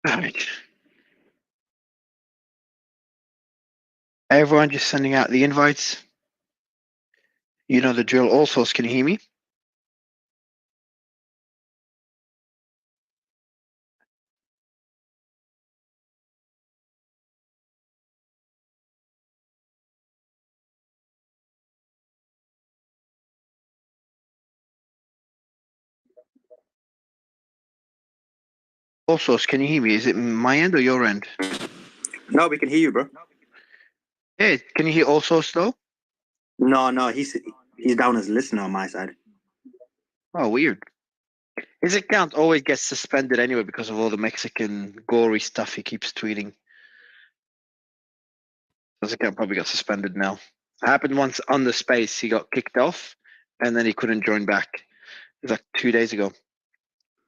All right. Everyone just sending out the invites. You know the drill. Also, can you hear me? Also, can you hear me? Is it my end or your end? No, we can hear you, bro. Hey, can you hear also though? No, he's down as listener on my side. Oh, weird. His account always gets suspended anyway because of all the Mexican gory stuff he keeps tweeting. His account probably got suspended now. It happened once on the space. He got kicked off, and then he couldn't join back. It was like 2 days ago.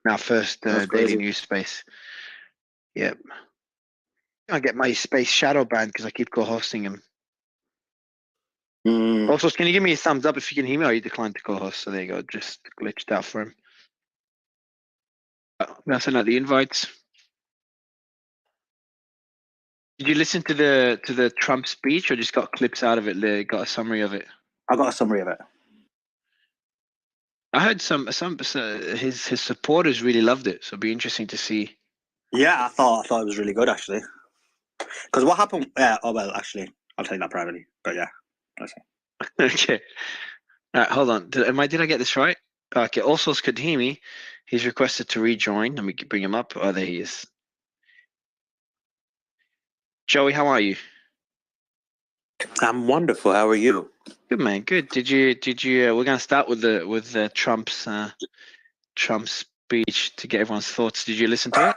Now, first daily news space. Yep. I get my space shadow banned because I keep co-hosting him. Also, can you give me a thumbs up if you can hear me, or you declined to co-host? So there you go. Just glitched out for him. I'm gonna send out the invites. Did you listen to the Trump speech, or just got clips out of it? Got a summary of it? I got a summary of it. I heard some his supporters really loved it, so it'd be interesting to see. Yeah, I thought it was really good actually. Because what happened? Actually, I'll tell you that privately. But yeah, that's it. Okay. All right, hold on. Did I get this right? Okay. Also, could hear me. He's requested to rejoin. Let me bring him up. Oh, there he is. Joey, how are you? I'm wonderful. How are you? Good, man. Good. Did you? We're gonna start with Trump's speech to get everyone's thoughts. Did you listen to it?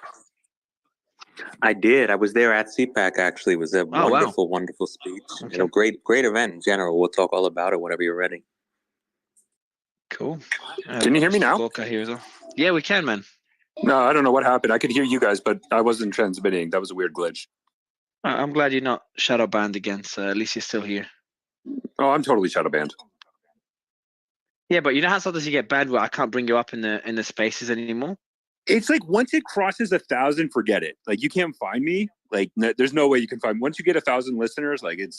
I did. I was there at CPAC. Actually, it was a wonderful speech. Okay. You know, great event in general. We'll talk all about it whenever you're ready. Cool. Can you hear me now? Here as well. Yeah, we can, man. No, I don't know what happened. I could hear you guys, but I wasn't transmitting. That was a weird glitch. I'm glad you're not shadow banned again. So at least you're still here. Oh, I'm totally shadow banned. Yeah, but you know how sometimes you get banned where I can't bring you up in the spaces anymore? It's like once it crosses 1,000, forget it. Like you can't find me. Like there's no way you can find me. Once you get 1,000 listeners, like it's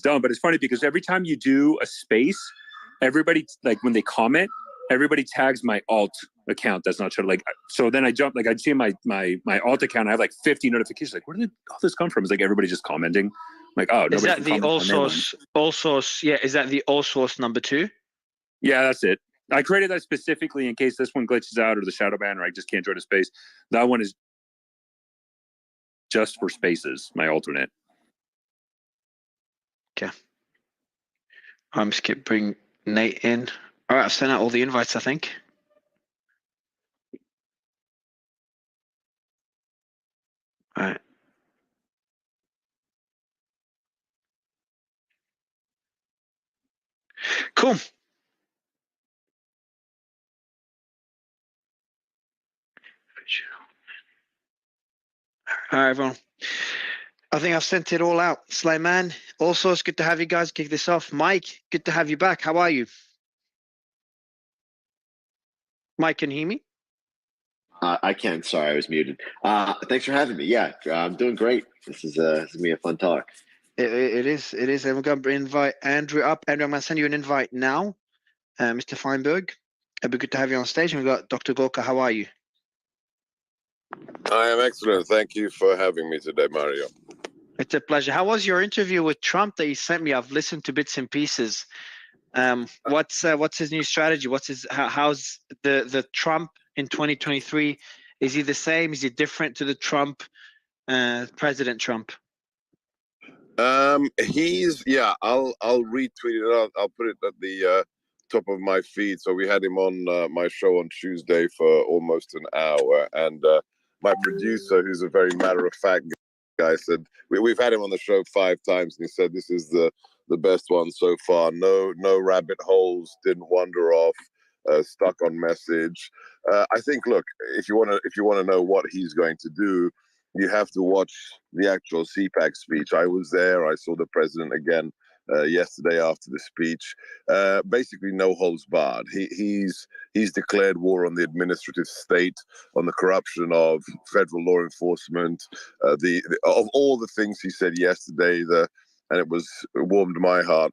done. But it's funny because every time you do a space, everybody, like when they comment, everybody tags my alt account that's not shadow. Like so then I jump, like I'd see my alt account, I have like 50 notifications. Like where did all this come from? It's like everybody just commenting. I'm like, oh, is that the all source? Yeah, is that the all source number 2? Yeah, that's it. I created that specifically in case this one glitches out or the shadow ban or I just can't join a space. That one is just for spaces, my alternate. Okay. I'm just going to bring Nate in. All right, I've sent out all the invites, I think. All right. Cool. All right, everyone. I think I've sent it all out. Slayman, also, it's good to have you guys kick this off. Mike, good to have you back. How are you? Mike, can you hear me? I can. Sorry, I was muted. Thanks for having me. Yeah, I'm doing great. This is going to be a fun talk. It is. And we're going to invite Andrew up. Andrew, I'm going to send you an invite now. Mr. Feinberg, it'd be good to have you on stage. And we've got Dr. Gorka. How are you? I am excellent. Thank you for having me today, Mario. It's a pleasure. How was your interview with Trump that you sent me? I've listened to bits and pieces. What's his new strategy? How's the Trump in 2023? Is he the same? Is he different to the Trump, President Trump? I'll retweet it. I'll put it at the top of my feed. So we had him on my show on Tuesday for almost an hour, and my producer, who's a very matter-of-fact guy, said we've had him on the show 5 times, and he said this is the best one so far. No rabbit holes, didn't wander off, stuck on message. I think, look, if you want to know what he's going to do, you have to watch the actual CPAC speech. I was there. I saw the president again yesterday after the speech. Basically, no holds barred. He's declared war on the administrative state, on the corruption of federal law enforcement, of all the things he said yesterday. And it warmed my heart.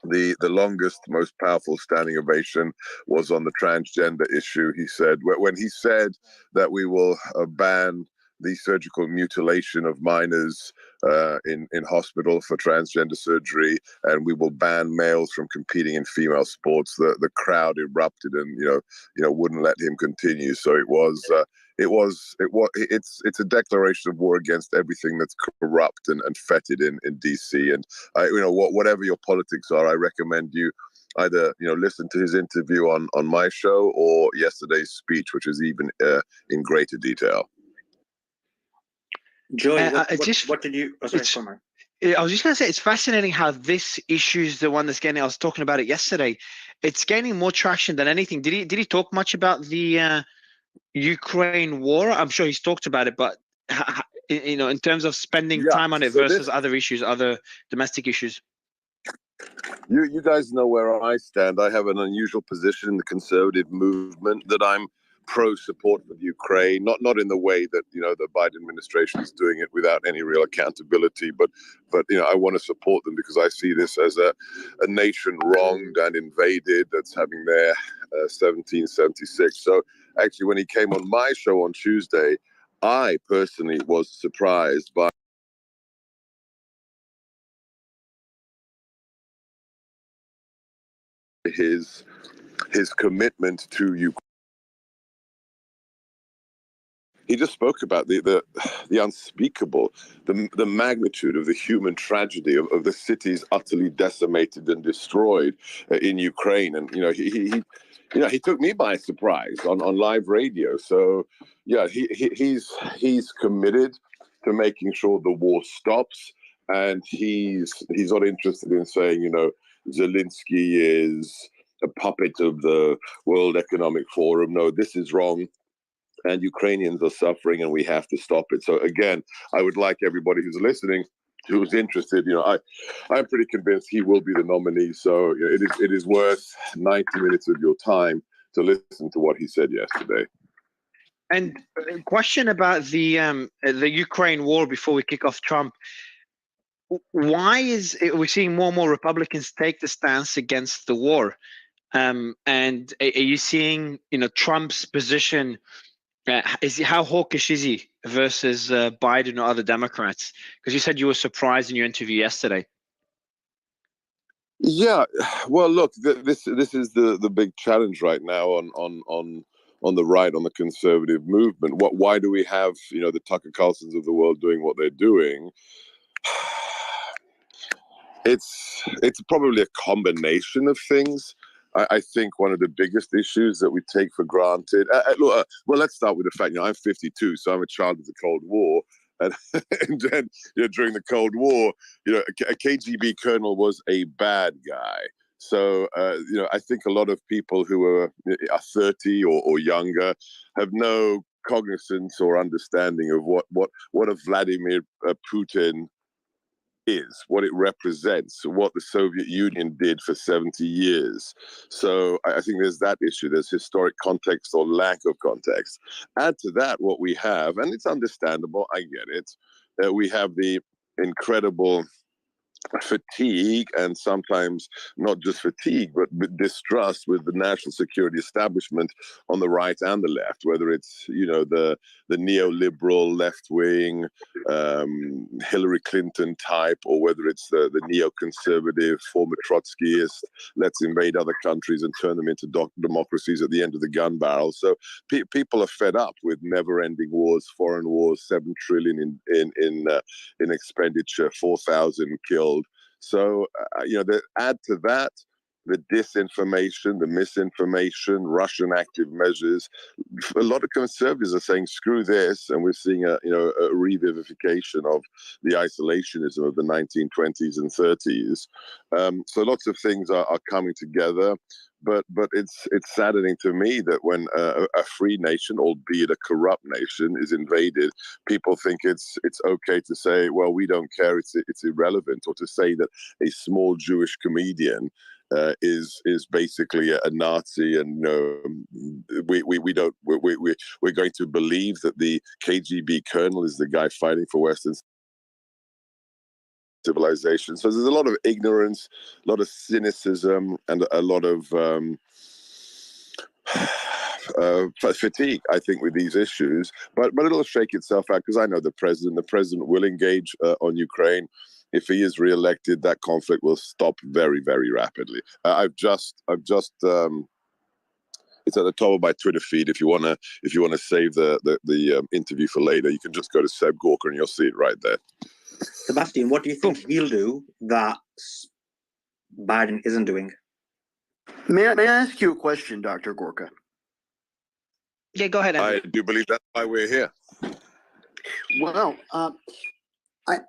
The longest, most powerful standing ovation was on the transgender issue. He said, when he said that we will ban the surgical mutilation of minors in hospital for transgender surgery, and we will ban males from competing in female sports, the crowd erupted and wouldn't let him continue. So it's a declaration of war against everything that's corrupt and fetid in DC. And whatever your politics are, I recommend you either listen to his interview on my show or yesterday's speech, which is even in greater detail. Joey, what did you? Oh, sorry, I was just going to say, it's fascinating how this issue is the one that's getting. I was talking about it yesterday. It's gaining more traction than anything. Did he talk much about the Ukraine war? I'm sure he's talked about it, but in terms of spending time on it versus other issues, other domestic issues. You guys know where I stand. I have an unusual position in the conservative movement that I'm pro-support for Ukraine, not in the way that the Biden administration is doing it without any real accountability, but I want to support them because I see this as a nation wronged and invaded that's having their 1776. So actually, when he came on my show on Tuesday, I personally was surprised by his commitment to Ukraine. He just spoke about the unspeakable, the magnitude of the human tragedy of the cities utterly decimated and destroyed in Ukraine, and he took me by surprise on live radio. So yeah, he's committed to making sure the war stops, and he's not interested in saying Zelensky is a puppet of the World Economic Forum. No, this is wrong. And Ukrainians are suffering, and we have to stop it. So again, I would like everybody who's listening, who's interested, I'm pretty convinced he will be the nominee. So it is worth 90 minutes of your time to listen to what he said yesterday. And a question about the Ukraine war before we kick off Trump. Why we're seeing more and more Republicans take the stance against the war? And are you seeing Trump's position? How hawkish is he versus Biden or other Democrats? Because you said you were surprised in your interview yesterday. Yeah, well, look, this is the big challenge right now on the right, on the conservative movement. Why do we have the Tucker Carlsons of the world doing what they're doing? It's probably a combination of things. I think one of the biggest issues that we take for granted. Well, let's start with the fact, I'm 52, so I'm a child of the Cold War, and then during the Cold War, a KGB colonel was a bad guy. So I think a lot of people who are 30 or younger have no cognizance or understanding of what a Vladimir Putin is, what it represents, what the Soviet Union did for 70 years. So I think there's that issue. There's historic context or lack of context. Add to that what we have, and it's understandable, I get it, we have the incredible fatigue, and sometimes not just fatigue, but distrust with the national security establishment on the right and the left, whether it's the neoliberal left wing Hillary Clinton type, or whether it's the neoconservative former Trotskyist, let's invade other countries and turn them into democracies at the end of the gun barrel. So people are fed up with never-ending wars, foreign wars, $7 trillion in expenditure, 4,000 killed. So, add to that the disinformation, the misinformation, Russian active measures. A lot of conservatives are saying, screw this, and we're seeing a revivification of the isolationism of the 1920s and 30s. So lots of things are coming together. but it's saddening to me that when a free nation, albeit a corrupt nation, is invaded, people think it's okay to say, well, we don't care, it's irrelevant, or to say that a small Jewish comedian is basically a Nazi, and we're going to believe that the KGB colonel is the guy fighting for Western civilization. So there's a lot of ignorance, a lot of cynicism, and a lot of fatigue, I think, with these issues. But it'll shake itself out, because I know the president will engage on Ukraine. If he is re-elected, that conflict will stop very, very rapidly. I've just it's at the top of my Twitter feed. If you wanna save the interview for later, you can just go to Seb Gorka and you'll see it right there. Sebastian, what do you think he'll do that Biden isn't doing? May I ask you a question, Dr. Gorka? Yeah, go ahead, Andrew. I do believe that's why we're here. Well,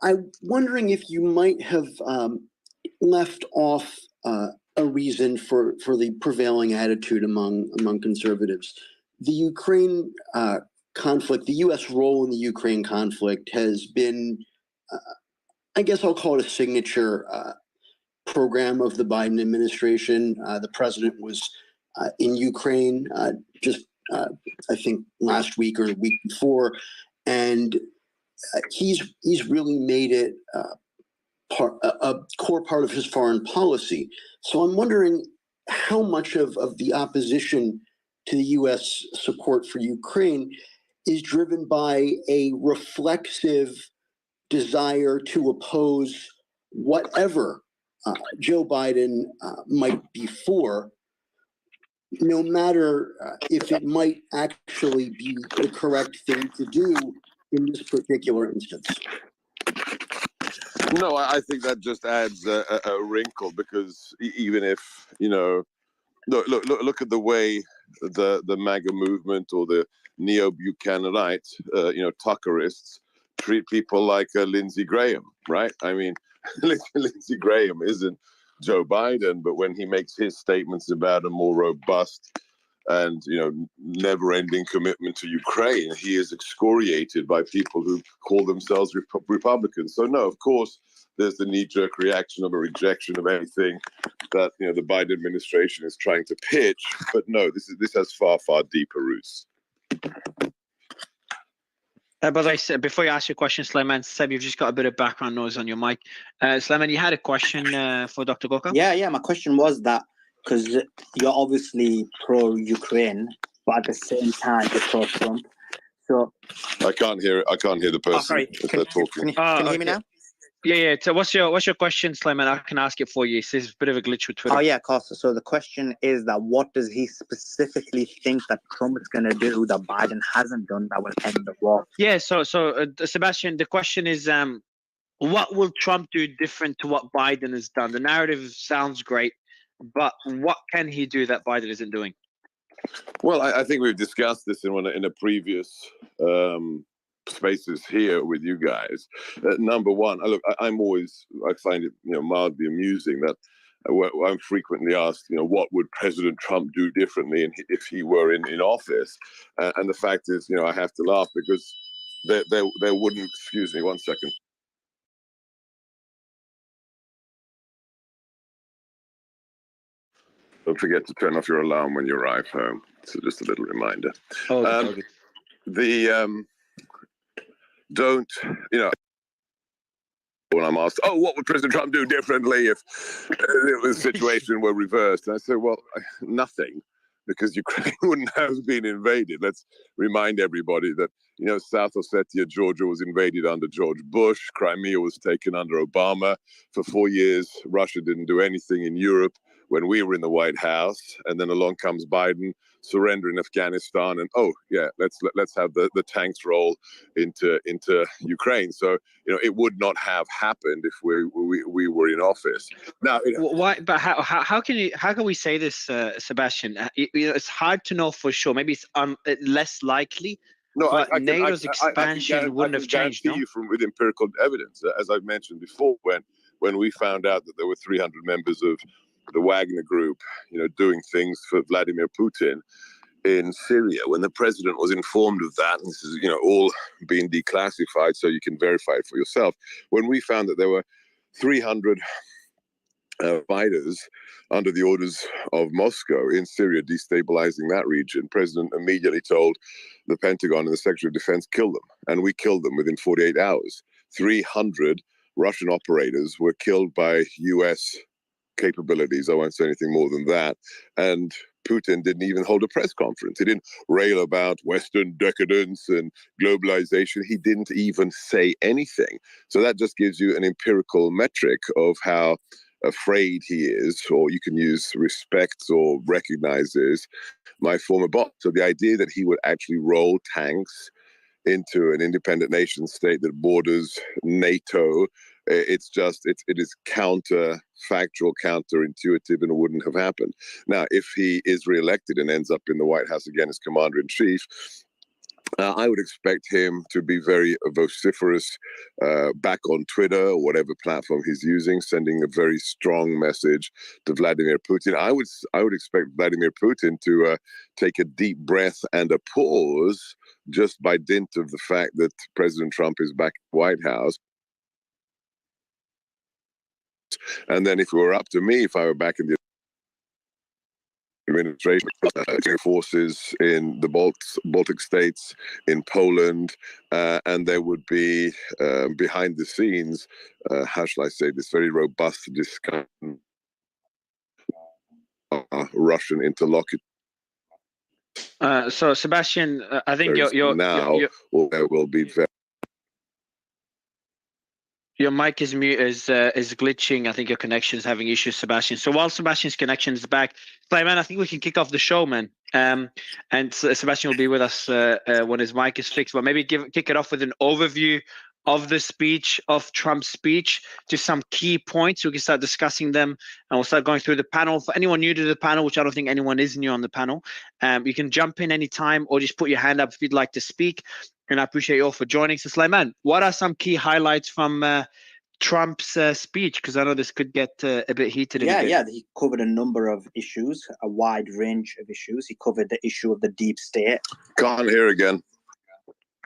I'm wondering if you might have left off a reason for the prevailing attitude among conservatives. The Ukraine conflict, the U.S. role in the Ukraine conflict has been, I guess I'll call it a signature program of the Biden administration. The president was in Ukraine just, I think, last week or the week before, and he's really made it a core part of his foreign policy. So I'm wondering how much of the opposition to the U.S. support for Ukraine is driven by a reflexive desire to oppose whatever Joe Biden might be for, no matter if it might actually be the correct thing to do in this particular instance. No, I think that just adds a wrinkle, because even if, look at the way the MAGA movement or the neo-Buchananite, Tuckerists treat people like Lindsey Graham, right? I mean, Lindsey Graham isn't Joe Biden, but when he makes his statements about a more robust and never-ending commitment to Ukraine, he is excoriated by people who call themselves Republicans. So no, of course, there's the knee-jerk reaction of a rejection of anything that the Biden administration is trying to pitch. But no, this has far deeper roots. By the way, before you ask your question, Sleiman, Seb, you've just got a bit of background noise on your mic. Sleiman, you had a question for Dr. Gorka? Yeah. My question was that, because you're obviously pro-Ukraine, but at the same time you're pro-Trump. So I can't hear the person if they're talking. Can you hear me now? Yeah. So what's your question, Sleiman? I can ask it for you. There's a bit of a glitch with Twitter. Oh yeah, Costa. So the question is that what does he specifically think that Trump is going to do that Biden hasn't done that will end the war? Yeah. So Sebastian, the question is, what will Trump do different to what Biden has done? The narrative sounds great, but what can he do that Biden isn't doing? Well, I think we've discussed this in a previous spaces here with you guys. Number one, look, I find it mildly amusing that I'm frequently asked, what would President Trump do differently if he were in office? And the fact is, I have to laugh, because there wouldn't. Excuse me, 1 second. Don't forget to turn off your alarm when you arrive home. So just a little reminder. Don't, when I'm asked, what would President Trump do differently if the situation were reversed? And I say, well, nothing, because Ukraine wouldn't have been invaded. Let's remind everybody that, South Ossetia, Georgia was invaded under George Bush. Crimea was taken under Obama. For 4 years, Russia didn't do anything in Europe when we were in the White House. And then along comes Biden, surrender in Afghanistan, and let's have the tanks roll into Ukraine. So it would not have happened if we were in office. Now, why? But how can we say this, Sebastian? It's hard to know for sure. Maybe it's less likely. No, but NATO's expansion wouldn't have changed. No? With empirical evidence, as I've mentioned before, when we found out that there were 300 members of the Wagner Group, doing things for Vladimir Putin in Syria. When the president was informed of that, and this is, all being declassified so you can verify it for yourself. When we found that there were 300 fighters under the orders of Moscow in Syria, destabilizing that region, President immediately told the Pentagon and the Secretary of Defense, kill them. And we killed them within 48 hours. 300 Russian operators were killed by U.S. capabilities. I won't say anything more than that. And Putin didn't even hold a press conference. He didn't rail about Western decadence and globalization. He didn't even say anything. So that just gives you an empirical metric of how afraid he is, or you can use respects or recognizes my former boss. So the idea that he would actually roll tanks into an independent nation state that borders NATO, it is counterfactual, counterintuitive, and it wouldn't have happened. Now, if he is reelected and ends up in the White House again as commander-in-chief, I would expect him to be very vociferous back on Twitter or whatever platform he's using, sending a very strong message to Vladimir Putin. I would expect Vladimir Putin to take a deep breath and a pause just by dint of the fact that President Trump is back in the White House. And then if it were up to me, if I were back in the administration, forces in the Baltic states, in Poland, and there would be behind the scenes, how shall I say this, very robust discussion of Russian interlocutors. So Sebastian, I think there will be very. Your mic is glitching. I think your connection is having issues, Sebastian. So while Sebastian's connection is back, man, I think we can kick off the show, man. And Sebastian will be with us when his mic is fixed. But maybe kick it off with an overview of the speech, of Trump's speech, just some key points. We can start discussing them, and we'll start going through the panel. For anyone new to the panel, which I don't think anyone is new on the panel, you can jump in anytime or just put your hand up if you'd like to speak. And I appreciate you all for joining. So, Sulaiman, what are some key highlights from Trump's speech? Because I know this could get a bit heated. Yeah. He covered a number of issues, a wide range of issues. He covered the issue of the deep state. Can't hear again.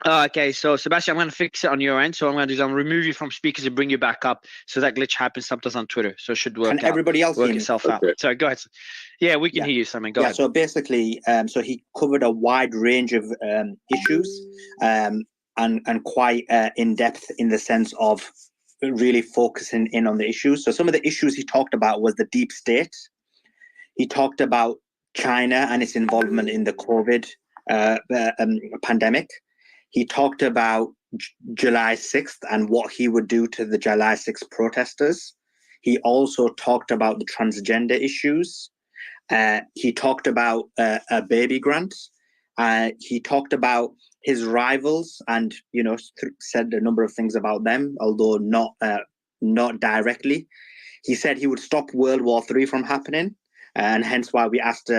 Okay, so Sebastian, I'm going to fix it on your end. So I'm going to remove you from speakers and bring you back up. So that glitch happens sometimes on Twitter. So it should work. Can everybody else work hear itself me? out. Sorry, go ahead. Yeah, we can hear you, Simon. Go ahead. So basically, so he covered a wide range of issues, and quite in depth in the sense of really focusing in on the issues. So some of the issues he talked about was the deep state. He talked about China and its involvement in the COVID pandemic. He talked about July 6th and what he would do to the July 6th protesters. He also talked about the transgender issues. He talked about a baby grant. He talked about his rivals and, said a number of things about them, although not directly. He said he would stop World War III from happening, and hence why we asked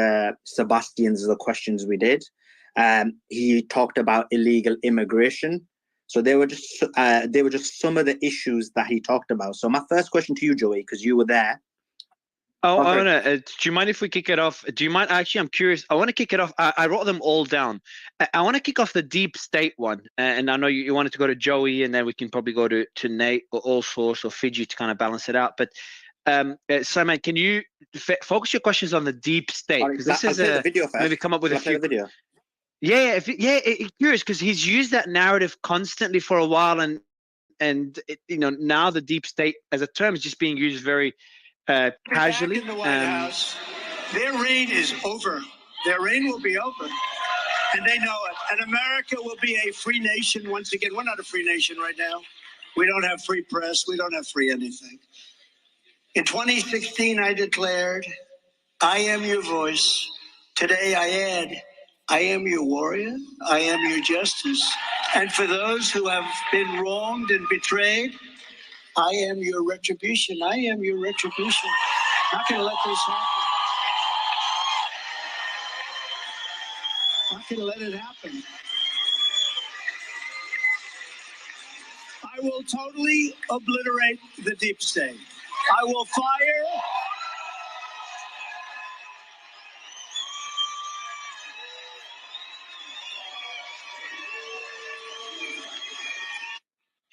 Sebastian's the questions we did. He talked about illegal immigration. So they were just some of the issues that he talked about. So my first question to you, Joey, because you were there. Do you mind if we kick it off? Do you mind? Actually, I'm curious. I want to kick it off. I wrote them all down. I want to kick off the deep state one. And I know you wanted to go to Joey, and then we can probably go to Nate or All Source or Fiji to kind of balance it out. But Simon, can you focus your questions on the deep state? Because this is the video first. Maybe come up with a few. Video. Yeah, curious because he's used that narrative constantly for a while, and now the deep state as a term is just being used very casually. Back in the White House, their reign is over. Their reign will be over, and they know it. And America will be a free nation once again. We're not a free nation right now. We don't have free press. We don't have free anything. In 2016, I declared, "I am your voice." Today, I add, "I am your warrior. I am your justice. And for those who have been wronged and betrayed, I am your retribution. I am your retribution." Not going to let this happen. Not going to let it happen. I will totally obliterate the deep state. I will fire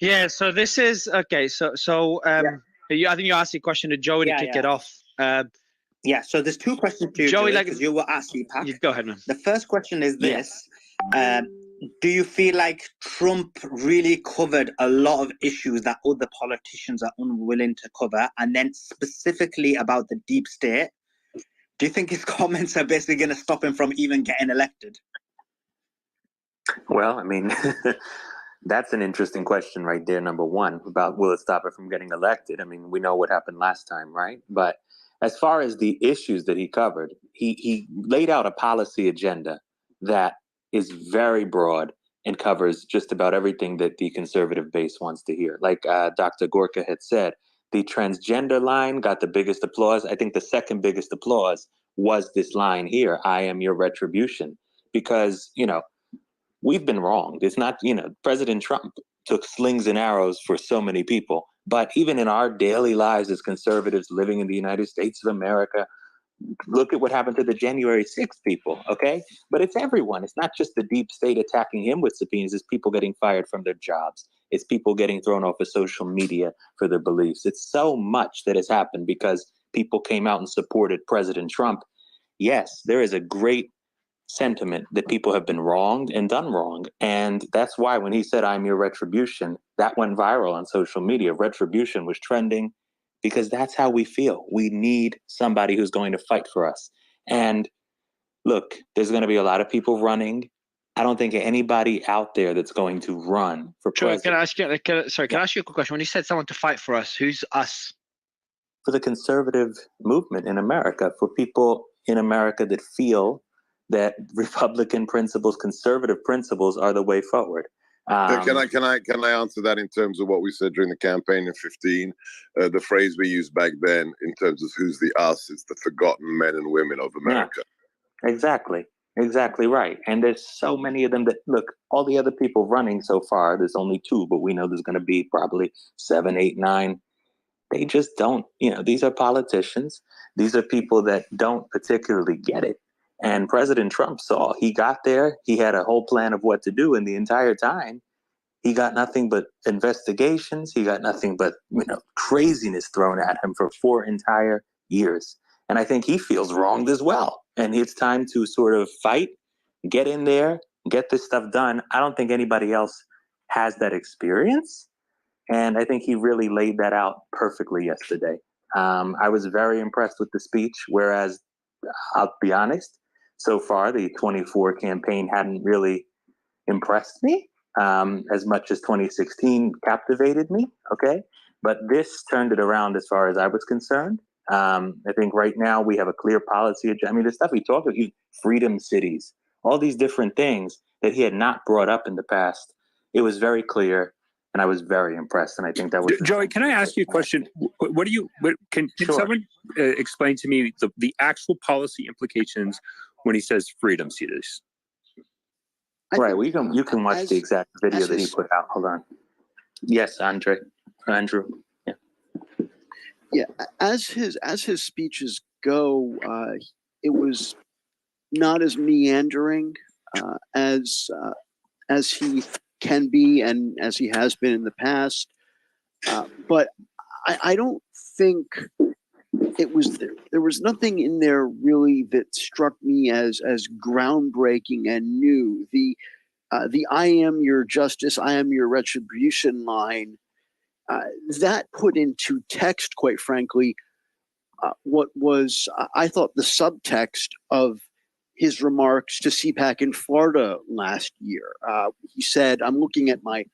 Yeah. So this is okay. I think you asked the question to Joey to kick it off. Yeah. So there's two questions to you, Joey, because you were at CPAC. Go ahead, man. The first question is this. Do you feel like Trump really covered a lot of issues that other politicians are unwilling to cover? And then specifically about the deep state, do you think his comments are basically going to stop him from even getting elected? Well, I mean, that's an interesting question right there, number one, about will it stop it from getting elected? I mean, we know what happened last time, right? But as far as the issues that he covered, he laid out a policy agenda that is very broad and covers just about everything that the conservative base wants to hear. Like Dr. Gorka had said, the transgender line got the biggest applause. I think the second biggest applause was this line here, I am your retribution. Because, we've been wronged. It's not, President Trump took slings and arrows for so many people. But even in our daily lives as conservatives living in the United States of America, look at what happened to the January 6th people, okay? But it's everyone. It's not just the deep state attacking him with subpoenas. It's people getting fired from their jobs. It's people getting thrown off of social media for their beliefs. It's so much that has happened because people came out and supported President Trump. Yes, there is a great sentiment that people have been wronged and done wrong. And that's why when he said, I'm your retribution, that went viral on social media. Retribution was trending because that's how we feel. We need somebody who's going to fight for us. And look, there's going to be a lot of people running. I don't think anybody out there that's going to run for president. Can I ask you? Can I ask you a quick question? When you said someone to fight for us, who's us? For the conservative movement in America, for people in America that feel that Republican principles, conservative principles, are the way forward. Can I answer that in terms of what we said during the campaign in 2015? The phrase we used back then in terms of who's the us, it's the forgotten men and women of America. Yeah, exactly right. And there's so many of them that, look, all the other people running so far, there's only two, but we know there's going to be probably 7, 8, 9. They just don't, these are politicians. These are people that don't particularly get it. And President Trump he got there, he had a whole plan of what to do, and the entire time he got nothing but investigations. He got nothing but, craziness thrown at him for 4 entire years. And I think he feels wronged as well. And it's time to sort of fight, get in there, get this stuff done. I don't think anybody else has that experience. And I think he really laid that out perfectly yesterday. I was very impressed with the speech, whereas I'll be honest, so far the 24 campaign hadn't really impressed me as much as 2016 captivated me, okay? But this turned it around as far as I was concerned. I think right now we have a clear policy. I mean, the stuff he talked about, freedom cities, all these different things that he had not brought up in the past. It was very clear. And I was very impressed, and I think that was Joey. Can I ask you a question? Can Sure. someone explain to me the actual policy implications when he says freedom cities? Right. Well, you can watch the exact video that he put out. Hold on. Yes, Andrew. Yeah. Yeah. As his speeches go, it was not as meandering as he can be and as he has been in the past. But I don't think it was there was nothing in there really that struck me as groundbreaking and new. The I am your justice, I am your retribution line, that put into text, quite frankly, what was, I thought, the subtext of his remarks to CPAC in Florida last year. He said, I'm looking at my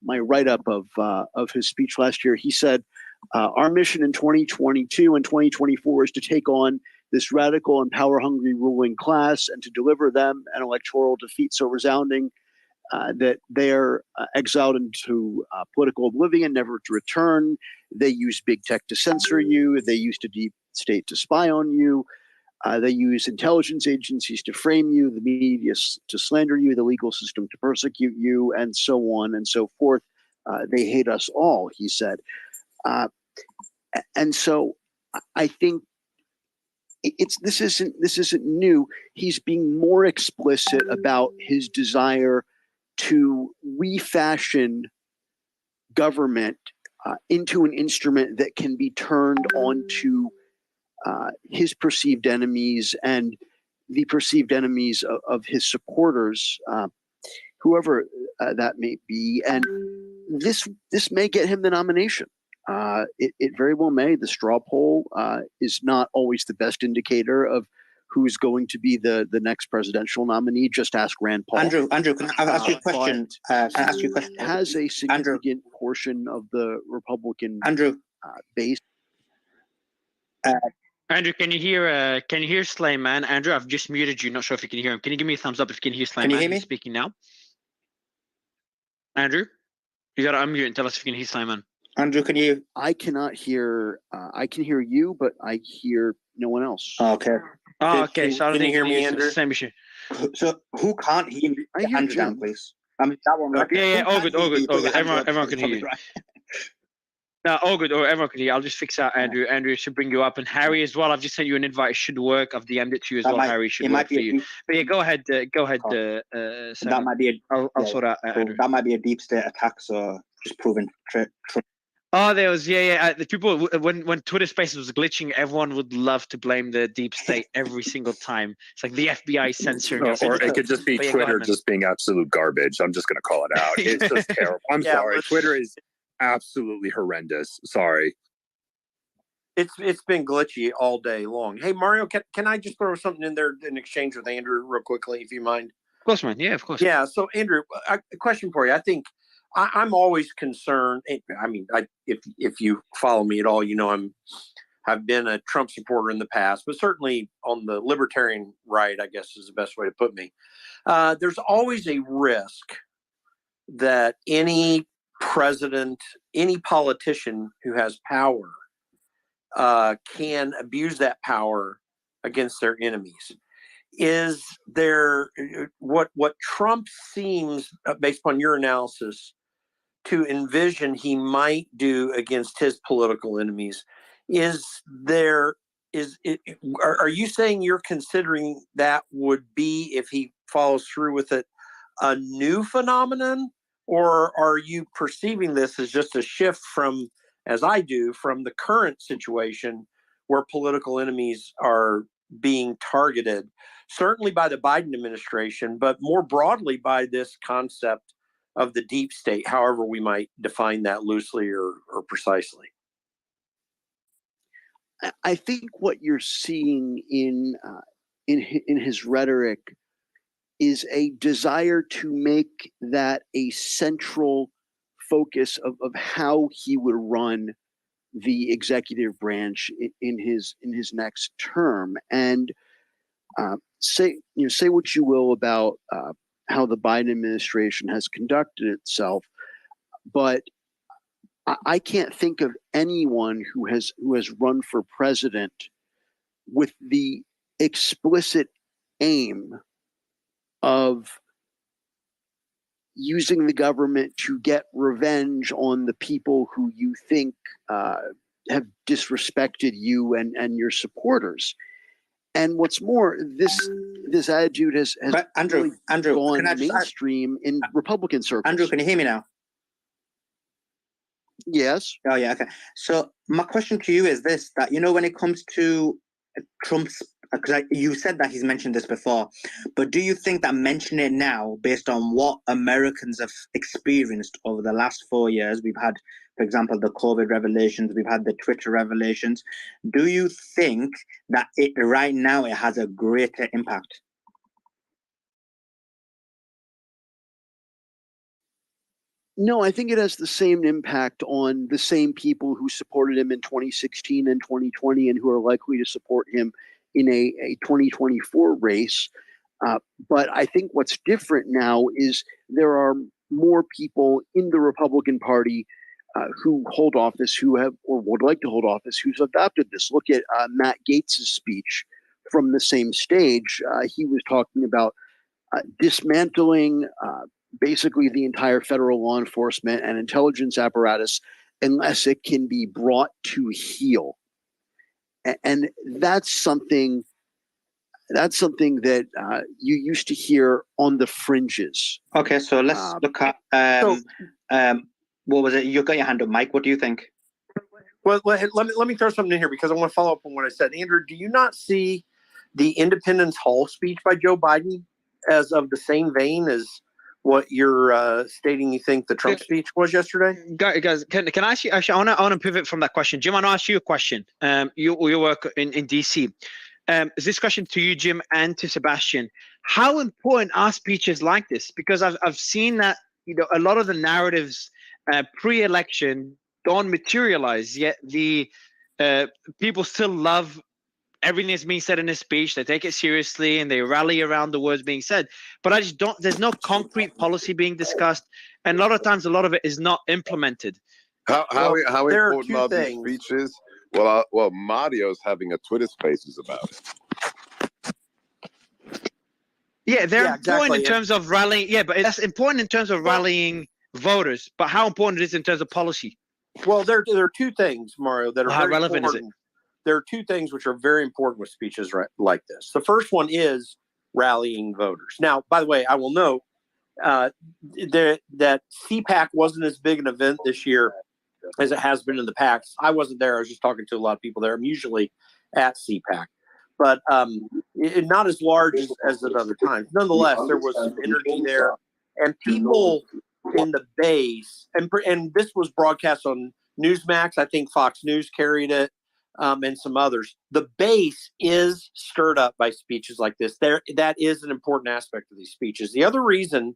write-up of his speech last year. He said, our mission in 2022 and 2024 is to take on this radical and power-hungry ruling class and to deliver them an electoral defeat so resounding that they're exiled into political oblivion, never to return. They use big tech to censor you. They use the deep state to spy on you. They use intelligence agencies to frame you, the media to slander you, the legal system to persecute you, and so on and so forth. They hate us all, he said. And so I think this isn't new. He's being more explicit about his desire to refashion government into an instrument that can be turned onto his perceived enemies and the perceived enemies of his supporters, whoever that may be. And this may get him the nomination. It very well may. The straw poll is not always the best indicator of who's going to be the next presidential nominee. Just ask Rand Paul. Andrew, can I ask you a question? Can I ask you a question? Has a significant portion of the Republican base. Andrew, can you hear Slayman? Andrew, I've just muted you. Not sure if you can hear him. Can you give me a thumbs up if you can hear Slayman? Can you hear me? He's speaking now. Andrew, you got to unmute and tell us if you can hear Slayman. Andrew, can you? I cannot hear. I can hear you, but I hear no one else. Oh, okay. Oh, okay. So I don't can you think hear me, Andrew? Same issue. So who can't hear me? I hear Andrew Jim. down, please. I mean, that one. Right? Yeah, all good. Everyone can hear you. Right. No, all good. Everyone can hear. I'll just fix that, Andrew. Andrew should bring you up, and Harry as well. I've just sent you an invite. It should work. I've DM'd it to you as well. Harry should work for you. But yeah, go ahead. Sam. That might be a. I'll sort out. So that might be a deep state attack. So just proving. Oh, there was the people when Twitter Spaces was glitching, everyone would love to blame the deep state every single time. It's like the FBI censoring us. Or it could just be Twitter just being absolute garbage. I'm just going to call it out. It's just terrible. I'm sorry. Twitter is absolutely horrendous. Sorry. It's been glitchy all day long. Hey Mario, can I just throw something in there in exchange with Andrew real quickly, if you mind? Of course, man. Yeah, of course. Yeah. So Andrew, a question for you. I think I'm always concerned. I mean, if you follow me at all, you know I've been a Trump supporter in the past, but certainly on the libertarian right, I guess is the best way to put me. There's always a risk that any president, any politician who has power can abuse that power against their enemies. Is there what Trump seems, based on your analysis, to envision he might do against his political enemies? Are you saying you're considering that would be, if he follows through with it, a new phenomenon? Or are you perceiving this as just a shift from, as I do, from the current situation where political enemies are being targeted, certainly by the Biden administration, but more broadly by this concept of the deep state, however we might define that loosely or precisely? I think what you're seeing in his rhetoric is a desire to make that a central focus of how he would run the executive branch in his next term. And say what you will about how the Biden administration has conducted itself, but I can't think of anyone who has run for president with the explicit aim of using the government to get revenge on the people who you think have disrespected you and your supporters. And what's more, this attitude has Andrew, gone mainstream in Republican circles. Andrew, can you hear me now? Yes. Oh, yeah. Okay. So my question to you is this: that when it comes to Trump's, because you said that he's mentioned this before, but do you think that mentioning it now, based on what Americans have experienced over the last 4 years, we've had, for example, the COVID revelations, we've had the Twitter revelations, do you think that right now it has a greater impact? No, I think it has the same impact on the same people who supported him in 2016 and 2020 and who are likely to support him in a 2024 race. But I think what's different now is there are more people in the Republican Party who hold office, who have or would like to hold office, who's adopted this. Look at Matt Gaetz's speech from the same stage. He was talking about dismantling basically the entire federal law enforcement and intelligence apparatus unless it can be brought to heel. And that's something that you used to hear on the fringes. Okay, so let's look at What was it? You got your hand up, Mike. What do you think? Well, let me throw something in here because I want to follow up on what I said. Andrew, do you not see the Independence Hall speech by Joe Biden as of the same vein as what you're stating you think the Trump speech was yesterday? Guys, can I ask you? Actually, I want to pivot from that question. Jim, I want to ask you a question. You work in DC. Is this question to you, Jim, and to Sebastian? How important are speeches like this? Because I've seen that a lot of the narratives pre-election don't materialize, yet the people still love everything that's being said in a speech. They take it seriously and they rally around the words being said. But I just don't. There's no concrete policy being discussed, and a lot of times, a lot of it is not implemented. How important are these speeches? Well, Mario's having a Twitter Spaces about it. Yeah, they're important in terms of rallying. Yeah, but that's important in terms of rallying voters. But how important it is in terms of policy? Well, there are two things, Mario, that are how very relevant important. Is it? There are two things which are very important with speeches like this. The first one is rallying voters. Now, by the way, I will note that CPAC wasn't as big an event this year as it has been in the past. I wasn't there. I was just talking to a lot of people there. I'm usually at CPAC, but not as large as at other times. Nonetheless, there was some energy there, and people in the base, and this was broadcast on Newsmax. I think Fox News carried it, and some others. The base is stirred up by speeches like this. That is an important aspect of these speeches. The other reason,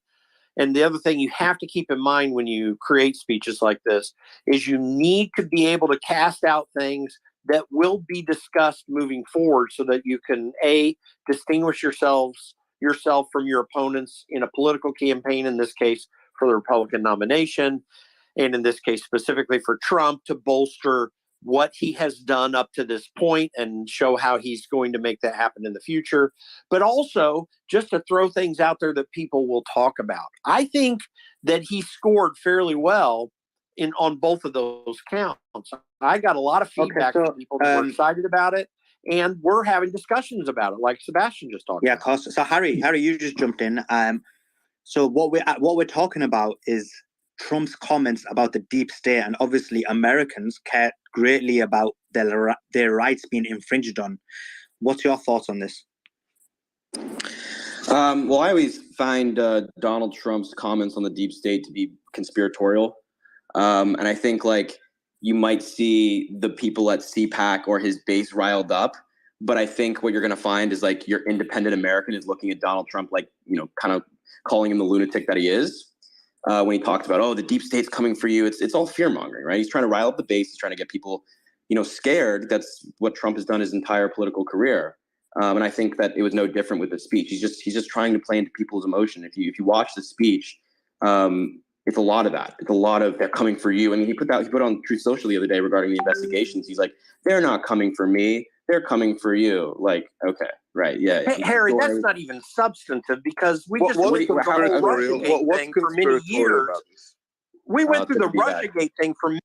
and the other thing you have to keep in mind when you create speeches like this, is you need to be able to cast out things that will be discussed moving forward so that you can, A, distinguish yourself from your opponents in a political campaign, in this case for the Republican nomination, and in this case specifically for Trump, to bolster what he has done up to this point and show how he's going to make that happen in the future, but also just to throw things out there that people will talk about. I think that he scored fairly well on both of those counts. I got a lot of feedback from people that were excited about it, and we're having discussions about it, like Sebastian just talked about. Yeah, so Harry, you just jumped in. So what we're talking about is Trump's comments about the deep state, and obviously Americans care greatly about their rights being infringed on. What's your thoughts on this? Well, I always find Donald Trump's comments on the deep state to be conspiratorial. And I think you might see the people at CPAC or his base riled up. But I think what you're going to find is your independent American is looking at Donald Trump kind of calling him the lunatic that he is. When he talks about, the deep state's coming for you, it's all fear mongering, right? He's trying to rile up the base. He's trying to get people, scared. That's what Trump has done his entire political career. And I think that it was no different with the speech. He's just trying to play into people's emotion. If you watch the speech, it's a lot of that. It's a lot of they're coming for you. I mean, he put on Truth Social the other day regarding the investigations. He's like, they're not coming for me. They're coming for you. Okay, right, yeah. Hey, Harry, that's not even substantive because we just went through the whole Russiagate thing for many years. We went through the Russiagate thing for.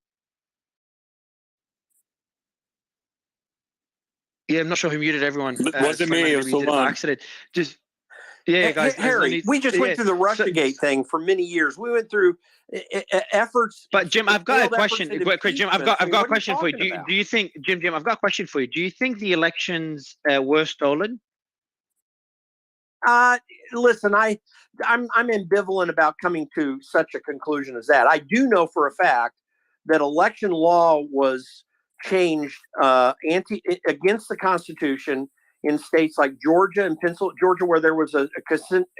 Yeah, I'm not sure who muted everyone. It wasn't me. It was Salman. Accident. Just guys. Harry, we just went through the Russiagate thing for many years. We went through efforts. But Jim, I've got a question. Jim, I've got a question for you. Do you think, Jim? I've got a question for you. Do you think the elections were stolen? Listen, I'm ambivalent about coming to such a conclusion as that. I do know for a fact that election law was changed against the Constitution in states like Georgia and Pennsylvania, Georgia, where there was a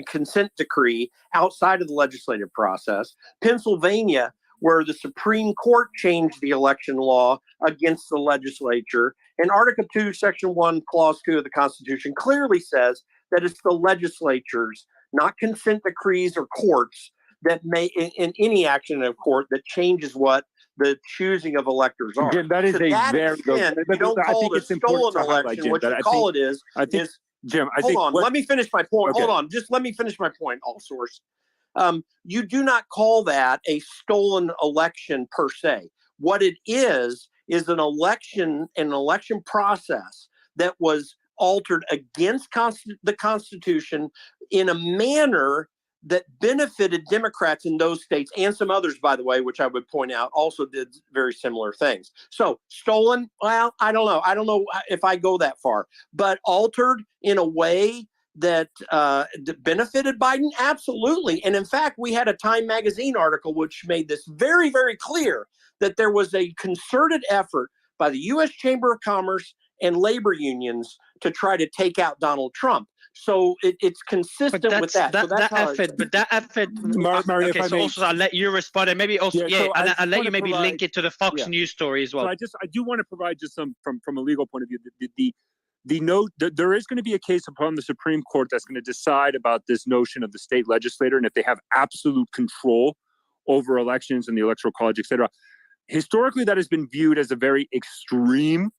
consent decree outside of the legislative process, Pennsylvania, where the Supreme Court changed the election law against the legislature, and Article 2, Section 1, Clause 2 of the Constitution clearly says that it's the legislatures, not consent decrees or courts, that may, in any action of court, that changes what the choosing of electors are. Jim, that is a very good. You don't call it a stolen election. What you call it is. Jim, hold on. Let me finish my point. Hold on. Just let me finish my point. All source. You do not call that a stolen election per se. What it is an election process that was altered against the Constitution in a manner that benefited Democrats in those states, and some others, by the way, which I would point out, also did very similar things. So stolen, well, I don't know. I don't know if I go that far, but altered in a way that benefited Biden? Absolutely. And in fact, we had a Time magazine article which made this very, very clear that there was a concerted effort by the U.S. Chamber of Commerce and labor unions to try to take out Donald Trump. So it's consistent with that. That effort. Mario, okay, so also I'll let you respond, and maybe also and I'll let you maybe link it to the Fox News story as well. So I do want to provide just some from a legal point of view. The note that there is going to be a case upon the Supreme Court that's going to decide about this notion of the state legislator and if they have absolute control over elections and the electoral college, et cetera. Historically, that has been viewed as a very extreme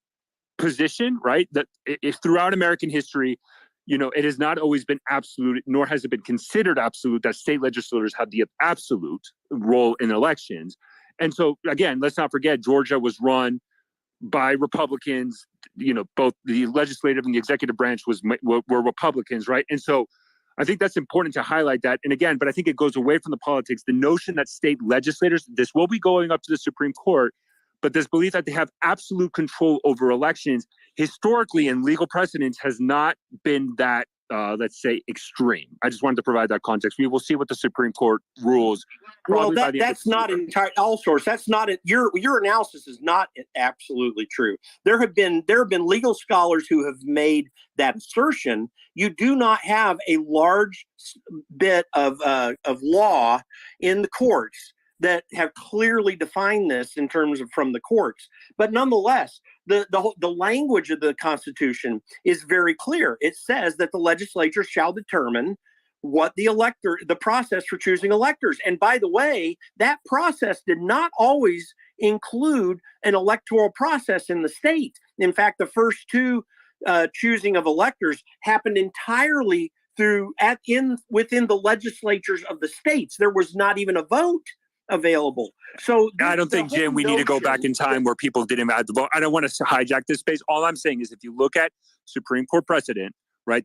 position, right? That if throughout American history, it has not always been absolute, nor has it been considered absolute that state legislators have the absolute role in elections. And so, again, let's not forget, Georgia was run by Republicans. Both the legislative and the executive branch were Republicans, right? And so I think that's important to highlight that. And again, but I think it goes away from the politics. The notion that state legislators, this will be going up to the Supreme Court, but this belief that they have absolute control over elections historically in legal precedents has not been that, let's say, extreme. I just wanted to provide that context. We will see what the Supreme Court rules. Well, that's not entire. All sorts. That's not it. Your analysis is not absolutely true. There have been legal scholars who have made that assertion. You do not have a large bit of law in the courts that have clearly defined this in terms of from the courts. But nonetheless, the language of the Constitution is very clear. It says that the legislature shall determine what the process for choosing electors. And by the way, that process did not always include an electoral process in the state. In fact, the first two choosing of electors happened entirely within the legislatures of the states. There was not even a vote available. So I don't think, Jim, we need to go back in time where people didn't have the vote. I don't want to hijack this space. All I'm saying is if you look at Supreme Court precedent, right,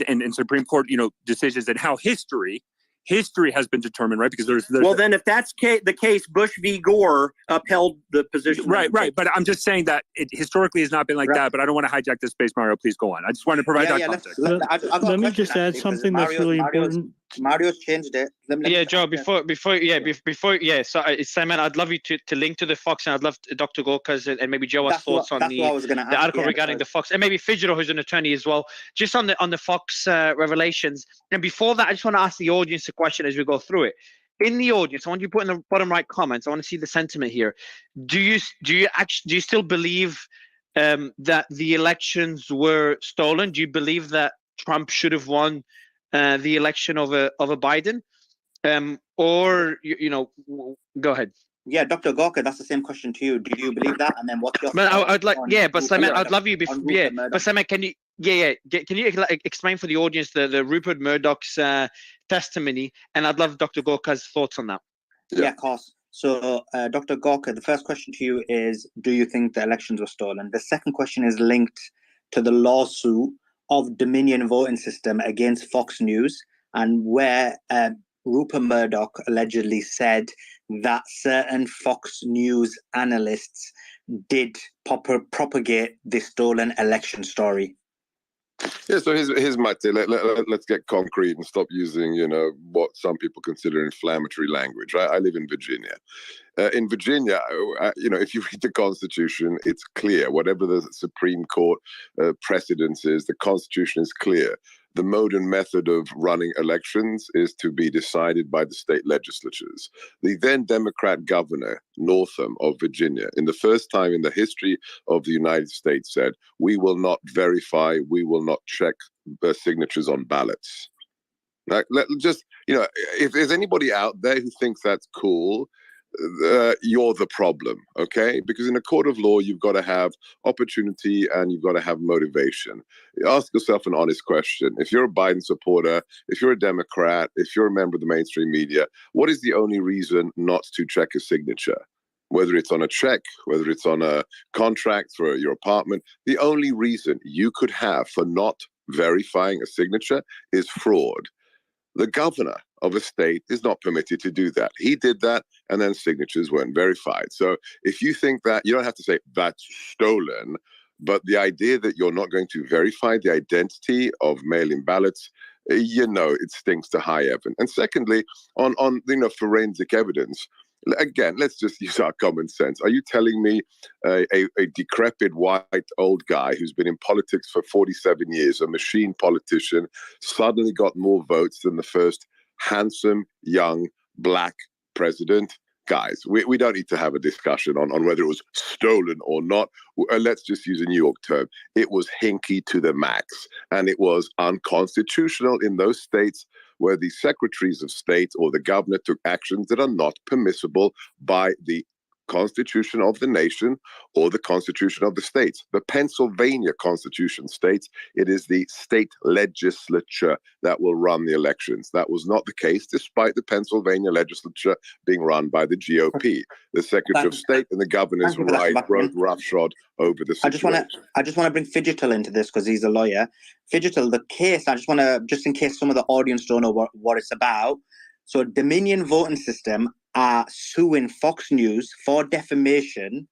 and Supreme Court, decisions and how history has been determined, right? Because there's well, then if that's the case, Bush v. Gore upheld the position. Right. But I'm just saying that it historically has not been like that. But I don't want to hijack this space, Mario. Please go on. I just want to provide that context. Let me just add something that's really important. Mario's changed it. Joe. So Simon, I'd love you to link to the Fox, and I'd love Dr. Gorka's and maybe Joe's thoughts on the article regarding the Fox, and maybe Fidjero, who's an attorney as well, just on the Fox revelations. And before that, I just want to ask the audience a question as we go through it. In the audience, I want you to put in the bottom right comments. I want to see the sentiment here. Do you still believe that the elections were stolen? Do you believe that Trump should have won the election over Biden? Or go ahead. Yeah, Dr. Gorka, that's the same question to you. Do you believe that? And then what's your? But Simon, I'd love you. But Simon, can you? Can you explain for the audience the Rupert Murdoch's testimony? And I'd love Dr. Gorka's thoughts on that. Yeah, of course. So, Dr. Gorka, the first question to you is: do you think the elections were stolen? The second question is linked to the lawsuit of Dominion voting system against Fox News, and where Rupert Murdoch allegedly said that certain Fox News analysts did propagate the stolen election story. Yeah, so here's my take. Let's get concrete and stop using, what some people consider inflammatory language, right? I live in Virginia. In Virginia, if you read the Constitution, it's clear. Whatever the Supreme Court precedence is, the Constitution is clear. The mode and method of running elections is to be decided by the state legislatures. The then Democrat governor, Northam of Virginia, in the first time in the history of the United States said, we will not verify, we will not check the signatures on ballots. Now, if there's anybody out there who thinks that's cool, you're the problem, okay? Because in a court of law, you've got to have opportunity and you've got to have motivation. Ask yourself an honest question. If you're a Biden supporter, if you're a Democrat, if you're a member of the mainstream media, what is the only reason not to check a signature? Whether it's on a check, whether it's on a contract for your apartment, the only reason you could have for not verifying a signature is fraud. The governor of a state is not permitted to do that. He did that, and then signatures weren't verified. So if you think that, you don't have to say that's stolen, but the idea that you're not going to verify the identity of mail-in ballots, it stinks to high heaven. And secondly, on forensic evidence, again, let's just use our common sense. Are you telling me a decrepit white old guy who's been in politics for 47 years, a machine politician, suddenly got more votes than the first handsome, young, black president? Guys, we don't need to have a discussion on whether it was stolen or not. Let's just use a New York term. It was hinky to the max, and it was unconstitutional in those states where the secretaries of state or the governor took actions that are not permissible by the Constitution of the nation or the Constitution of the states. The Pennsylvania Constitution states it is the state legislature that will run the elections. That was not the case, despite the Pennsylvania legislature being run by the GOP. The Secretary of State and the governors rode roughshod over the situation. I just want to bring Fidgetal into this because he's a lawyer. Fidgetal, the case, just in case some of the audience don't know what it's about. So Dominion voting system are suing Fox News for defamation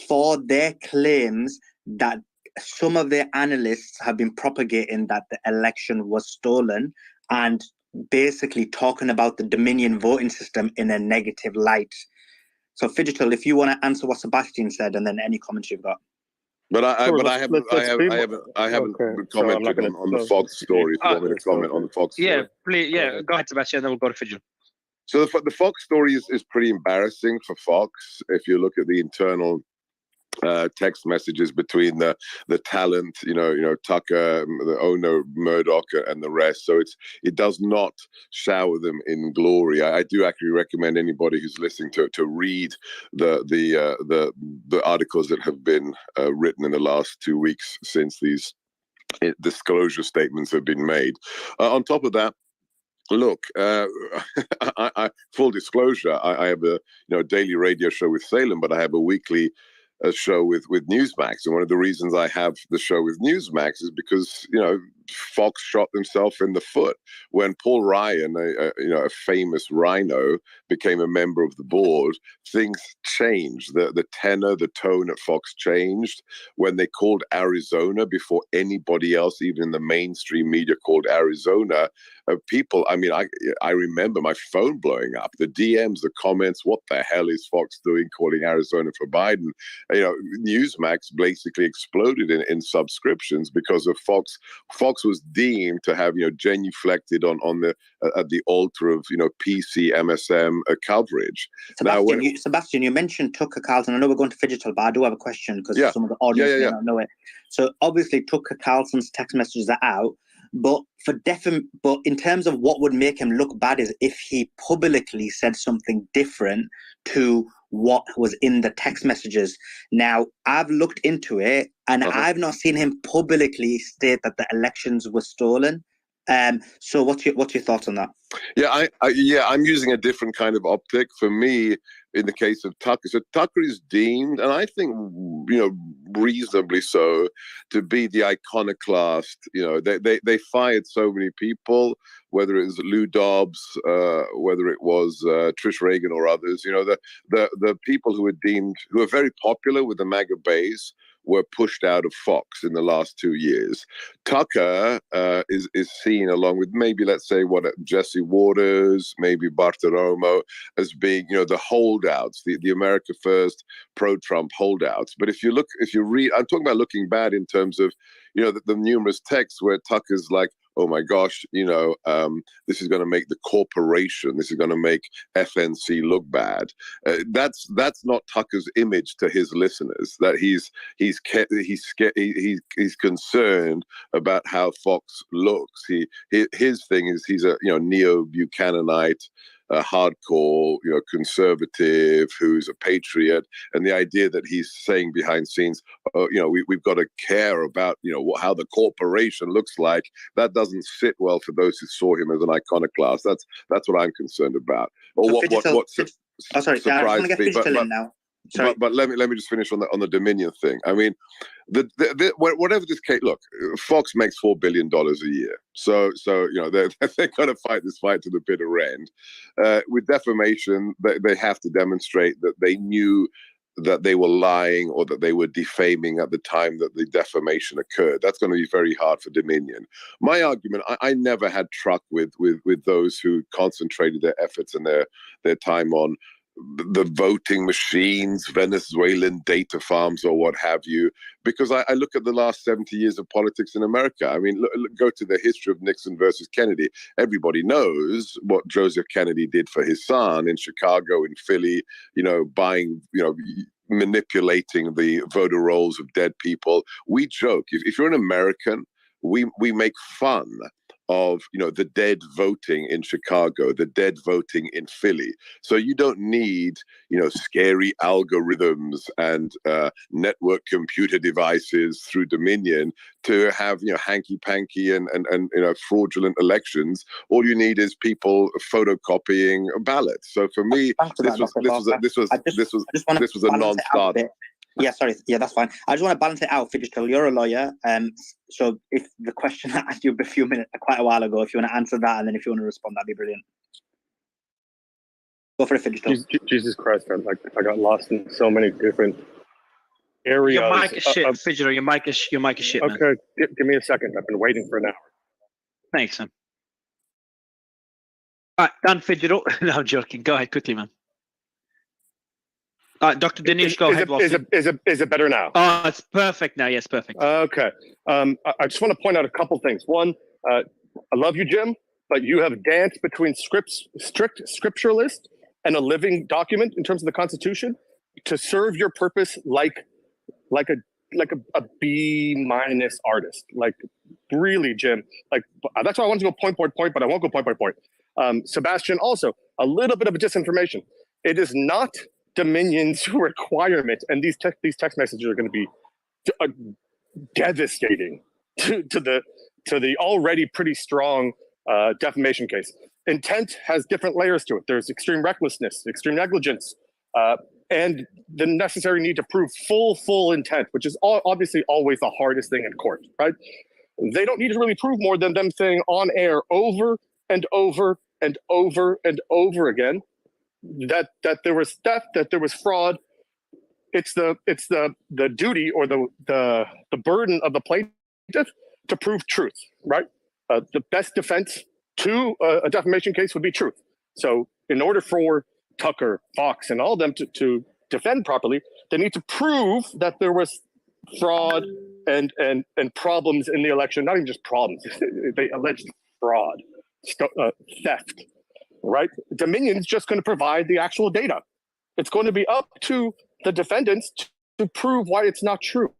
for their claims that some of their analysts have been propagating that the election was stolen and basically talking about the Dominion voting system in a negative light. So Fidgetal, if you want to answer what Sebastian said and then any comments you've got. But I haven't commented on the Fox story. If you want me to comment on the Fox story. Yeah, please. Yeah, go ahead, Sebastian, then we'll go to Fidgetal. So the Fox story is pretty embarrassing for Fox. If you look at the internal text messages between the talent, Tucker, the owner Murdoch, and the rest. So it does not shower them in glory. I do actually recommend anybody who's listening to read the articles that have been written in the last 2 weeks since these disclosure statements have been made. On top of that, look, full disclosure, I have a daily radio show with Salem, but I have a weekly show with Newsmax, and one of the reasons I have the show with Newsmax is because Fox shot themselves in the foot when Paul Ryan, a famous rhino, became a member of the board. Things changed. The tenor, the tone at Fox changed when they called Arizona before anybody else, even in the mainstream media, called Arizona. People, I remember my phone blowing up. The DMs, the comments. What the hell is Fox doing calling Arizona for Biden? Newsmax basically exploded in subscriptions because of Fox. Fox was deemed to have genuflected on the at the altar of PC MSM coverage. Sebastian, you mentioned Tucker Carlson. I know we're going to Fidgetal, but I do have a question because some of the audience may not know it. So obviously Tucker Carlson's text messages are out, but but in terms of what would make him look bad is if he publicly said something different to what was in the text messages. Now, I've looked into it, and I've not seen him publicly state that the elections were stolen. So what's your thoughts on that? Yeah, I'm using a different kind of optic. For me, in the case of Tucker, so Tucker is deemed, and I think reasonably so, to be the iconoclast. They fired so many people, whether it was Lou Dobbs, whether it was Trish Reagan or others. The people who are very popular with the MAGA base were pushed out of Fox in the last 2 years. Tucker is seen, along with maybe, let's say, Jesse Waters, maybe Bartiromo, as being, the holdouts, the America First pro-Trump holdouts. But if you read, I'm talking about looking bad in terms of, the numerous texts where Tucker's like, oh my gosh, this is going to make the corporation, this is going to make FNC look bad. That's not Tucker's image to his listeners. That he's concerned about how Fox looks. His thing is he's a neo-Buchananite, a hardcore, conservative who's a patriot, and the idea that he's saying behind scenes, we've got to care about, how the corporation looks like. That doesn't sit well for those who saw him as an iconoclast. That's what I'm concerned about. Or so what surprised me. but let me just finish on the Dominion thing. I mean, whatever this case, look, Fox makes $4 billion a year, so they're going to fight this fight to the bitter end. With defamation, they have to demonstrate that they knew that they were lying or that they were defaming at the time that the defamation occurred. That's going to be very hard for Dominion. My argument, I never had truck with those who concentrated their efforts and their time on the voting machines, Venezuelan data farms, or what have you, because I look at the last 70 years of politics in America. I mean, go to the history of Nixon versus Kennedy. Everybody knows what Joseph Kennedy did for his son in Chicago, in Philly, buying, manipulating the voter rolls of dead people. We joke, if you're an American, we make fun of the dead voting in Chicago, the dead voting in Philly. So you don't need scary algorithms and network computer devices through Dominion to have hanky-panky and fraudulent elections. All you need is people photocopying ballots. So for me, this was a non-starter. Yeah, sorry. Yeah, that's fine. I just want to balance it out, Fitzgerald. You're a lawyer. So if the question I asked you quite a while ago, if you want to answer that, and then if you want to respond, that'd be brilliant. Go for it, Fitzgerald. Jesus Christ, I got lost in so many different areas. Your mic is shit, Fitzgerald. Your mic is shit, man. Okay, give me a second. I've been waiting for an hour. Thanks, man. All right, done, Fitzgerald. No, I'm joking. Go ahead quickly, man. Dr. Dinesh, go ahead. Is it better now? Oh, it's perfect now. Yes, perfect. Okay. I just want to point out a couple things. One, I love you, Jim, but you have danced between strict scripturalist and a living document in terms of the Constitution to serve your purpose like a B- artist. Like, really, Jim. Like, that's why I wanted to go point, but I won't go point. Sebastian, also a little bit of a disinformation. It is not Dominion's requirement, and these text messages are going to be devastating to the already pretty strong defamation case. Intent has different layers to it. There's extreme recklessness, extreme negligence, and the necessary need to prove full intent, which is obviously always the hardest thing in court, right? They don't need to really prove more than them saying on air over and over and over and over again that there was theft, that there was fraud. It's the duty or the burden of the plaintiff to prove truth, right? The best defense to a defamation case would be truth. So in order for Tucker, Fox, and all of them to defend properly, they need to prove that there was fraud and problems in the election. Not even just problems, they alleged fraud, theft. Right? Dominion's just going to provide the actual data. It's going to be up to the defendants to prove why it's not true.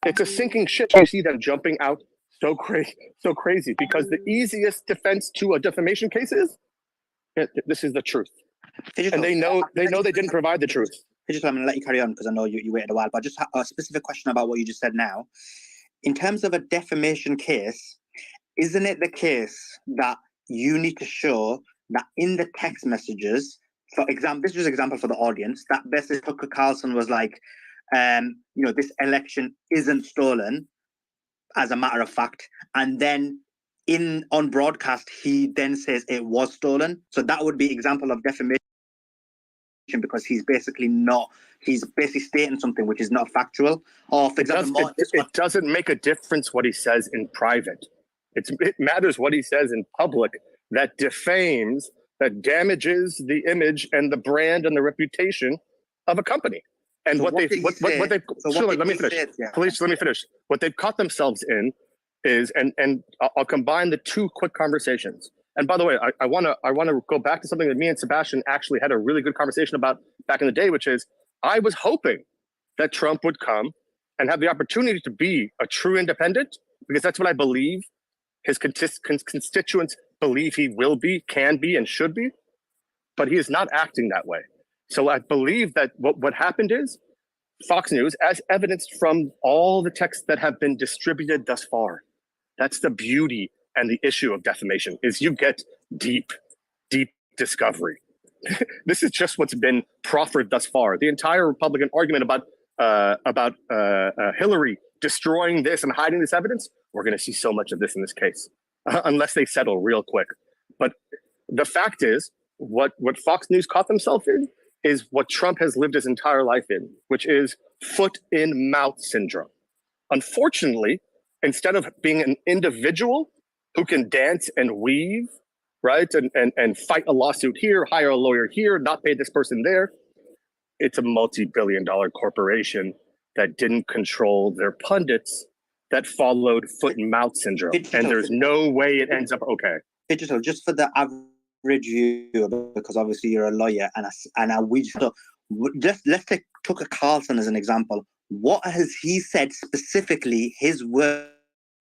It's a sinking ship. You see them jumping out so crazy because the easiest defense to a defamation case is this is the truth, and they know they didn't provide the truth. I'm going to let you carry on because I know you waited a while, but just a specific question about what you just said now. In terms of a defamation case, isn't it the case that you need to show that in the text messages, for example, this is an example for the audience, that basically Tucker Carlson was like, this election isn't stolen, as a matter of fact, and then on broadcast he then says it was stolen. So that would be example of defamation because he's basically stating something which is not factual. Or for example, it doesn't make a difference what he says in private. It matters what he says in public that defames, that damages the image and the brand and the reputation of a company. And so let me finish. Please let me finish. What they've caught themselves in is, and I'll combine the two quick conversations. And by the way, I want to go back to something that me and Sebastian actually had a really good conversation about back in the day, which is I was hoping that Trump would come and have the opportunity to be a true independent, because that's what I believe his constituents believe he will be, can be, and should be, but he is not acting that way. So I believe that what happened is Fox News, as evidenced from all the texts that have been distributed thus far, that's the beauty and the issue of defamation, is you get deep discovery. this is just what's been proffered thus far. The entire Republican argument about Hillary destroying this and hiding this evidence, we're going to see so much of this in this case, unless they settle real quick. But the fact is, what Fox News caught themselves in is what Trump has lived his entire life in, which is foot in mouth syndrome. Unfortunately, instead of being an individual who can dance and weave, right, and fight a lawsuit here, hire a lawyer here, not pay this person there, it's a multi-billion-dollar corporation that didn't control their pundits, that followed foot and mouth syndrome. And there's no way it ends up okay. Digital, just for the average viewer, because obviously you're a lawyer, let's take Tucker Carlson as an example. What has he said specifically, his words,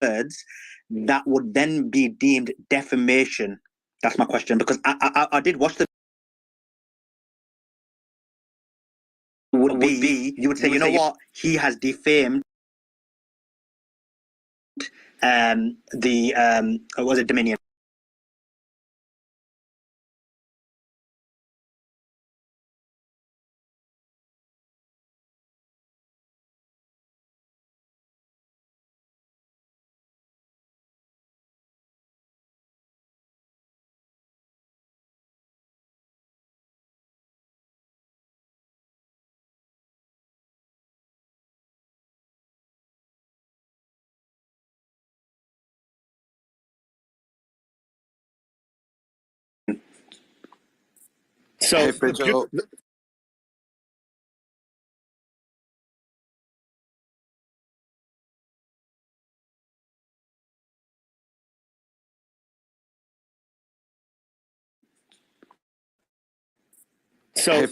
that would then be deemed defamation? That's my question, because I did watch the. You would say, you know what, he has defamed was it Dominion? So, hey, Pedro. So, hey,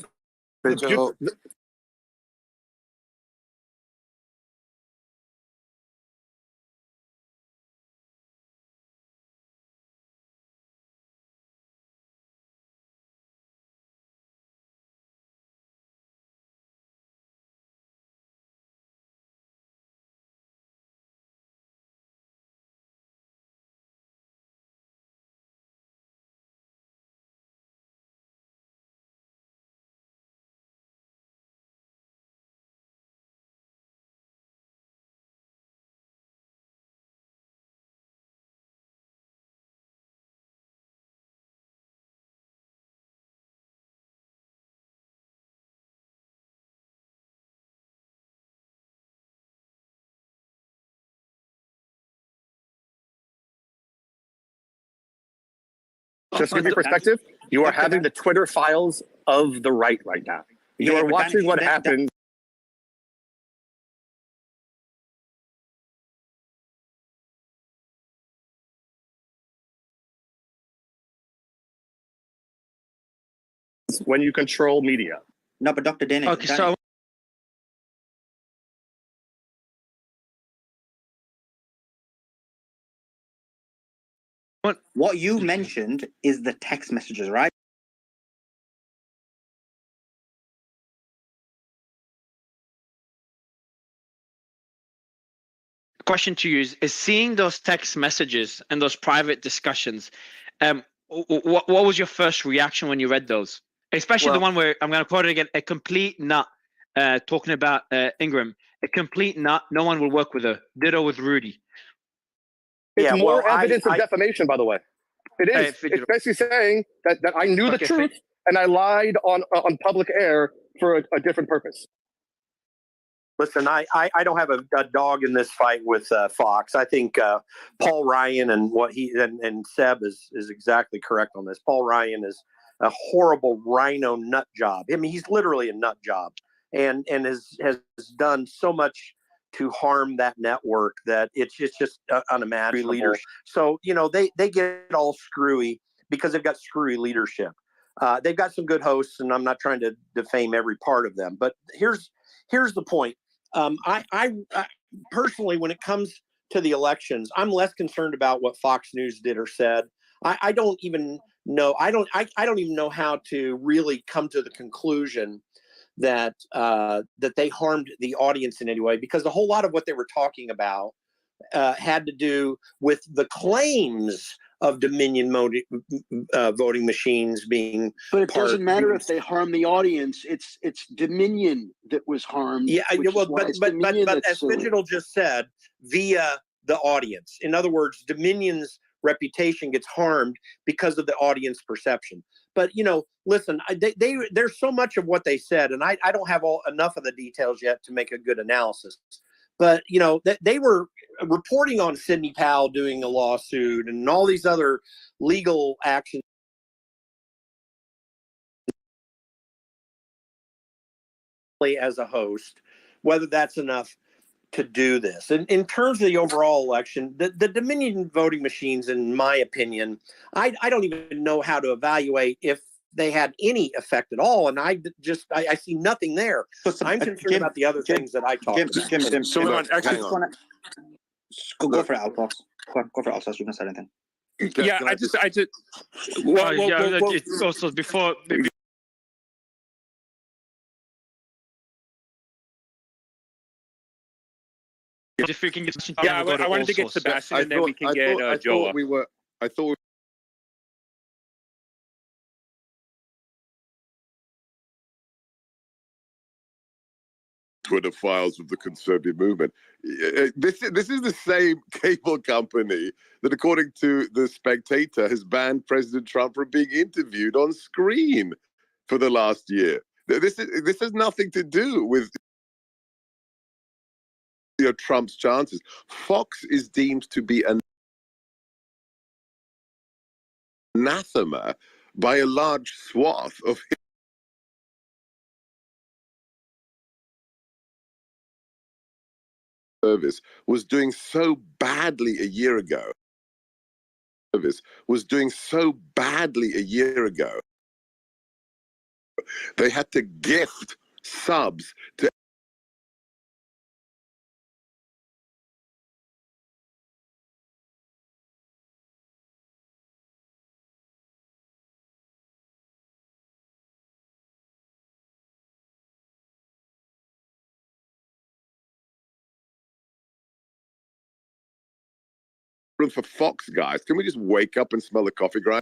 Pedro. Just to give you perspective, you are having the Twitter files of the right now. You are watching what happens. When you control media. No, but Dr. Daniel. Okay, so what you mentioned is the text messages, right? Question to you is seeing those text messages and those private discussions, what was your first reaction when you read those? Especially the one where, I'm going to quote it again, a complete nut, talking about Ingram, a complete nut, no one will work with her. Ditto with Rudy. It's more evidence of defamation, by the way. It is. It's basically saying that I knew the truth and I lied on public air for a different purpose. Listen, I don't have a dog in this fight with Fox. I think Paul Ryan and what he and Seb is exactly correct on this. Paul Ryan is a horrible rhino nut job. I mean, he's literally a nut job, and has done so much to harm that network that it's just unimaginable. So they get all screwy because they've got screwy leadership. They've got some good hosts, and I'm not trying to defame every part of them. But here's the point. I personally, when it comes to the elections, I'm less concerned about what Fox News did or said. I don't even know. I don't even know how to really come to the conclusion that they harmed the audience in any way, because a whole lot of what they were talking about had to do with the claims of Dominion voting machines being. But it doesn't matter if they harm the audience. It's Dominion that was harmed. Yeah, well, but as Fidgetal just said, via the audience. In other words, Dominion's reputation gets harmed because of the audience perception. But listen, there's so much of what they said, and I don't have enough of the details yet to make a good analysis. But they were reporting on Sidney Powell doing a lawsuit and all these other legal actions. As a host, whether that's enough to do this. And in terms of the overall election, the Dominion voting machines, in my opinion, I don't even know how to evaluate if they had any effect at all. And I see nothing there. I'm concerned about the other things that I talked about. Jim, so go for it, Alphonse. Go for it, Alphonse. You can say anything. Yeah, I just. It's also before. If we can get, I wanted to get Sebastian, and then we can get Joe. I thought Twitter files of the conservative movement. This is the same cable company that, according to The Spectator, has banned President Trump from being interviewed on screen for the last year. This has nothing to do with Trump's chances. Fox is deemed to be an anathema by a large swath of service was doing so badly a year ago. They had to gift subs to for Fox, guys. Can we just wake up and smell the coffee grinds?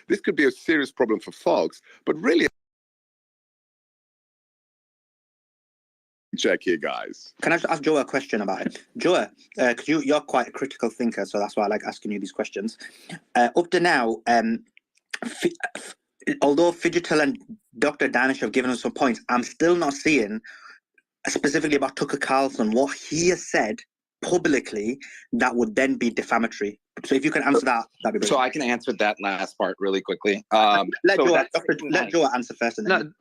This could be a serious problem for Fox, but really check here, guys. Can I just ask Joe a question about it? Joe, because you're quite a critical thinker, so that's why I like asking you these questions. Up to now, although Fidgetal and Dr. Danish have given us some points, I'm still not seeing, specifically about Tucker Carlson, what he has said publicly that would then be defamatory. So if you can answer that, that'd be great. So I can answer that last part really quickly. Let Joe answer first. And then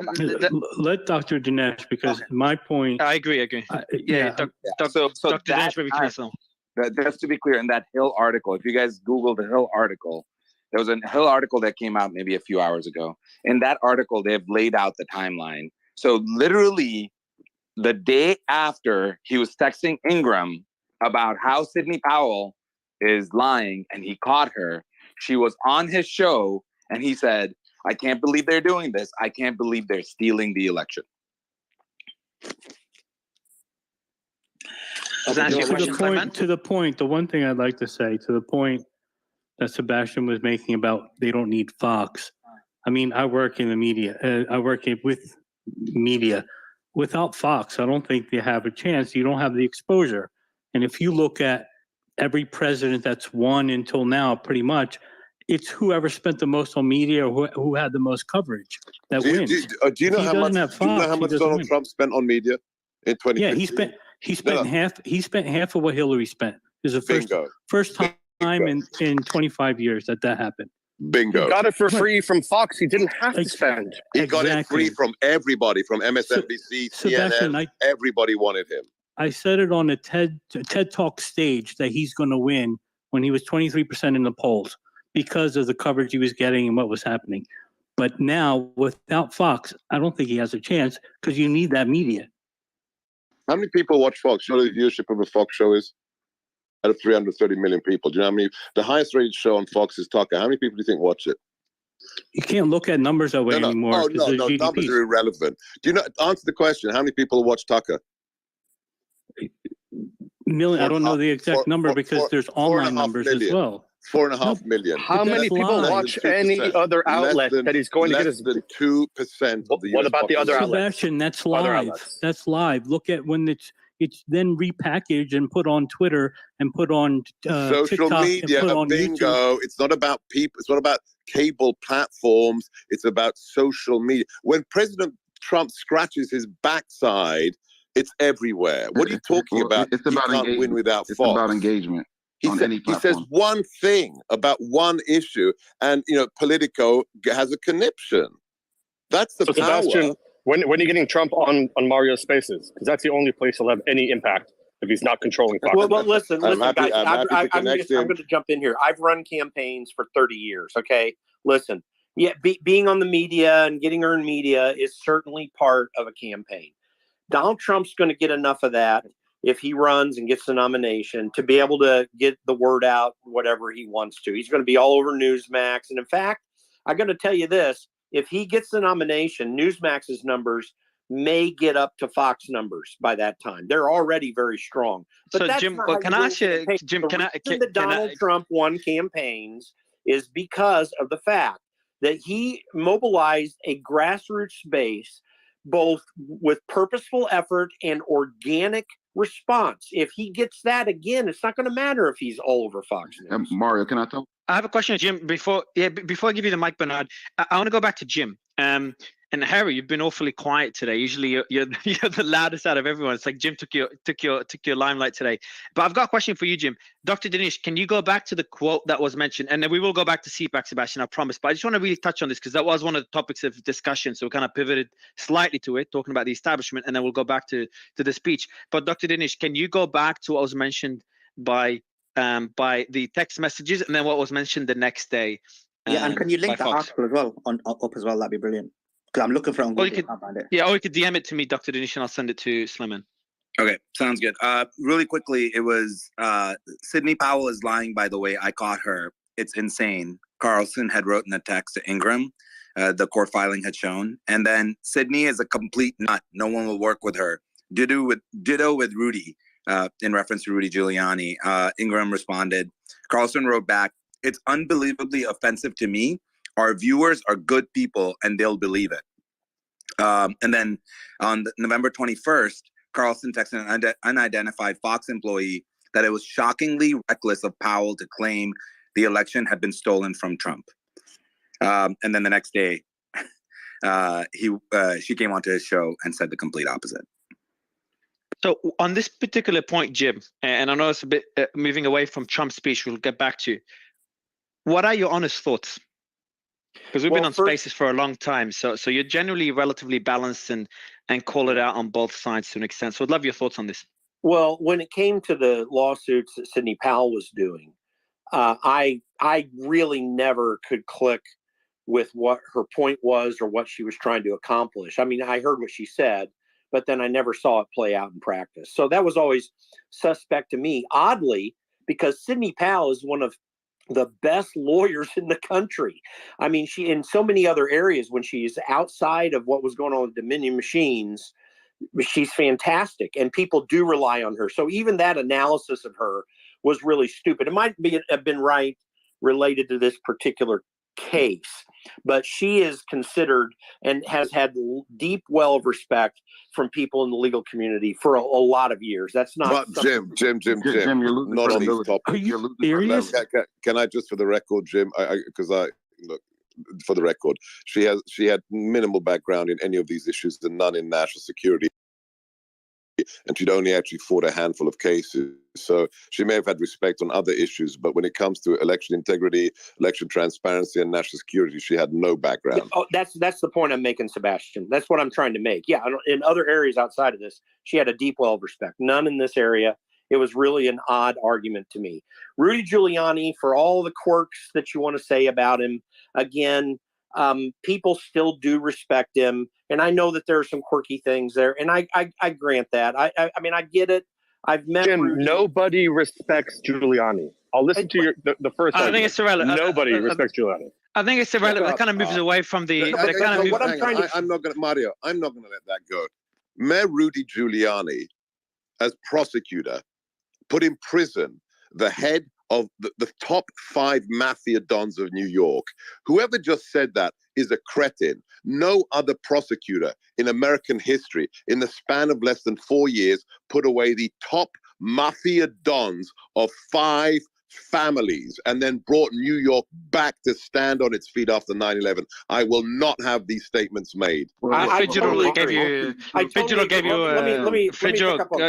let Dr. Dinesh, because my point. I agree. Dr. Dinesh, maybe just to be clear, in that Hill article, if you guys Google the Hill article, there was a Hill article that came out maybe a few hours ago. In that article, they've laid out the timeline. So literally the day after he was texting Ingram about how Sidney Powell is lying and he caught her, she was on his show and he said, I can't believe they're doing this. I can't believe they're stealing the election. To the point, the one thing I'd like to say, to the point that Sebastian was making about they don't need Fox. I mean, I work in the media. I work with media. Without Fox, I don't think they have a chance. You don't have the exposure. And if you look at every president that's won until now, pretty much, it's whoever spent the most on media or who had the most coverage that wins. Do you know how much Donald Trump spent on media in 2015? Yeah, he spent half. He spent half of what Hillary spent. It was the first time in 25 years that happened. Bingo. He got it for free from Fox. He didn't have to spend. He got it free from everybody, from MSNBC, CNN. Everybody wanted him. I said it on a TED Talk stage that he's going to win when he was 23% in the polls because of the coverage he was getting and what was happening. But now, without Fox, I don't think he has a chance because you need that media. How many people watch Fox? You know what the viewership of a Fox show is? Out of 330 million people. Do you know how many? The highest rated show on Fox is Tucker. How many people do you think watch it? You can't look at numbers that way anymore. No, numbers are irrelevant. Do you know? Answer the question. How many people watch Tucker? million. I don't know the exact number because there's online numbers as well. 4.5 million. How many people watch any other outlet that he's going to get his? Less than 2% of the US What about the other outlets? Sebastian, that's live. That's live. Look at when it's then repackaged and put on Twitter and put on social TikTok media. and put on Bingo! YouTube. It's not about people. It's not about cable platforms. It's about social media. When President Trump scratches his backside, it's everywhere. What are you talking about? It's about he can't engagement. win without Fox. It's about engagement. He says one thing about one issue, and Politico has a conniption. That's the power. Sebastian, when are you getting Trump on Mario's Spaces? Because that's the only place he'll have any impact if he's not controlling Fox. Well, listen, guys. I'm going to jump in here. I've run campaigns for 30 years. Okay, listen. Yeah, being on the media and getting earned media is certainly part of a campaign. Donald Trump's going to get enough of that if he runs and gets the nomination to be able to get the word out, whatever he wants to. He's going to be all over Newsmax. And in fact, I'm going to tell you this, if he gets the nomination, Newsmax's numbers may get up to Fox numbers by that time. They're already very strong. But so Jim, can I ask you, Jim, Donald Trump won campaigns is because of the fact that he mobilized a grassroots base, both with purposeful effort and organic response. If he gets that again, it's not going to matter if he's all over Fox News. Mario, can I talk? I have a question, Jim. Before I give you the mic, Bernard, I want to go back to Jim. And Harry, you've been awfully quiet today. Usually you're the loudest out of everyone. It's like Jim took your limelight today. But I've got a question for you, Jim. Dr. Dinesh, can you go back to the quote that was mentioned? And then we will go back to CPAC, Sebastian, I promise. But I just want to really touch on this because that was one of the topics of discussion. So we kind of pivoted slightly to it, talking about the establishment, and then we'll go back to the speech. But Dr. Dinesh, can you go back to what was mentioned by the text messages and then what was mentioned the next day? Yeah, and can you link the article as well up as well? That'd be brilliant. Because I'm looking for it on Google. Or you could DM it to me, Dr. Dinesh, and I'll send it to Slimman. Okay, sounds good. Really quickly, it was Sidney Powell is lying, by the way. I caught her. It's insane. Carlson had wrote in a text to Ingram. The court filing had shown. And then Sidney is a complete nut. No one will work with her. Ditto with Rudy, in reference to Rudy Giuliani. Ingram responded. Carlson wrote back, "It's unbelievably offensive to me. Our viewers are good people and they'll believe it." And then on November 21st, Carlson texted an unidentified Fox employee that it was shockingly reckless of Powell to claim the election had been stolen from Trump. And then the next day, she came onto his show and said the complete opposite. So on this particular point, Jim, and I know it's a bit moving away from Trump's speech, we'll get back to, what are your honest thoughts? Because we've been on Spaces for a long time, so you're generally relatively balanced and call it out on both sides to an extent. So I'd love your thoughts on this. Well, when it came to the lawsuits that Sidney Powell was doing, I really never could click with what her point was or what she was trying to accomplish. I mean, I heard what she said, but then I never saw it play out in practice. So that was always suspect to me, oddly, because Sidney Powell is one of the best lawyers in the country. I mean, she, in so many other areas, when she's outside of what was going on with Dominion Machines, she's fantastic and people do rely on her. So even that analysis of her was really stupid. It might have been right related to this particular case, but she is considered and has had deep well of respect from people in the legal community for a lot of years. That's not Jim, you're losing not on these credibility. topics. Are you serious? Can I just, for the record, Jim, look, for the record, she had minimal background in any of these issues and none in national security. And she'd only actually fought a handful of cases. So she may have had respect on other issues, but when it comes to election integrity, election transparency, and national security, she had no background. Oh, that's the point I'm making, Sebastian. That's what I'm trying to make. Yeah, in other areas outside of this, she had a deep well of respect. None in this area. It was really an odd argument to me. Rudy Giuliani, for all the quirks that you want to say about him, again, people still do respect him. And I know that there are some quirky things there. And I grant that. I mean, I get it. I've met Jim, Rudy. Nobody respects Giuliani. I'll listen to the first I argument. think it's irrelevant. Nobody respects Giuliani. I think it's irrelevant. That kind of moves away from the... I'm not going to let that go. Mayor Rudy Giuliani, as prosecutor, put in prison the head of the top 5 mafia dons of New York. Whoever just said that is a cretin. No other prosecutor in American history in the span of less than 4 years put away the top mafia dons of 5 families and then brought New York back to stand on its feet after 9/11. I will not have these statements made. Fitzgerald gave you.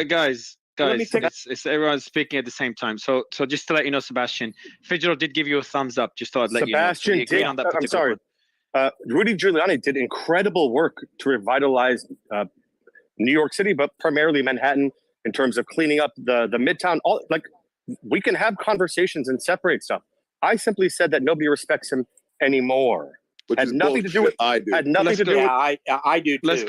Guys. It's everyone's speaking at the same time. So just to let you know, Sebastian, Fitzgerald did give you a thumbs up. Just thought I'd let Sebastian you know. So he agreed on that I'm sorry. Rudy Giuliani did incredible work to revitalize New York City, but primarily Manhattan, in terms of cleaning up the Midtown. We can have conversations and separate stuff. I simply said that nobody respects him anymore. Had nothing to do with I do. Had nothing to do with. I do too. Let's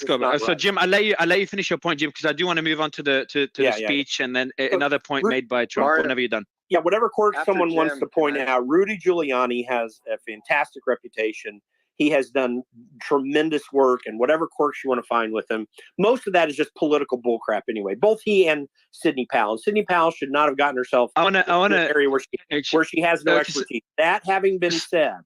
go. So Jim, I'll let you finish your point, Jim, because I do want to move on to the speech and then another point made by Trump. Mario, whenever you're done. Yeah, whatever quirk After someone wants Jim, to point out, Rudy Giuliani has a fantastic reputation. He has done tremendous work, and whatever quirks you want to find with him, most of that is just political bullcrap anyway. Both he and Sidney Powell. And Sidney Powell should not have gotten herself in an area where she has no expertise. That having been said,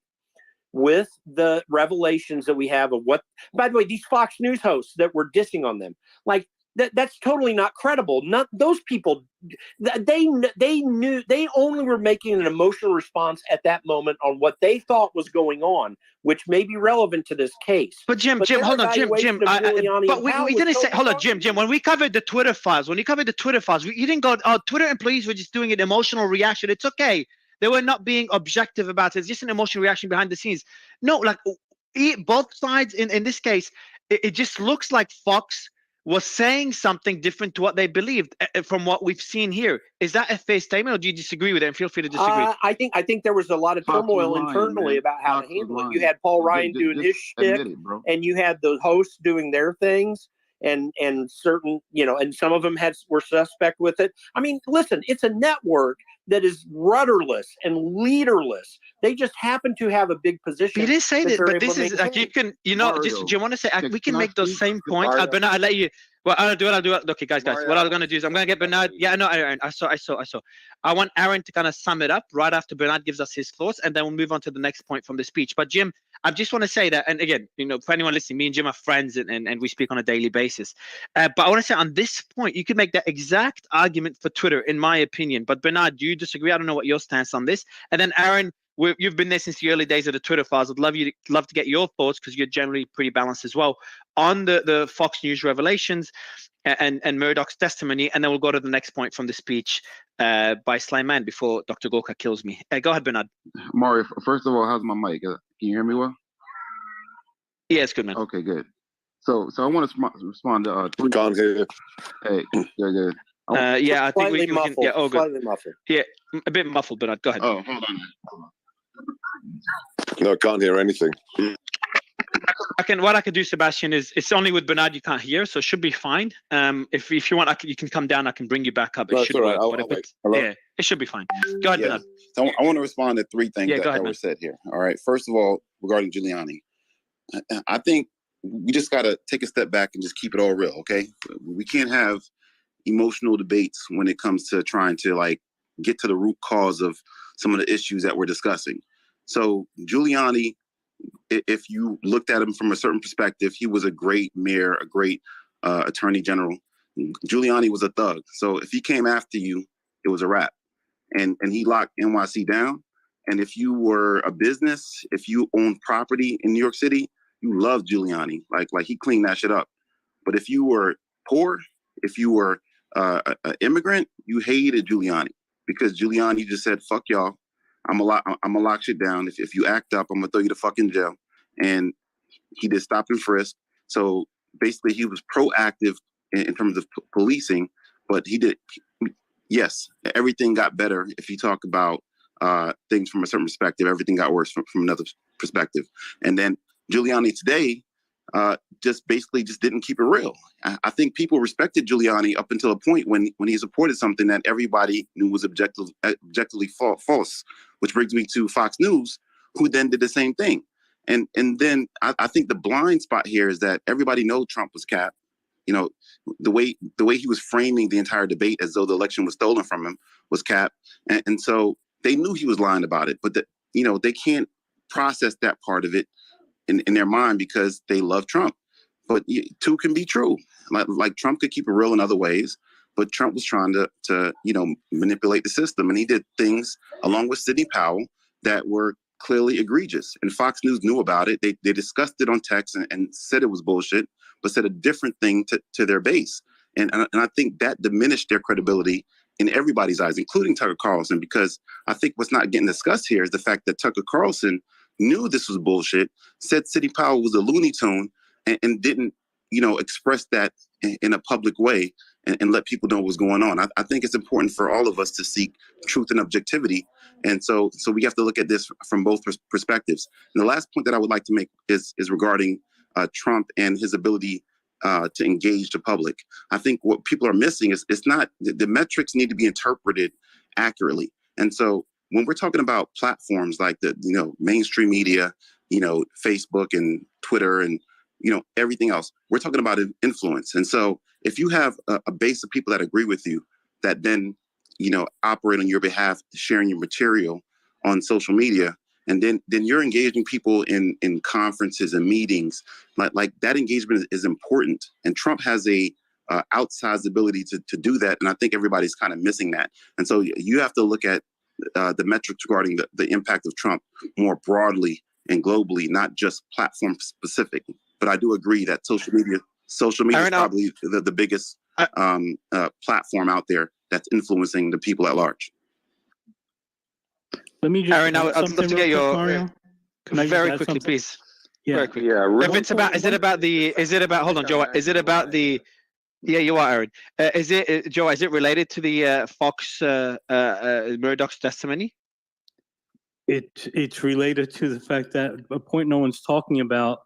with the revelations that we have of what, by the way, these Fox News hosts that were dissing on them, like that's totally not credible. Not those people. They knew they only were making an emotional response at that moment on what they thought was going on, which may be relevant to this case. But Jim, hold on, Jim. But we didn't say. Hold on, Jim. When we covered the Twitter files, you didn't go. Oh, Twitter employees were just doing an emotional reaction. It's okay. They were not being objective about it. It's just an emotional reaction behind the scenes. No, like both sides in this case, it just looks like Fox was saying something different to what they believed from what we've seen here. Is that a fair statement, or do you disagree with it? And feel free to disagree. I think there was a lot of turmoil internally about how to handle it. You had Paul Ryan doing his shtick, and you had the hosts doing their things, and certain, and some of them were suspect with it. I mean, listen, it's a network that is rudderless and leaderless. They just happen to have a big position. You didn't say that, but this is like you can, just do you want to say we can make those same points? Bernard, I'll let you. Well, I'll do it. Okay, guys. What I'm gonna do is I'm gonna get Bernard. Yeah, no, Aaron. I saw. I want Aaron to kind of sum it up right after Bernard gives us his thoughts, and then we'll move on to the next point from the speech. But Jim, I just want to say that, and again, for anyone listening, me and Jim are friends, and we speak on a daily basis. But I want to say on this point, you could make that exact argument for Twitter, in my opinion. But Bernard, do you disagree? I don't know what your stance on this. And then Aaron, you've been there since the early days of the Twitter files. I'd love to get your thoughts, because you're generally pretty balanced as well on the Fox News revelations and Murdoch's testimony. And then we'll go to the next point from the speech by Slyman before Dr. Gorka kills me. Go ahead, Bernard. Mario, first of all, how's my mic? Can you hear me well? Yeah, it's good, man. Okay, good. So I want to respond to Can't hear you. Hey, good. Yeah, I think we can. Yeah, good. Slightly muffled. Yeah, a bit muffled, Bernard. Go ahead. Oh, hold on. No, I can't hear anything. What I could do, Sebastian, is it's only with Bernard you can't hear, so it should be fine. If you want, you can come down. I can bring you back up. It should work. I'll wait. Yeah, it should be fine. Go ahead, Bernard. So I want to respond to 3 things that were said here. All right. First of all, regarding Giuliani, I think we just got to take a step back and just keep it all real. Okay, we can't have emotional debates when it comes to trying to get to the root cause of some of the issues that we're discussing. So Giuliani, if you looked at him from a certain perspective, he was a great mayor, a great attorney general. Giuliani was a thug. So if he came after you, it was a wrap. And he locked NYC down. And if you were a business, if you owned property in New York City, you loved Giuliani. Like he cleaned that shit up. But if you were poor, if you were an immigrant, you hated Giuliani, because Giuliani just said, fuck y'all. I'm gonna lock shit down. If you act up, I'm gonna throw you to fucking jail. And he did stop and frisk. So basically he was proactive in terms of policing, but yes, everything got better. If you talk about things from a certain perspective, everything got worse from another perspective. And then Giuliani today just didn't keep it real. I think people respected Giuliani up until a point when he supported something that everybody knew was objectively false, which brings me to Fox News, who then did the same thing. And then I think the blind spot here is that everybody knows Trump was capped. You know, the way he was framing the entire debate as though the election was stolen from him was cap. And so they knew he was lying about it, but they can't process that part of it in their mind because they love Trump. But two can be true. Like Trump could keep it real in other ways, but Trump was trying to manipulate the system, and he did things along with Sidney Powell that were clearly egregious. And Fox News knew about it. They discussed it on text and said it was bullshit, but said a different thing to their base. And I think that diminished their credibility in everybody's eyes, including Tucker Carlson, because I think what's not getting discussed here is the fact that Tucker Carlson knew this was bullshit, said Sidney Powell was a Looney Tune, and didn't, express that in a public way and let people know what's going on. I think it's important for all of us to seek truth and objectivity. And so we have to look at this from both perspectives. And the last point that I would like to make is regarding Trump and his ability to engage the public. I think what people are missing is it's not, the metrics need to be interpreted accurately. And so when we're talking about platforms like the, mainstream media, Facebook and Twitter and, everything else, we're talking about influence. And so if you have a base of people that agree with you, that then, operate on your behalf, sharing your material on social media, and then you're engaging people in conferences and meetings, like that engagement is important. And Trump has a outsized ability to do that. And I think everybody's kind of missing that. And so you have to look at the metrics regarding the impact of Trump more broadly and globally, not just platform specific. But I do agree that social media is probably the biggest platform out there that's influencing the people at large. Let me just Aaron, I'd love to get your very quickly, please. Yeah. Very quickly. If it's about, hold on, Joe. Is it about the? Yeah, you are, Aaron. Joe? Is it related to the Fox Murdoch's testimony? It's related to the fact that a point no one's talking about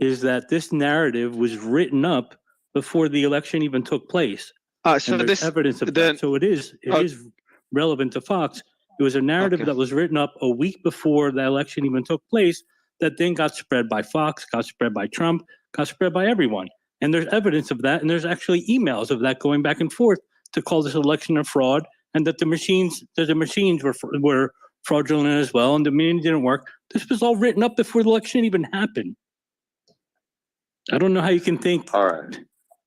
is that this narrative was written up before the election even took place. So there's evidence of that. So it is relevant to Fox. It was a narrative that was written up a week before the election even took place that then got spread by Fox, got spread by Trump, got spread by everyone. And there's evidence of that. And there's actually emails of that going back and forth to call this election a fraud, and that the machines were fraudulent as well, and the meeting didn't work. This was all written up before the election even happened. I don't know how you can think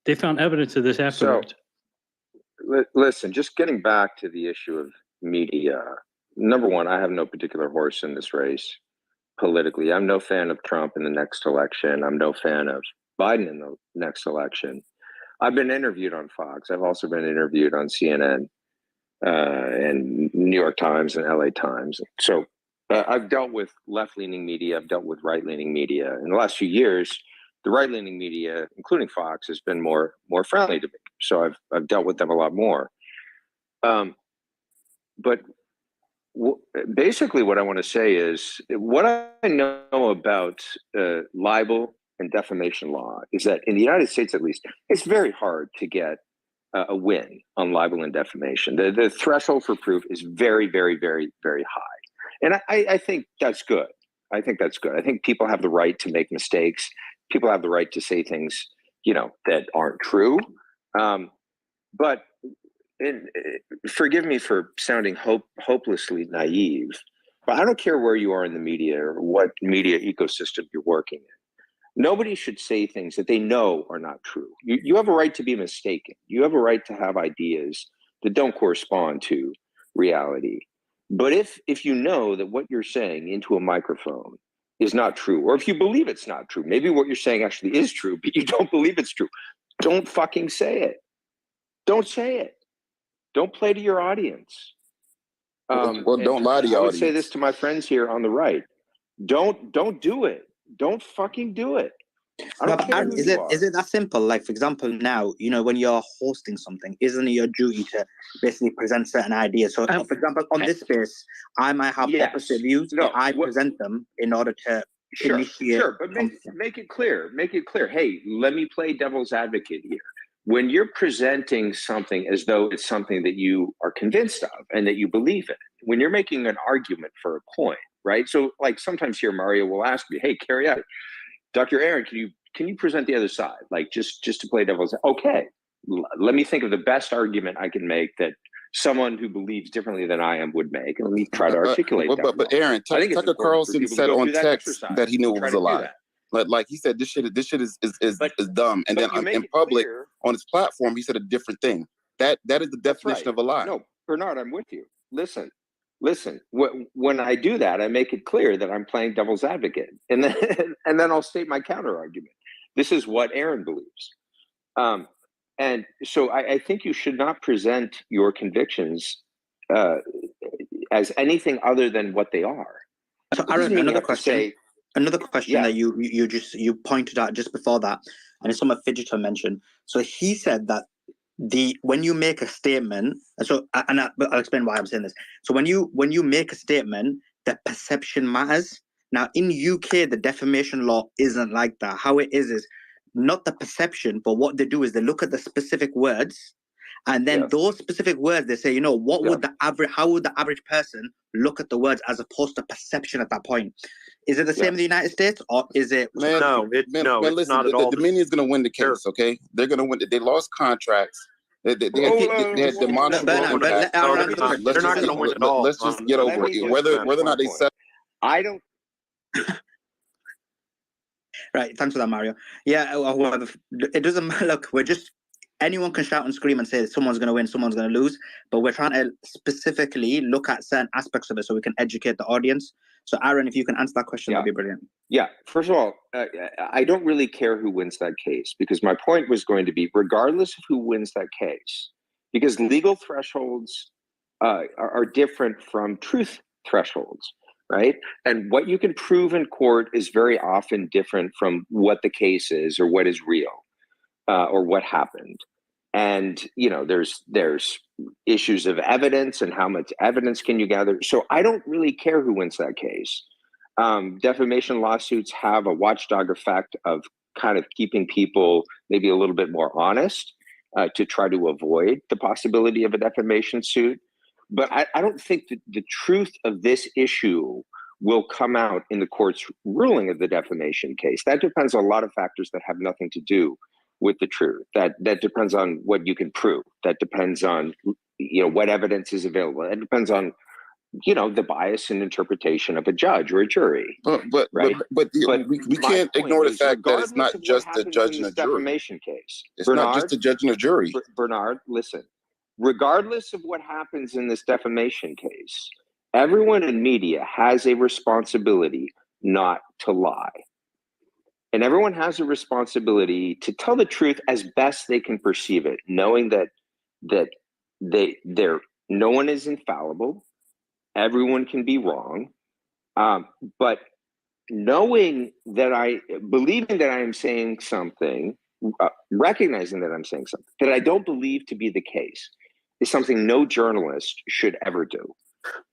they found evidence of this afterwards. So, listen, just getting back to the issue of media. Number one, I have no particular horse in this race politically. I'm no fan of Trump in the next election. I'm no fan of Biden in the next election. I've been interviewed on Fox. I've also been interviewed on CNN and New York Times and LA Times. So I've dealt with left-leaning media. I've dealt with right-leaning media. In the last few years, the right-leaning media, including Fox, has been more friendly to me. So I've dealt with them a lot more. But basically what I want to say is what I know about libel and defamation law is that in the United States, at least, it's very hard to get a win on libel and defamation. The threshold for proof is very, very, very, very high. And I think that's good. I think that's good. I think people have the right to make mistakes. People have the right to say things, that aren't true. But forgive me for sounding hopelessly naive, but I don't care where you are in the media or what media ecosystem you're working in. Nobody should say things that they know are not true. You have a right to be mistaken. You have a right to have ideas that don't correspond to reality. But if you know that what you're saying into a microphone is not true, or if you believe it's not true, maybe what you're saying actually is true, but you don't believe it's true, don't fucking say it. Don't say it. Don't play to your audience. Well, don't lie to your audience. I would say this to my friends here on the right. Don't do it. Don't fucking do it. Is it that simple? Like, for example, now, when you're hosting something, isn't it your duty to basically present certain ideas? So, for example, on this space, I might have opposite views, but I present them in order to initiate. Sure, but make it clear. Make it clear. Hey, let me play devil's advocate here. When you're presenting something as though it's something that you are convinced of and that you believe in, when you're making an argument for a point, right? So, like, sometimes here, Mario will ask me, hey, carry out. Dr. Aaron, can you present the other side? Like just to play devil's, okay, let me think of the best argument I can make that someone who believes differently than I am would make, and let me try to articulate that. But Aaron, Tucker Carlson said on text that he knew it was a lie. Like he said, this shit is dumb. And then in public, on his platform, he said a different thing. That is the definition of a lie. No, Bernard, I'm with you. Listen. When I do that, I make it clear that I'm playing devil's advocate, and then I'll state my counter argument. This is what Aaron believes, and so I think you should not present your convictions as anything other than what they are. So, Aaron, another question that you pointed out just before that, and it's something Fidgeter mentioned. So he said that when you make a statement, I'll explain why I'm saying this. So when you make a statement, the perception matters. Now in UK, the defamation law isn't like that. How it is not the perception, but what they do is they look at the specific words, and then those specific words, they say, how would the average person look at the words as opposed to perception at that point? Is it the same in the United States, or is it? No, it's not at all. The Dominion is going to win the case. Okay, they're going to win. They lost contracts. They had demonstrable impact. They're not going to win at all. Let's just get over it. Whether or not they set. I don't. Right. Thanks for that, Mario. Yeah. It doesn't matter. Look, anyone can shout and scream and say someone's going to win, someone's going to lose, but we're trying to specifically look at certain aspects of it so we can educate the audience. So, Aaron, if you can answer that question, that'd be brilliant. Yeah. First of all, I don't really care who wins that case, because my point was going to be, regardless of who wins that case, because legal thresholds are different from truth thresholds, right? And what you can prove in court is very often different from what the case is or what is real. Or what happened. And, there's issues of evidence and how much evidence can you gather. So I don't really care who wins that case. Defamation lawsuits have a watchdog effect of kind of keeping people maybe a little bit more honest to try to avoid the possibility of a defamation suit. But I don't think that the truth of this issue will come out in the court's ruling of the defamation case. That depends on a lot of factors that have nothing to do with the truth. That depends on what you can prove. That depends on what evidence is available. It depends on the bias and interpretation of a judge or a jury. But we can't ignore the fact that it's not just a judge and a jury. Defamation case. It's not just a judge and a jury. Bernard, listen. Regardless of what happens in this defamation case, everyone in media has a responsibility not to lie. And everyone has a responsibility to tell the truth as best they can perceive it, knowing that no one is infallible, everyone can be wrong, but believing that I am saying something, recognizing that I'm saying something that I don't believe to be the case, is something no journalist should ever do.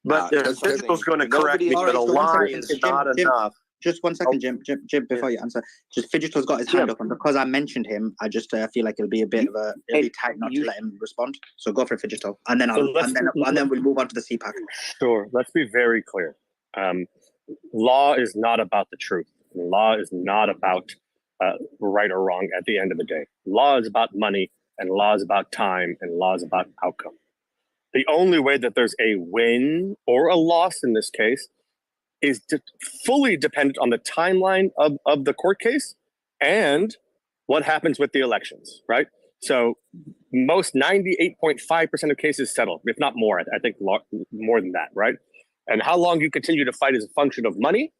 But Physital's going to correct me, but a lie is not enough. Just 1 second, Jim, before you answer. Just Fidgetal's got his hand up, and because I mentioned him, I just feel like it'll be it'll be tight not to let him respond. So go for it, Fidgetal, and then we'll move on to the CPAC. Sure. Let's be very clear. Law is not about the truth. Law is not about right or wrong at the end of the day. Law is about money, and law is about time, and law is about outcome. The only way that there's a win or a loss in this case is fully dependent on the timeline of the court case and what happens with the elections, right? So most 98.5% of cases settle, if not more. I think more than that, right? And how long you continue to fight is a function of money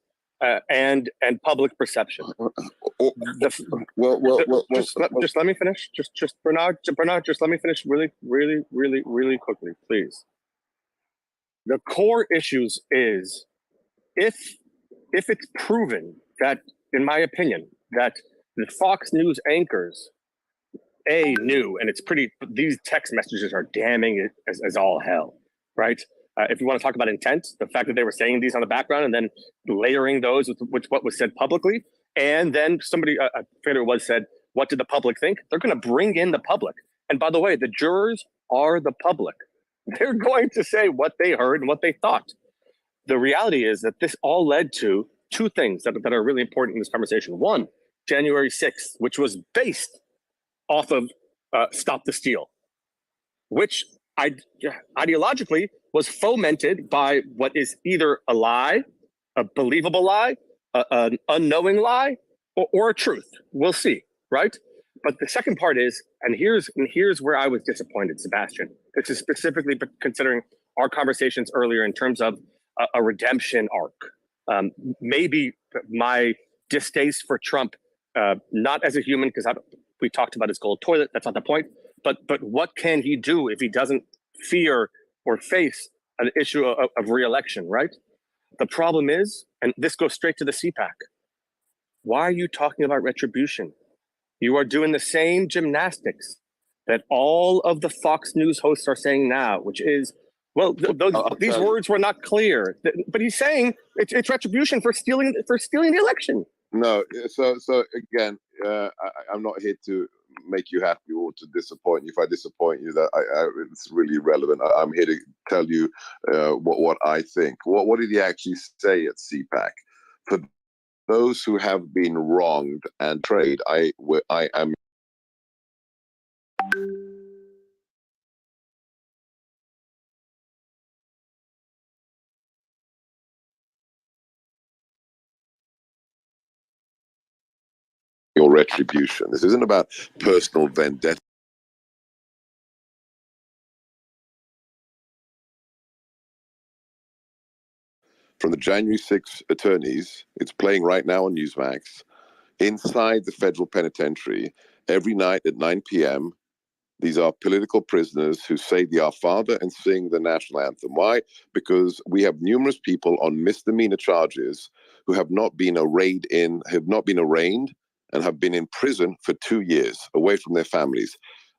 and public perception. Just let me finish. Just Bernard, just let me finish really quickly, please. The core issues is if it's proven that, in my opinion, that the Fox News anchors knew, and these text messages are damning as all hell, right? If you want to talk about intent, the fact that they were saying these on the background and then layering those with what was said publicly, and then somebody, I forget who it was, said, what did the public think? They're going to bring in the public. And by the way, the jurors are the public. They're going to say what they heard and what they thought. The reality is that this all led to two things that are really important in this conversation. One, January 6th, which was based off of Stop the Steal, which ideologically was fomented by what is either a lie, a believable lie, an unknowing lie, or a truth. We'll see, right? But the second part is, and here's where I was disappointed, Sebastian. This is specifically considering our conversations earlier in terms of a redemption arc. Maybe my distaste for Trump, not as a human, because we talked about his gold toilet. That's not the point. But what can he do if he doesn't fear or face an issue of re-election, right? The problem is, and this goes straight to the CPAC, why are you talking about retribution? You are doing the same gymnastics that all of the Fox News hosts are saying now, which is, well, these words were not clear. But he's saying it's retribution for stealing the election. No, so again, I'm not here to make you happy or to disappoint you. If I disappoint you, it's really irrelevant. I'm here to tell you what I think. What did he actually say at CPAC? For those who have been wronged and betrayed, I am. Your retribution. This isn't about personal vendetta. From the January 6th attorneys, it's playing right now on Newsmax. Inside the federal penitentiary, every night at 9 p.m., these are political prisoners who say the Our Father and sing the national anthem. Why? Because we have numerous people on misdemeanor charges who have not been arraigned and have been in prison for 2 years away from their families.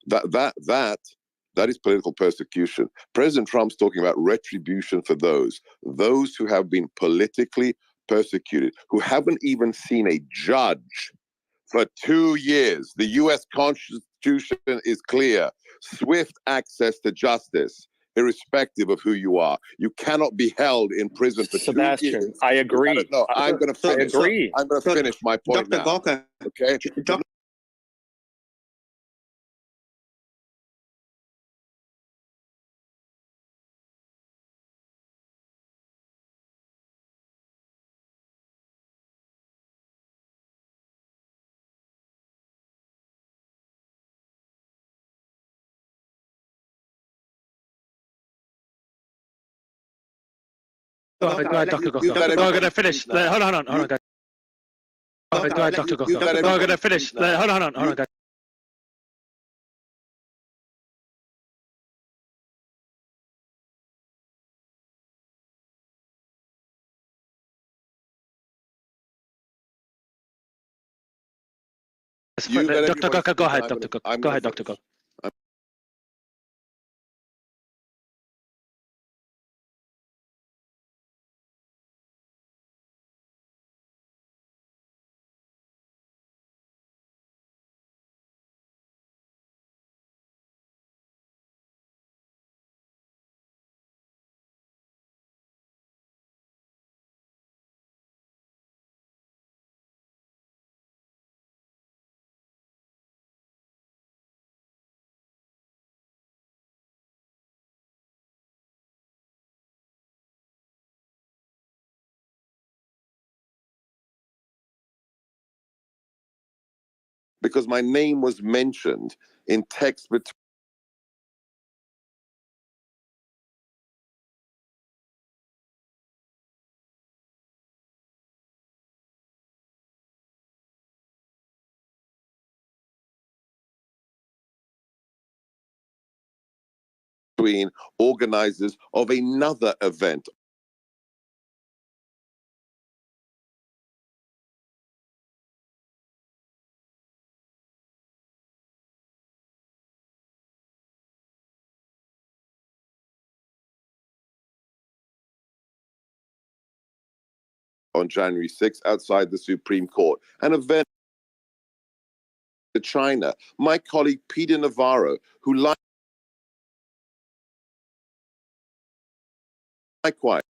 That is political persecution. President Trump's talking about retribution for those who have been politically persecuted, who haven't even seen a judge for 2 years. The U.S. Constitution is clear. Swift access to justice, irrespective of who you are. You cannot be held in prison for 2 years. I agree. No, I'm going to finish. I'm going to finish my point Dr. now. Gawker, okay? Go ahead, Dr. Gawker. Go ahead, finish. Hold on, guys. Go ahead, Dr. Gawker. Go ahead, finish. Hold on, guys. Dr. Gawker, go ahead, Dr. Gawker. Go ahead, Dr. Gawker. Because my name was mentioned in text between organizers of another event. On January 6th outside the Supreme Court, an event to China. My colleague Peter Navarro, who likewise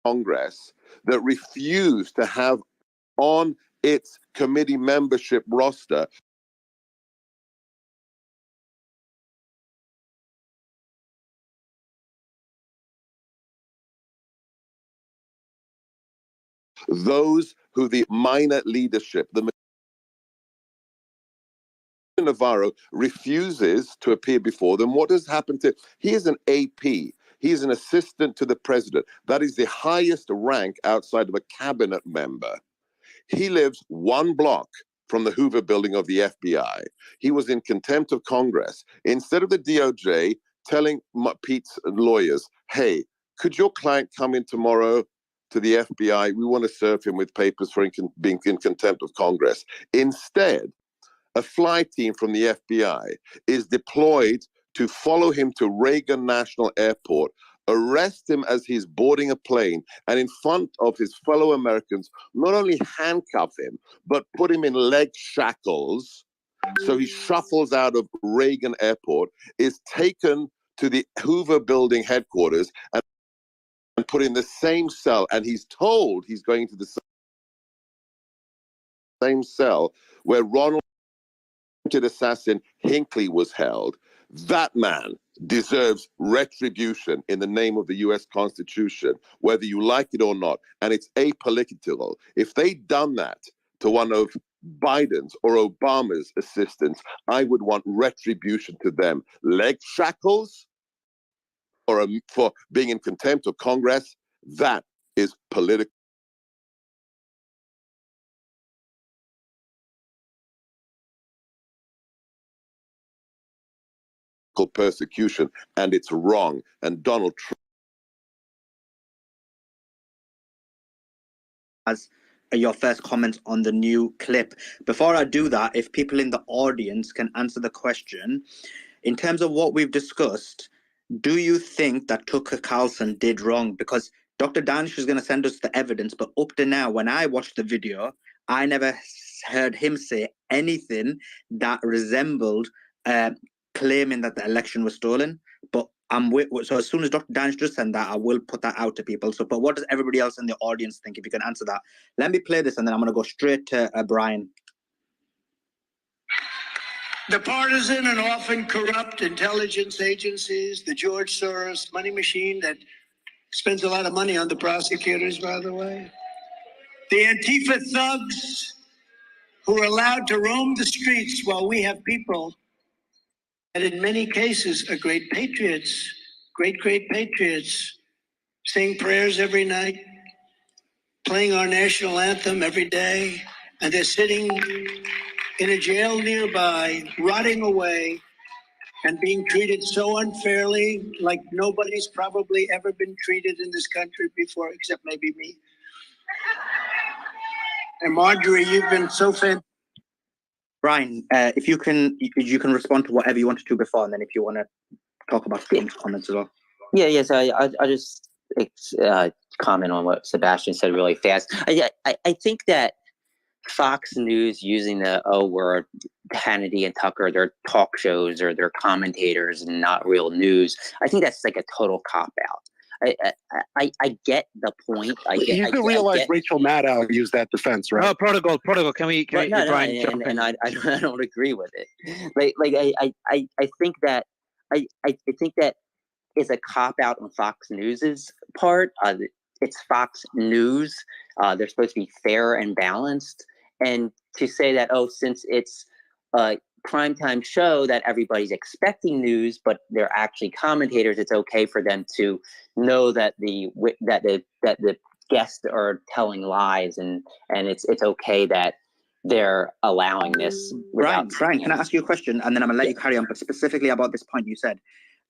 Congress that refused to have on its committee membership roster. Those who the minor leadership, the Navarro refuses to appear before them. What has happened to, he is an AP. He is an assistant to the president. That is the highest rank outside of a cabinet member. He lives 1 block from the Hoover building of the FBI. He was in contempt of Congress. Instead of the DOJ telling Pete's lawyers, hey, could your client come in tomorrow to the FBI? We want to serve him with papers for being in contempt of Congress. Instead, a flight team from the FBI is deployed to follow him to Reagan National Airport, arrest him as he's boarding a plane, and in front of his fellow Americans, not only handcuff him, but put him in leg shackles. So he shuffles out of Reagan Airport, is taken to the Hoover building headquarters and put in the same cell. And he's told he's going to the same cell where Ronald assassin Hinckley was held. That man deserves retribution in the name of the US Constitution, whether you like it or not. And it's apolitical. If they'd done that to one of Biden's or Obama's assistants, I would want retribution to them. Leg shackles or for being in contempt of Congress, that is political persecution, and it's wrong. And Donald Trump as your first comments on the new clip. Before I do that, if people in the audience can answer the question, in terms of what we've discussed, do you think that Tucker Carlson did wrong? Because Dr. Danish is going to send us the evidence, but up to now, when I watched the video, I never heard him say anything that resembled claiming that the election was stolen. But so as soon as Dr. Danish does send that, I will put that out to people. So, but what does everybody else in the audience think? If you can answer that, let me play this, and then I'm going to go straight to Brian. The partisan and often corrupt intelligence agencies, the George Soros money machine that spends a lot of money on the prosecutors, by the way. The Antifa thugs who are allowed to roam the streets while we have people that in many cases are great patriots, great patriots, saying prayers every night, playing our national anthem every day, and they're sitting in a jail nearby, rotting away, and being treated so unfairly, like nobody's probably ever been treated in this country before, except maybe me. And Marjorie, you've been so fantastic. Brian, if you can respond to whatever you wanted to before, and then if you want to talk about Steve's comments as well. Yeah, so I'll just comment on what Sebastian said really fast. I think that Fox News using the word Hannity and Tucker, their talk shows or their commentators and not real news, I think that's like a total cop-out. I get the point. You can realize Rachel Maddow used that defense, right? Oh, protocol. Can we Brian jump in? And I don't agree with it. I think that is a cop out on Fox News's part. It's Fox News. They're supposed to be fair and balanced. And to say that, since it's a primetime show that everybody's expecting news, but they're actually commentators, it's okay for them to know that the guests are telling lies, and it's okay that they're allowing this. Brian, can I ask you a question? And then I'm gonna let you carry on, but specifically about this point you said.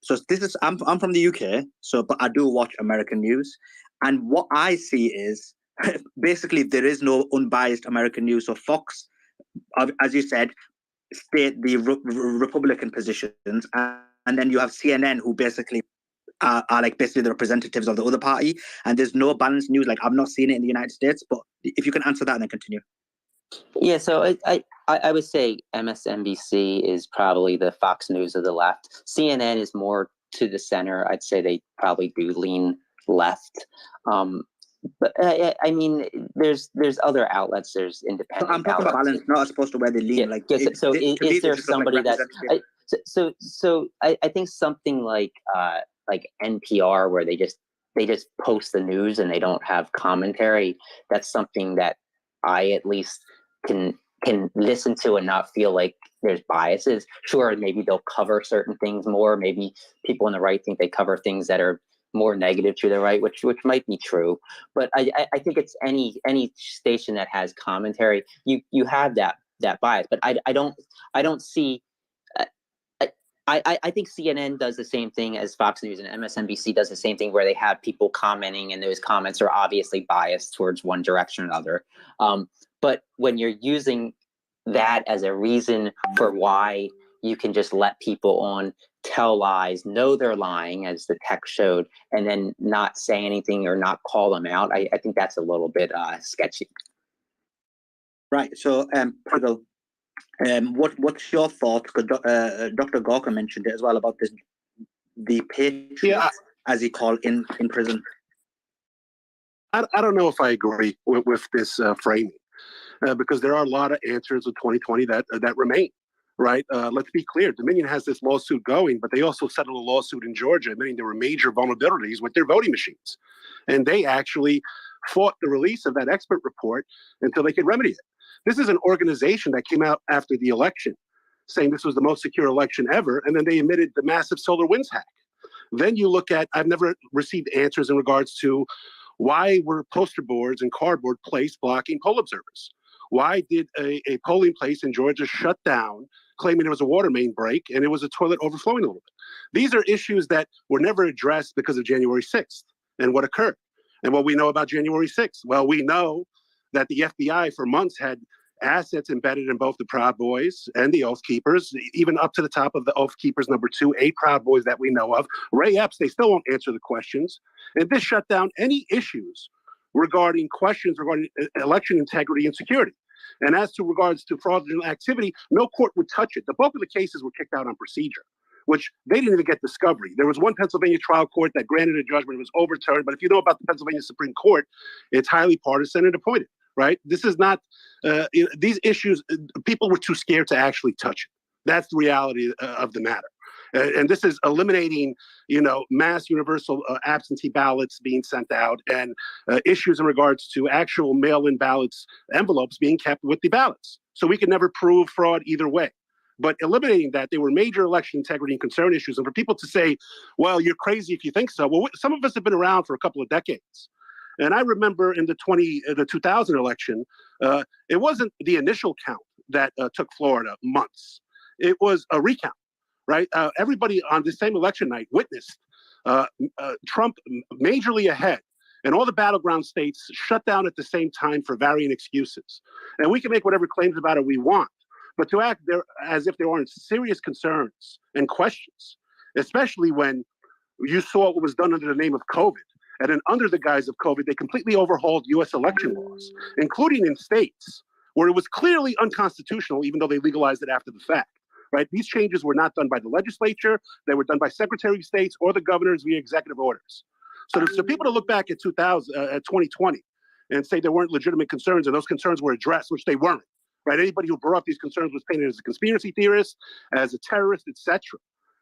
So I'm from the UK, but I do watch American news, and what I see is basically there is no unbiased American news. So Fox, as you said, state the Republican positions, and then you have CNN, who basically are like basically the representatives of the other party, and there's no balanced news. Like, I've not seen it in the United States, but if you can answer that and then continue. Yeah, so I would say MSNBC is probably the Fox News of the left. CNN is more to the center. I'd say they probably do lean left. But I mean, there's other outlets. There's independent. I'm talking outlets. about balance, not as opposed to where they lean. Yeah, Like, is there somebody that's I think something like NPR, where they just post the news and they don't have commentary. That's something that I at least can listen to and not feel like there's biases. Sure, maybe they'll cover certain things more. Maybe people on the right think they cover things that are more negative to the right, which might be true. But I think it's any station that has commentary, you have that bias. But I don't see. I think CNN does the same thing as Fox News, and MSNBC does the same thing, where they have people commenting, and those comments are obviously biased towards one direction or another. But when you're using that as a reason for why you can just let people on tell lies, know they're lying, as the text showed, and then not say anything or not call them out, I think that's a little bit sketchy. Right. So, Priggle, what's your thoughts? Because Dr. Gawker mentioned it as well about this, the patriots, as he called in prison. I don't know if I agree with this framing, because there are a lot of answers of 2020 that remain. Right. Let's be clear. Dominion has this lawsuit going, but they also settled a lawsuit in Georgia, admitting there were major vulnerabilities with their voting machines. And they actually fought the release of that expert report until they could remedy it. This is an organization that came out after the election saying this was the most secure election ever. And then they admitted the massive SolarWinds hack. Then you look at, I've never received answers in regards to why were poster boards and cardboard placed blocking poll observers? Why did a polling place in Georgia shut down, claiming there was a water main break and it was a toilet overflowing a little bit? These are issues that were never addressed because of January 6th and what occurred. And what we know about January 6th? Well, we know that the FBI for months had assets embedded in both the Proud Boys and the Oath Keepers, even up to the top of the Oath Keepers number 2, 8 Proud Boys that we know of. Ray Epps, they still won't answer the questions. And this shut down any issues regarding questions regarding election integrity and security. And as to regards to fraudulent activity, no court would touch it. The bulk of the cases were kicked out on procedure, which they didn't even get discovery. There was one Pennsylvania trial court that granted a judgment, it was overturned. But if you know about the Pennsylvania Supreme Court, it's highly partisan and appointed, right? This is not, these issues, people were too scared to actually touch it. That's the reality of the matter. And this is eliminating, mass universal absentee ballots being sent out, and issues in regards to actual mail-in ballots, envelopes being kept with the ballots. So we can never prove fraud either way. But eliminating that, they were major election integrity and concern issues. And for people to say, well, you're crazy if you think so. Well, some of us have been around for a couple of decades. And I remember in the 2000 election, it wasn't the initial count that took Florida months. It was a recount. Right? Everybody on the same election night witnessed Trump majorly ahead, and all the battleground states shut down at the same time for varying excuses. And we can make whatever claims about it we want, but to act there as if there aren't serious concerns and questions, especially when you saw what was done under the name of COVID. And then under the guise of COVID, they completely overhauled U.S. election laws, including in states where it was clearly unconstitutional, even though they legalized it after the fact. Right? These changes were not done by the legislature. They were done by Secretary of States or the governors via executive orders. So for people to look back at 2020 and say there weren't legitimate concerns and those concerns were addressed, which they weren't. Right? Anybody who brought up these concerns was painted as a conspiracy theorist, as a terrorist, etc.,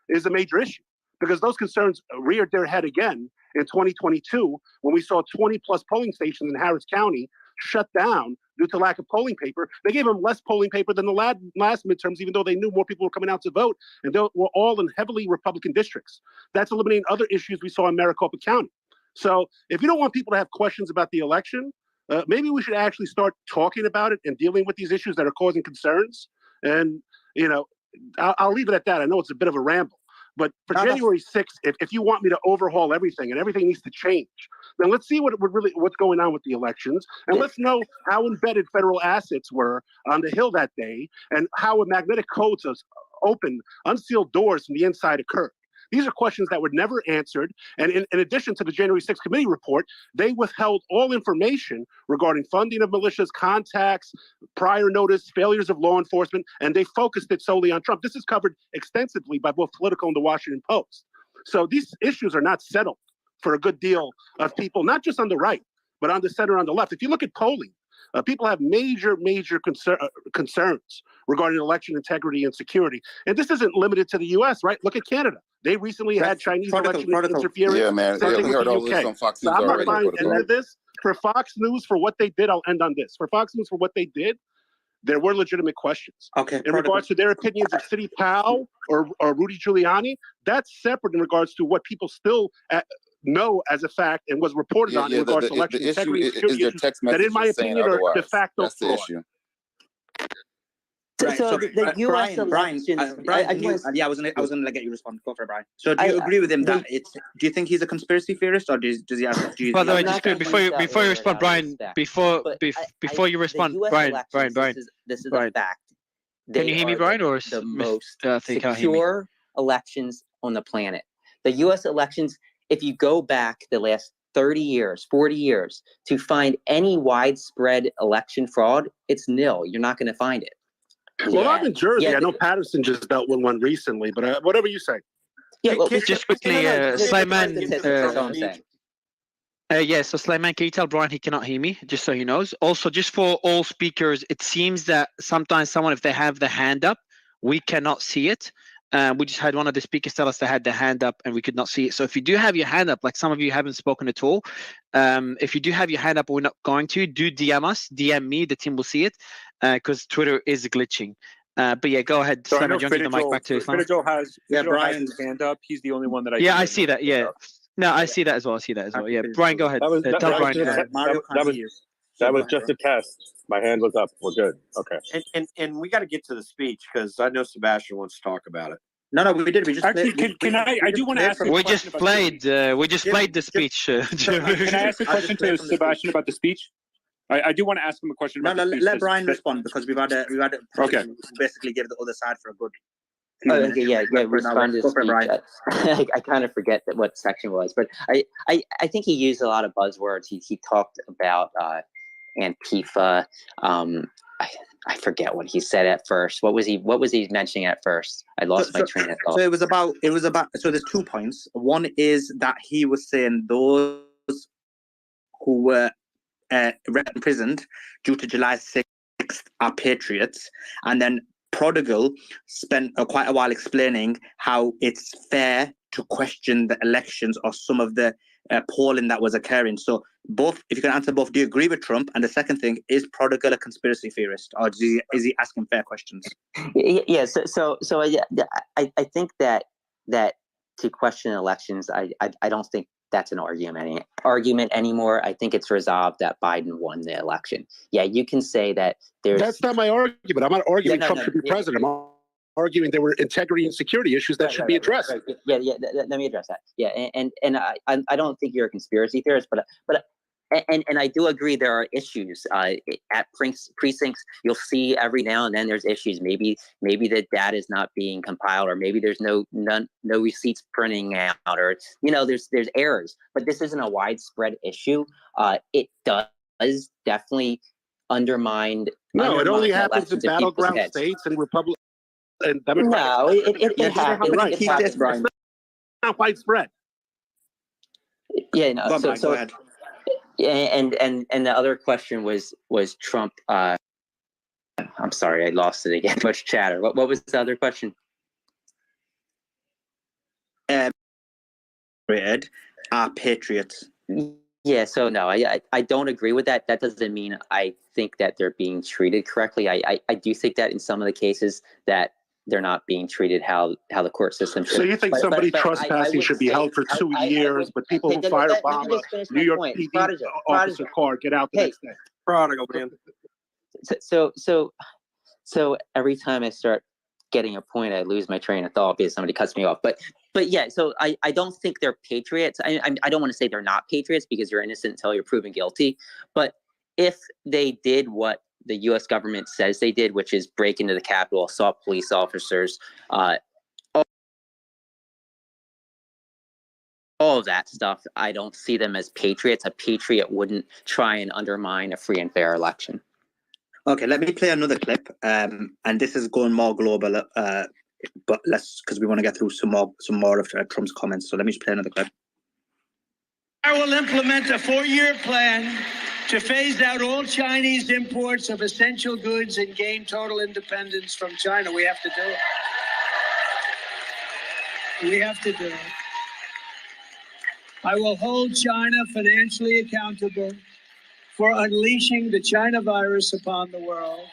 is a major issue, because those concerns reared their head again in 2022 when we saw 20 plus polling stations in Harris County shut down due to lack of polling paper. They gave them less polling paper than the last midterms, even though they knew more people were coming out to vote, and they were all in heavily Republican districts. That's eliminating other issues we saw in Maricopa County. So if you don't want people to have questions about the election, maybe we should actually start talking about it and dealing with these issues that are causing concerns. And, I'll leave it at that. I know it's a bit of a ramble. But for January 6th, if you want me to overhaul everything and everything needs to change, then let's see what's going on with the elections, and let's know how embedded federal assets were on the Hill that day, and how a magnetic code to open unsealed doors from the inside occurred. These are questions that were never answered. And in addition to the January 6th committee report, they withheld all information regarding funding of militias, contacts, prior notice, failures of law enforcement, and they focused it solely on Trump. This is covered extensively by both Politico and the Washington Post. So these issues are not settled for a good deal of people, not just on the right, but on the center, on the left. If you look at polling, people have major concerns regarding election integrity and security. And this isn't limited to the U.S., right? Look at Canada. They recently had Chinese election interference. Yeah, man. Yeah, we heard all this on Fox News I'm not already. buying any of this. For Fox News, for what they did, I'll end on this. For Fox News, for what they did, there were legitimate questions. Okay. In regards to their opinions of Sidney Powell or Rudy Giuliani, that's separate in regards to what people still know as a fact and was reported on in regards to election integrity and security issues that, in my opinion, are de facto fraud. So the U.S. elections. I was gonna get you to respond. Go for it, Brian. So do you agree with him that it's? Do you think he's a conspiracy theorist, or does he have? By the way, just before you respond, Brian, before you respond, Brian, this is a fact. Can you hear me, Brian, or the most secure elections on the planet? The U.S. elections. If you go back the last 30 years, 40 years, to find any widespread election fraud, it's nil. You're not going to find it. Well, I'm in Jersey. I know Patterson just dealt with one recently, but whatever you say. Yeah, well, just quickly, Sleiman. So Sleiman, can you tell Brian he cannot hear me, just so he knows? Also, just for all speakers, it seems that sometimes someone, if they have the hand up, we cannot see it. We just had one of the speakers tell us they had their hand up and we could not see it. So if you do have your hand up, like some of you haven't spoken at all, if you do have your hand up, we're not going to, do DM us, DM me, the team will see it, because Twitter is glitching. But yeah, go ahead. So Simon, do you want to give the mic back to Islam? Fitzgerald has his hand up. He's the only one that I see that. Yeah. No, I see that as well. Yeah, Brian, go ahead. Tell Brian. That was just a test. My hand was up. We're good. Okay. And we got to get to the speech because I know Sebastian wants to talk about it. No, we did. We just actually can I do want to ask. We just played the speech. Can I ask a question to Sebastian about the speech? I do want to ask him a question about the speech. Let Brian respond because we've had okay. Basically give the other side for a good. Respond to the speech. I kind of forget what section was, but I think he used a lot of buzzwords. He talked about Antifa. I forget what he said at first. What was he mentioning at first? I lost my train of thought. So it was about. So there's 2 points. One is that he was saying those who were imprisoned due to July 6th are patriots, and then Prodigal spent quite a while explaining how it's fair to question the elections or some of the polling that was occurring. So both, if you can answer both, do you agree with Trump? And the second thing, is Prodigal a conspiracy theorist, or is he asking fair questions? Yeah. So I think that to question elections, I don't think that's an argument anymore. I think it's resolved that Biden won the election. Yeah, you can say that there's. That's not my argument. I'm not arguing Trump should be president. I'm arguing there were integrity and security issues that should be addressed. Yeah. Let me address that. Yeah, and I don't think you're a conspiracy theorist, but I do agree there are issues at precincts. You'll see every now and then there's issues. Maybe the data is not being compiled, or maybe there's no receipts printing out, or there's errors. But this isn't a widespread issue. It does definitely undermine. No, it only happens in battleground states and Republican. No, it happens. Right. It's not widespread. Yeah, no. Go ahead. Yeah, and the other question was Trump. I'm sorry, I lost it again. Much chatter. What was the other question? Patriots. Yeah, so no, I don't agree with that. That doesn't mean I think that they're being treated correctly. I do think that in some of the cases that they're not being treated how the court system should. So you think somebody trespassing should be held for 2 years, but people who firebomb a New York PD officer car get out the next day? Prodigal, man. So every time I start getting a point, I lose my train of thought because somebody cuts me off. But yeah, so I don't think they're patriots. I don't want to say they're not patriots because you're innocent until you're proven guilty. But if they did what the U.S. government says they did, which is break into the Capitol, assault police officers, all of that stuff, I don't see them as patriots. A patriot wouldn't try and undermine a free and fair election. Okay, let me play another clip, and this is going more global, but because we want to get through some more of Trump's comments. So let me just play another clip. I will implement a 4-year plan to phase out all Chinese imports of essential goods and gain total independence from China. We have to do it. We have to do it. I will hold China financially accountable for unleashing the China virus upon the world.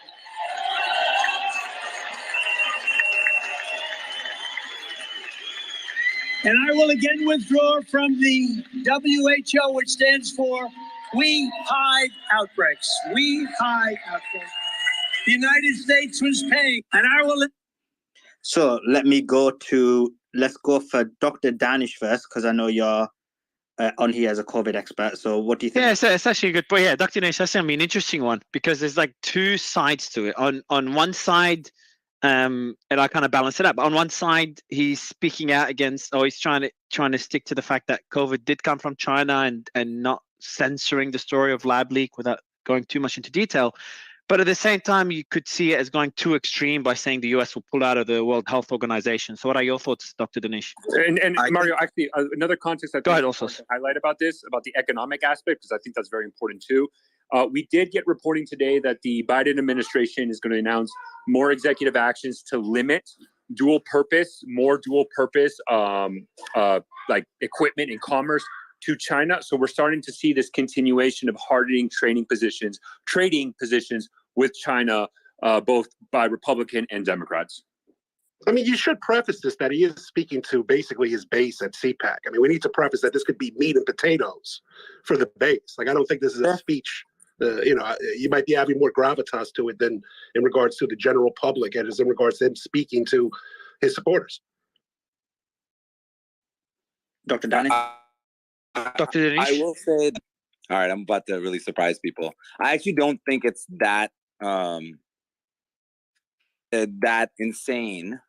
And I will again withdraw from the WHO, which stands for We Hide Outbreaks. We hide outbreaks. The United States was paying, and I will. So let's go for Dr. Danish first, because I know you're on here as a COVID expert. So what do you think? Yeah, it's actually a good point. Yeah, Dr. Danish, that's going to be an interesting one because there's like two sides to it. On one side, and I kind of balance it up. On one side, he's speaking out against, or he's trying to stick to the fact that COVID did come from China and not censoring the story of lab leak without going too much into detail. But at the same time, you could see it as going too extreme by saying the US will pull out of the World Health Organization. So what are your thoughts, Dr. Danish? And Mario, actually, another context I think I want to highlight about this, about the economic aspect, because I think that's very important too. We did get reporting today that the Biden administration is going to announce more executive actions to limit more dual purpose like equipment and commerce to China. So we're starting to see this continuation of hardening trading positions with China, both by Republican and Democrats. I mean, you should preface this that he is speaking to basically his base at CPAC. I mean, we need to preface that this could be meat and potatoes for the base. Like, I don't think this is a speech. You might be having more gravitas to it than in regards to the general public and as in regards to him speaking to his supporters. Dr. Danish? Dr. Danish? I will say, all right, I'm about to really surprise people. I actually don't think it's that that insane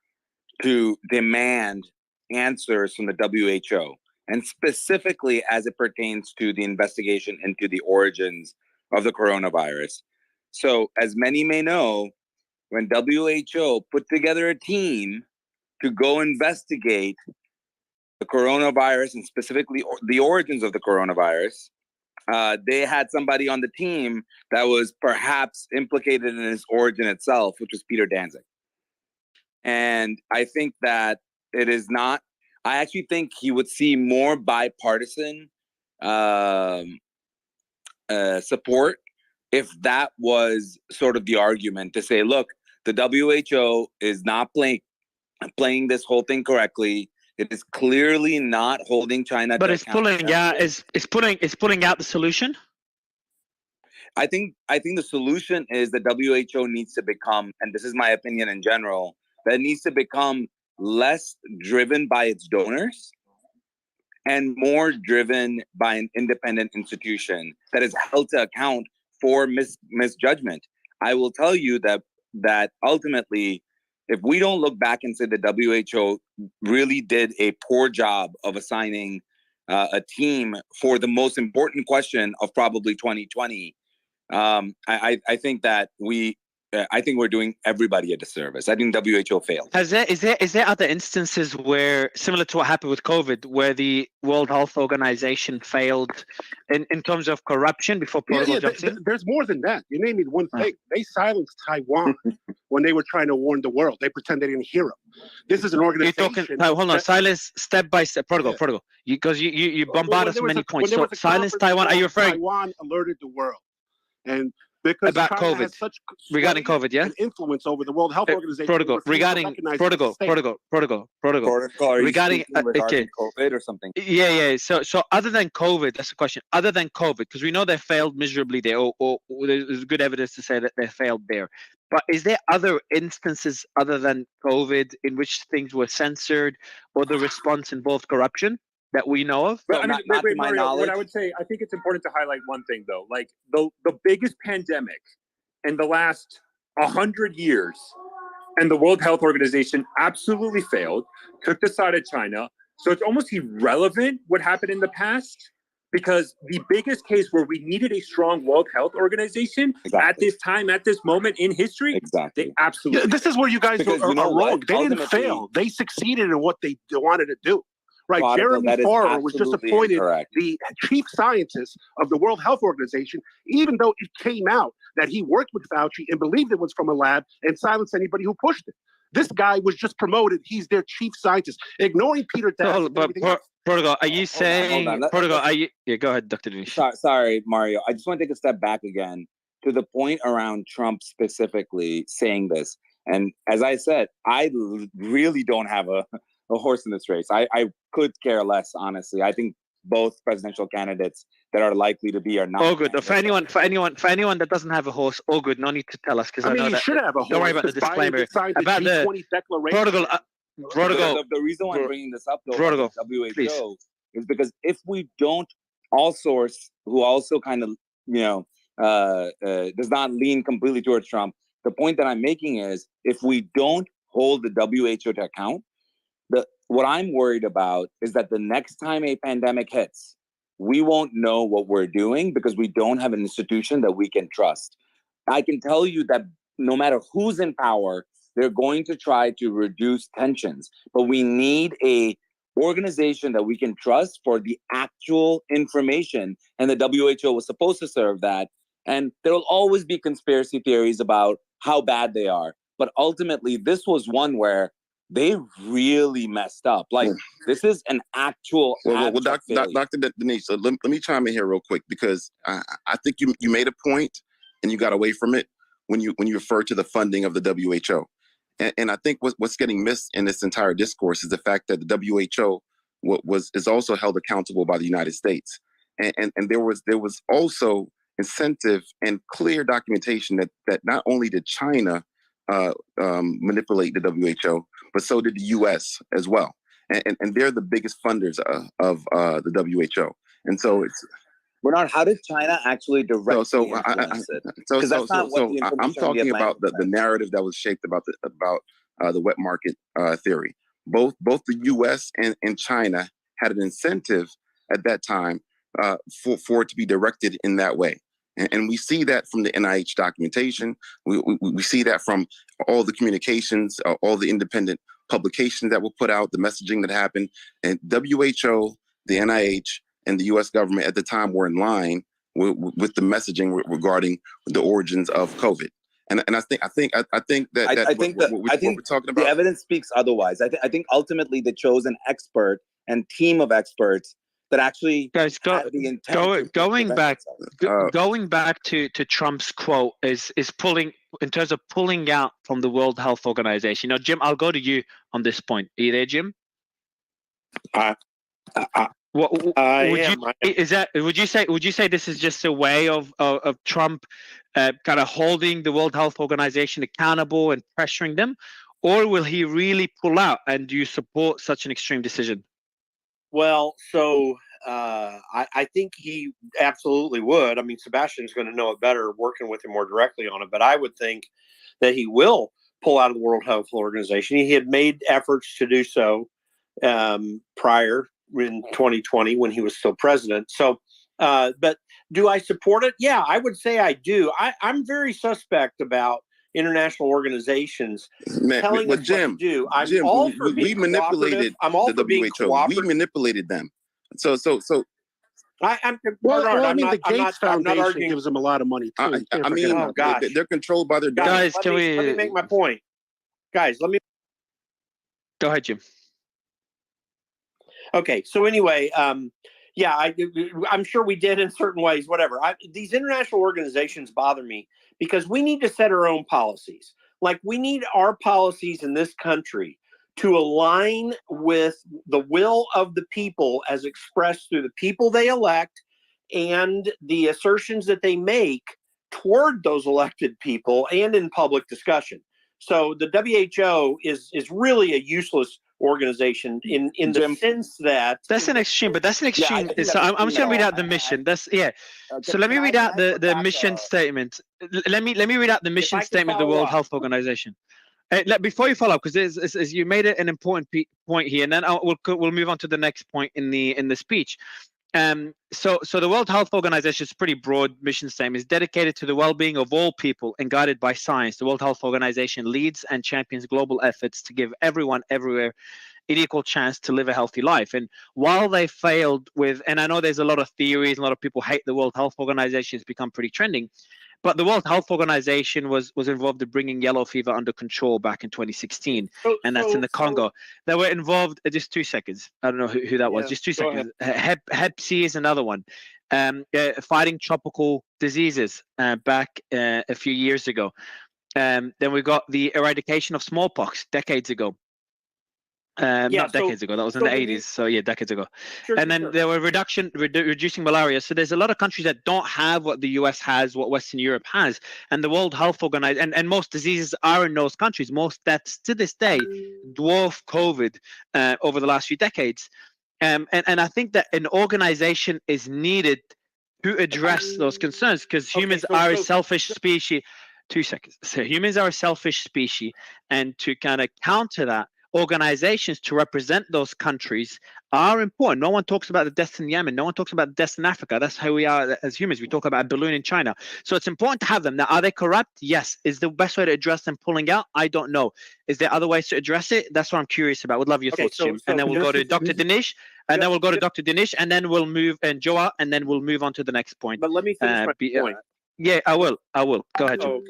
to demand answers from the WHO, and specifically as it pertains to the investigation into the origins of the coronavirus. So, as many may know, when WHO put together a team to go investigate the coronavirus and specifically the origins of the coronavirus, they had somebody on the team that was perhaps implicated in its origin itself, which was Peter Daszak. And I think that it is not, I actually think he would see more bipartisan support if that was sort of the argument to say, look, the WHO is not playing this whole thing correctly. It is clearly not holding China. But it's pulling out. It's pulling out the solution. I think the solution is the WHO needs to become, and this is my opinion in general, that it needs to become less driven by its donors and more driven by an independent institution that is held to account for misjudgment. I will tell you that ultimately, if we don't look back and say the WHO really did a poor job of assigning a team for the most important question of probably 2020, I think that I think we're doing everybody a disservice. I think WHO failed. Is there other instances where, similar to what happened with COVID, where the World Health Organization failed in terms of corruption before protocol jumps in? There's more than that. You name me one thing. They silenced Taiwan when they were trying to warn the world. They pretend they didn't hear them. This is an organization. Hold on, silence step by step. Protocol. Because you bombard us many points. So silence Taiwan. Are you referring? Taiwan alerted the world, and because about China COVID, has such regarding COVID, yeah, influence over the World Health Organization. Protocol regarding protocol. Regarding COVID or something. Yeah. So other than COVID, that's the question. Other than COVID, because we know they failed miserably there, or there's good evidence to say that they failed there. But is there other instances other than COVID in which things were censored or the response involved corruption that we know of? But Mario, what I would say, I think it's important to highlight one thing though. Like the biggest pandemic in the last 100 years, and the World Health Organization absolutely failed, took the side of China. So it's almost irrelevant what happened in the past, because the biggest case where we needed a strong World Health Organization at this time, at this moment in history, they absolutely. This is where you guys are wrong. They didn't fail. They succeeded in what they wanted to do. right? Prodigal, Jeremy that is Farrar was just absolutely appointed incorrect. the chief scientist of the World Health Organization, even though it came out that he worked with Fauci and believed it was from a lab and silenced anybody who pushed it. This guy was just promoted. He's their chief scientist, ignoring Peter Daszak and everything else. Protocol, are you saying, hold on. Protocol, are you, yeah, go ahead, Dr. Dinesh. Sorry, Mario. I just want to take a step back again to the point around Trump specifically saying this. And as I said, I really don't have a horse in this race. I could care less, honestly. I think both presidential candidates that are likely to be are not. Oh, good. For anyone that doesn't have a horse, oh, good. No need to tell us because I know you that. should have a horse. Don't worry about the disclaimer. About the G20 declaration. Protocol. The reason why I'm bringing this up, though, Protocol, WHO, please. is because if we don't all source, who also kind of, does not lean completely towards Trump, the point that I'm making is if we don't hold the WHO to account, what I'm worried about is that the next time a pandemic hits, we won't know what we're doing because we don't have an institution that we can trust. I can tell you that no matter who's in power, they're going to try to reduce tensions, but we need a organization that we can trust for the actual information, and the WHO was supposed to serve that. And there will always be conspiracy theories about how bad they are, but ultimately this was one where they really messed up. Like, this is an actual Dr. Dinesh, so let me chime in here real quick, because I think you made a point and you got away from it when you refer to the funding of the WHO. And I think what's getting missed in this entire discourse is the fact that the WHO is also held accountable by the United States. And there was also incentive and clear documentation that not only did China manipulate the WHO, but so did the U.S. as well. And they're the biggest funders of the WHO. And so it's... Bernard, how did China actually directly influence it? Because that's not what the information I'm talking about the narrative that was shaped about the wet market theory. Both the U.S. and China had an incentive at that time for it to be directed in that way. And we see that from the NIH documentation. We see that from all the communications, all the independent publications that were put out, the messaging that happened. And WHO, the NIH, and the U.S. government at the time were in line with the messaging regarding the origins of COVID. And I think that what we're talking about, the evidence speaks otherwise. I think ultimately they chose an expert and team of experts that actually had the intent. Going back to Trump's quote is pulling, in terms of pulling out from the World Health Organization. You know, Jim, I'll go to you on this point. Are you there, Jim? Would you say this is just a way of Trump kind of holding the World Health Organization accountable and pressuring them, or will he really pull out? And do you support such an extreme decision? Well, so I think he absolutely would. I mean, Sebastian's going to know it better, working with him more directly on it. But I would think that he will pull out of the World Health Organization. He had made efforts to do so prior in 2020 when he was still president. So, but do I support it? Yeah, I would say I do. I'm very suspect about international organizations telling us Jim, what to do. I'm Jim, all for being we manipulated I'm all the for being WHO. We manipulated them. So. The Gates Foundation gives them a lot of money too. They're controlled by their guys. Let me make my point, guys. Let me go ahead, Jim. Okay, so anyway, yeah, I'm sure we did in certain ways. Whatever. These international organizations bother me because we need to set our own policies. Like, we need our policies in this country to align with the will of the people as expressed through the people they elect and the assertions that they make toward those elected people and in public discussion. So the WHO is really a useless organization in the sense that that's an extreme, but that's an extreme. Yeah, so I'm just gonna read out the mission. So let me read out the mission statement. Let me read out the mission statement of the World Health Organization. Before you follow up, because you made it an important point here, and then we'll move on to the next point in the speech. So the World Health Organization's pretty broad mission statement is dedicated to the well-being of all people and guided by science. The World Health Organization leads and champions global efforts to give everyone everywhere an equal chance to live a healthy life. And while they failed with, and I know there's a lot of theories, a lot of people hate the World Health Organization, it's become pretty trending, but the World Health Organization was involved in bringing yellow fever under control back in 2016, and that's in the Congo. They were involved. Just 2 seconds. I don't know who that was. Just 2 seconds. Hep C is another one. Fighting tropical diseases back a few years ago. Then we got the eradication of smallpox decades ago. Not decades ago. That was in the 80s. So yeah, decades ago. And then there were reducing malaria. So there's a lot of countries that don't have what the US has, what Western Europe has, and the World Health Organization. And most diseases are in those countries. Most deaths to this day dwarf COVID over the last few decades. And I think that an organization is needed to address those concerns because humans are a selfish species. 2 seconds. So humans are a selfish species, and to kind of counter that, organizations to represent those countries are important. No one talks about the deaths in Yemen. No one talks about the deaths in Africa. That's how we are as humans. We talk about a balloon in China. So it's important to have them. Now, are they corrupt? Yes. Is the best way to address them pulling out? I don't know. Is there other ways to address it? That's what I'm curious about. Would love your thoughts, Jim. And then we'll go to Dr. Dinesh, and then we'll go to Dr. Dinesh, and then we'll move, and Joa, and then we'll move on to the next point. But let me finish my point. Yeah, I will. Go ahead, Jim.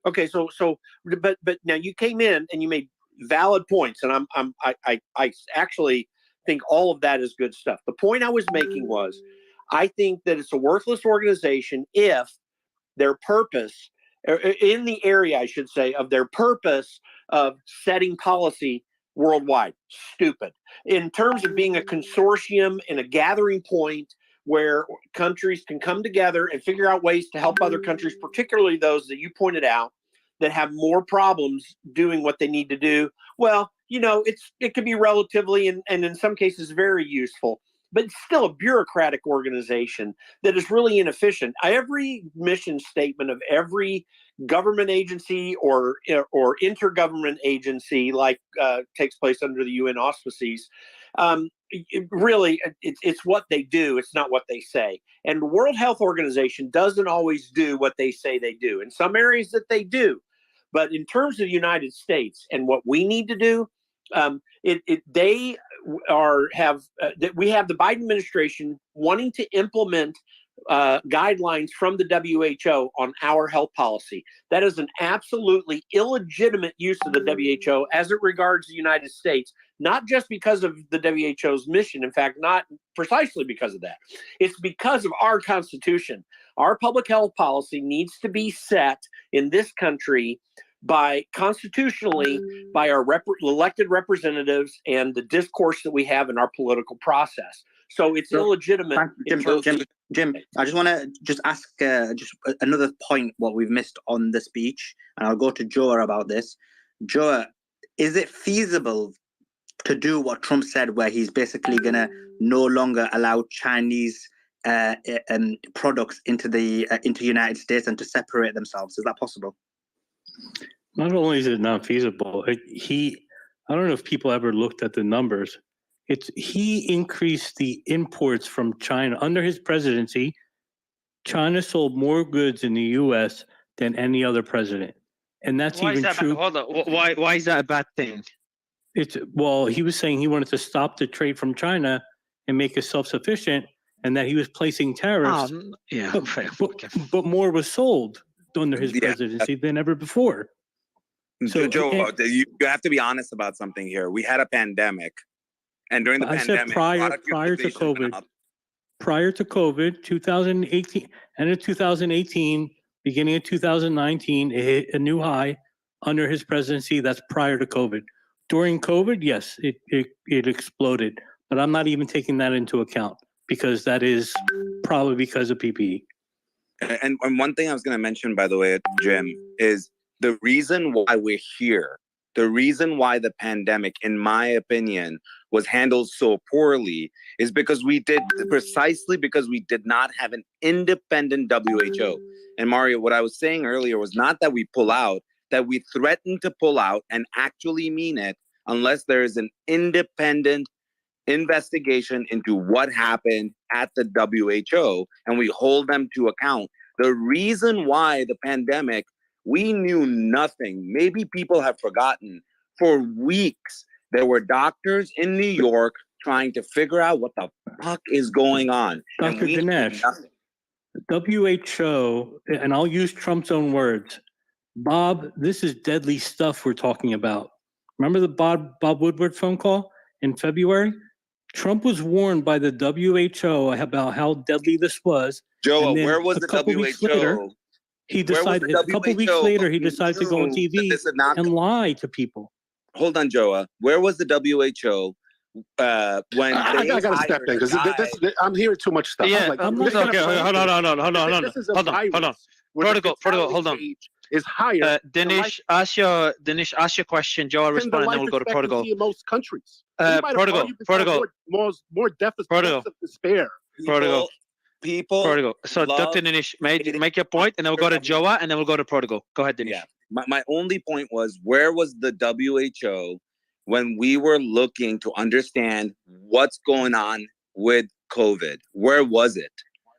Okay. So, but now you came in and you made valid points, and I actually think all of that is good stuff. The point I was making was, I think that it's a worthless organization if their purpose, in the area, I should say, of their purpose of setting policy worldwide, stupid. In terms of being a consortium and a gathering point where countries can come together and figure out ways to help other countries, particularly those that you pointed out, that have more problems doing what they need to do. Well, it could be relatively and in some cases very useful, but it's still a bureaucratic organization that is really inefficient. Every mission statement of every government agency or intergovernment agency, like takes place under the UN auspices, it's what they do. It's not what they say. And the World Health Organization doesn't always do what they say they do. In some areas that they do. But in terms of the United States and what we need to do, we have the Biden administration wanting to implement guidelines from the WHO on our health policy. That is an absolutely illegitimate use of the WHO as it regards the United States, not just because of the WHO's mission. In fact, not precisely because of that. It's because of our Constitution. Our public health policy needs to be set in this country constitutionally by our elected representatives and the discourse that we have in our political process. So it's illegitimate. Jim, I just want to ask just another point what we've missed on the speech, and I'll go to Joa about this. Joa, is it feasible to do what Trump said, where he's basically going to no longer allow Chinese products into the United States and to separate themselves? Is that possible? Not only is it not feasible, I don't know if people ever looked at the numbers. He increased the imports from China under his presidency. China sold more goods in the U.S. than any other president, and that's even true. Hold on. Why is that a bad thing? He was saying he wanted to stop the trade from China and make us self-sufficient, and that he was placing tariffs. But more was sold under his presidency than ever before. So, Joe, you have to be honest about something here. We had a pandemic, and during the pandemic, prior to COVID, 2018, end of 2018, beginning of 2019, it hit a new high under his presidency. That's prior to COVID. During COVID, yes, it exploded, but I'm not even taking that into account because that is probably because of PPE. And one thing I was going to mention, by the way, Jim, is the reason why we're here, the reason why the pandemic, in my opinion, was handled so poorly is because we did not have an independent WHO. And Mario, what I was saying earlier was not that we pull out, that we threaten to pull out and actually mean it unless there is an independent investigation into what happened at the WHO, and we hold them to account. The reason why the pandemic, we knew nothing. Maybe people have forgotten. For weeks, there were doctors in New York trying to figure out what the fuck is going on. Dr. Dinesh, WHO, and I'll use Trump's own words, Bob, this is deadly stuff we're talking about. Remember the Bob Woodward phone call in February? Trump was warned by the WHO about how deadly this was. Joe, where was the WHO? Later, he decided, a couple weeks later, he decided to go on TV and lie to people. Hold on, Joe. Where was the WHO when I gotta step in because I'm hearing too much stuff. Yeah, like, hold on. Protocol, hold on. Is higher. Dinesh, ask your question. Joe, I'll respond, and then we'll go to protocol. In most countries, protocol. More deficit of despair. People. So, Dr. Dinesh, make your point, and then we'll go to Joa, and then we'll go to protocol. Go ahead, Dinesh. Yeah. My only point was, where was the WHO when we were looking to understand what's going on with COVID? Where was it?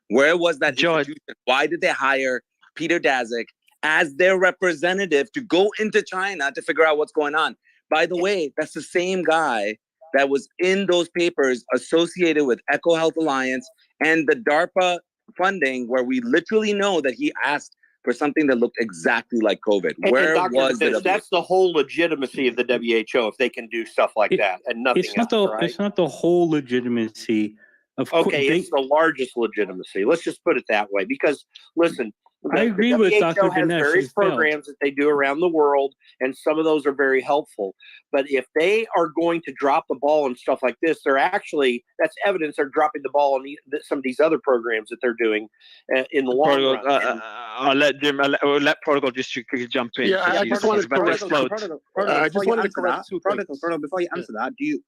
Where was that institution? Why did they hire Peter Daszak as their representative to go into China to figure out what's going on? By the way, that's the same guy that was in those papers associated with Eco Health Alliance and the DARPA funding, where we literally know that he asked for something that looked exactly like COVID. Where was it? That's the whole legitimacy of the WHO, if they can do stuff like that and nothing else. It's not the whole legitimacy. It's the largest legitimacy. Let's just put it that way. Because listen, I agree with Dr. Dinesh. Various programs that they do around the world, and some of those are very helpful. But if they are going to drop the ball and stuff like this, that's evidence they're dropping the ball on some of these other programs that they're doing in the long run. I'll let Protocol just jump in. Yeah, I just wanted to correct Protocol, before you answer that, do you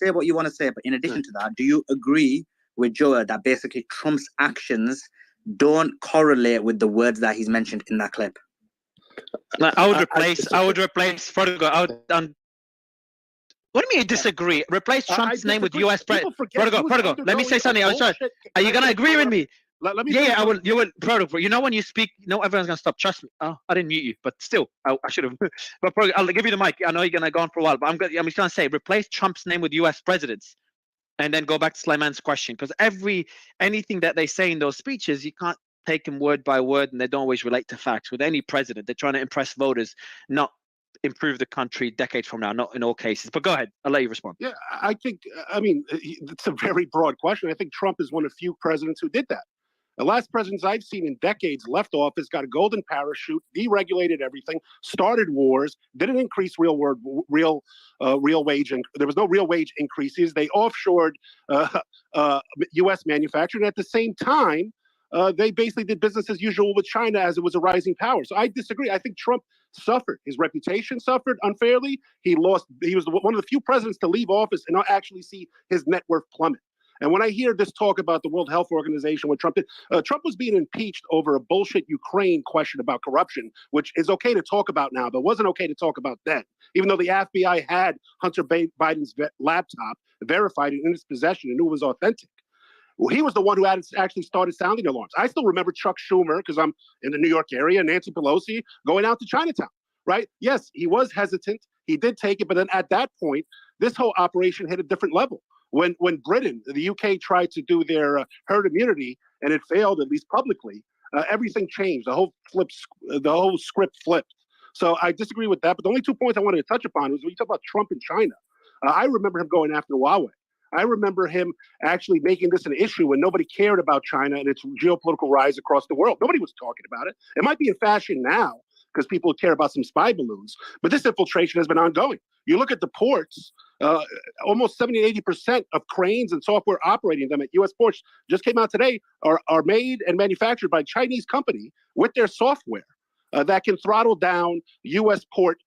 say what you want to say? But in addition to that, do you agree with Joe that basically Trump's actions don't correlate with the words that he's mentioned in that clip? I would replace Protocol. What do you mean disagree? Replace Trump's name with U.S. President. Protocol. Let me say something. Are you gonna agree with me? I will. You will. Protocol. You know when you speak, everyone's gonna stop. Trust me. Oh, I didn't mute you, but still, I should have. But Protocol, I'll give you the mic. I know you're gonna go on for a while, but I'm just gonna say replace Trump's name with U.S. presidents. And then go back to Sulaiman's question, because anything that they say in those speeches, you can't take them word by word, and they don't always relate to facts. With any president, they're trying to impress voters, not improve the country decades from now, not in all cases. But go ahead, I'll let you respond. Yeah, I think, it's a very broad question. I think Trump is one of few presidents who did that. The last presidents I've seen in decades left office, got a golden parachute, deregulated everything, started wars, didn't increase real wage, and there was no real wage increases. They offshored U.S. manufacturing. At the same time, they basically did business as usual with China as it was a rising power. So I disagree. I think Trump suffered. His reputation suffered unfairly. He was one of the few presidents to leave office and not actually see his net worth plummet. And when I hear this talk about the World Health Organization, what Trump did, Trump was being impeached over a bullshit Ukraine question about corruption, which is okay to talk about now, but wasn't okay to talk about then. Even though the FBI had Hunter Biden's laptop, verified it in his possession, and knew it was authentic. Well, he was the one who actually started sounding alarms. I still remember Chuck Schumer, because I'm in the New York area, Nancy Pelosi going out to Chinatown, right? Yes, he was hesitant. He did take it. But then at that point, this whole operation hit a different level. When Britain, the UK, tried to do their herd immunity, and it failed, at least publicly, everything changed. The whole script flipped. So I disagree with that. But the only 2 points I wanted to touch upon was when you talk about Trump and China. I remember him going after Huawei. I remember him actually making this an issue when nobody cared about China and its geopolitical rise across the world. Nobody was talking about it. It might be in fashion now because people care about some spy balloons, but this infiltration has been ongoing. You look at the ports, almost 70 to 80% of cranes and software operating them at U.S. ports just came out today are made and manufactured by a Chinese company with their software that can throttle down U.S. port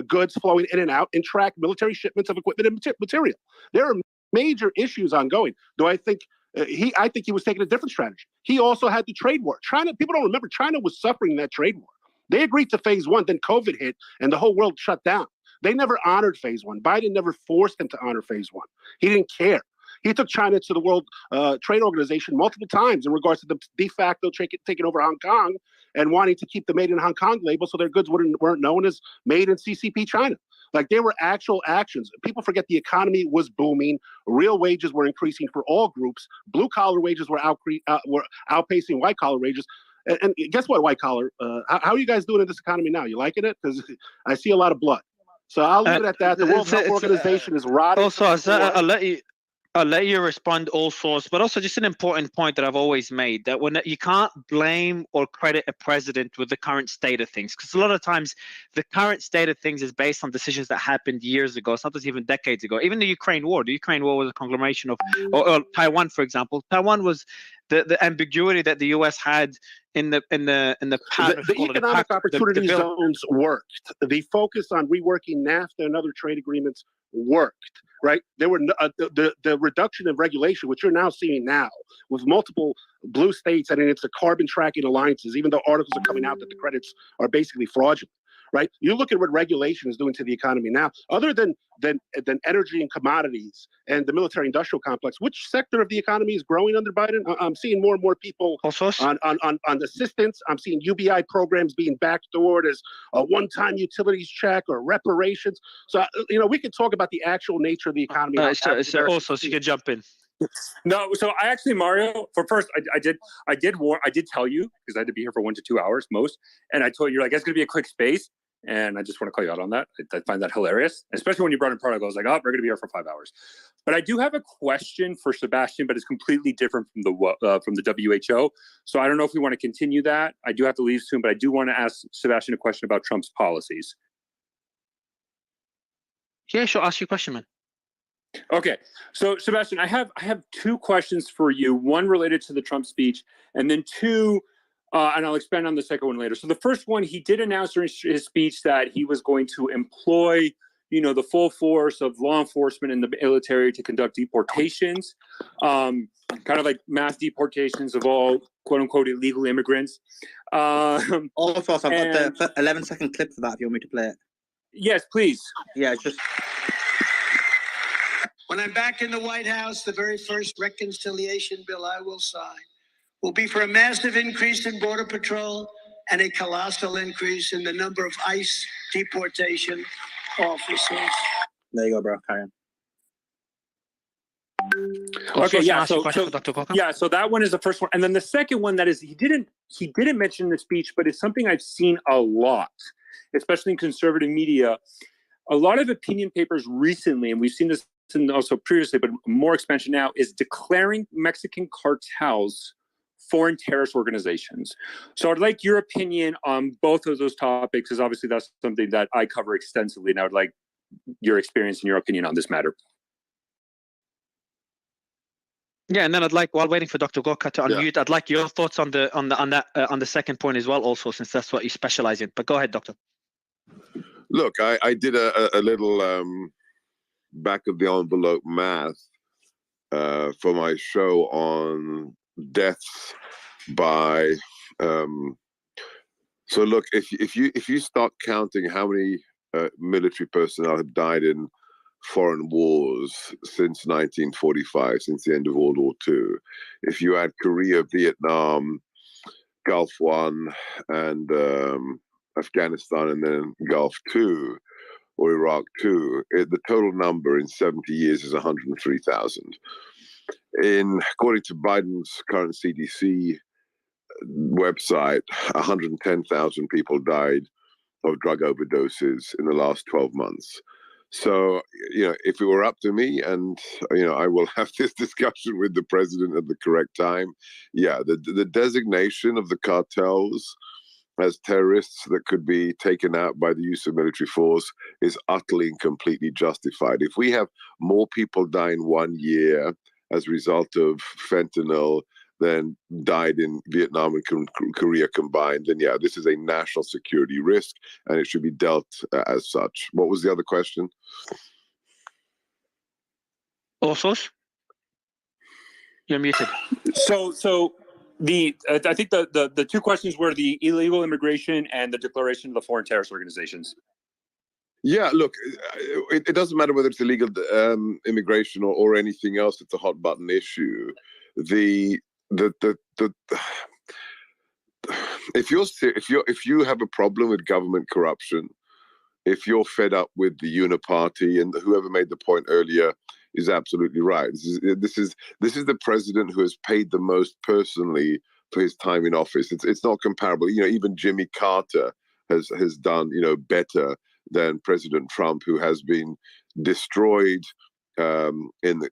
goods flowing in and out and track military shipments of equipment and material. There are major issues ongoing. Do I think I think he was taking a different strategy. He also had the trade war. China, people don't remember, China was suffering that trade war. They agreed to phase one, then COVID hit, and the whole world shut down. They never honored phase one. Biden never forced them to honor phase one. He didn't care. He took China to the World Trade Organization multiple times in regards to the de facto taking over Hong Kong and wanting to keep the Made in Hong Kong label so their goods weren't known as made in CCP China. Like, there were actual actions. People forget the economy was booming. Real wages were increasing for all groups. Blue collar wages were outpacing white collar wages. And guess what, white collar? How are you guys doing in this economy now? You liking it? Because I see a lot of blood. So I'll leave it at that. The World Health Organization is rotting. Also, I'll let you respond all sorts, but also just an important point that I've always made, that when you can't blame or credit a president with the current state of things, because a lot of times the current state of things is based on decisions that happened years ago, sometimes even decades ago. Even the Ukraine war was a conglomeration of, or Taiwan, for example. Taiwan was the ambiguity that the U.S. had in the economic opportunity zones worked. The focus on reworking NAFTA and other trade agreements worked. Right, there were the reduction of regulation, which you're now seeing now with multiple blue states and it's a carbon tracking alliances. Even though articles are coming out that the credits are basically fraudulent. Right, you look at what regulation is doing to the economy now. Other than energy and commodities and the military-industrial complex, which sector of the economy is growing under Biden? I'm seeing more and more people on assistance. I'm seeing UBI programs being backdoored as a one-time utilities check or reparations. So we could talk about the actual nature of the economy. So you can jump in. No, so I actually, Mario, I did tell you, because I had to be here for 1 to 2 hours most, and I told you, it's going to be a quick space, and I just want to call you out on that. I find that hilarious, especially when you brought in product. I was like, oh, we're going to be here for 5 hours. But I do have a question for Sebastian, but it's completely different from the WHO. So I don't know if we want to continue that. I do have to leave soon, but I do want to ask Sebastian a question about Trump's policies. Yeah, sure. Ask your question, man. Okay, so Sebastian, I have 2 questions for you. One related to the Trump speech, and then 2, and I'll expand on the second one later. So the first one, he did announce during his speech that he was going to employ, the full force of law enforcement and the military to conduct deportations, kind of like mass deportations of all quote unquote illegal immigrants. Also, I've got the 11-second clip for that. If you want me to play it. Yes, please. Yeah, it's just. When I'm back in the White House, the very first reconciliation bill I will sign will be for a massive increase in Border Patrol and a colossal increase in the number of ICE deportation officers. There you go, bro. Carry on. Okay, so that one is the first one. And then the second one, that is, he didn't mention in the speech, but it's something I've seen a lot, especially in conservative media. A lot of opinion papers recently, and we've seen this and also previously, but more expansion now, is declaring Mexican cartels foreign terrorist organizations. So I'd like your opinion on both of those topics, because obviously that's something that I cover extensively, and I would like your experience and your opinion on this matter. Yeah, and then I'd like, while waiting for Dr. Gorka to unmute, I'd like your thoughts on the second point as well, also, since that's what you specialize in. But go ahead, Doctor. Look, I did a little back of the envelope math for my show on deaths by so look, if you start counting how many military personnel have died in foreign wars since 1945, since the end of World War II, if you add Korea, Vietnam, Gulf One, and Afghanistan, and then Gulf Two, or Iraq too, the total number in 70 years is 103,000. According to Biden's current CDC website, 110,000 people died of drug overdoses in the last 12 months. So, if it were up to me, and, I will have this discussion with the president at the correct time, the designation of the cartels as terrorists that could be taken out by the use of military force is utterly and completely justified. If we have more people die in 1 year as a result of fentanyl than died in Vietnam and Korea combined, then this is a national security risk, and it should be dealt as such. What was the other question? Also, you're muted. So I think the 2 questions were the illegal immigration and the declaration of the foreign terrorist organizations. Yeah, look, it doesn't matter whether it's illegal immigration or anything else. It's a hot button issue. If you have a problem with government corruption, if you're fed up with the uniparty, and whoever made the point earlier is absolutely right. This is the president who has paid the most personally for his time in office. It's not comparable. Even Jimmy Carter has done better than President Trump, who has been destroyed in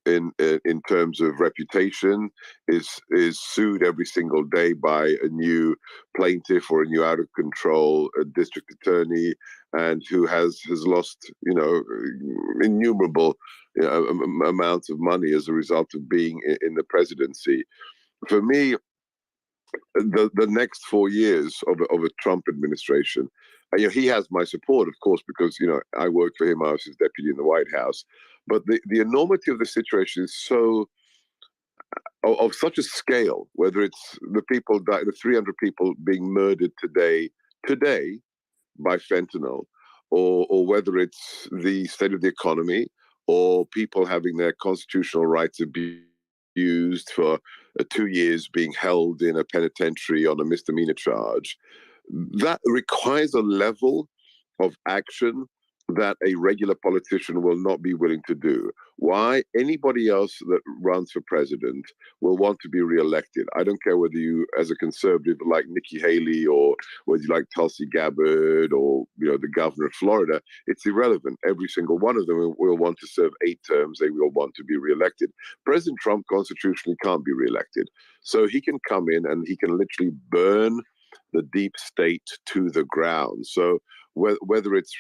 terms of reputation, is sued every single day by a new plaintiff or a new out of control district attorney, and who has lost innumerable amounts of money as a result of being in the presidency. For me, the next 4 years of a Trump administration, he has my support, of course, because I worked for him. I was his deputy in the White House. But the enormity of the situation is so of such a scale. Whether it's the 300 people being murdered today by fentanyl, or whether it's the state of the economy, or people having their constitutional rights abused for 2 years being held in a penitentiary on a misdemeanor charge, that requires a level of action that a regular politician will not be willing to do. Why? Anybody else that runs for president will want to be reelected. I don't care whether you, as a conservative, like Nikki Haley, or whether you like Tulsi Gabbard, or the governor of Florida. It's irrelevant. Every single one of them will want to serve 8 terms. They will want to be reelected. President Trump constitutionally can't be reelected, so he can come in and he can literally burn the deep state to the ground. So whether it's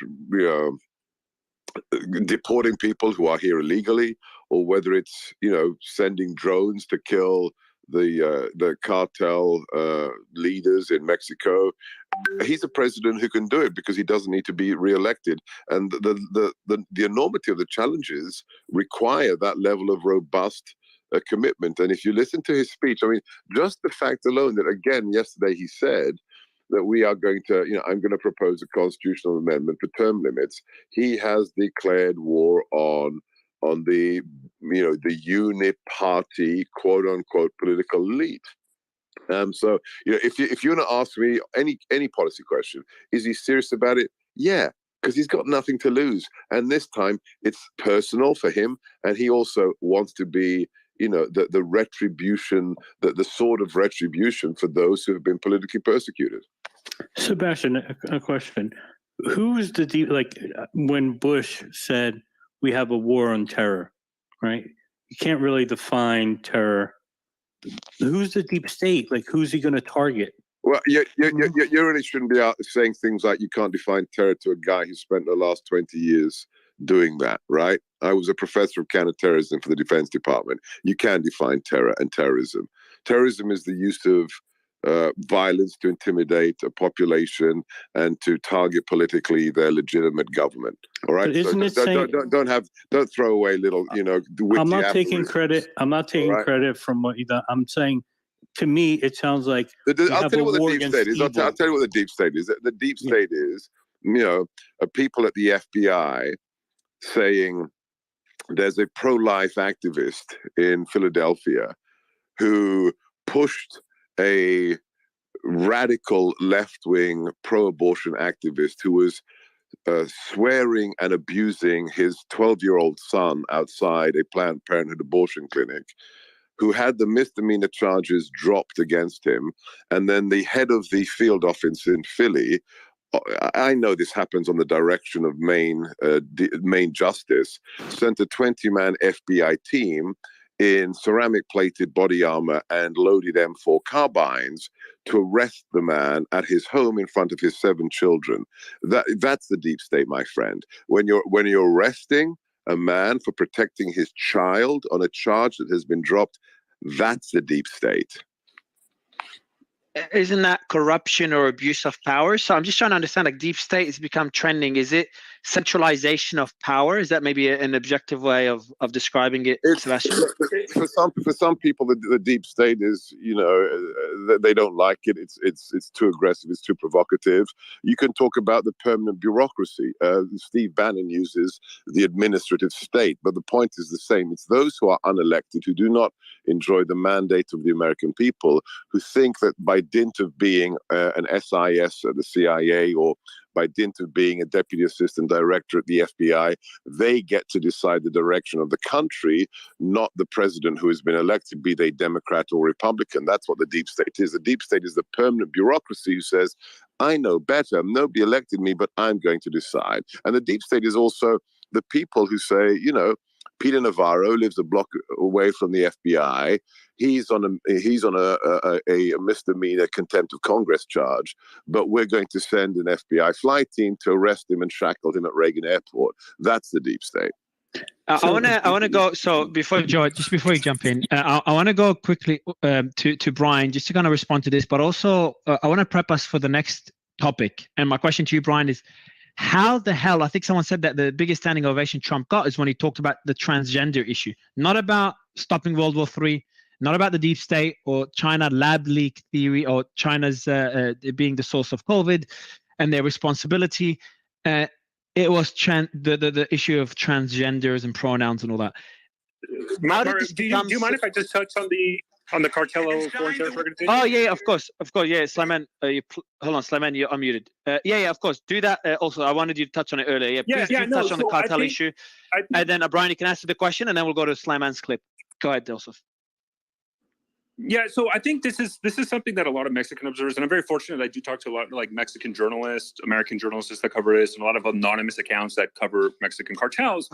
deporting people who are here illegally, or whether it's sending drones to kill the cartel leaders in Mexico, he's a president who can do it because he doesn't need to be reelected. And the enormity of the challenges require that level of robust commitment. And if you listen to his speech, I mean, just the fact alone that, again, yesterday he said that we are going to, I'm going to propose a constitutional amendment for term limits. He has declared war on the, the uni-party, quote unquote, political elite. So, if you want to ask me any policy question, is he serious about it? Yeah, because he's got nothing to lose. And this time it's personal for him. And he also wants to be, the retribution, the sword of retribution for those who have been politically persecuted. Sebastian, a question. Who is when Bush said we have a war on terror, right? You can't really define terror. Who's the deep state? Who's he going to target? Well, you really shouldn't be out saying things like you can't define terror to a guy who spent the last 20 years doing that, right? I was a professor of counterterrorism for the Defense Department. You can define terror and terrorism. Terrorism is the use of violence to intimidate a population and to target politically their legitimate government. All right. So don't throw away little, I'm not taking credit. I'm not taking credit from what you done. I'm saying, to me, it sounds like I'll tell you what the deep state is. I'll tell you what the deep state is. The deep state is, people at the FBI saying there's a pro-life activist in Philadelphia who pushed a radical left-wing pro-abortion activist who was swearing and abusing his 12-year-old son outside a Planned Parenthood abortion clinic, who had the misdemeanor charges dropped against him. And then the head of the field office in Philly, I know this happens on the direction of Main Justice, sent a 20-man FBI team in ceramic-plated body armor and loaded M4 carbines to arrest the man at his home in front of his 7 children. That's the deep state, my friend. When you're arresting a man for protecting his child on a charge that has been dropped, that's the deep state. Isn't that corruption or abuse of power? So I'm just trying to understand, deep state has become trending. Is it centralization of power? Is that maybe an objective way of describing it, Sebastian? For some people, the deep state is, they don't like it. It's too aggressive. It's too provocative. You can talk about the permanent bureaucracy. Steve Bannon uses the administrative state, but the point is the same. It's those who are unelected, who do not enjoy the mandate of the American people, who think that by dint of being an SIS at the CIA, or by dint of being a deputy assistant director at the FBI, they get to decide the direction of the country, not the president who has been elected, be they Democrat or Republican. That's what the deep state is. The deep state is the permanent bureaucracy who says, I know better. Nobody elected me, but I'm going to decide. And the deep state is also the people who say, Peter Navarro lives a block away from the FBI. He's on a misdemeanor contempt of Congress charge, but we're going to send an FBI flight team to arrest him and shackle him at Reagan Airport. That's the deep state. I want to go. So before Joe, just before you jump in, I want to go quickly to Brian just to kind of respond to this, but also I want to prep us for the next topic. And my question to you, Brian, is how the hell? I think someone said that the biggest standing ovation Trump got is when he talked about the transgender issue, not about stopping World War III, not about the deep state or China lab leak theory or China's being the source of COVID and their responsibility. It was the issue of transgenders and pronouns and all that. Do you mind if I just touch on the cartel foreign terrorist organization? Oh yeah, of course, yeah. Sleiman, hold on, Sleiman, you're unmuted. Yeah, of course. Do that. Also, I wanted you to touch on it earlier. Please touch on the cartel issue, and then Brian, you can answer the question, and then we'll go to Sleiman's clip. Go ahead, Joseph. Yeah, so I think this is something that a lot of Mexican observers, and I'm very fortunate I do talk to a lot of like Mexican journalists, American journalists that cover this, and a lot of anonymous accounts that cover Mexican cartels.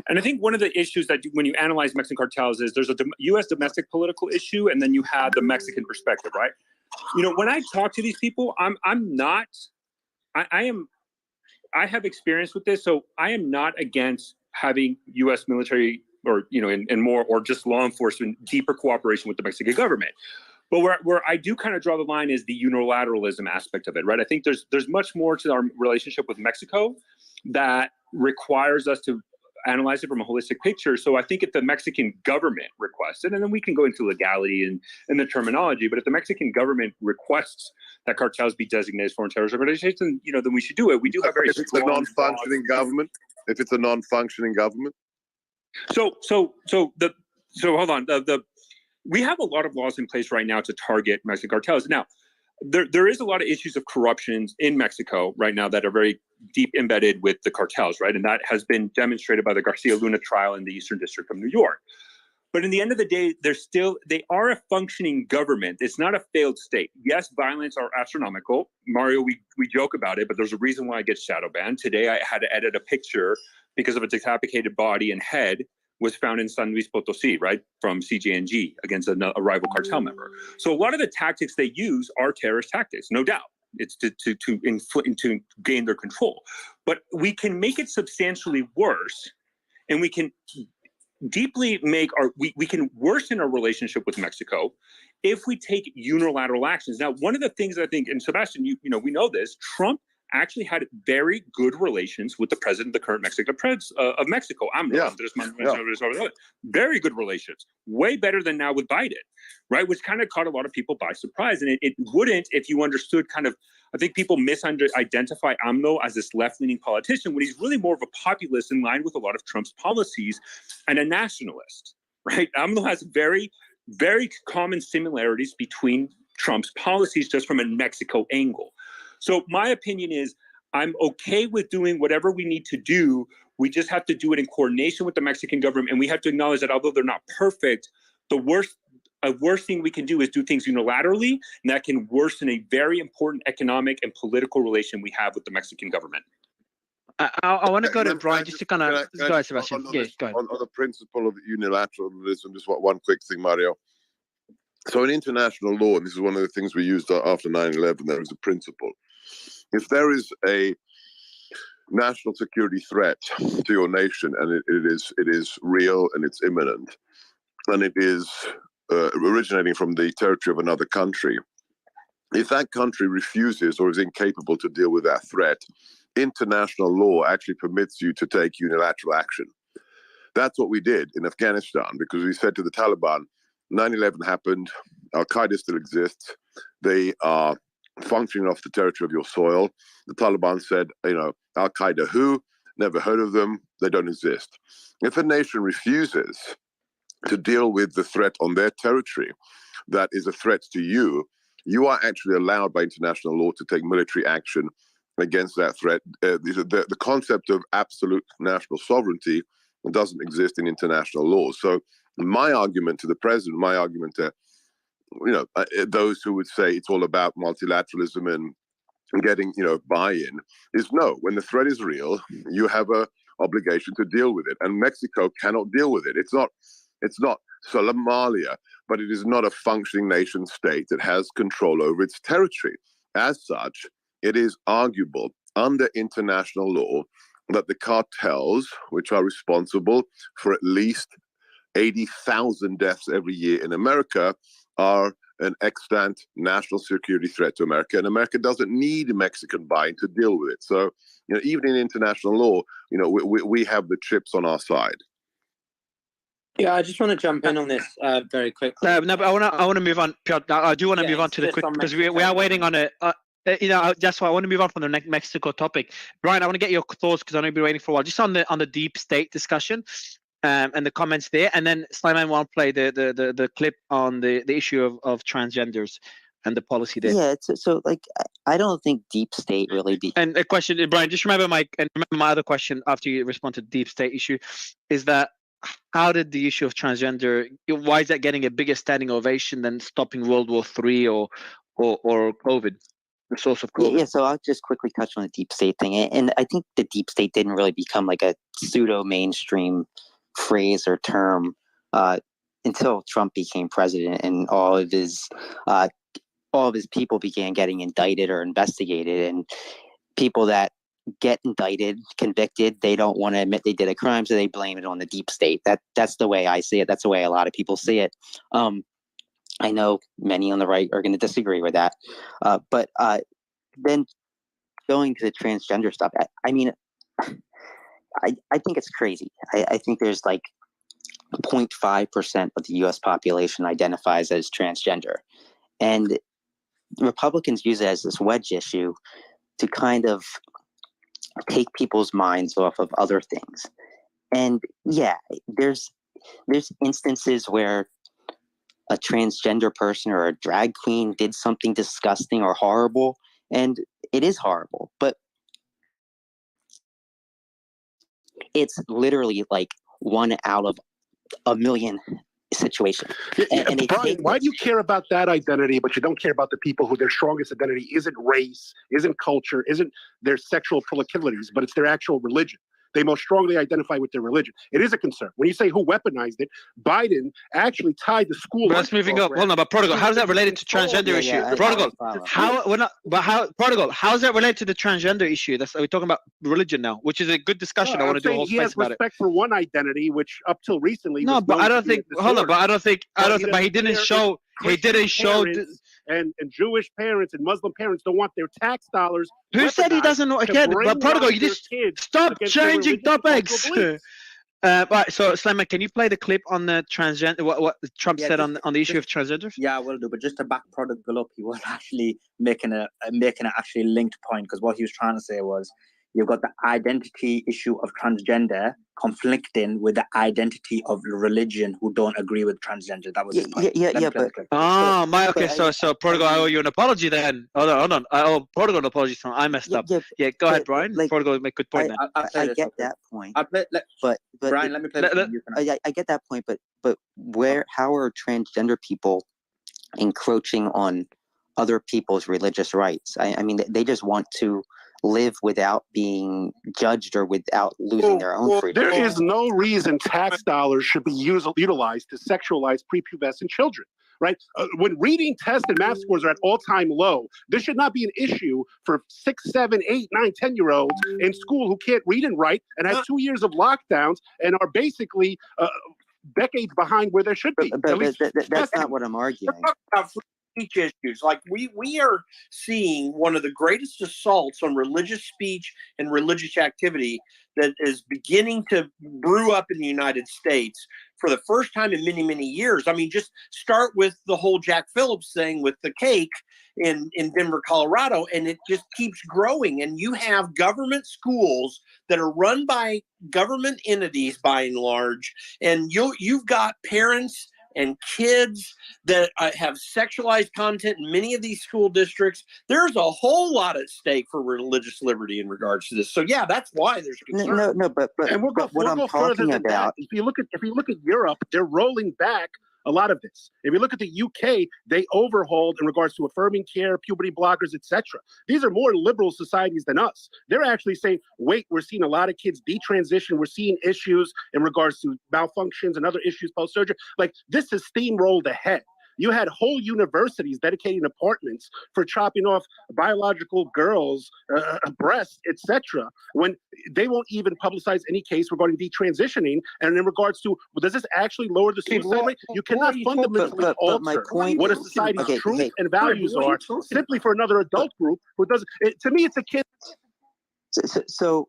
And I think one of the issues that when you analyze Mexican cartels is there's a U.S. domestic political issue, and then you have the Mexican perspective, right? When I talk to these people, I have experience with this, so I am not against having U.S. military or and more, or just law enforcement, deeper cooperation with the Mexican government. But where I do kind of draw the line is the unilateralism aspect of it, right? I think there's much more to our relationship with Mexico that requires us to analyze it from a holistic picture. So I think if the Mexican government requests it, and then we can go into legality and the terminology, but if the Mexican government requests that cartels be designated as foreign terrorist organizations, then we should do it. We do have very if it's a non-functioning government. If it's a non-functioning government. So hold on. We have a lot of laws in place right now to target Mexican cartels. Now, there is a lot of issues of corruption in Mexico right now that are very deep embedded with the cartels, right? And that has been demonstrated by the Garcia Luna trial in the Eastern District of New York. But in the end of the day, they are a functioning government. It's not a failed state. Yes, violence are astronomical. Mario, we joke about it, but there's a reason why I get shadow banned. Today, I had to edit a picture because of a decapitated body and head was found in San Luis Potosí, right, from CJNG against a rival cartel member. So a lot of the tactics they use are terrorist tactics, no doubt. It's to gain their control. But we can make it substantially worse, and we can deeply we can worsen our relationship with Mexico if we take unilateral actions. Now, one of the things I think, and Sebastian, we know this, Trump actually had very good relations with the president of the current Mexican of Mexico. Very good relations, way better than now with Biden, right? Which kind of caught a lot of people by surprise. And it wouldn't if you understood I think people misidentify AMLO as this left-leaning politician when he's really more of a populist in line with a lot of Trump's policies and a nationalist, right? AMLO has very, very common similarities between Trump's policies just from a Mexico angle. So my opinion is I'm okay with doing whatever we need to do. We just have to do it in coordination with the Mexican government. And we have to acknowledge that although they're not perfect, the worst thing we can do is do things unilaterally. And that can worsen a very important economic and political relation we have with the Mexican government. I want to go to Brian just to kind of go ahead, Sebastian. Go ahead. On the principle of unilateralism, just one quick thing, Mario. So in international law, and this is one of the things we used after 9/11, there is a principle. If there is a national security threat to your nation, and it is real and it's imminent, and it is originating from the territory of another country, if that country refuses or is incapable to deal with that threat, international law actually permits you to take unilateral action. That's what we did in Afghanistan, because we said to the Taliban, 9/11 happened, Al-Qaeda still exists, they are functioning off the territory of your soil. The Taliban said, Al-Qaeda who? Never heard of them, they don't exist. If a nation refuses to deal with the threat on their territory that is a threat to you, you are actually allowed by international law to take military action against that threat. The concept of absolute national sovereignty doesn't exist in international law. So my argument to the president, my argument to those who would say it's all about multilateralism and getting buy-in is no. When the threat is real, you have a obligation to deal with it, and Mexico cannot deal with it. It's not Somalia, but it is not a functioning nation state that has control over its territory. As such, it is arguable under international law that the cartels, which are responsible for at least 80,000 deaths every year in America, are an extant national security threat to America, and America doesn't need Mexican buy-in to deal with it. So, even in international law, we have the chips on our side. Yeah, I just want to jump in on this very quickly. No, but I want to move on. Piotr, I do want to move on to the quick, because we are waiting on it. That's why I want to move on from the Mexico topic. Brian, I want to get your thoughts, because I know you've been waiting for a while. Just on the deep state discussion and the comments there, and then Slimane will play the clip on the issue of transgenders and the policy there. Yeah, so I don't think deep state really And a question, Brian, just remember my other question after you respond to the deep state issue is that, how did the issue of transgender, why is that getting a bigger standing ovation than stopping World War III or COVID, the source of COVID? Yeah, so I'll just quickly touch on the deep state thing. And I think the deep state didn't really become like a pseudo mainstream phrase or term until Trump became president, and all of his people began getting indicted or investigated. And people that get indicted, convicted, they don't want to admit they did a crime, so they blame it on the deep state. That's the way I see it. That's the way a lot of people see it. I know many on the right are going to disagree with that. But then going to the transgender stuff, I mean, I think it's crazy. I think there's like 0.5% of the U.S. population identifies as transgender. And Republicans use it as this wedge issue to kind of take people's minds off of other things. And yeah, there's instances where a transgender person or a drag queen did something disgusting or horrible, and it is horrible, but it's literally like 1 out of a million situation. And Brian, why do you care about that identity, but you don't care about the people who their strongest identity isn't race, isn't culture, isn't their sexual proclivities, but it's their actual religion? They most strongly identify with their religion. It is a concern. When you say who weaponized it, Biden actually tied the school. But let's moving up. Hold on, but Prodigal, how is that related to transgender issue? Prodigal, how is that related to the transgender issue? We're talking about religion now, which is a good discussion. I want to do a whole space about it. He has respect for one identity, which up till recently. No, but I don't think. Hold on, but I don't think. But he didn't show. He didn't show. And Jewish parents and Muslim parents don't want their tax dollars. Who said he doesn't know? Again, but Prodigal, you just stop changing topics. Right, so Slimane, can you play the clip on the transgender? What Trump said on the issue of transgenders? Yeah, I will do. But just to back Prodigal up, he was actually making an actually linked point, because what he was trying to say was, you've got the identity issue of transgender conflicting with the identity of religion who don't agree with transgender. That was his point. So Prodigal, I owe you an apology then. Hold on. I owe Prodigal an apology. I messed up. Yeah, go ahead, Brian. Prodigal make a good point. I get that point. But Brian, let me play. I get that point, but how are transgender people encroaching on other people's religious rights? I mean, they just want to live without being judged or without losing their own freedom. There is no reason tax dollars should be utilized to sexualize prepubescent children, right? When reading tests and math scores are at all-time low, this should not be an issue for 6, 7, 8, 9, 10-year-olds in school who can't read and write and have 2 years of lockdowns and are basically decades behind where they should be. But that's not what I'm arguing. speech issues. Like we are seeing one of the greatest assaults on religious speech and religious activity that is beginning to brew up in the United States for the first time in many, many years. I mean, just start with the whole Jack Phillips thing with the cake in Denver, Colorado, and it just keeps growing. And you have government schools that are run by government entities by and large, and you've got parents and kids that have sexualized content in many of these school districts. There's a whole lot at stake for religious liberty in regards to this. So yeah, that's why there's concern. But and we'll go further than that. If you look at Europe, they're rolling back a lot of this. If you look at the UK, they overhauled in regards to affirming care, puberty blockers, etc. These are more liberal societies than us. They're actually saying, wait, we're seeing a lot of kids detransition. We're seeing issues in regards to malfunctions and other issues post-surgery. Like, this has steamrolled ahead. You had whole universities dedicating apartments for chopping off biological girls' breasts, etc., when they won't even publicize any case regarding detransitioning. And in regards to, does this actually lower the suicide rate? You cannot fundamentally alter what a society's truth and values are simply for another adult group who doesn't. To me, it's a kid. So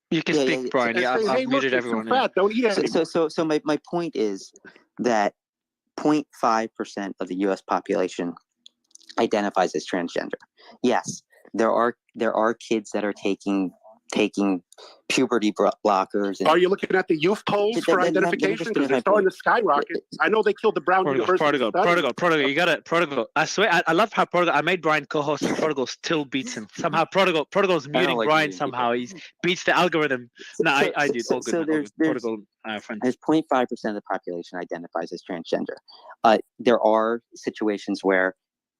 you can speak, Brian. Yeah, I've muted everyone. Don't eat anything. So my point is that 0.5% of the U.S. population identifies as transgender. Yes, there are kids that are taking puberty blockers. Are you looking at the youth polls for identification? Because they're starting to skyrocket. I know they killed the Brown University. Prodigal. You got it. Prodigal. I swear, I love how Prodigal. I made Brian co-host, and Prodigal still beats him somehow. Prodigal's muting Brian somehow. He beats the algorithm. I do. All good. So there's Prodigal friend. There's 0.5% of the population identifies as transgender. There are situations where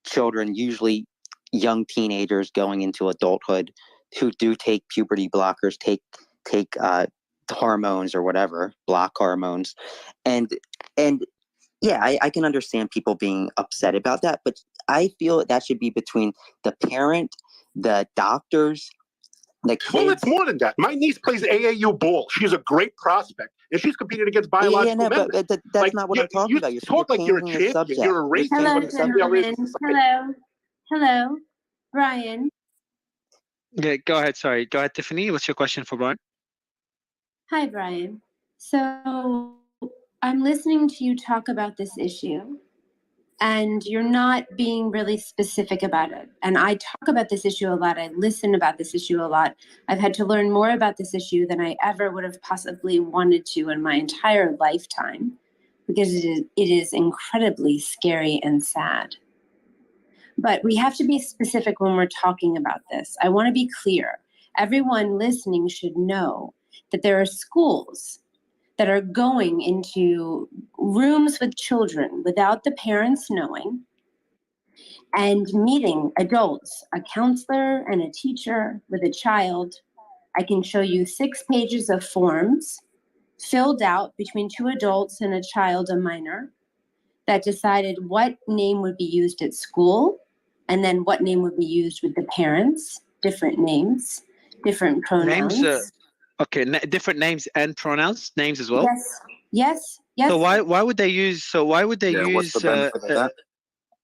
children, usually young teenagers going into adulthood, who do take puberty blockers, take hormones or whatever, block hormones, and yeah, I can understand people being upset about that, but I feel that should be between the parent, the doctors, the kids. Well, it's more than that. My niece plays AAU ball. She's a great prospect, and she's competing against biological men. But that's like, not what I'm talking about. You talk like you're a champion. You're a racist. Hello, Brian. Yeah, go ahead. Sorry. Go ahead, Tiffany. What's your question for Brian? Hi, Brian. So I'm listening to you talk about this issue, and you're not being really specific about it. And I talk about this issue a lot. I listen about this issue a lot. I've had to learn more about this issue than I ever would have possibly wanted to in my entire lifetime, because it is incredibly scary and sad. But we have to be specific when we're talking about this. I want to be clear. Everyone listening should know that there are schools that are going into rooms with children without the parents knowing and meeting adults, a counselor and a teacher with a child. I can show you 6 pages of forms filled out between 2 adults and a child, a minor, that decided what name would be used at school, and then what name would be used with the parents, different names, different pronouns. Names, different names and pronouns, names as well? Yes. So why would they use, why would they what's the benefit of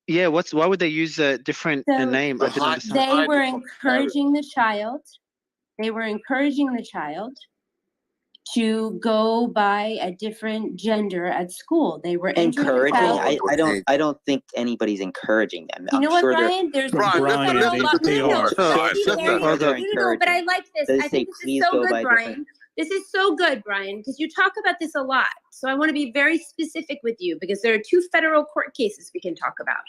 that? Why would they use a different name? I didn't understand. They were encouraging the child. To go by a different gender at school. They were encouraging. I don't think anybody's encouraging them. You know what, Brian? There's Brian, they are. But I like this. I think this is so good, Brian. This is so good, Brian, because you talk about this a lot. So I want to be very specific with you, because there are 2 federal court cases we can talk about.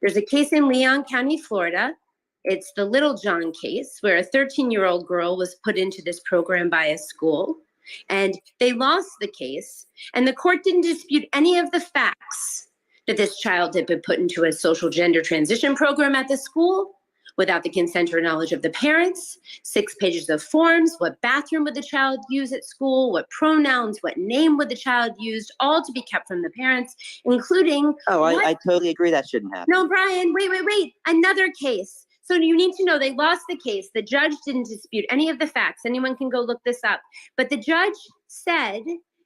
There's a case in Leon County, Florida. It's the Little John case, where a 13-year-old girl was put into this program by a school. And they lost the case, and the court didn't dispute any of the facts that this child had been put into a social gender transition program at the school without the consent or knowledge of the parents, 6 pages of forms, what bathroom would the child use at school, what pronouns, what name would the child use, all to be kept from the parents, including... I totally agree that shouldn't happen. No, Brian, wait, another case. So you need to know they lost the case. The judge didn't dispute any of the facts. Anyone can go look this up. But the judge said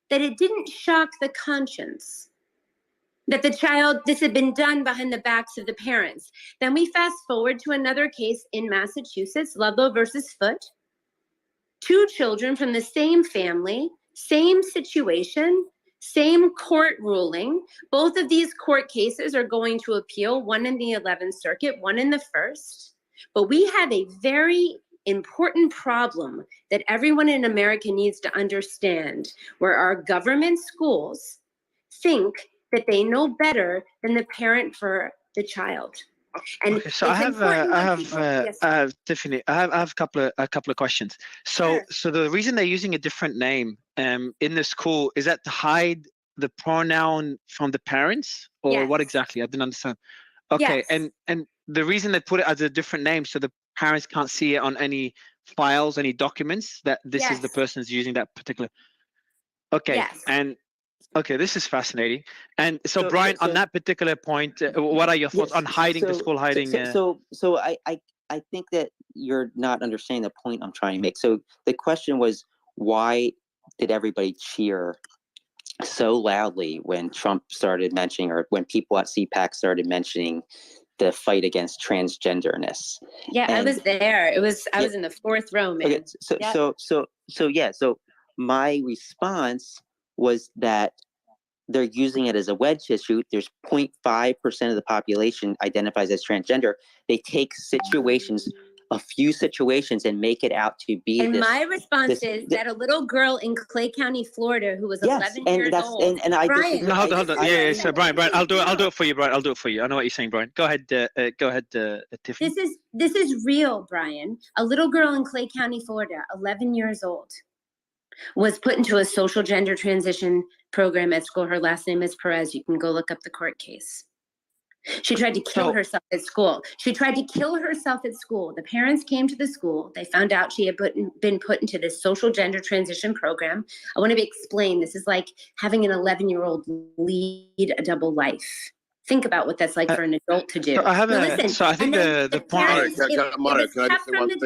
that it didn't shock the conscience that this had been done behind the backs of the parents. Then we fast forward to another case in Massachusetts, Ludlow versus Foote. 2 children from the same family, same situation, same court ruling. Both of these court cases are going to appeal, one in the 11th Circuit, one in the 1st. But we have a very important problem that everyone in America needs to understand, where our government schools think that they know better than the parent for the child. And okay, so I have Tiffany. I have a couple of questions. So the reason they're using a different name in the school, is that to hide the pronoun from the parents, or what exactly? I didn't understand. Okay, and the reason they put it as a different name, so the parents can't see it on any files, any documents, that this is the person who's using that particular. Okay, and okay, this is fascinating. And so Brian, on that particular point, what are your thoughts on hiding the school, hiding? So I think that you're not understanding the point I'm trying to make. So the question was, why did everybody cheer so loudly when Trump started mentioning, or when people at CPAC started mentioning the fight against transgenderness? I was there. I was in the 4th row, man. Okay, so my response was that they're using it as a wedge issue. There's 0.5% of the population identifies as transgender. They take situations, a few situations, and make it out to be. And my response is that a little girl in Clay County, Florida, who was 11 years old. And I Brian, no, hold on. Yeah. So Brian, I'll do it for you, Brian. I'll do it for you. I know what you're saying, Brian. Go ahead, Tiffany. This is real, Brian. A little girl in Clay County, Florida, 11 years old, was put into a social gender transition program at school. Her last name is Perez. You can go look up the court case. She tried to kill herself at school. The parents came to the school. They found out she had been put into this social gender transition program. I want to explain. This is like having an 11-year-old lead a double life. Think about what that's like for an adult to do. So I think the point.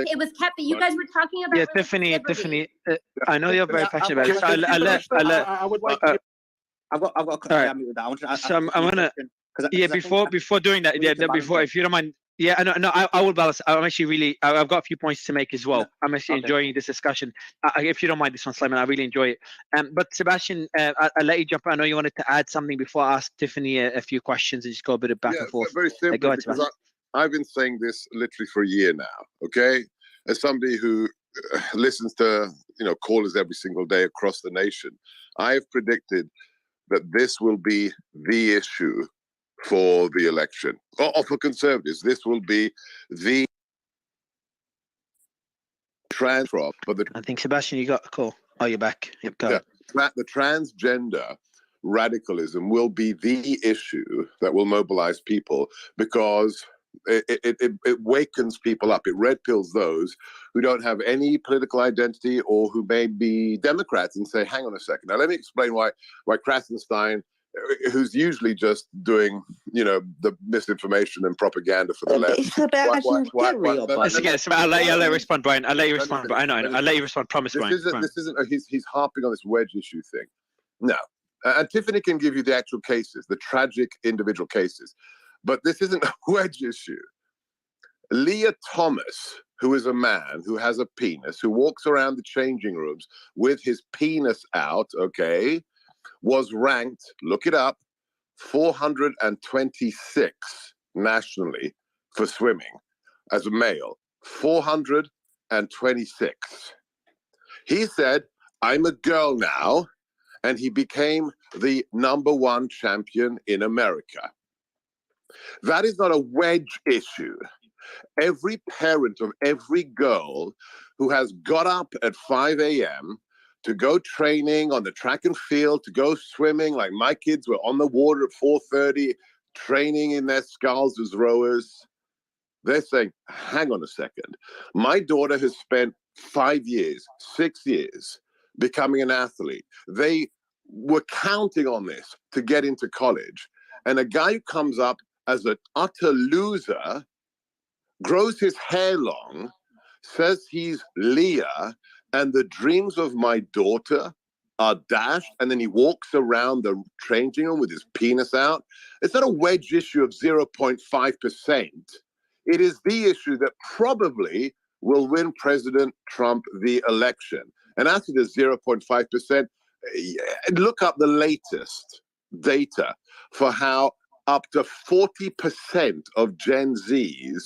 It was kept. You guys were talking about. Yeah, Tiffany. I know you're very passionate about it. I would like to. I'll go. So I'm gonna. Before doing that, before, if you don't mind. Yeah, I will balance. I've got a few points to make as well. I'm actually enjoying this discussion. If you don't mind this one, Simon, I really enjoy it. But Sebastian, I'll let you jump. I know you wanted to add something before I ask Tiffany a few questions and just go a bit of back and forth. Very simply, go ahead, because I've been saying this literally for a year now, okay? As somebody who listens to, callers every single day across the nation, I have predicted that this will be the issue for the election, or for conservatives. This will be the transfer. I think, Sebastian, you got a call. Oh, you're back. Yep, go ahead. The transgender radicalism will be the issue that will mobilize people, because it wakens people up. It red pills those who don't have any political identity or who may be Democrats and say, hang on a second. Now, let me explain why Krasenstein, who's usually just doing, the misinformation and propaganda for the left. I'll let you respond, Brian. I'll let you respond. I know. I'll let you respond. Promise, Brian. He's harping on this wedge issue thing. No. And Tiffany can give you the actual cases, the tragic individual cases. But this isn't a wedge issue. Leah Thomas, who is a man who has a penis, who walks around the changing rooms with his penis out, okay, was ranked, look it up, 426 nationally for swimming as a male. 426. He said, I'm a girl now, and he became the #1 champion in America. That is not a wedge issue. Every parent of every girl who has got up at 5 a.m. to go training on the track and field, to go swimming, like my kids were on the water at 4:30, training in their sculls as rowers, they're saying, hang on a second. My daughter has spent 5 years, 6 years becoming an athlete. They were counting on this to get into college. And a guy who comes up as an utter loser, grows his hair long, says he's Leah, and the dreams of my daughter are dashed, and then he walks around the changing room with his penis out. It's not a wedge issue of 0.5%. It is the issue that probably will win President Trump the election. And as to the 0.5%, look up the latest data for how up to 40% of Gen Zs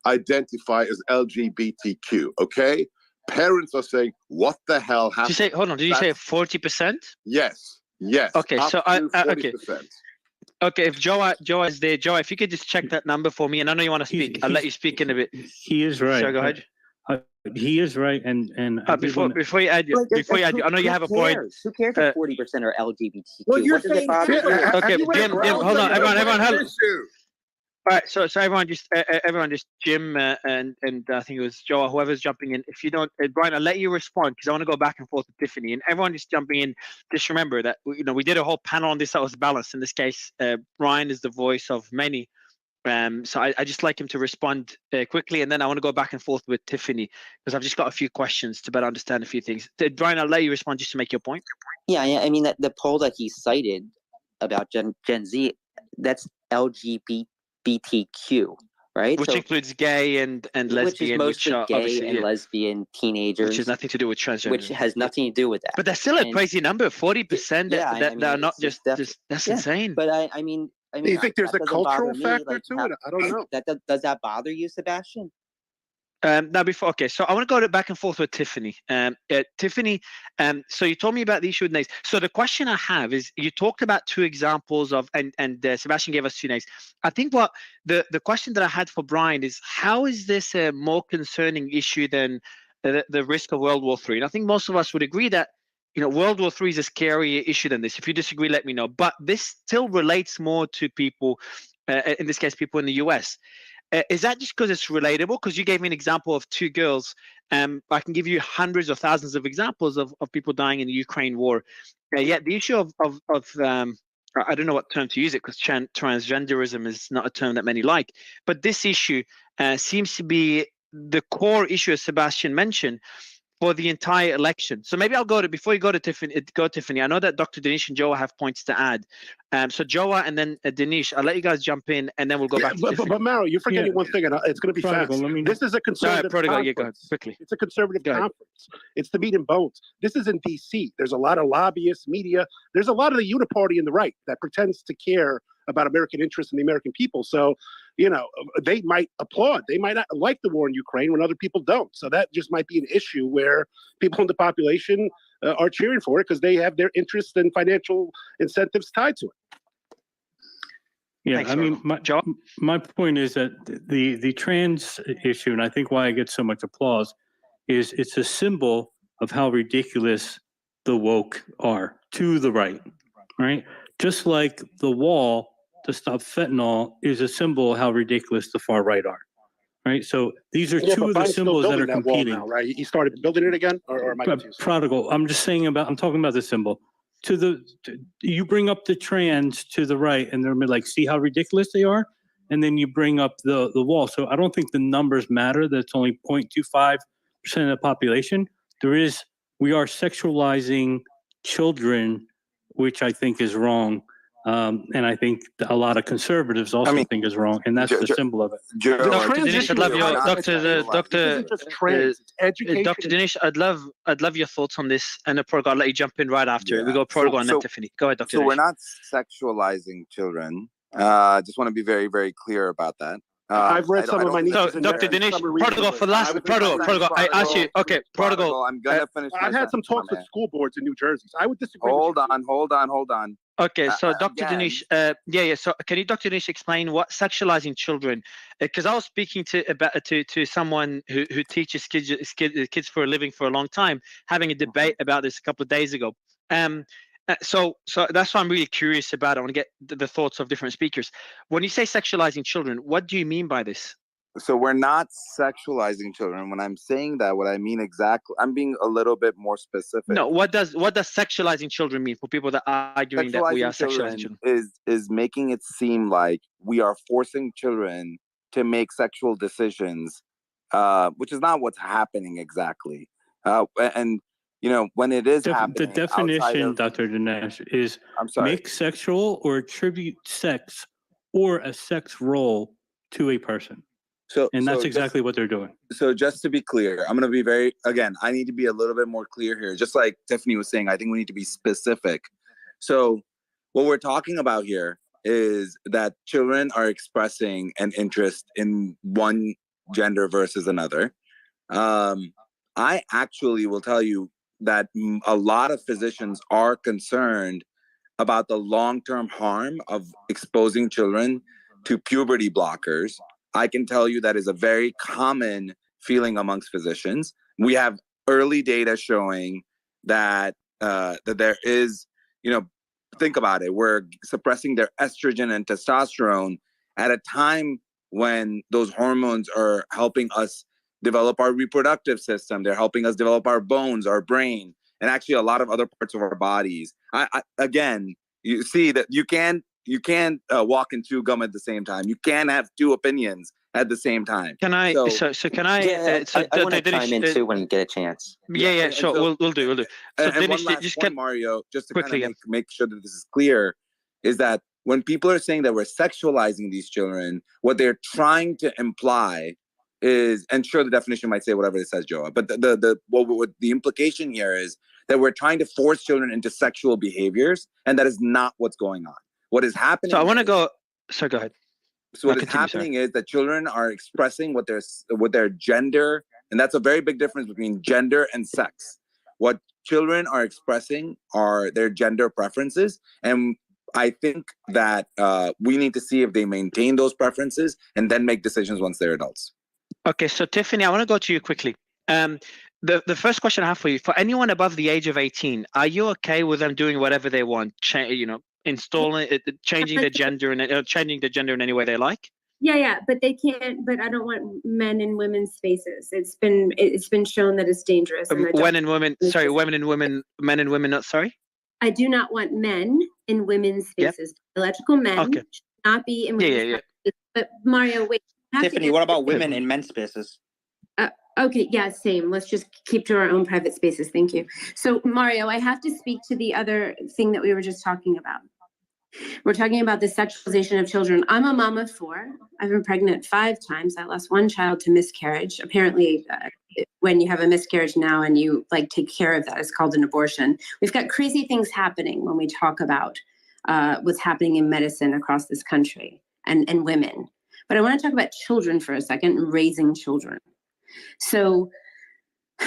identify as LGBTQ, okay? Parents are saying, what the hell happened? Did you say, hold on, did you say 40%? Yes, yes. Okay, up so to 40%. Okay, if Joa is there, Joa, if you could just check that number for me, and I know you want to speak, I'll let you speak in a bit. He is right. So go ahead. He is right, and before you add, I know you have a point. Who cares if 40% are LGBTQ? Well, you're what does it saying bother you? Okay, Jim, hold on, everyone, hold on. Issue. All right, so everyone just Jim and I think it was Joe, whoever's jumping in. If you don't, Brian, I'll let you respond because I want to go back and forth with Tiffany, and everyone just jumping in. Just remember that we did a whole panel on this that was balanced. In this case, Brian is the voice of many, so I just like him to respond quickly, and then I want to go back and forth with Tiffany because I've just got a few questions to better understand a few things. Brian, I'll let you respond just to make your point. Yeah, I mean that the poll that he cited about Gen Z, that's LGBTQ, right? Which includes gay and lesbian, which is mostly gay and yeah, lesbian teenagers, which has nothing to do with transgender. Which has nothing to do with that. But that's still a crazy number, 40% that are not just that's insane. But I mean, do you think there's a cultural factor to it? I don't know. Does that bother you, Sebastian? Now so I want to go back and forth with Tiffany. Tiffany, so you told me about the issue with names. So the question I have is, you talked about two examples of, and Sebastian gave us two names. I think what the question that I had for Brian is, how is this a more concerning issue than the risk of World War III? And I think most of us would agree that World War III is a scarier issue than this. If you disagree, let me know. But this still relates more to people, in this case, people in the US. Is that just because it's relatable? Because you gave me an example of two girls. I can give you hundreds or thousands of examples of people dying in the Ukraine war. Yet the issue of I don't know what term to use it, because transgenderism is not a term that many like. But this issue seems to be the core issue, as Sebastian mentioned, for the entire election. So maybe I'll go to, before you go to Tiffany, I know that Dr. Dinesh and Joa have points to add. So Joa and then Dinesh, I'll let you guys jump in and then we'll go back to Tiffany. But Mario, you're forgetting one thing, and it's going to be fast. This is a conservative conference. Quickly. It's a conservative conference. It's the meat and bones. This is in D.C. There's a lot of lobbyists, media. There's a lot of the uniparty in the right that pretends to care about American interests and the American people. So, they might applaud. They might not like the war in Ukraine when other people don't. So that just might be an issue where people in the population are cheering for it because they have their interests and financial incentives tied to it. Yeah, thanks, I mean, my point is that the trans issue, and I think why I get so much applause, is it's a symbol of how ridiculous the woke are to the right? Just like the wall to stop fentanyl is a symbol of how ridiculous the far right are, right? So these are two of the symbols that are competing. Now, right? You started building it again, or am I confused? Prodigal. I'm talking about the symbol. You bring up the trans to the right, and they're like, see how ridiculous they are, and then you bring up the wall. So I don't think the numbers matter. That's only 0.25% of the population. We are sexualizing children, which I think is wrong. And I think a lot of conservatives also think is wrong, and that's the symbol of it. Dr. Dinesh, I'd love Dr. Dinesh, I'd love your thoughts on this, and Prodigal, I'll let you jump in right after. Yeah. We go Prodigal and then Tiffany. Go ahead, Dr. Dinesh. So we're not sexualizing children. Just want to be very, very clear about that. I've read some of my nieces. So, Dr. Dinesh, Prodigal, for the last Prodigal, I asked you. Okay, Prodigal. I'm gonna finish. I've had some talks with school boards in New Jersey. So I would disagree. Hold on. Okay, so Dr. Dinesh, So can you, Dr. Dinesh, explain what sexualizing children? Because I was speaking to someone who teaches kids for a living for a long time, having a debate about this a couple of days ago. So that's why I'm really curious about it. I want to get the thoughts of different speakers. When you say sexualizing children, what do you mean by this? So we're not sexualizing children. When I'm saying that, what I mean exactly, I'm being a little bit more specific. No, what does sexualizing children mean for people that are arguing that we are sexualizing children? Is making it seem like we are forcing children to make sexual decisions, which is not what's happening exactly. And when it is happening. The definition, Dr. Dinesh, is make sexual or attribute sex or a sex role to a person. And that's exactly what they're doing. So just to be clear, I'm going to be I need to be a little bit more clear here. Just like Tiffany was saying, I think we need to be specific. So what we're talking about here is that children are expressing an interest in one gender versus another. I actually will tell you that a lot of physicians are concerned about the long-term harm of exposing children to puberty blockers. I can tell you that is a very common feeling amongst physicians. We have early data showing that that there is, think about it, we're suppressing their estrogen and testosterone at a time when those hormones are helping us develop our reproductive system. They're helping us develop our bones, our brain, and actually a lot of other parts of our bodies. Again, you see that you can't walk and chew gum at the same time. You can't have two opinions at the same time. Can I? So can I? Yeah, I want to chime in too when you get a chance. Yeah, sure. So, we'll do. So and one last point, Mario, just to kind of make sure that this is clear, is that when people are saying that we're sexualizing these children, what they're trying to imply is, and sure, the definition might say whatever it says, Joa, but what the implication here is that we're trying to force children into sexual behaviors, and that is not what's going on. What is happening? So I want to go. So go ahead. So what is happening is that children are expressing what their gender, and that's a very big difference between gender and sex. What children are expressing are their gender preferences, and I think that we need to see if they maintain those preferences and then make decisions once they're adults. Okay, so Tiffany, I want to go to you quickly. The first question I have for you: for anyone above the age of 18, are you okay with them doing whatever they want? Installing it, changing the gender and changing the gender in any way they like? Yeah, but they can't. But I don't want men in women's spaces. It's been shown that it's dangerous. Women and women. Sorry, women and women. Men and women. Not sorry. I do not want men in women's spaces. Biological men should not be in women's spaces. But Mario, wait. Tiffany, what about women in men's spaces? Okay, yeah, same. Let's just keep to our own private spaces. Thank you. So Mario, I have to speak to the other thing that we were just talking about. We're talking about the sexualization of children. I'm a mom of 4. I've been pregnant 5 times. I lost 1 child to miscarriage. Apparently, when you have a miscarriage now and you take care of that, it's called an abortion. We've got crazy things happening when we talk about what's happening in medicine across this country and women. But I want to talk about children for a second, raising children. So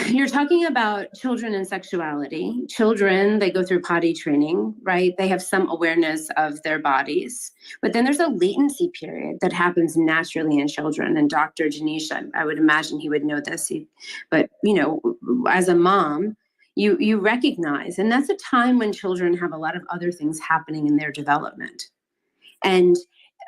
you're talking about children and sexuality. Children, they go through potty training, right? They have some awareness of their bodies. But then there's a latency period that happens naturally in children. And Dr. Janish, I would imagine he would know this. But, as a mom, you recognize, and that's a time when children have a lot of other things happening in their development. And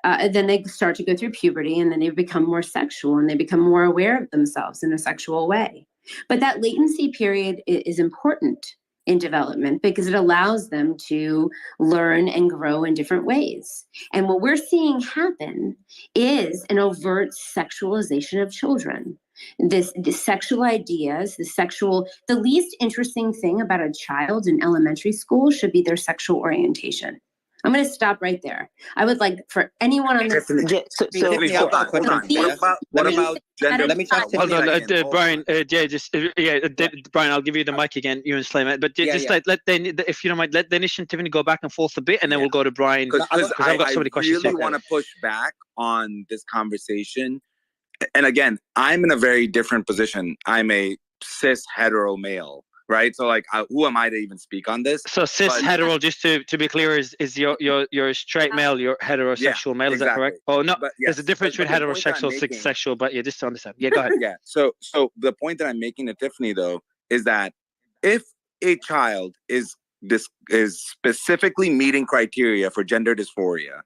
then they start to go through puberty, and then they become more sexual, and they become more aware of themselves in a sexual way. But that latency period is important in development because it allows them to learn and grow in different ways. And what we're seeing happen is an overt sexualization of children. The sexual ideas, the least interesting thing about a child in elementary school should be their sexual orientation. I'm going to stop right there. I would like for anyone on this. Hold on. What about gender? Let me talk to Brian. Brian, I'll give you the mic again. You and Slayman, but if you don't mind, let Danish and Tiffany go back and forth a bit, and then we'll go to Brian because I've got so many questions. I really want to push back on this conversation. And again, I'm in a very different position. I'm a cis hetero male. Right, so who am I to even speak on this? So hetero, just to be clear, is you're a straight male, you're heterosexual male. Is that correct? Oh no, there's a difference between heterosexual, sexual. But just to understand. Yeah, go ahead. So the point that I'm making to Tiffany though is that if a child is specifically meeting criteria for gender dysphoria,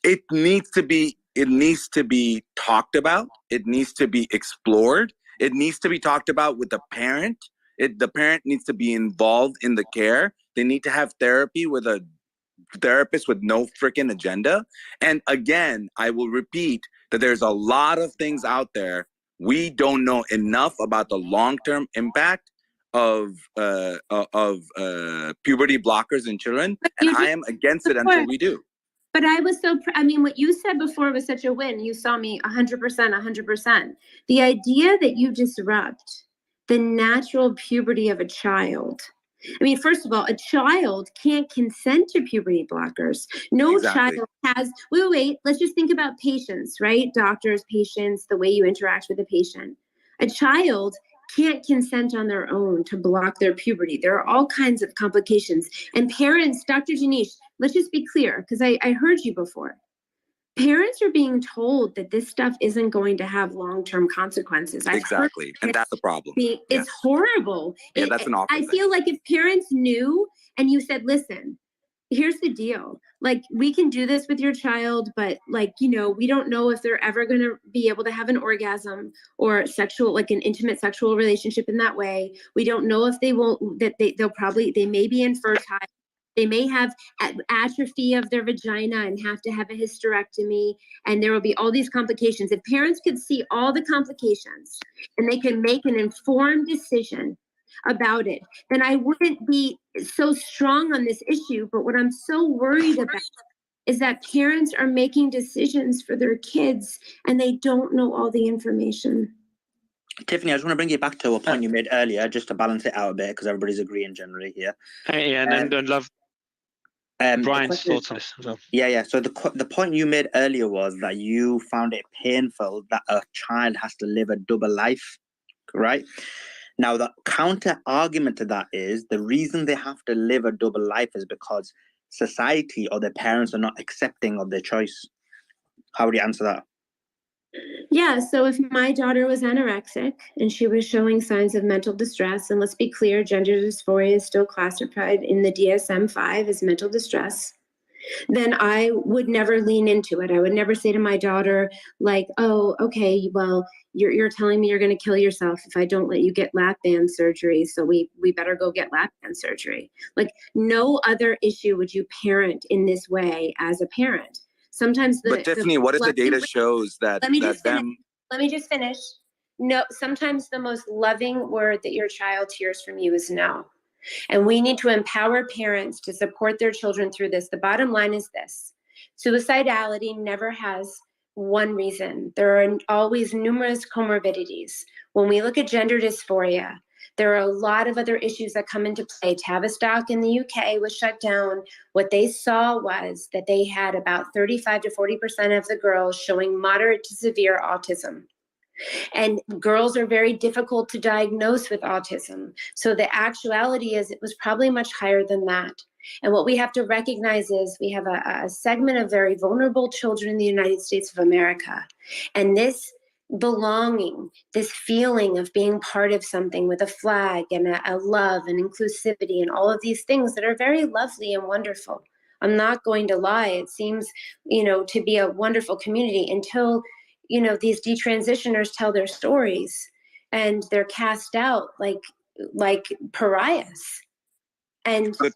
it needs to be talked about. It needs to be explored. It needs to be talked about with the parent. The parent needs to be involved in the care. They need to have therapy with a therapist with no freaking agenda. And again, I will repeat that there's a lot of things out there. We don't know enough about the long-term impact puberty blockers in children, and I am against it until we do. But I was I mean, what you said before was such a win. You saw me 100%, 100%. The idea that you disrupt the natural puberty of a child. I mean, first of all, a child can't consent to puberty blockers. No child has, wait, let's just think about patients, right? Doctors, patients, the way you interact with a patient. A child can't consent on their own to block their puberty. There are all kinds of complications. And parents, Dr. Janish, let's just be clear, because I heard you before. Parents are being told that this stuff isn't going to have long-term consequences. Exactly. And that's the problem. It's horrible. Yeah, that's an awful I thing. feel like if parents knew and you said, listen, here's the deal. Like, we can do this with your child, but like, you know, we don't know if they're ever going to be able to have an orgasm or sexual, like an intimate sexual relationship in that way. We don't know if they won't, that they may be infertile. They may have atrophy of their vagina and have to have a hysterectomy, and there will be all these complications. If parents could see all the complications and they could make an informed decision about it, then I wouldn't be so strong on this issue. But what I'm so worried about is that parents are making decisions for their kids and they don't know all the information. Tiffany, I just want to bring you back to a point you made earlier, just to balance it out a bit, because everybody's agreeing generally here. And I'd love Brian's thoughts on this as well. Yeah. So the point you made earlier was that you found it painful that a child has to live a double life, right? Now, the counter argument to that is the reason they have to live a double life is because society or their parents are not accepting of their choice. How would you answer that? Yeah, so if my daughter was anorexic and she was showing signs of mental distress, and let's be clear, gender dysphoria is still classified in the DSM-5 as mental distress, then I would never lean into it. I would never say to my daughter, like, oh, okay, well, you're telling me you're going to kill yourself if I don't let you get lap band surgery, so we better go get lap band surgery. Like, no other issue would you parent in this way as a parent. Sometimes but Tiffany, what if the data shows that Let me just finish. No, sometimes the most loving word that your child hears from you is no. And we need to empower parents to support their children through this. The bottom line is this: suicidality never has one reason. There are always numerous comorbidities. When we look at gender dysphoria, there are a lot of other issues that come into play. Tavistock in the UK was shut down. What they saw was that they had about 35 to 40% of the girls showing moderate to severe autism. And girls are very difficult to diagnose with autism. So the actuality is it was probably much higher than that. And what we have to recognize is we have a segment of very vulnerable children in the United States of America. And this belonging, this feeling of being part of something with a flag and a love and inclusivity and all of these things that are very lovely and wonderful. I'm not going to lie. It seems, to be a wonderful community until, these detransitioners tell their stories and they're cast out like pariahs. And so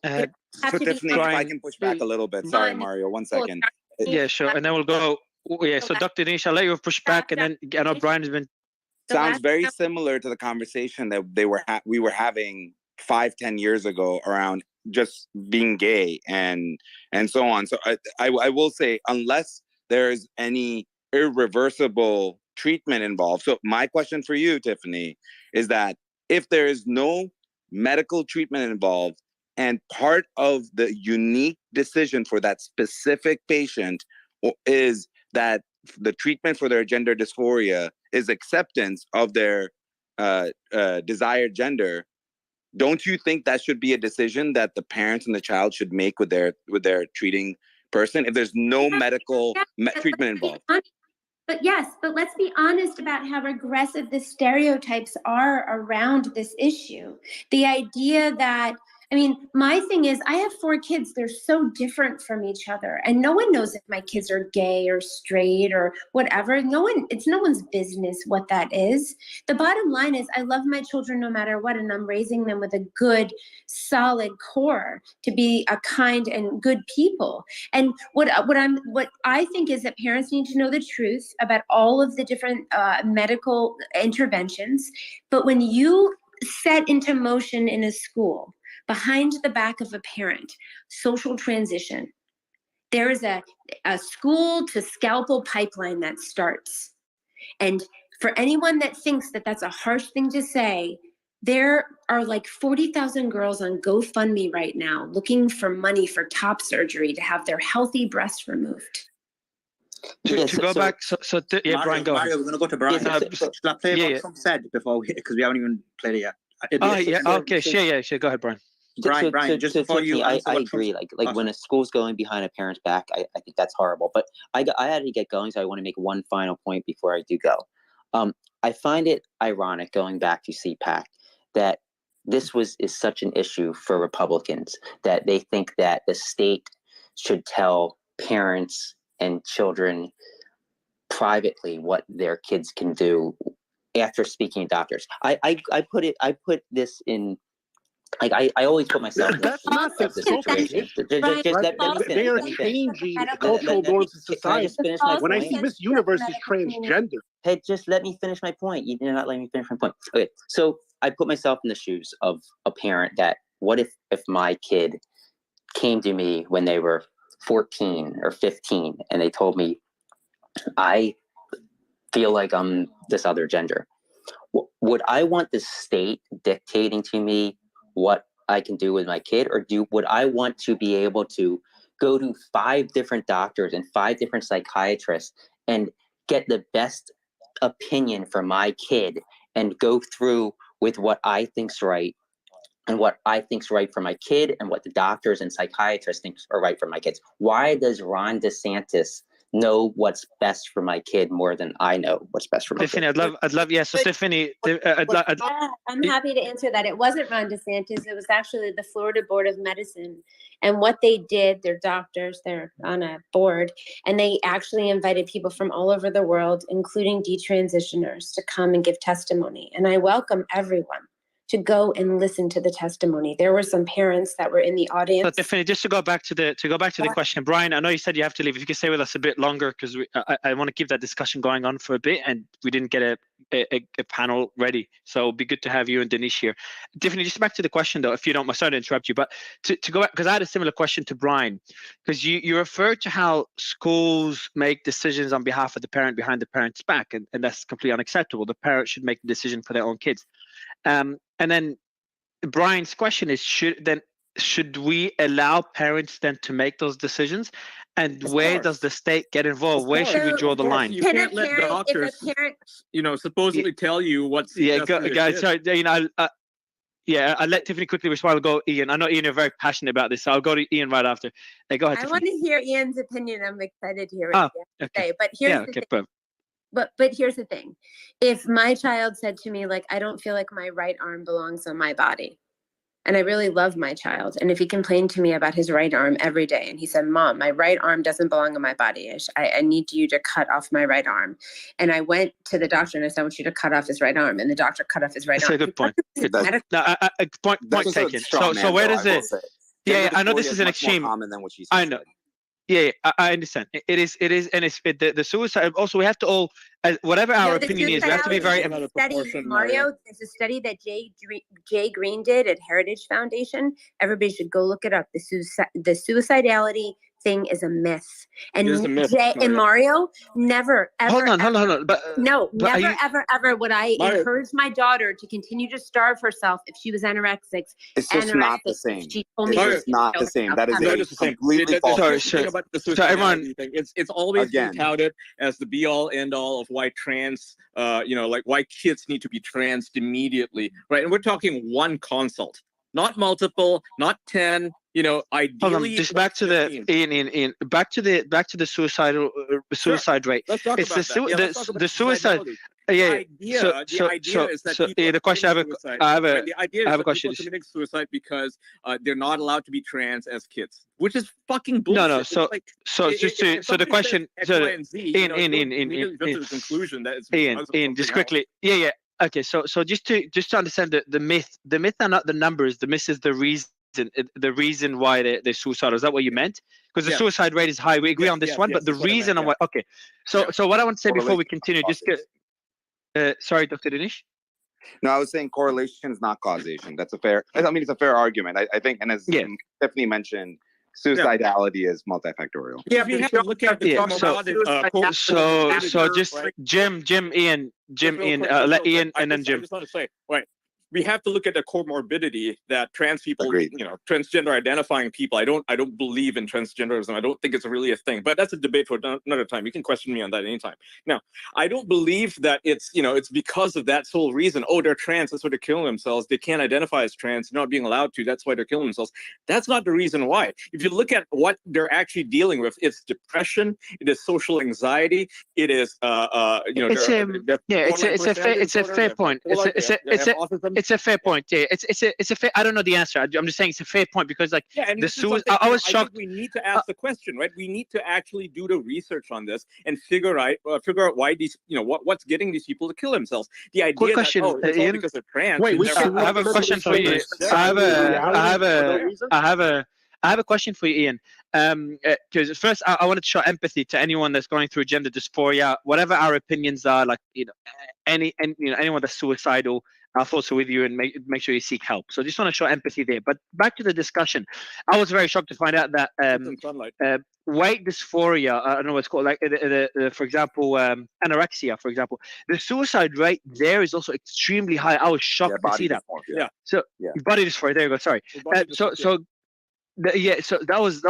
Tiffany, if I can push back a little bit. Sorry, Mario, 1 second. Yeah, sure. And then we'll go. Yeah, so Dr. Nish, I'll let you push back, and then I know Brian has been. Sounds very similar to the conversation that we were having 5-10 years ago around just being gay and so on. So I will say, unless there's any irreversible treatment involved. So my question for you, Tiffany, is that if there is no medical treatment involved, and part of the unique decision for that specific patient is that the treatment for their gender dysphoria is acceptance of their desired gender, don't you think that should be a decision that the parents and the child should make with their treating person if there's no medical treatment involved? But let's be honest about how regressive the stereotypes are around this issue. The idea that, my thing is, I have 4 kids. They're so different from each other. And no one knows if my kids are gay or straight or whatever. It's no one's business what that is. The bottom line is I love my children no matter what, and I'm raising them with a good, solid core to be a kind and good people. And what I think is that parents need to know the truth about all of the different medical interventions. But when you set into motion in a school behind the back of a parent social transition. There is a school to scalpel pipeline that starts. And for anyone that thinks that that's a harsh thing to say, there are like 40,000 girls on GoFundMe right now looking for money for top surgery to have their healthy breasts removed. To go back, yeah, Mario, Brian, go ahead. Mario, we're going to go to Brian. Shall I play what Trump said before because we haven't even played it yet? Sure. Go ahead, Brian. Brian, just before you answer I agree. Like when a school's going behind a parent's back, I think that's horrible. But I had to get going, so I want to make one final point before I do go. I find it ironic, going back to CPAC, that this is such an issue for Republicans, that they think that the state should tell parents and children privately what their kids can do after speaking to doctors. I put this in. Like I always put myself. That's not the situation. They are changing cultural norms in society. When I see Miss Universe is transgender. Hey, just let me finish my point. You're not letting me finish my point. Okay, so I put myself in the shoes of a parent. That what if my kid came to me when they were 14 or 15 and they told me, I feel like I'm this other gender. Would I want the state dictating to me what I can do with my kid, or would I want to be able to go to 5 different doctors and 5 different psychiatrists and get the best opinion for my kid and go through with what I think's right and what I think's right for my kid and what the doctors and psychiatrists think are right for my kids? Why does Ron DeSantis know what's best for my kid more than I know what's best for my Tiffany, kid? I'd love. Yeah, so Tiffany, I'm happy to answer that. It wasn't Ron DeSantis. It was actually the Florida Board of Medicine. And what they did, they're doctors, they're on a board, and they actually invited people from all over the world, including detransitioners, to come and give testimony. And I welcome everyone to go and listen to the testimony. There were some parents that were in the audience. So Tiffany, just to go back to the question, Brian, I know you said you have to leave. If you could stay with us a bit longer, because I want to keep that discussion going on for a bit, and we didn't get a panel ready. So it'd be good to have you and Denise here. Tiffany, just back to the question though, if you don't, I'm sorry to interrupt you, but to go back, because I had a similar question to Brian, because you referred to how schools make decisions on behalf of the parent behind the parent's back, and that's completely unacceptable. The parent should make the decision for their own kids. And then Brian's question is, should we allow parents then to make those decisions? And where does the state get involved? Where should we draw the line? You can't let doctors, supposedly tell you what's best for your guys. kid. Sorry, I'll let Tiffany quickly respond. I'll go Ian. I know Ian, you're very passionate about this, so I'll go to Ian right after. Go ahead, I Tiffany. want to hear Ian's opinion. I'm excited to hear what he has to say. But here's the thing. But here's the thing. If my child said to me, like, I don't feel like my right arm belongs on my body, and I really love my child, and if he complained to me about his right arm every day, and he said, Mom, my right arm doesn't belong on my body. I need you to cut off my right arm. And I went to the doctor and I said, I want you to cut off his right arm. And the doctor cut off his right arm. That's a good point. Point taken. So where does it? Yeah, I know this is an extreme. I know. Yeah, I understand. It is, and it's the suicide. Also, we have to all, whatever our opinion is, we have to be very. Mario, there's a study that Jay Green did at Heritage Foundation. Everybody should go look it up. The suicidality thing is a myth. And it is a myth, Jay and Mario never ever. Hold on. Never ever would I encourage my daughter to continue to starve herself if she was anorexic. It's just not the same. She told me it's not the same. That is a completely false. Everyone, it's always been touted as the be all end all of why trans, like why kids need to be trans immediately, right? And we're talking one consult, not multiple, not 10. Ideally. Hold on, just back to the Ian, back to the suicide rate. Let's talk about that. The suicide. The idea is that people the question I have a question. People committing suicide because they're not allowed to be trans as kids, which is fucking bullshit. No. So the question. Ian, just quickly. Yeah. Okay, so just to understand the myth. The myth are not the numbers. The myth is the reason why they're suicidal. Is that what you meant? Because the suicide rate is high. We agree on this one, but the reason on why. Okay, so what I want to say before we continue, just sorry, Dr. Dinesh. No, I was saying correlation is not causation. That's a fair. I mean, it's a fair argument. I think, and as Stephanie mentioned, suicidality is multifactorial. Yeah, we have to look at the so just Jim, Ian, let Ian and then Jim. I just want to say, right. We have to look at the comorbidity that trans people, transgender identifying people. I don't believe in transgenderism. I don't think it's really a thing, but that's a debate for another time. You can question me on that anytime. Now, I don't believe that it's because of that sole reason. Oh, they're trans, that's why they're killing themselves. They can't identify as trans, not being allowed to. That's why they're killing themselves. That's not the reason why. If you look at what they're actually dealing with, it's depression, it is social anxiety, it is it's a fair point. It's a fair point. Yeah, it's a fair. I don't know the answer. I'm just saying it's a fair point because like I was shocked. I think we need to ask the question, right? We need to actually do the research on this and figure out why these what's getting these people to kill themselves. The idea quick question, that it's all because they're trans. Wait, I have a question for you. I have a question for you, Ian. Because first, I wanted to show empathy to anyone that's going through gender dysphoria, whatever our opinions are. Like anyone that's suicidal, our thoughts are with you, and make sure you seek help. So I just want to show empathy there. But back to the discussion, I was very shocked to find out that weight dysphoria, I don't know what it's called, like for example, anorexia, for example, the suicide rate there is also extremely high. I was shocked to see that. So body dysphoria. There you go. Sorry. So that was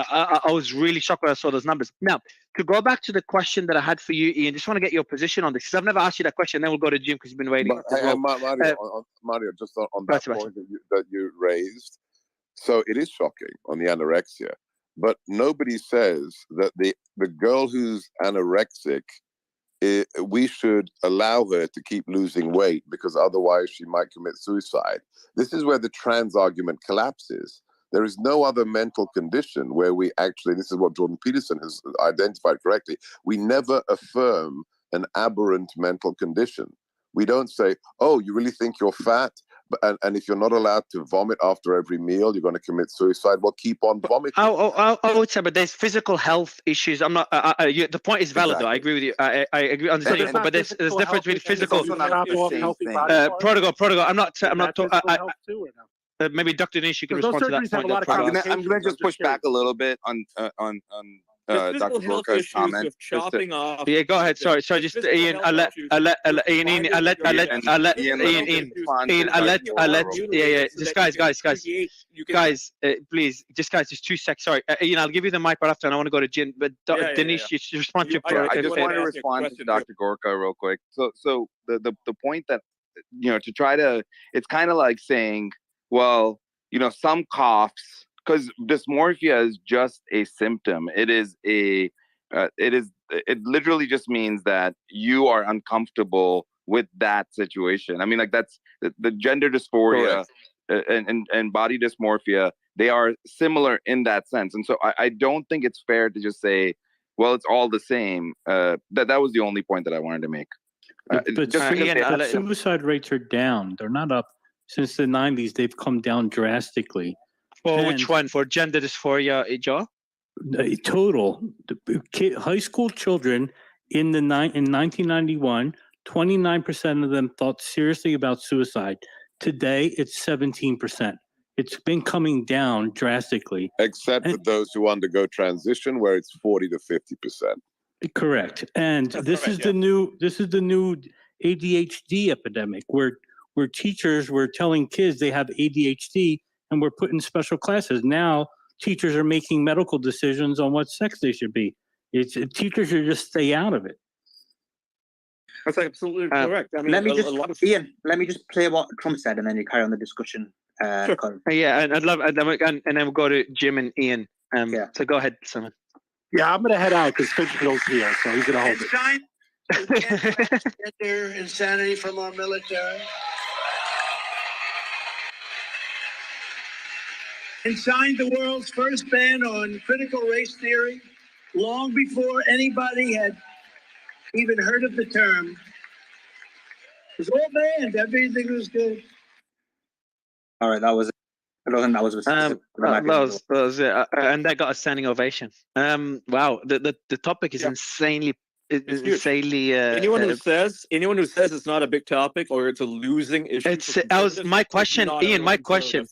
I was really shocked when I saw those numbers. Now, to go back to the question that I had for you, Ian, just want to get your position on this because I've never asked you that question. Then we'll go to Jim because you've been waiting. Mario, just on that point that you raised. So it is shocking on the anorexia, but nobody says that the girl who's anorexic, we should allow her to keep losing weight because otherwise she might commit suicide. This is where the trans argument collapses. There is no other mental condition where we actually, this is what Jordan Peterson has identified correctly, we never affirm an aberrant mental condition. We don't say, oh, you really think you're fat? And if you're not allowed to vomit after every meal, you're going to commit suicide. Well, keep on vomiting. I would say, but there's physical health issues. I'm not. The point is valid, though. I agree with you. I agree. Understand your point, but there's difference between physical. Prodigal. I'm not talking. Maybe Dr. Nish, you can respond to that point. I'm going to just push back a little bit on Dr. Gorka's comment. Chopping off. Yeah, go ahead. Sorry. Just Ian. I'll let Ian. Yeah. Just guys. Please, just 2 seconds. Sorry, Ian. I'll give you the mic right after, and I want to go to Jim. But Dinesh, you respond to. I just want to respond to Dr. Gorka real quick. So the point that to try to, it's kind of like saying, well, some coughs, because dysmorphia is just a symptom. It literally just means that you are uncomfortable with that situation. I mean, like that's the gender dysphoria and body dysmorphia. They are similar in that sense. And so I don't think it's fair to just say, well, it's all the same. That was the only point that I wanted to make. But suicide rates are down. They're not up. Since the 90s, they've come down drastically. For which one? For gender dysphoria, Joe? Total. High school children in 1991, 29% of them thought seriously about suicide. Today, it's 17%. It's been coming down drastically. Except for those who undergo transition, where it's 40 to 50%. Correct. And this is the new ADHD epidemic where teachers were telling kids they have ADHD and we're put in special classes. Now teachers are making medical decisions on what sex they should be. Teachers should just stay out of it. That's absolutely correct. I mean, Ian, let me just play what Trump said and then you carry on the discussion. Sure. Yeah, and I'd love, and then we'll go to Jim and Ian. So go ahead, Simon. Yeah, I'm going to head out because Fitzgerald's here, so he's going to hold it. It's time to get insanity from our military. And signed the world's first ban on critical race theory long before anybody had even heard of the term. It was all banned. Everything was good. All right, that was it. I don't think that was it. And that got a standing ovation. Wow, the topic is insanely It's huge. Anyone who says it's not a big topic or it's a losing issue. My question, Ian. My question.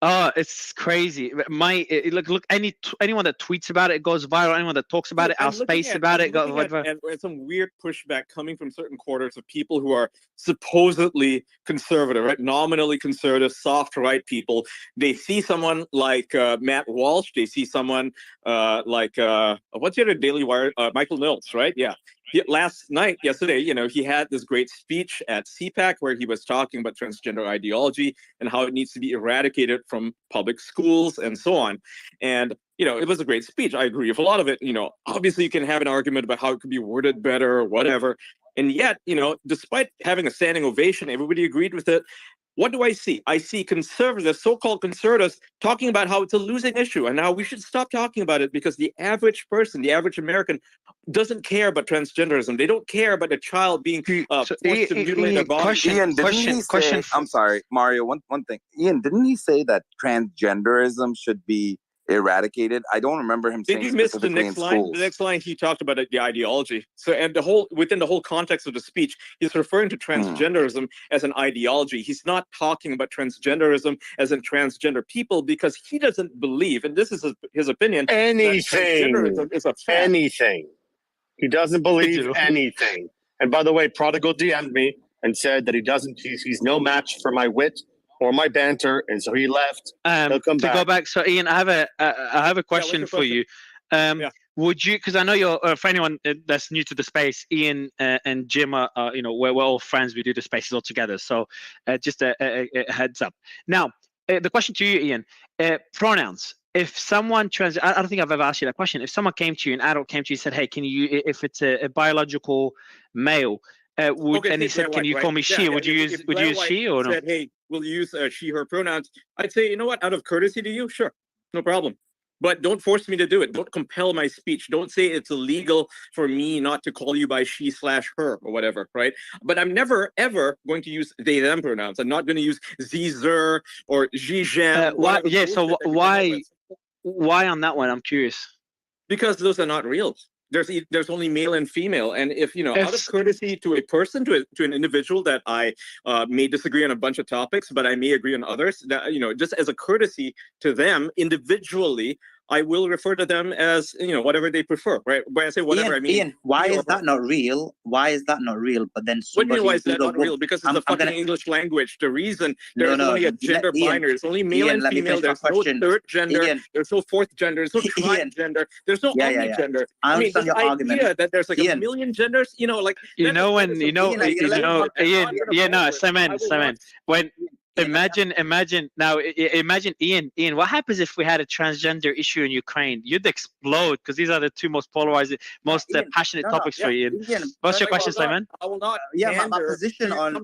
Oh, it's crazy. Look. Anyone that tweets about it goes viral. Anyone that talks about it, our space about it, goes viral. And some weird pushback coming from certain quarters of people who are supposedly conservative, right? Nominally conservative, soft right people. They see someone like Matt Walsh. They see someone like what's the other Daily Wire? Michael Knowles, right? Yeah. Yesterday, he had this great speech at CPAC where he was talking about transgender ideology and how it needs to be eradicated from public schools and so on. And, it was a great speech. I agree with a lot of it. Obviously you can have an argument about how it could be worded better or whatever. And yet, despite having a standing ovation, everybody agreed with it. What do I see? I see conservatives, so-called conservatives, talking about how it's a losing issue and how we should stop talking about it because the average person, the average American, doesn't care about transgenderism. They don't care about a child being forced to mutilate their body. Ian, didn't he say, I'm sorry, Mario, one thing. Ian, didn't he say that transgenderism should be eradicated? I don't remember him saying specifically in schools. The next line he talked about the ideology. So, and within the whole context of the speech, he's referring to transgenderism as an ideology. He's not talking about transgenderism as in transgender people because he doesn't believe, and this is his opinion, anything is a fact. Anything. He doesn't believe anything. And by the way, Prodigal DM'd me and said that he's no match for my wit or my banter, and so he left. He'll come back. Go back. So, Ian, I have a question for you. Would you? Because I know you're for anyone that's new to the space, Ian and Jim are, we're all friends. We do the spaces all together. So, just a heads up. Now, the question to you, Ian, pronouns. If someone I don't think I've ever asked you that question. If someone came to you, an adult came to you, and said, "Hey, can you? If it's a biological male." And he said, "Can you call me she?" Would you use she or no? Said, "Hey, we'll use she/her pronouns." I'd say, you know what? Out of courtesy to you, sure, no problem. But don't force me to do it. Don't compel my speech. Don't say it's illegal for me not to call you by she/her or whatever, right? But I'm never ever going to use they/them pronouns. I'm not going to use ze/zer or je/jem. Why? Yeah. So why on that one? I'm curious. Because those are not real. There's only male and female, and if out of courtesy to a person, to an individual that I may disagree on a bunch of topics, but I may agree on others, that just as a courtesy to them individually, I will refer to them as whatever they prefer, right? When I say whatever, I mean. Ian, why is that not real? Why is that not real? But then what do you mean why is that not real? Because it's the fucking English language. The reation there's only a gender binary. It's only male and female. There's no third gender. There's no fourth gender. There's no tri-gender. There's no omni-gender. I mean, this idea that there's like a million genders, Ian, Simon, when. Imagine Ian, what happens if we had a transgender issue in Ukraine? You'd explode because these are the two most polarized, most passionate topics for you. What's your question, Simon? I will not. My position on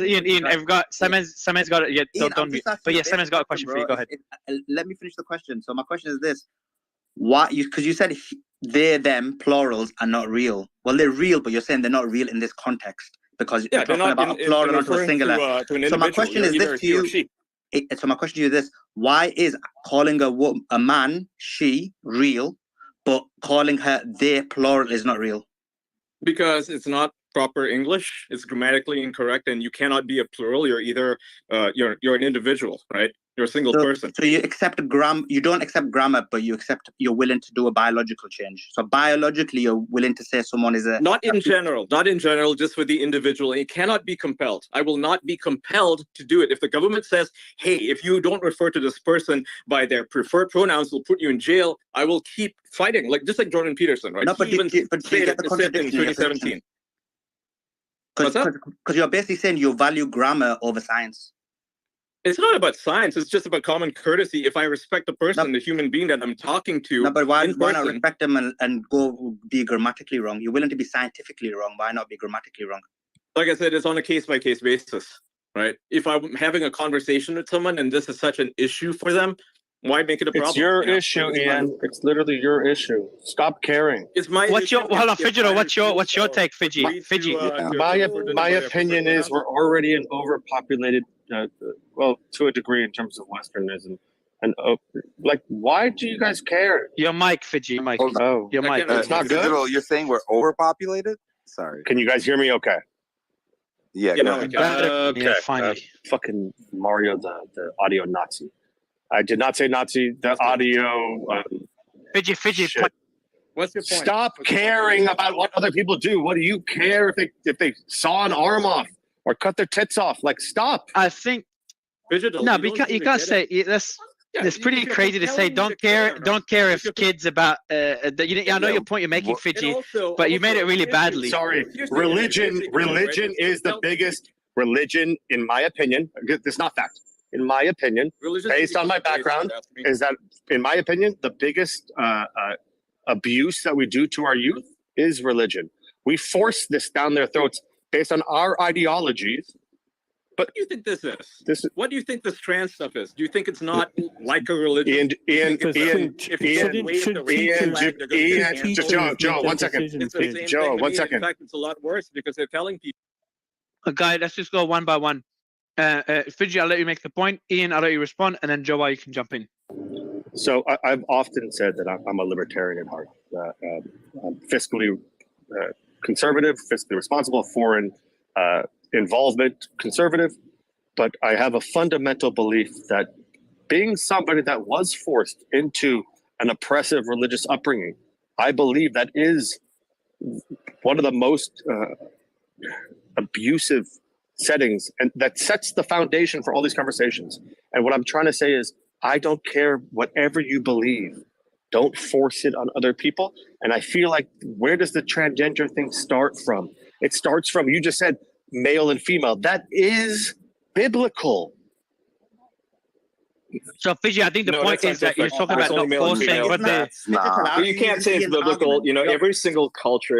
Ian, I've got Simon's got it. Yeah, don't mute. But yeah, Simon's got a question for you. Go ahead. Let me finish the question. So my question is this: why? Because you said they, them, plurals are not real. Well, they're real, but you're saying they're not real in this context. Because you're talking about a plural, not a singular. So my question is this to you. So my question to you is this: why is calling a man she real, but calling her they plural is not real? Because it's not proper English. It's grammatically incorrect, and you cannot be a plural. You're either you're an individual, right? You're a single person. So you accept you don't accept grammar, but you're willing to do a biological change. So biologically, you're willing to say someone is a... Not in general, just for the individual. It cannot be compelled. I will not be compelled to do it. If the government says, hey, if you don't refer to this person by their preferred pronouns, we'll put you in jail, I will keep fighting. Just like Jordan Peterson, right? No, but he you get the contradiction in 2017. Because you're basically saying you value grammar over science. It's not about science. It's just about common courtesy. If I respect the person, the human being that I'm talking to, no, but why not respect them and go be grammatically wrong? You're willing to be scientifically wrong. Why not be grammatically wrong? Like I said, it's on a case-by-case basis, right? If I'm having a conversation with someone and this is such an issue for them, why make it a problem? It's your issue, Ian. It's literally your issue. Stop caring. It's my hold on, Fidget, what's your take, Fidget? My opinion is we're already an overpopulated, well, to a degree in terms of Westernism. And like, why do you guys care? Your mic, Fidji. Mic. Oh, your mic. It's not good. You're saying we're overpopulated? Sorry. Can you guys hear me? Okay. Yeah. Okay. Yeah, finally. Fucking Mario, the audio Nazi. I did not say Nazi. The audio. Fidji. Shit. What's your point? Stop caring about what other people do. What do you care if they saw an arm off or cut their tits off? Like, stop. I think. Digital, No, but you can't say that's. It's pretty crazy to say don't care if kids about I know your point you're making, Fidji, but you made it really badly. Sorry, religion is the biggest religion in my opinion. It's not fact. In my opinion, based on my background, is that in my opinion the biggest abuse that we do to our youth is religion. We force this down their throats based on our ideologies. But what do you think this is? What do you think this trans stuff is? Do you think it's not like a religion? Ian, Joe, 1 second. Joe, 1 second. In fact, it's a lot worse because they're telling people. Guy, let's just go one by one. Fidji, I'll let you make the point. Ian, I'll let you respond, and then Joe, you can jump in. So I've often said that I'm a libertarian at heart. I'm fiscally conservative, fiscally responsible, foreign involvement conservative, but I have a fundamental belief that being somebody that was forced into an oppressive religious upbringing, I believe that is one of the most abusive settings, and that sets the foundation for all these conversations. And what I'm trying to say is, I don't care whatever you believe. Don't force it on other people. And I feel like, where does the transgender thing start from? It starts from, you just said, male and female. That is biblical. So Fidji, I think the point is that you're talking about not forcing, but you can't say it's biblical. You know, every single culture,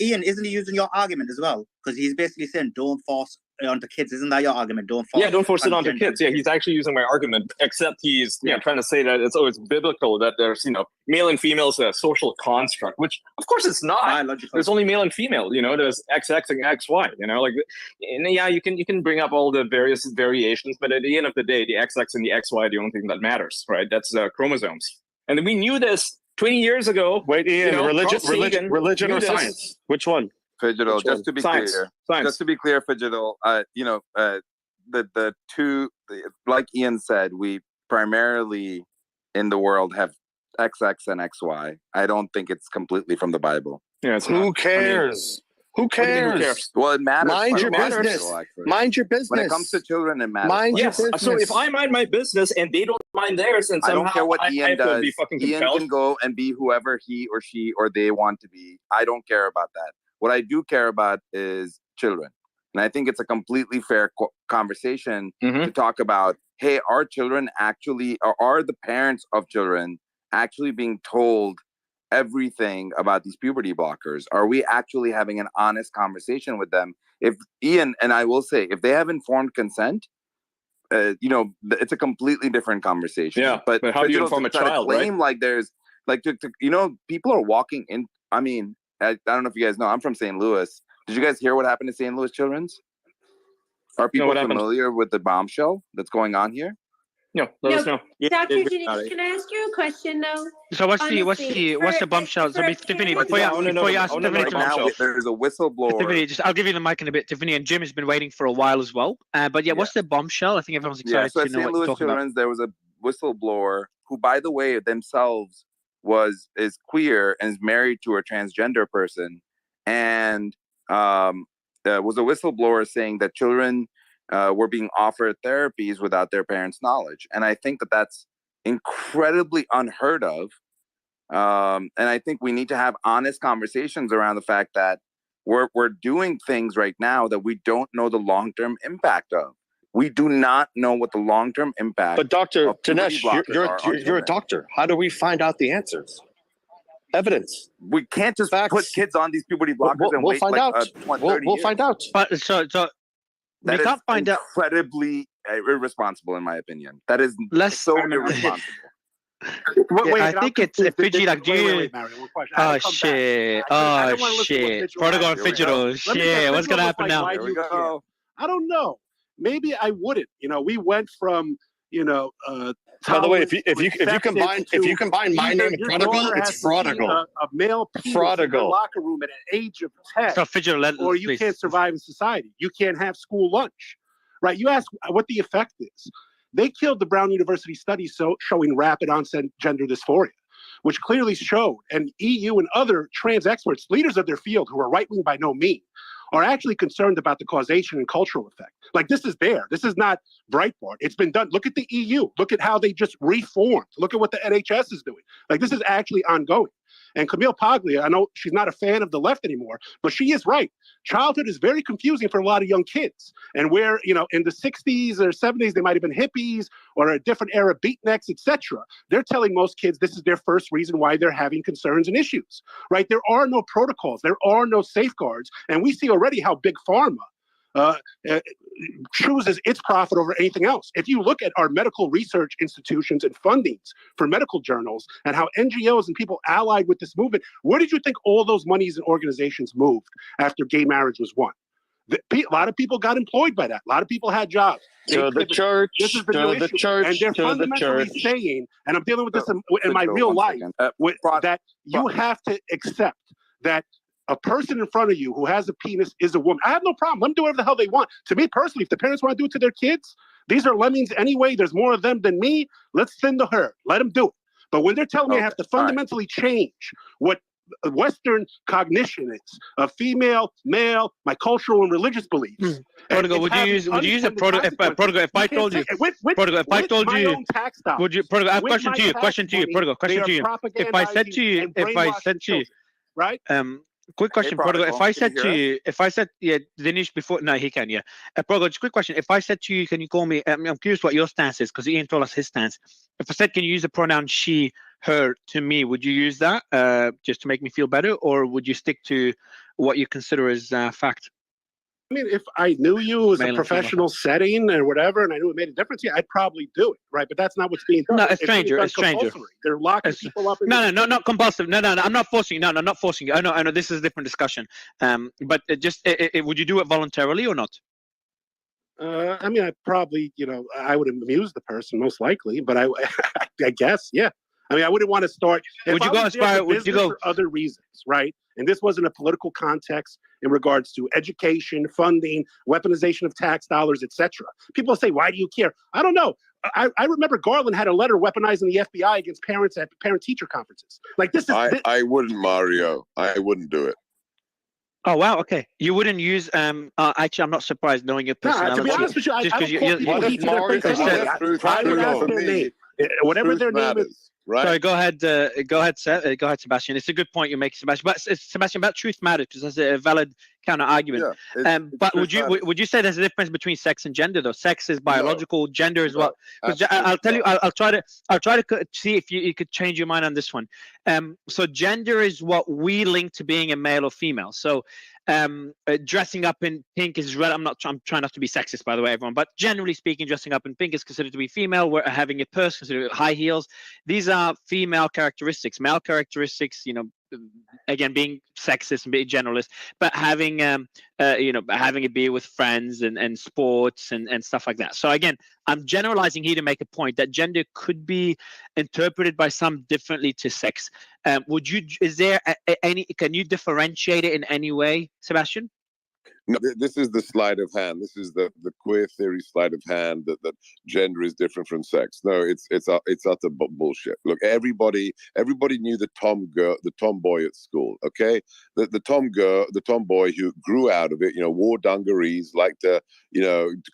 Ian, isn't he using your argument as well? Because he's basically saying don't force it onto kids. Isn't that your argument? Don't force it onto kids. Yeah, he's actually using my argument, except he's trying to say that it's biblical that there's male and female is a social construct, which of course it's not. Biological. There's only male and female. There's XX and XY. You can bring up all the various variations, but at the end of the day, the XX and the XY are the only thing that matters, right? That's chromosomes, and we knew this 20 years ago. Wait, Ian, religion or science? Which one? Digital, just to be clear, Digital, the two, like Ian said, we primarily in the world have XX and XY. I don't think it's completely from the Bible. Yeah, who cares? Who cares? Well, it matters. Mind your business. Mind your business. When it comes to children, it matters. Mind your business. So if I mind my business and they don't mind theirs, and somehow I don't care what Ian does. Ian compelled. Can go and be whoever he or she or they want to be. I don't care about that. What I do care about is children. And I think it's a completely fair conversation to talk about, hey, are children actually, or are the parents of children actually being told everything about these puberty blockers? Are we actually having an honest conversation with them? If Ian, and I will say, if they have informed consent, it's a completely different conversation. Yeah, but how do you inform a child, claim, right? Like there's, people are walking in, I don't know if you guys know, I'm from St. Louis. Did you guys hear what happened to St. Louis Children's? Are people familiar with the bombshell that's going on here? No, let us know. Dr. Janice, can I ask you a question though? So what's the bombshell? So Tiffany, before you ask Tiffany, now there's a whistleblower. Tiffany, I'll give you the mic in a bit. Tiffany and Jim has been waiting for a while as well. What's the bombshell? I think everyone's excited so to know St. what Louis you're talking Children's, about. there was a whistleblower who, by the way, themselves is queer and is married to a transgender person, and was a whistleblower saying that children were being offered therapies without their parents' knowledge. And I think that that's incredibly unheard of. And I think we need to have honest conversations around the fact that we're doing things right now that we don't know the long-term impact of. We do not know what the long-term impact. But Dr. Dinesh, you're a doctor. How do we find out the answers? Evidence. We can't just put kids on these puberty blockers and wait find out. 30 We'll find out. But so that we can't find out. Incredibly irresponsible, in my opinion. That is so irresponsible. I think it's Fidji. Like, do you? Oh shit! Oh shit! Protocol Fidgetal. Shit! What's gonna happen now? Here we go. I don't know. Maybe I wouldn't. We went from By the way, if you combine my name and prodigal, it's fraudigal. A male penis in your locker room at an age of 10, or you can't survive in society. You can't have school lunch, right? You ask what the effect is. They killed the Brown University study showing rapid onset gender dysphoria, which clearly showed, and EU and other trans experts, leaders of their field who are right-wing by no means, are actually concerned about the causation and cultural effect. Like, this is there. This is not Breitbart. It's been done. Look at the EU. Look at how they just reformed. Look at what the NHS is doing. Like, this is actually ongoing. And Camille Paglia, I know she's not a fan of the left anymore, but she is right. Childhood is very confusing for a lot of young kids. And where, in the 60s or 70s, they might have been hippies or a different era, beatniks, etc. They're telling most kids this is their first reason why they're having concerns and issues, right? There are no protocols. There are no safeguards. And we see already how Big Pharma chooses its profit over anything else. If you look at our medical research institutions and fundings for medical journals and how NGOs and people allied with this movement, where did you think all those monies and organizations moved after gay marriage was won? A lot of people got employed by that. A lot of people had jobs. To the church, this is the new issue. And they're fundamentally saying, and I'm dealing with this in my real life, that you have to accept that a person in front of you who has a penis is a woman. I have no problem. Let them do whatever the hell they want. To me personally, if the parents want to do it to their kids, these are lemmings anyway. There's more of them than me. Let's thin the herd. Let them do it. But when they're telling me I have to fundamentally change what Western cognition is of female, male, my cultural and religious beliefs. Prodigal, would you use a Prodigal? If I told you, Prodigal, if I told you, would you? Prodigal, I have a question to you. Question to you, Prodigal. Question to you. If I said to you, right? Quick question, Prodigal. If I said to you, Dinesh before, no, he can, yeah. Prodigal, just quick question. If I said to you, can you call me? I'm curious what your stance is because Ian told us his stance. If I said, can you use the pronoun she, her to me, would you use that just to make me feel better, or would you stick to what you consider as fact? I mean, if I knew you as a professional setting or whatever, and I knew it made a difference, yeah, I'd probably do it, right? But that's not what's being done. No, it's stranger. It's stranger. They're locking people up. No, not compulsive. No, I'm not forcing you. No, not forcing you. I know. This is a different discussion. But would you do it voluntarily or not? I mean, I probably, I would amuse the person most likely, but I guess, yeah. I mean, I wouldn't want to start. Would you go as far? Would you go for other reasons, right? And this wasn't a political context in regards to education, funding, weaponization of tax dollars, etc. People say, "Why do you care?" I don't know. I remember Garland had a letter weaponizing the FBI against parents at parent-teacher conferences. Like this is. I wouldn't, Mario. I wouldn't do it. Oh wow, okay. You wouldn't use actually I'm not surprised knowing your personality. No, to be honest with you, I don't call people whatever their name is. Right. Sorry, go ahead, Sebastian. It's a good point you make, Sebastian. But Sebastian, about truth matters because that's a valid counter argument. Yeah, but would you say there's a difference between sex and gender though? Sex is biological, gender as well. I'll tell you. I'll try to see if you could change your mind on this one. So gender is what we link to being a male or female. So dressing up in pink is I'm trying not to be sexist, by the way, everyone, but generally speaking, dressing up in pink is considered to be female. We're having a purse considered high heels. These are female characteristics. Male characteristics, again, being sexist and being generalist, but having having a beer with friends and sports and stuff like that. So again, I'm generalizing here to make a point that gender could be interpreted by some differently to sex. Is there can you differentiate it in any way, Sebastian? No, this is the sleight of hand. This is the queer theory sleight of hand that gender is different from sex. No, it's utter bullshit. Look, everybody knew the tomboy at school. Okay, the tomboy who grew out of it. Wore dungarees, liked to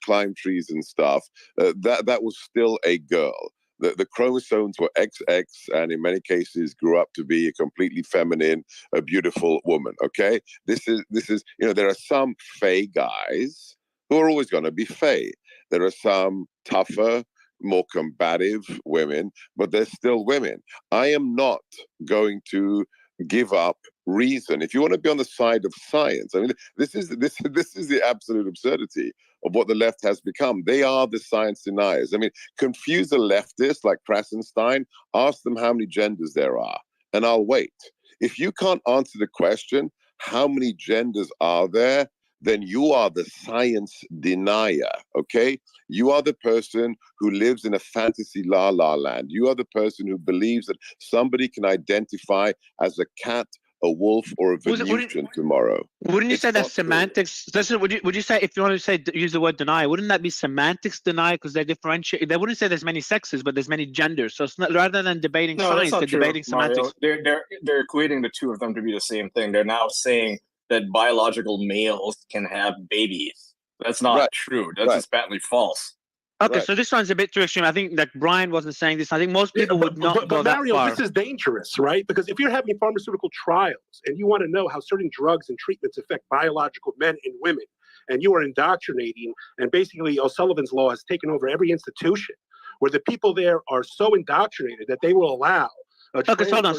climb trees and stuff. That was still a girl. The chromosomes were XX, and in many cases grew up to be a completely feminine, a beautiful woman. Okay, this is there are some fey guys who are always going to be fey. There are some tougher, more combative women, but they're still women. I am not going to give up reason. If you want to be on the side of science, I mean, this is the absolute absurdity of what the left has become. They are the science deniers. I mean, confuse a leftist like Krasenstein, ask them how many genders there are, and I'll wait. If you can't answer the question, how many genders are there, then you are the science denier, okay? You are the person who lives in a fantasy la-la land. You are the person who believes that somebody can identify as a cat, a wolf, or a Venusian tomorrow. Wouldn't you say that's semantics? Would you say, if you want to say use the word deny, wouldn't that be semantics deny, because they differentiate? They wouldn't say there's many sexes, but there's many genders. So it's not, rather than debating science, they're debating semantics. They're equating the two of them to be the same thing. They're now saying that biological males can have babies. That's not true. That's just patently false. Okay, so this one's a bit too extreme. I think that Brian wasn't saying this. I think most people would not go that Mario, far. this is dangerous, right? Because if you're having pharmaceutical trials and you want to know how certain drugs and treatments affect biological men and women, and you are indoctrinating, and basically O'Sullivan's Law has taken over every institution, where the people there are so indoctrinated that they will allow. Okay, so hold on.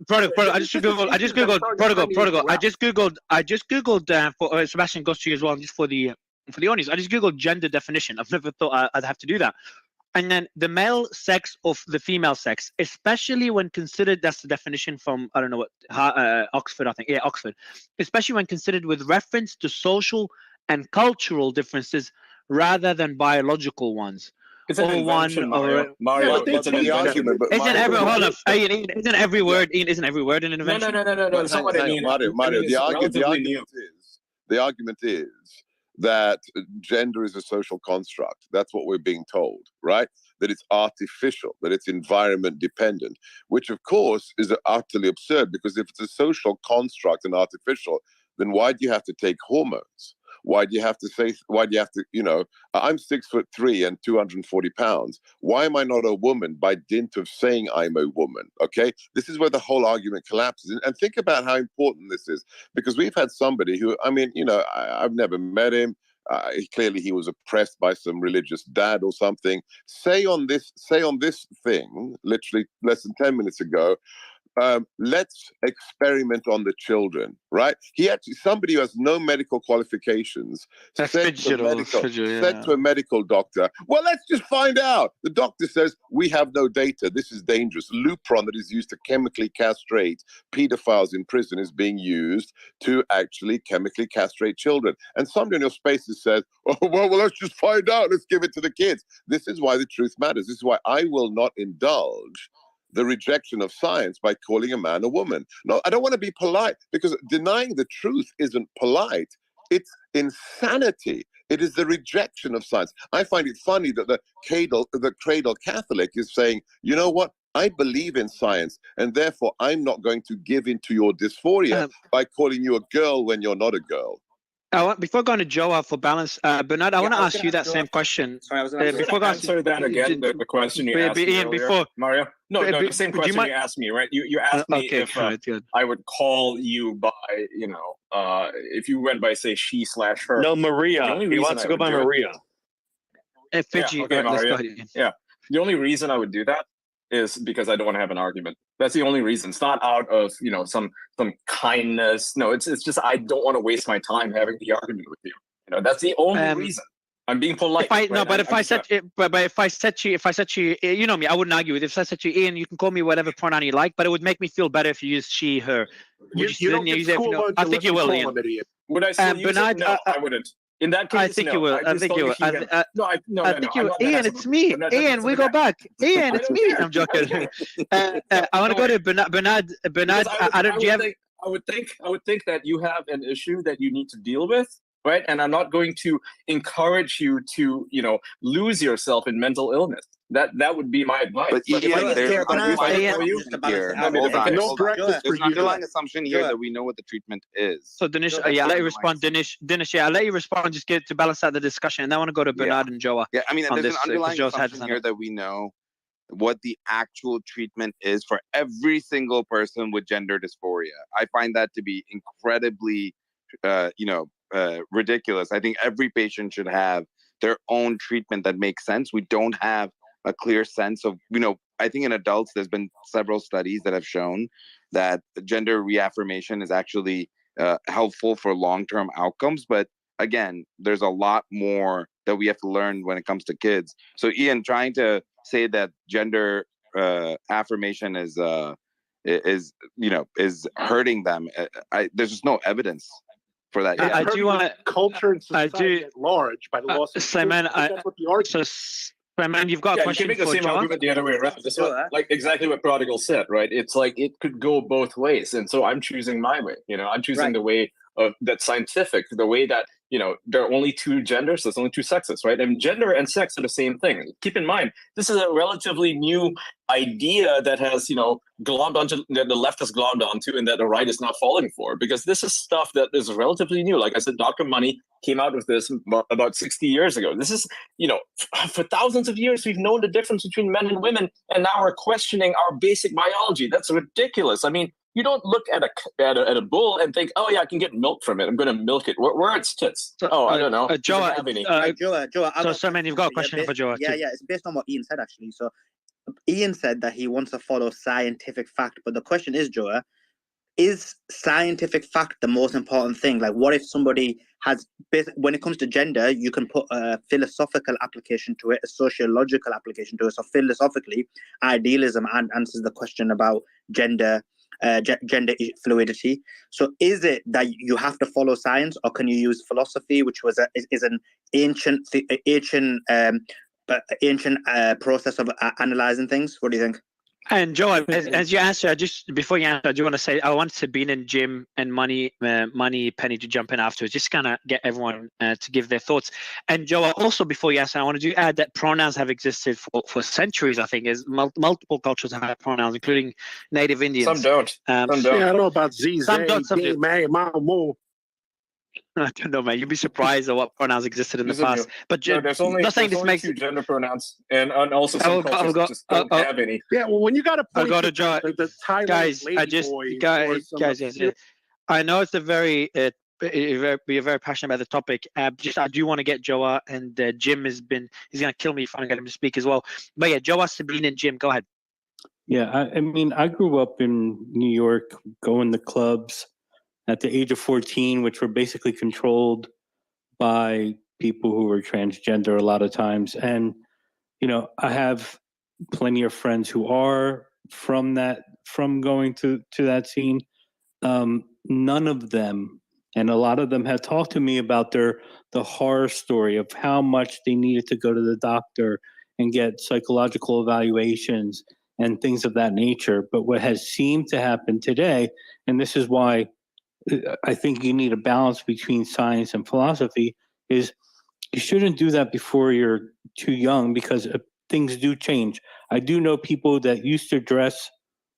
Protocol. I just googled for Sebastian goes to you as well, just for the audience. I just googled gender definition. I've never thought I'd have to do that. And then the male sex of the female sex, especially when considered, that's the definition from, I don't know what, Oxford, I think. Yeah, Oxford. Especially when considered with reference to social and cultural differences rather than biological ones. It's an invention, Mario. It's an invention. Isn't every word an invention? No. That's not what I mean. Mario, the argument is that gender is a social construct. That's what we're being told, right? That it's artificial, that it's environment dependent, which of course is utterly absurd, because if it's a social construct and artificial, then why do you have to take hormones? Why do you have to, I'm 6'3" and 240 pounds. Why am I not a woman by dint of saying I'm a woman? Okay. This is where the whole argument collapses. And think about how important this is, because we've had somebody who, I've never met him. Clearly he was oppressed by some religious dad or something. Say on this thing, literally less than 10 minutes ago, let's experiment on the children, right? Somebody who has no medical qualifications said to a medical doctor, well, let's just find out. The doctor says, we have no data. This is dangerous. Lupron that is used to chemically castrate pedophiles in prison is being used to actually chemically castrate children. And somebody in your spaces says, oh, well, let's just find out. Let's give it to the kids. This is why the truth matters. This is why I will not indulge the rejection of science by calling a man a woman. No, I don't want to be polite, because denying the truth isn't polite. It's insanity. It is the rejection of science. I find it funny that the cradle Catholic is saying, you know what? I believe in science, and therefore I'm not going to give into your dysphoria by calling you a girl when you're not a girl. Before going to Joa for balance, Bernard, I want to ask you that same question. Sorry, I was before going to answer that again. The question you asked me earlier, Mario. No, the same question you asked me, right? You asked me if I would call you by, if you went by, say, she/her. No, Maria. He wants to go by Maria. Fidji. Okay, Mario. Yeah. The only reason I would do that is because I don't want to have an argument. That's the only reason. It's not out of some kindness. No, it's just I don't want to waste my time having the argument with you. That's the only reason. I'm being polite. If I said to you, you know me, I wouldn't argue with it. If I said to you, Ian, you can call me whatever pronoun you like, but it would make me feel better if you use she, her. You don't get school lunch I think you will, Ian. Would I still use Bernard, it? No, I wouldn't. In that case, I think you will. I think you will. I think you will. Ian, it's me. Ian, we go back. Ian, it's me. I'm joking. I want to go to Bernard. I would think that you have an issue that you need to deal with, right? And I'm not going to encourage you to, lose yourself in mental illness. That would be my advice. But Ian, there's an underlying assumption here that we know what the treatment is. So Dinesh, I'll let you respond. Dinesh, I'll let you respond. Just to balance out the discussion, and then I want to go to Bernard and Joa. Yeah, I mean, there's an underlying assumption here that we know what the actual treatment is for every single person with gender dysphoria. I find that to be incredibly, ridiculous. I think every patient should have their own treatment that makes sense. We don't have a clear sense of, I think in adults, there's been several studies that have shown that gender reaffirmation is actually helpful for long-term outcomes. But again, there's a lot more that we have to learn when it comes to kids. So Ian, trying to say that gender affirmation is hurting them, there's just no evidence for that. I do want to culture and society at large by the loss of Simon. that's what the argument. Simon, you've got a question you can make the for same Joa? argument the other way around. That's like exactly what Prodigal said, right? It's like it could go both ways, and so I'm choosing my way. I'm choosing the way of that's scientific, the way that there are only two genders, there's only two sexes, right? And gender and sex are the same thing. Keep in mind, this is a relatively new idea that has glommed onto, that the left has glommed onto, and that the right is not falling for, because this is stuff that is relatively new. Like I said, Dr. Money came out with this about 60 years ago. This is, for thousands of years we've known the difference between men and women, and now we're questioning our basic biology. That's ridiculous. I mean, you don't look at a bull and think, oh yeah, I can get milk from it, I'm going to milk it. Where are its tits? I don't know. Joa, so Simon, you've got a question for Joa. Yeah, it's based on what Ian said, actually. So Ian said that he wants to follow scientific fact, but the question is, Joa, is scientific fact the most important thing? Like, what if somebody has, when it comes to gender, you can put a philosophical application to it, a sociological application to it. So philosophically, idealism answers the question about gender fluidity. So is it that you have to follow science, or can you use philosophy, which was is an ancient process of analyzing things? What do you think? And Joe, as you answer, before you answer, I do want to say I want Sabine and Jim and Money Penny to jump in afterwards, just kind of get everyone to give their thoughts. And Joe, also before you answer, I want to add that pronouns have existed for centuries. I think as multiple cultures have had pronouns, including Native Indians. Some don't. Yeah, I don't know about Z, some don't. Some do. Mo. I don't know, man. You'd be surprised at what pronouns existed in the past. But there's only two gender pronouns, and also some cultures just don't have any. Yeah, well, when you got to point the Thailand guys, I know it's a very you're very passionate about the topic. I do want to get Joa, and Jim he's going to kill me if I don't get him to speak as well. But yeah, Joa, Sabine, and Jim, go ahead. Yeah, I mean, I grew up in New York, going to clubs at the age of 14, which were basically controlled by people who were transgender a lot of times. And, I have plenty of friends who are from going to that scene. None of them, and a lot of them have talked to me about the horror story of how much they needed to go to the doctor and get psychological evaluations and things of that nature. But what has seemed to happen today, and this is why I think you need a balance between science and philosophy, is you shouldn't do that before you're too young, because things do change. I do know people that used to dress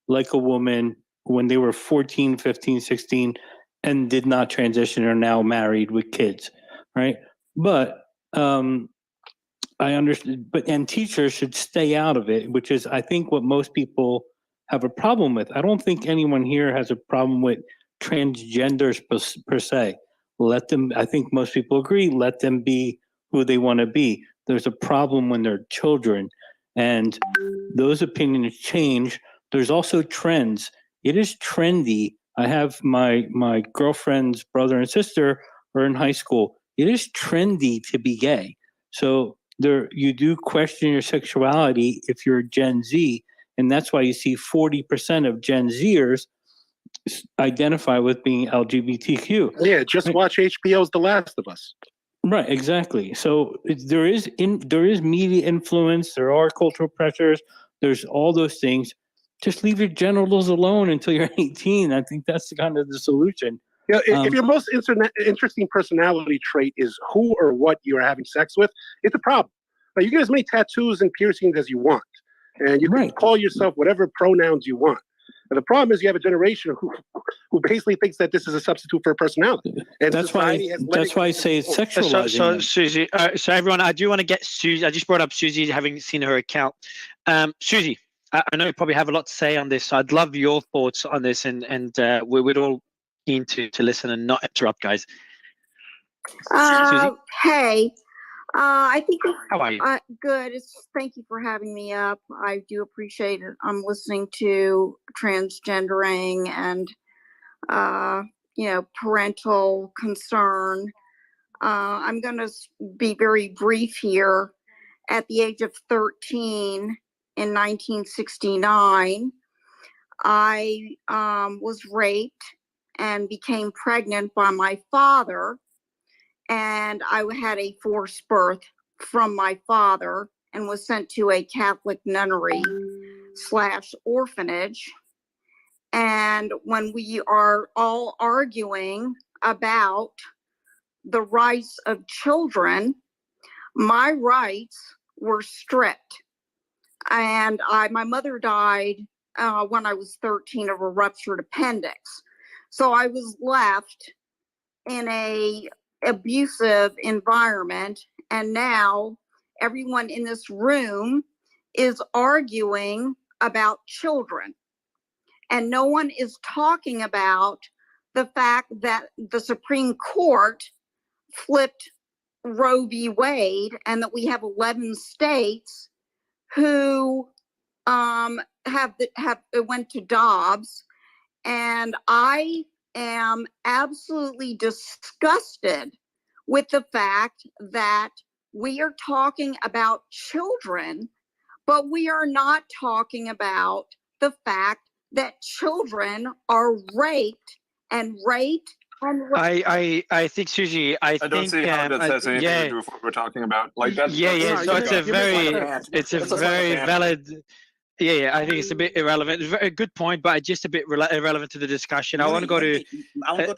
like a woman when they were 14, 15, 16 and did not transition, are now married with kids, right? But I understand, and teachers should stay out of it, which is, I think, what most people have a problem with. I don't think anyone here has a problem with transgenders per se. Let them, I think most people agree, let them be who they want to be. There's a problem when they're children, and those opinions change. There's also trends. It is trendy. I have my girlfriend's brother and sister are in high school. It is trendy to be gay. So you do question your sexuality if you're Gen Z, and that's why you see 40% of Gen Zers identify with being LGBTQ. Yeah, just watch HBO's The Last of Us. Right, exactly. So there is media influence, there are cultural pressures, there's all those things. Just leave your genitals alone until you're 18. I think that's kind of the solution. Yeah, if your most interesting personality trait is who or what you're having sex with, it's a problem. Like, you get as many tattoos and piercings as you want, and you can call yourself whatever pronouns you want. And the problem is you have a generation who basically thinks that this is a substitute for a personality. And that's why I say it's sexualizing. So Susie, so everyone, I do want to get Susie. I just brought up Susie, having seen her account. Susie, I know you probably have a lot to say on this, so I'd love your thoughts on this, and we're all keen to listen and not interrupt, guys. Susie? Hey. I think how are you? Good. Thank you for having me up. I do appreciate it. I'm listening to transgendering and parental concern. I'm going to be very brief here. At the age of 13 in 1969, I was raped and became pregnant by my father. And I had a forced birth from my father and was sent to a Catholic nunnery / orphanage. And when we are all arguing about the rights of children, my rights were stripped. And my mother died when I was 13 of a ruptured appendix. So I was left in a abusive environment, and now everyone in this room is arguing about children, and no one is talking about the fact that the Supreme Court flipped Roe v. Wade, and that we have 11 states who went to Dobbs, and I am absolutely disgusted with the fact that we are talking about children, but we are not talking about the fact that children are raped and raped and raped. I think, Susie, I don't see how that has anything to do with what we're talking about. Like that. So it's a very valid. Yeah, I think it's a bit irrelevant. It's a very good point, but just a bit irrelevant to the discussion. I want to go to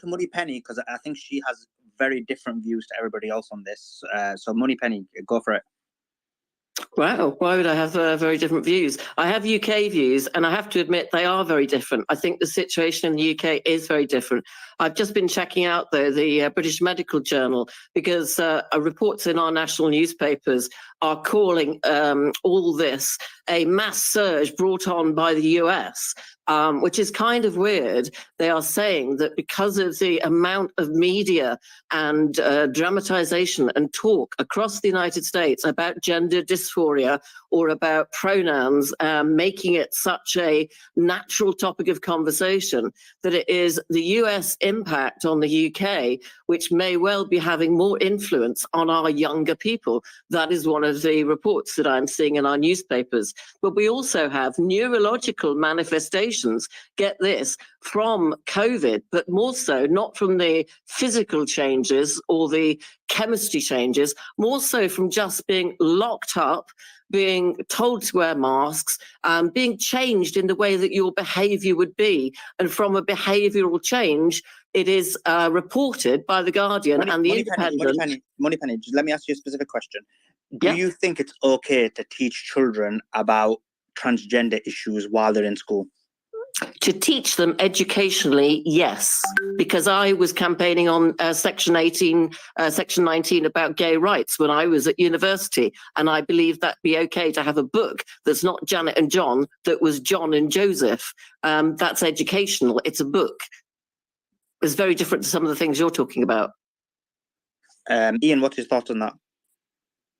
Money Penny, because I think she has very different views to everybody else on this. So Money Penny, go for it. Wow, why would I have very different views? I have UK views, and I have to admit they are very different. I think the situation in the UK is very different. I've just been checking out, though, the British Medical Journal, because reports in our national newspapers are calling all this a mass surge brought on by the US, which is kind of weird. They are saying that because of the amount of media and dramatization and talk across the United States about gender dysphoria or about pronouns, making it such a natural topic of conversation, that it is the US impact on the UK, which may well be having more influence on our younger people. That is one of the reports that I'm seeing in our newspapers. But we also have neurological manifestations, get this, from COVID, but more so not from the physical changes or the chemistry changes, more so from just being locked up, being told to wear masks, being changed in the way that your behavior would be. And from a behavioral change, it is reported by The Guardian and The Independent. Money Penny, let me ask you a specific question. Do you think it's okay to teach children about transgender issues while they're in school? To teach them educationally, yes, because I was campaigning on Section 19 about gay rights when I was at university, and I believe that'd be okay to have a book that's not Janet and John, that was John and Joseph. That's educational. It's a book. It's very different to some of the things you're talking about. Ian, what's your thoughts on that?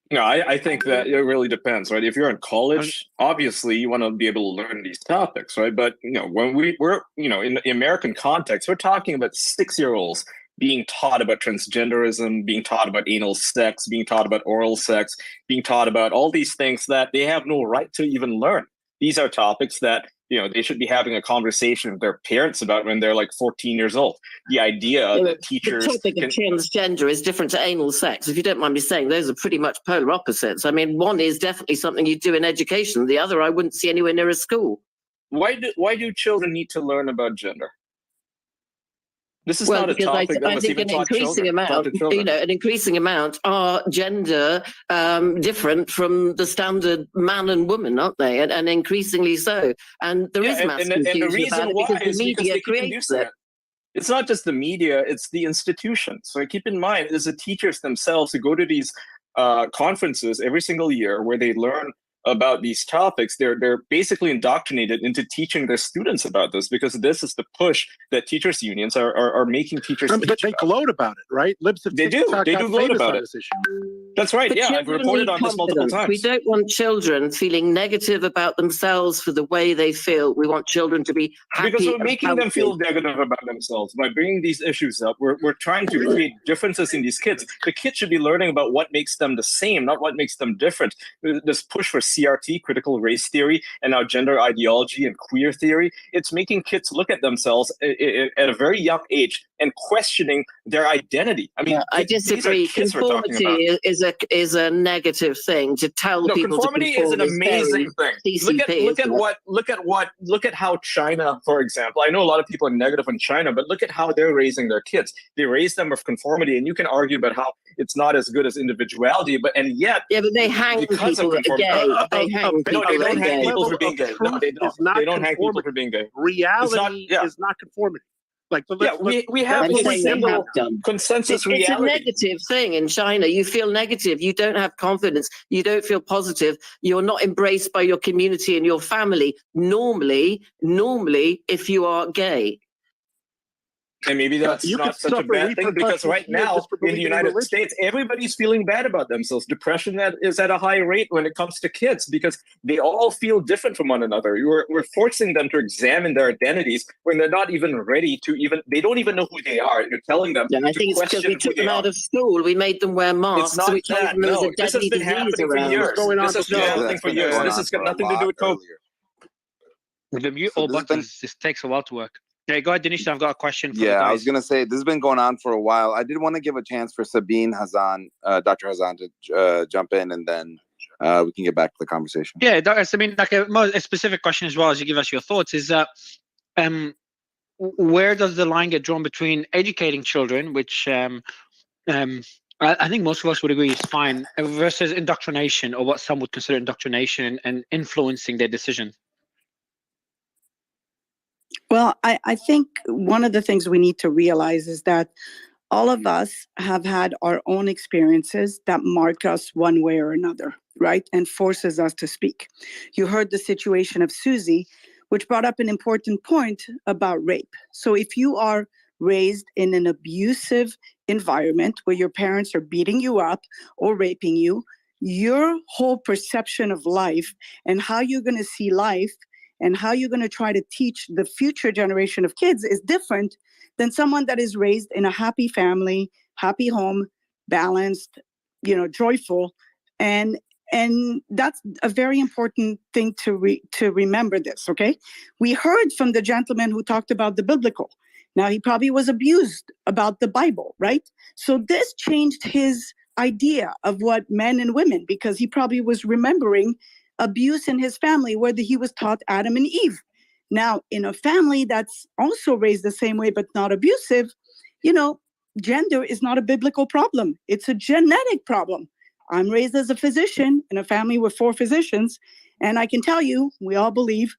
No, I think that it really depends, right? If you're in college, obviously you want to be able to learn these topics, right? But when we're in the American context, we're talking about 6-year-olds being taught about transgenderism, being taught about anal sex, being taught about oral sex, being taught about all these things that they have no right to even learn. These are topics that they should be having a conversation with their parents about when they're like 14 years old. The idea that teachers... The topic of transgender is different to anal sex. If you don't mind me saying, those are pretty much polar opposites. I mean, one is definitely something you do in education. The other I wouldn't see anywhere near a school. Why do children need to learn about gender? This is not a topic that was even taught children. An increasing amount are gender different from the standard man and woman, aren't they? And increasingly so. And there is mass confusion and the reason about it why because is the media because they creates it. It's not just the media, it's the institutions. So keep in mind, it's the teachers themselves who go to these conferences every single year where they learn about these topics. They're basically indoctrinated into teaching their students about this, because this is the push that teachers unions are making teachers teach they gloat about it, right? Libs of they do gloat about it. That's right. But I've reported on this multiple times. We don't want children feeling negative about themselves for the way they feel. We want children to be happy. Because we're making them feel negative about themselves by bringing these issues up. We're trying to create differences in these kids. The kids should be learning about what makes them the same, not what makes them different. This push for CRT, critical race theory, and now gender ideology and queer theory. It's making kids look at themselves at a very young age and questioning their identity. I mean, I disagree. Conformity is a negative thing to tell people. Conformity is an amazing thing. Look at how China, for example. I know a lot of people are negative on China, but look at how they're raising their kids. They raise them with conformity, and you can argue about how it's not as good as individuality, but they hang people that are gay. They hang people. No, they don't hang people for being gay. No, they don't. They don't hang people for being gay. Reality is not conformity. We have a single consensus reality. It's a negative thing in China. You feel negative. You don't have confidence. You don't feel positive. You're not embraced by your community and your family. Normally, if you are gay. And maybe that's not such a bad thing, because right now in the United States, everybody's feeling bad about themselves. Depression is at a high rate when it comes to kids, because they all feel different from one another. We're forcing them to examine their identities when they're not even ready to they don't even know who they are. You're telling them I think it's because we took them out of school. We made them wear masks. It's not that. No, this has been happening for years. This has been happening for years. This has got nothing to do with COVID. The mute all buttons, this takes a while to work. Yeah, go ahead, Dinesh. I've got a question for I was going to say, this has been going on for a while. I did want to give a chance for Sabine Hazan, Dr. Hazan, to jump in, and then we can get back to the conversation. Yeah, I mean, like a specific question as well, as you give us your thoughts, is that where does the line get drawn between educating children, which I think most of us would agree is fine, versus indoctrination, or what some would consider indoctrination, and influencing their decision? Well, I think one of the things we need to realize is that all of us have had our own experiences that mark us one way or another, right? And forces us to speak. You heard the situation of Susie, which brought up an important point about rape. So if you are raised in an abusive environment where your parents are beating you up or raping you, your whole perception of life and how you're going to see life and how you're going to try to teach the future generation of kids is different than someone that is raised in a happy family, happy home, balanced, joyful. And that's a very important thing to remember this, okay? We heard from the gentleman who talked about the biblical. Now, he probably was abused about the Bible, right? So this changed his idea of what men and women, because he probably was remembering abuse in his family, where he was taught Adam and Eve. Now, in a family that's also raised the same way but not abusive, gender is not a biblical problem. It's a genetic problem. I'm raised as a physician in a family with 4 physicians, and I can tell you, we all believe,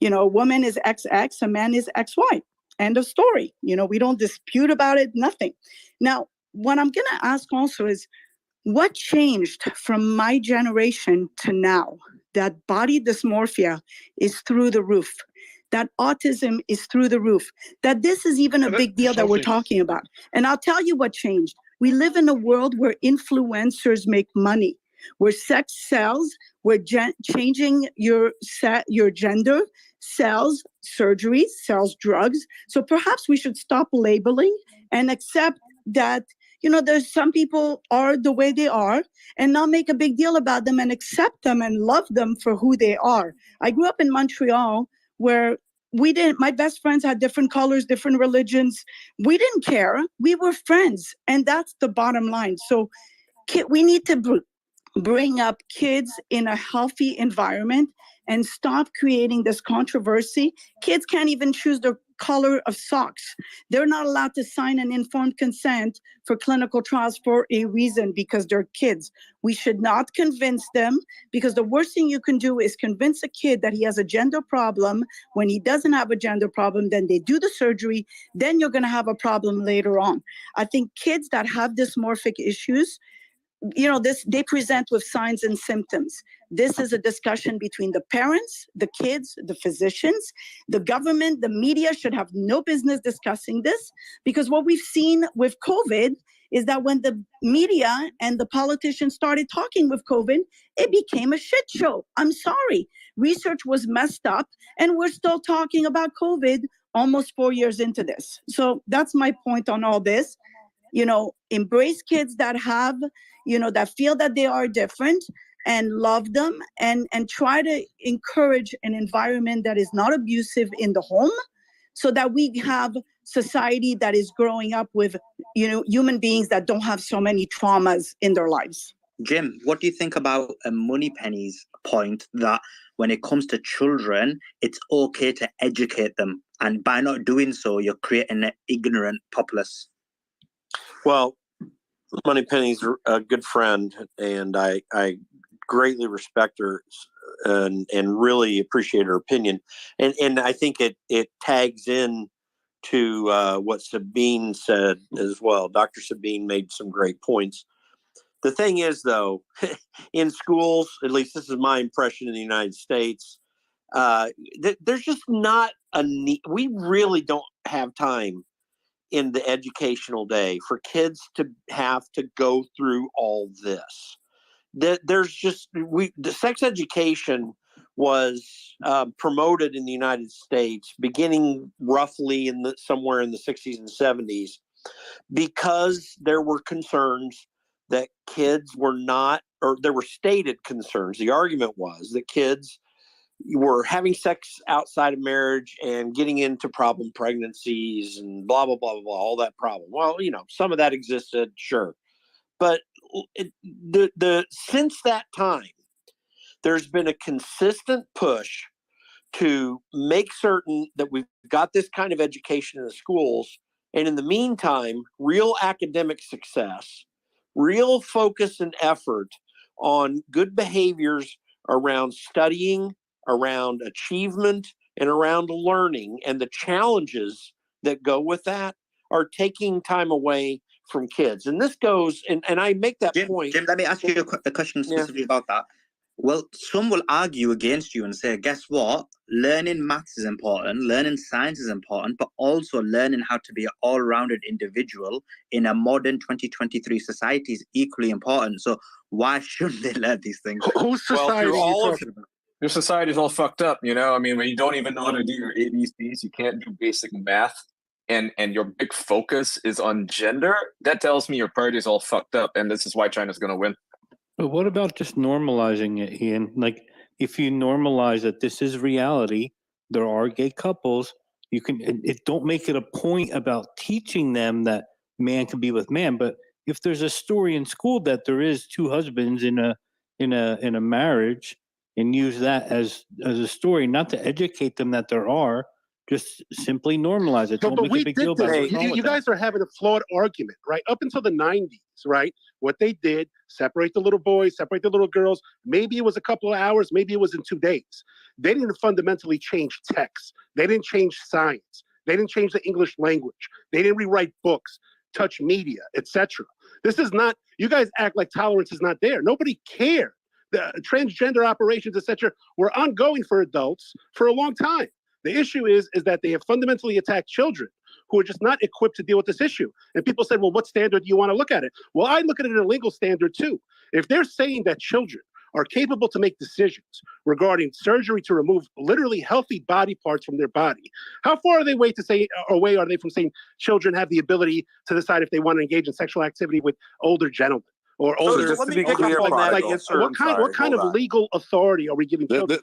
a woman is XX, a man is XY. End of story. We don't dispute about it, nothing. Now, what I'm going to ask also is, what changed from my generation to now? That body dysmorphia is through the roof. That autism is through the roof. That this is even a big deal that we're talking about. And I'll tell you what changed. We live in a world where influencers make money, where sex sells, where changing your gender sells surgeries, sells drugs. So perhaps we should stop labeling and accept that there's some people are the way they are, and not make a big deal about them and accept them and love them for who they are. I grew up in Montreal, where my best friends had different colors, different religions. We didn't care. We were friends. And that's the bottom line. So we need to bring up kids in a healthy environment and stop creating this controversy. Kids can't even choose their color of socks. They're not allowed to sign an informed consent for clinical trials for a reason, because they're kids. We should not convince them, because the worst thing you can do is convince a kid that he has a gender problem when he doesn't have a gender problem. Then they do the surgery, then you're going to have a problem later on. I think kids that have dysmorphic issues, they present with signs and symptoms. This is a discussion between the parents, the kids, the physicians, the government. The media should have no business discussing this, because what we've seen with COVID is that when the media and the politicians started talking with COVID, it became a shit show. I'm sorry. Research was messed up, and we're still talking about COVID almost 4 years into this. So that's my point on all this. Embrace kids that have, that feel that they are different, and love them and try to encourage an environment that is not abusive in the home, so that we have society that is growing up with, human beings that don't have so many traumas in their lives. Jim, what do you think about Moneypenny's point that when it comes to children, it's okay to educate them, and by not doing so, you're creating an ignorant populace? Well, Moneypenny's a good friend, and I greatly respect her and really appreciate her opinion. And I think it tags in to what Sabine said as well. Dr. Sabine made some great points. The thing is, though, in schools, at least this is my impression in the United States, there's just not a need. We really don't have time in the educational day for kids to have to go through all this. There's just the sex education was promoted in the United States beginning roughly somewhere in the 60s and 70s, because there were concerns that kids were not, or there were stated concerns. The argument was that kids were having sex outside of marriage and getting into problem pregnancies and blah, blah, blah, blah, blah, all that problem. Well, some of that existed, sure. But since that time, there's been a consistent push to make certain that we've got this kind of education in the schools. And in the meantime, real academic success, real focus and effort on good behaviors around studying, around achievement, and around learning, and the challenges that go with that are taking time away from kids. And this goes, and I make that point. Jim, let me ask you a question specifically about that. Well, some will argue against you and say, guess what? Learning maths is important, learning science is important, but also learning how to be an all-rounded individual in a modern 2023 society is equally important. So why shouldn't they learn these things? Whose society are you talking about? Your society's all fucked up, I mean, when you don't even know how to do your ABCs, you can't do basic math, and your big focus is on gender, that tells me your party's all fucked up, and this is why China's going to win. But what about just normalizing it, Ian? Like, if you normalize that this is reality, there are gay couples, don't make it a point about teaching them that man can be with man. But if there's a story in school that there is two husbands in a marriage, and use that as a story, not to educate them that there are, just simply normalize it. Don't make a big deal about it. You guys are having a flawed argument, right? Up until the 90s, right? What they did, separate the little boys, separate the little girls. Maybe it was a couple of hours, maybe it was in 2 days. They didn't fundamentally change text. They didn't change science. They didn't change the English language. They didn't rewrite books, touch media, etc. This is not, you guys act like tolerance is not there. Nobody cared. The transgender operations, etc., were ongoing for adults for a long time. The issue is that they have fundamentally attacked children who are just not equipped to deal with this issue. And people said, well, what standard do you want to look at it? Well, I look at it in a legal standard too. If they're saying that children are capable to make decisions regarding surgery to remove literally healthy body parts from their body, how far are they away are they from saying children have the ability to decide if they want to engage in sexual activity with older gentlemen? Or older, just to be clear, what kind of legal authority are we giving children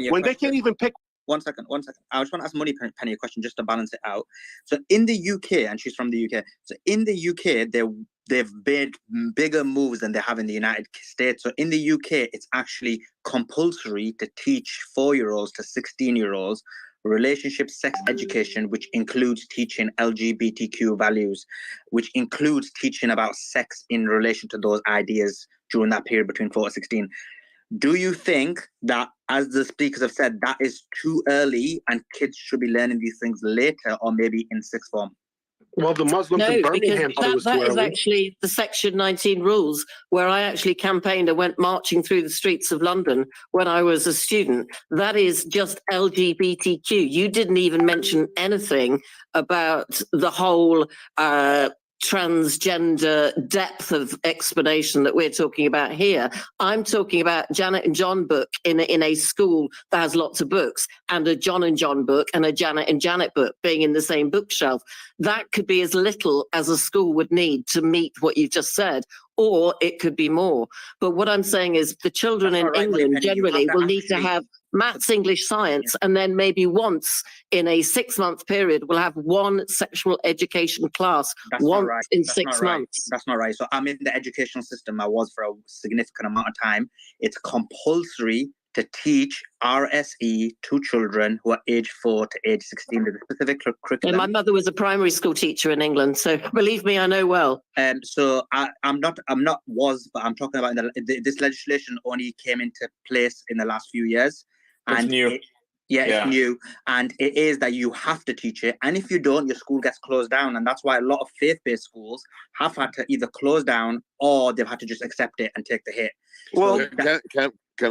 when they can't even pick? One second. I just want to ask Moneypenny a question just to balance it out. So in the UK, and she's from the UK, so in the UK, they've made bigger moves than they have in the United States. So in the UK, it's actually compulsory to teach 4-year-olds to 16-year-olds relationship sex education, which includes teaching LGBTQ values, which includes teaching about sex in relation to those ideas during that period between 4 and 16. Do you think that, as the speakers have said, that is too early and kids should be learning these things later or maybe in sixth form? Well, the Muslims in Birmingham thought it was too early. That is actually the Section 19 rules, where I actually campaigned and went marching through the streets of London when I was a student. That is just LGBTQ. You didn't even mention anything about the whole transgender depth of explanation that we're talking about here. I'm talking about Janet and John book in a school that has lots of books, and a John and John book and a Janet and Janet book being in the same bookshelf. That could be as little as a school would need to meet what you've just said. or it could be more. But what I'm saying is the children in England generally will need to have maths, English, science, and then maybe once in a 6-month period we'll have one sexual education class once in 6 months. That's not right. So I'm in the educational system. I was for a significant amount of time. It's compulsory to teach RSE to children who are age 4 to age 16 with a specific curriculum. And my mother was a primary school teacher in England, so believe me, I know well. So I'm not, but I'm talking about this legislation only came into place in the last few years. It's new. It's new. And it is that you have to teach it. And if you don't, your school gets closed down. And that's why a lot of faith-based schools have had to either close down or they've had to just accept it and take the hit. Well,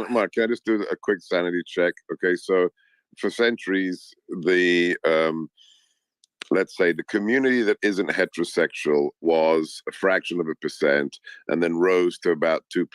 Mark, can I just do a quick sanity check? Okay, so for centuries, the let's say the community that isn't heterosexual was a fraction of a percent and then rose to about 2%.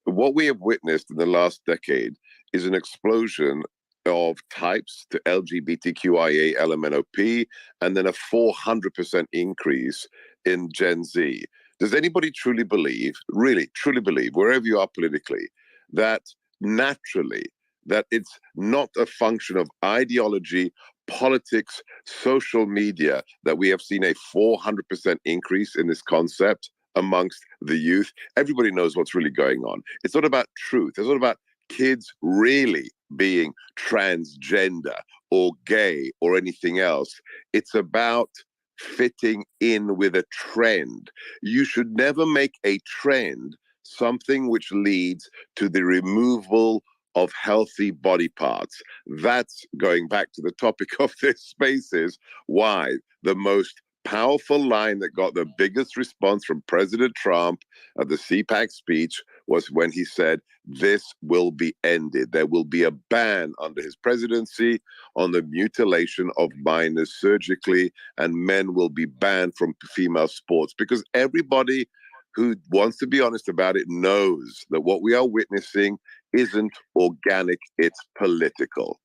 What we have witnessed in the last decade is an explosion of types to LGBTQIA, LMNOP, and then a 400% increase in Gen Z. Does anybody truly believe, really truly believe, wherever you are politically, that naturally, that it's not a function of ideology, politics, social media, that we have seen a 400% increase in this concept amongst the youth? Everybody knows what's really going on. It's not about truth. It's not about kids really being transgender or gay or anything else. It's about fitting in with a trend. You should never make a trend something which leads to the removal of healthy body parts. That's going back to the topic of this space is why the most powerful line that got the biggest response from President Trump at the CPAC speech was when he said, this will be ended. There will be a ban under his presidency on the mutilation of minors surgically, and men will be banned from female sports, because everybody who wants to be honest about it knows that what we are witnessing isn't organic, it's political.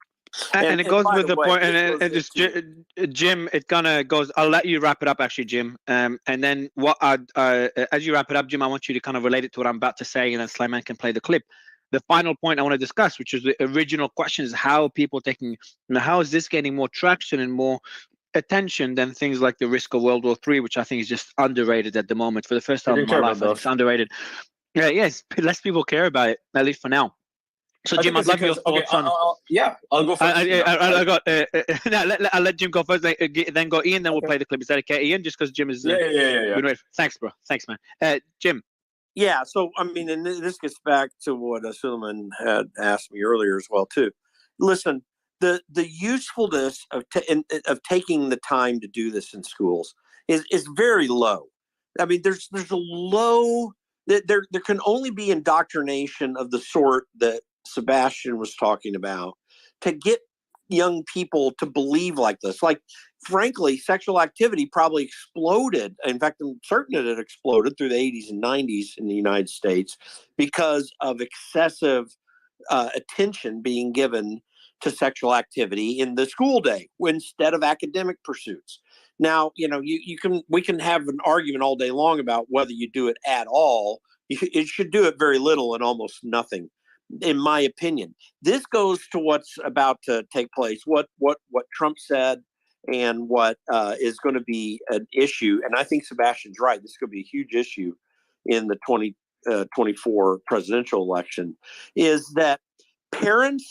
And it goes with the point, and just Jim, it kind of goes. I'll let you wrap it up, actually, Jim. And then what? As you wrap it up, Jim, I want you to kind of relate it to what I'm about to say, and then Slayman can play the clip. The final point I want to discuss, which is the original question, is how people taking. How is this getting more traction and more attention than things like the risk of World War III, which I think is just underrated at the moment. For the first time in my life, it's underrated. Yeah, yes, less people care about it, at least for now. So, Jim, I'd love your thoughts on. I'll go first. I'll let Jim go first, then go Ian, then we'll play the clip. Is that okay, Ian? Just because Jim is. Yeah. Thanks, bro. Thanks, man. Jim. Yeah. So, I mean, and this gets back to what Suleiman had asked me earlier as well, too. Listen, the usefulness of taking the time to do this in schools is very low. I mean, there's a low. There can only be indoctrination of the sort that Sebastian was talking about to get young people to believe like this. Like, frankly, sexual activity probably exploded. In fact, I'm certain that it exploded through the 80s and 90s in the United States because of excessive attention being given to sexual activity in the school day instead of academic pursuits. Now, we can have an argument all day long about whether you do it at all. You should do it very little and almost nothing, in my opinion. This goes to what's about to take place, what Trump said, and what is going to be an issue. And I think Sebastian's right. This could be a huge issue in the 2024 presidential election, is that parents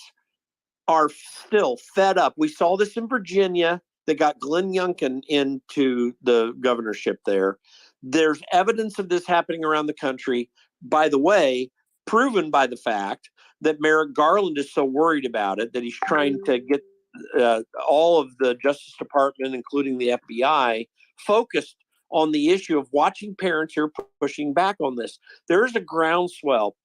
are still fed up. We saw this in Virginia. That got Glenn Youngkin into the governorship there. There's evidence of this happening around the country, by the way, proven by the fact that Merrick Garland is so worried about it that he's trying to get all of the Justice Department, including the FBI, focused on the issue of watching parents who are pushing back on this. There is a groundswell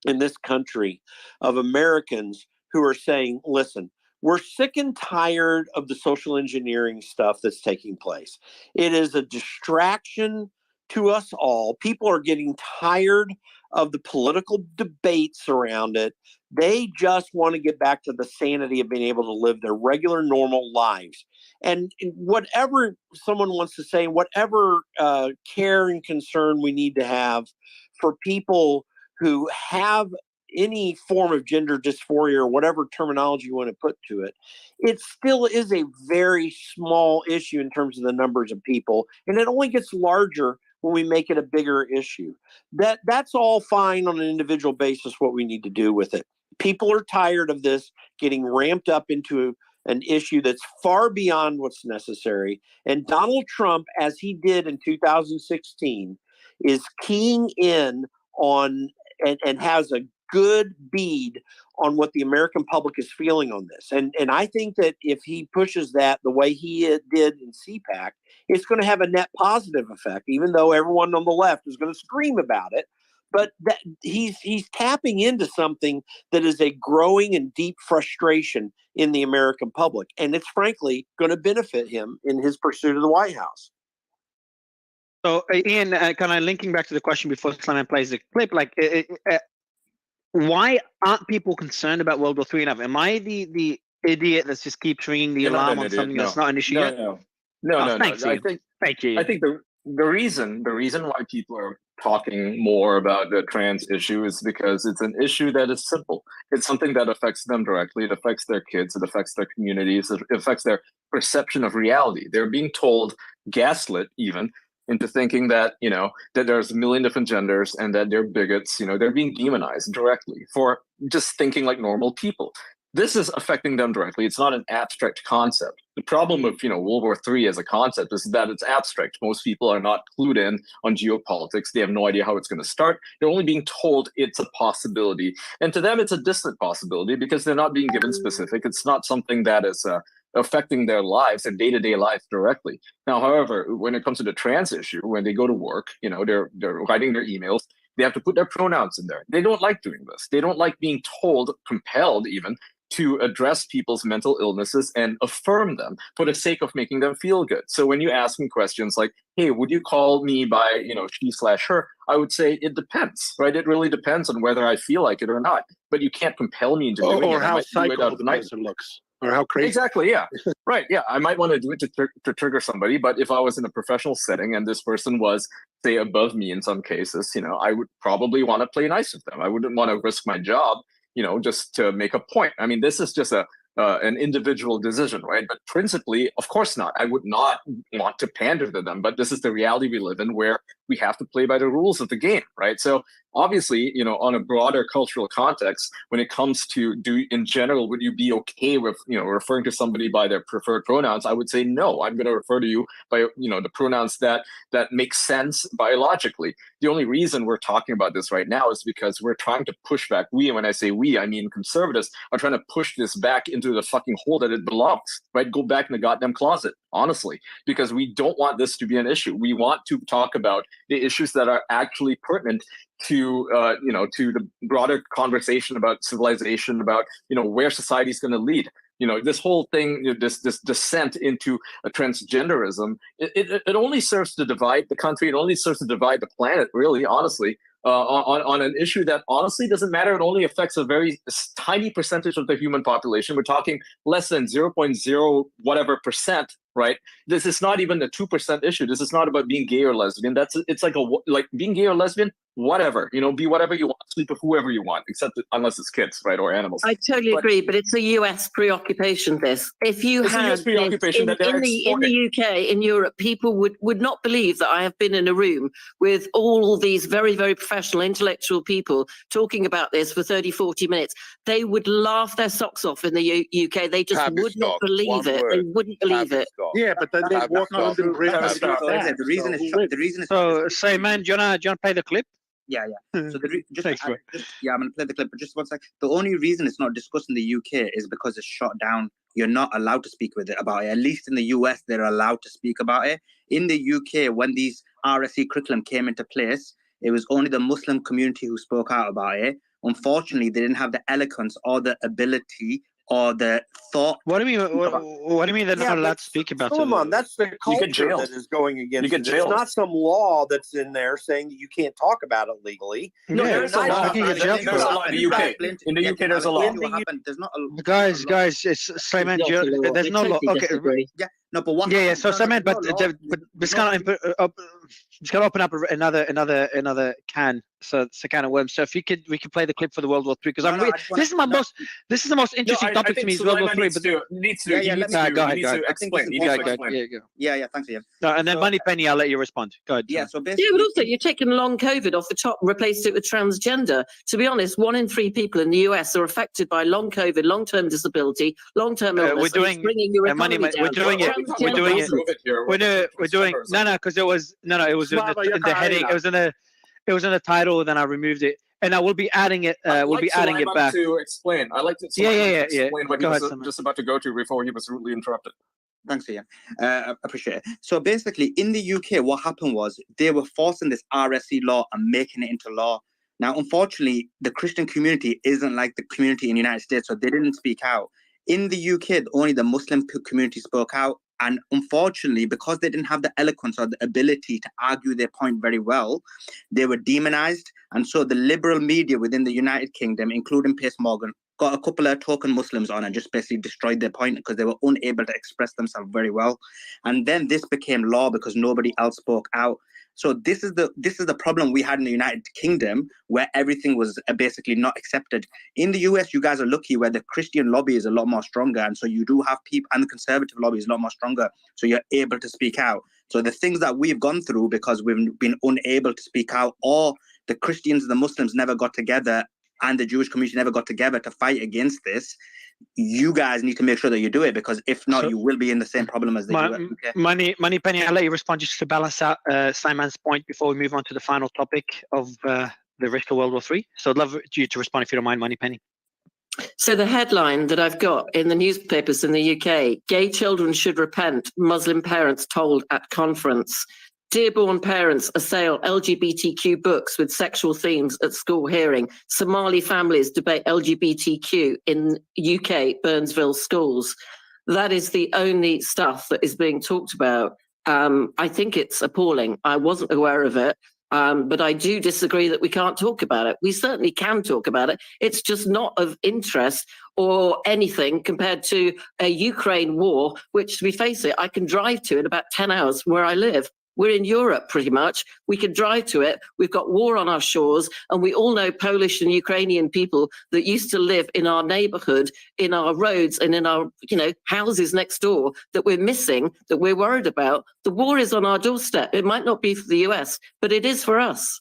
in this country of Americans who are saying, listen, we're sick and tired of the social engineering stuff that's taking place. It is a distraction to us all. People are getting tired of the political debates around it. They just want to get back to the sanity of being able to live their regular, normal lives. And whatever someone wants to say, whatever care and concern we need to have for people who have any form of gender dysphoria or whatever terminology you want to put to it, it still is a very small issue in terms of the numbers of people. And it only gets larger when we make it a bigger issue. That's all fine on an individual basis, what we need to do with it. People are tired of this getting ramped up into an issue that's far beyond what's necessary. And Donald Trump, as he did in 2016, is keying in on and has a good bead on what the American public is feeling on this. And I think that if he pushes that the way he did in CPAC, it's going to have a net positive effect, even though everyone on the left is going to scream about it. But that he's tapping into something that is a growing and deep frustration in the American public. And it's frankly going to benefit him in his pursuit of the White House. So, Ian, kind of linking back to the question before Simon plays the clip, like, why aren't people concerned about World War III enough? Am I the idiot that just keeps ringing the alarm on something that's not an issue yet? No. Thanks, Ian. Thank you. I think the reason why people are talking more about the trans issue is because it's an issue that is simple. It's something that affects them directly. It affects their kids. It affects their communities. It affects their perception of reality. They're being told, gaslit even, into thinking that, that there's a million different genders and that they're bigots. They're being demonized directly for just thinking like normal people. This is affecting them directly. It's not an abstract concept. The problem with, World War III as a concept is that it's abstract. Most people are not clued in on geopolitics. They have no idea how it's going to start. They're only being told it's a possibility. And to them, it's a distant possibility because they're not being given specific. It's not something that is affecting their lives, their day-to-day life directly. Now, however, when it comes to the trans issue, when they go to work, they're writing their emails, they have to put their pronouns in there. They don't like doing this. They don't like being told, compelled even, to address people's mental illnesses and affirm them for the sake of making them feel good. So when you ask me questions like, hey, would you call me by, she/her? I would say it depends, right? It really depends on whether I feel like it or not. But you can't compel me into doing it. Or how psycho the person looks. Or how crazy. Exactly, yeah. Right, yeah. I might want to do it to trigger somebody, but if I was in a professional setting and this person was, say, above me in some cases, I would probably want to play nice with them. I wouldn't want to risk my job, just to make a point. I mean, this is just an individual decision, right? But principally, of course not. I would not want to pander to them, but this is the reality we live in where we have to play by the rules of the game, right? So obviously, on a broader cultural context, when it comes to in general, would you be okay with, referring to somebody by their preferred pronouns? I would say no. I'm going to refer to you by, the pronouns that make sense biologically. The only reason we're talking about this right now is because we're trying to push back. We, and when I say we, I mean conservatives, are trying to push this back into the fucking hole that it belongs, right? Go back in the goddamn closet, honestly, because we don't want this to be an issue. We want to talk about the issues that are actually pertinent to to the broader conversation about civilization, about where society is going to lead. This whole thing, this descent into a transgenderism, it only serves to divide the country. It only serves to divide the planet, really, honestly, on an issue that honestly doesn't matter. It only affects a very tiny percentage of the human population. We're talking less than 0.0 whatever percent, right? This is not even a 2% issue. This is not about being gay or lesbian. It's like being gay or lesbian, whatever, be whatever you want, sleep with whoever you want, unless it's kids, right, or animals. I totally agree, but it's a US preoccupation, this. If you had this in the UK, in Europe, people would not believe that I have been in a room with all these very, very professional, intellectual people talking about this for 30, 40 minutes. They would laugh their socks off in the UK. They just would not believe it. They wouldn't believe it. Yeah, but then they walk on and bring the reason is so say, man, do you wanna play the clip? Yeah. So I'm gonna play the clip, but just one sec. The only reason it's not discussed in the UK is because it's shut down. You're not allowed to speak about it. At least in the US, they're allowed to speak about it. In the UK, when these RSE curriculum came into place, it was only the Muslim community who spoke out about it. Unfortunately, they didn't have the eloquence or the ability or the thought. What do you mean? What do you mean they're not allowed to speak about Solomon, it? that's the culture that is going against it. It's not some law that's in there saying that you can't talk about it legally. No, there's a law. There's a law in the UK. In the UK, there's a law. There's not a guys, it's Simon. There's no law. Okay. Yeah, no, but what? Yeah. So Simon, but it's gonna open up another can. So it's a can of worms. So if we could play the clip for the World War III, because this is the most interesting topic to me is World War III. Go ahead. Explain. Yeah, thanks, Ian. No, and then Money Penny, I'll let you respond. Go ahead. Yeah, so basically, but also you're taking long COVID off the top and replaced it with transgender. To be honest, 1 in 3 people in the US are affected by long COVID, long-term disability, long-term illness. We're doing because it was in the heading. It was in the title. Then I removed it, and I will be adding it. We'll be adding it back to explain. I like to explain what he was just about to go to before he was rudely interrupted. Thanks, Ian. Appreciate it. So basically, in the UK, what happened was they were forcing this RSC law and making it into law. Now, unfortunately, the Christian community isn't like the community in the United States, so they didn't speak out. In the UK, only the Muslim community spoke out. And unfortunately, because they didn't have the eloquence or the ability to argue their point very well, they were demonized. And so the liberal media within the United Kingdom, including Piers Morgan, got a couple of token Muslims on and just basically destroyed their point because they were unable to express themselves very well. And then this became law because nobody else spoke out. So this is the problem we had in the United Kingdom, where everything was basically not accepted. In the US, you guys are lucky where the Christian lobby is a lot more stronger. And so you do have people, and the conservative lobby is a lot more stronger. So you're able to speak out. So the things that we've gone through because we've been unable to speak out, or the Christians and the Muslims never got together and the Jewish community never got together to fight against this, you guys need to make sure that you do it, because if not, you will be in the same problem as the US. Okay? Money Penny, I'll let you respond just to balance out Simon's point before we move on to the final topic of the risk of World War III. So I'd love you to respond if you don't mind, Money Penny. So the headline that I've got in the newspapers in the UK, gay children should repent, Muslim parents told at conference. Dearborn parents assail LGBTQ books with sexual themes at school hearing. Somali families debate LGBTQ in UK Burnsville schools. That is the only stuff that is being talked about. I think it's appalling. I wasn't aware of it, but I do disagree that we can't talk about it. We certainly can talk about it. It's just not of interest or anything compared to a Ukraine war, which, to face it, I can drive to in about 10 hours from where I live. We're in Europe pretty much. We can drive to it. We've got war on our shores, and we all know Polish and Ukrainian people that used to live in our neighborhood, in our roads, and in our houses next door that we're missing, that we're worried about. The war is on our doorstep. It might not be for the US, but it is for us.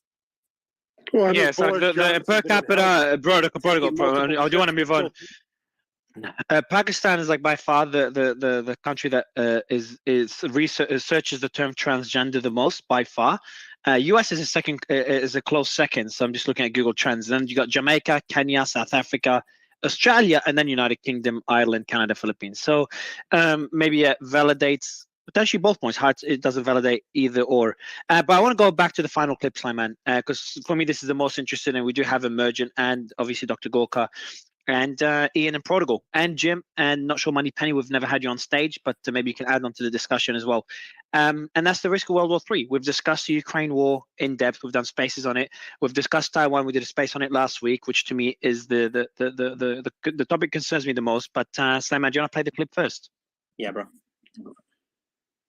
Well, yeah, so the per capita protocol. I do want to move on. Pakistan is like by far the country that searches the term transgender the most by far. US is a close second. So I'm just looking at Google Trends. Then you got Jamaica, Kenya, South Africa, Australia, and then United Kingdom, Ireland, Canada, Philippines. So maybe it validates potentially both points. It doesn't validate either or. But I want to go back to the final clip, Simon, because for me this is the most interesting, and we do have Emergent and obviously Dr. Gorka and Ian and Prodigal and Jim and not sure Money Penny. We've never had you on stage, but maybe you can add on to the discussion as well. And that's the risk of World War III. We've discussed the Ukraine war in depth. We've done spaces on it. We've discussed Taiwan. We did a space on it last week, which to me is the topic concerns me the most. But Simon, do you want to play the clip first? Yeah, bro.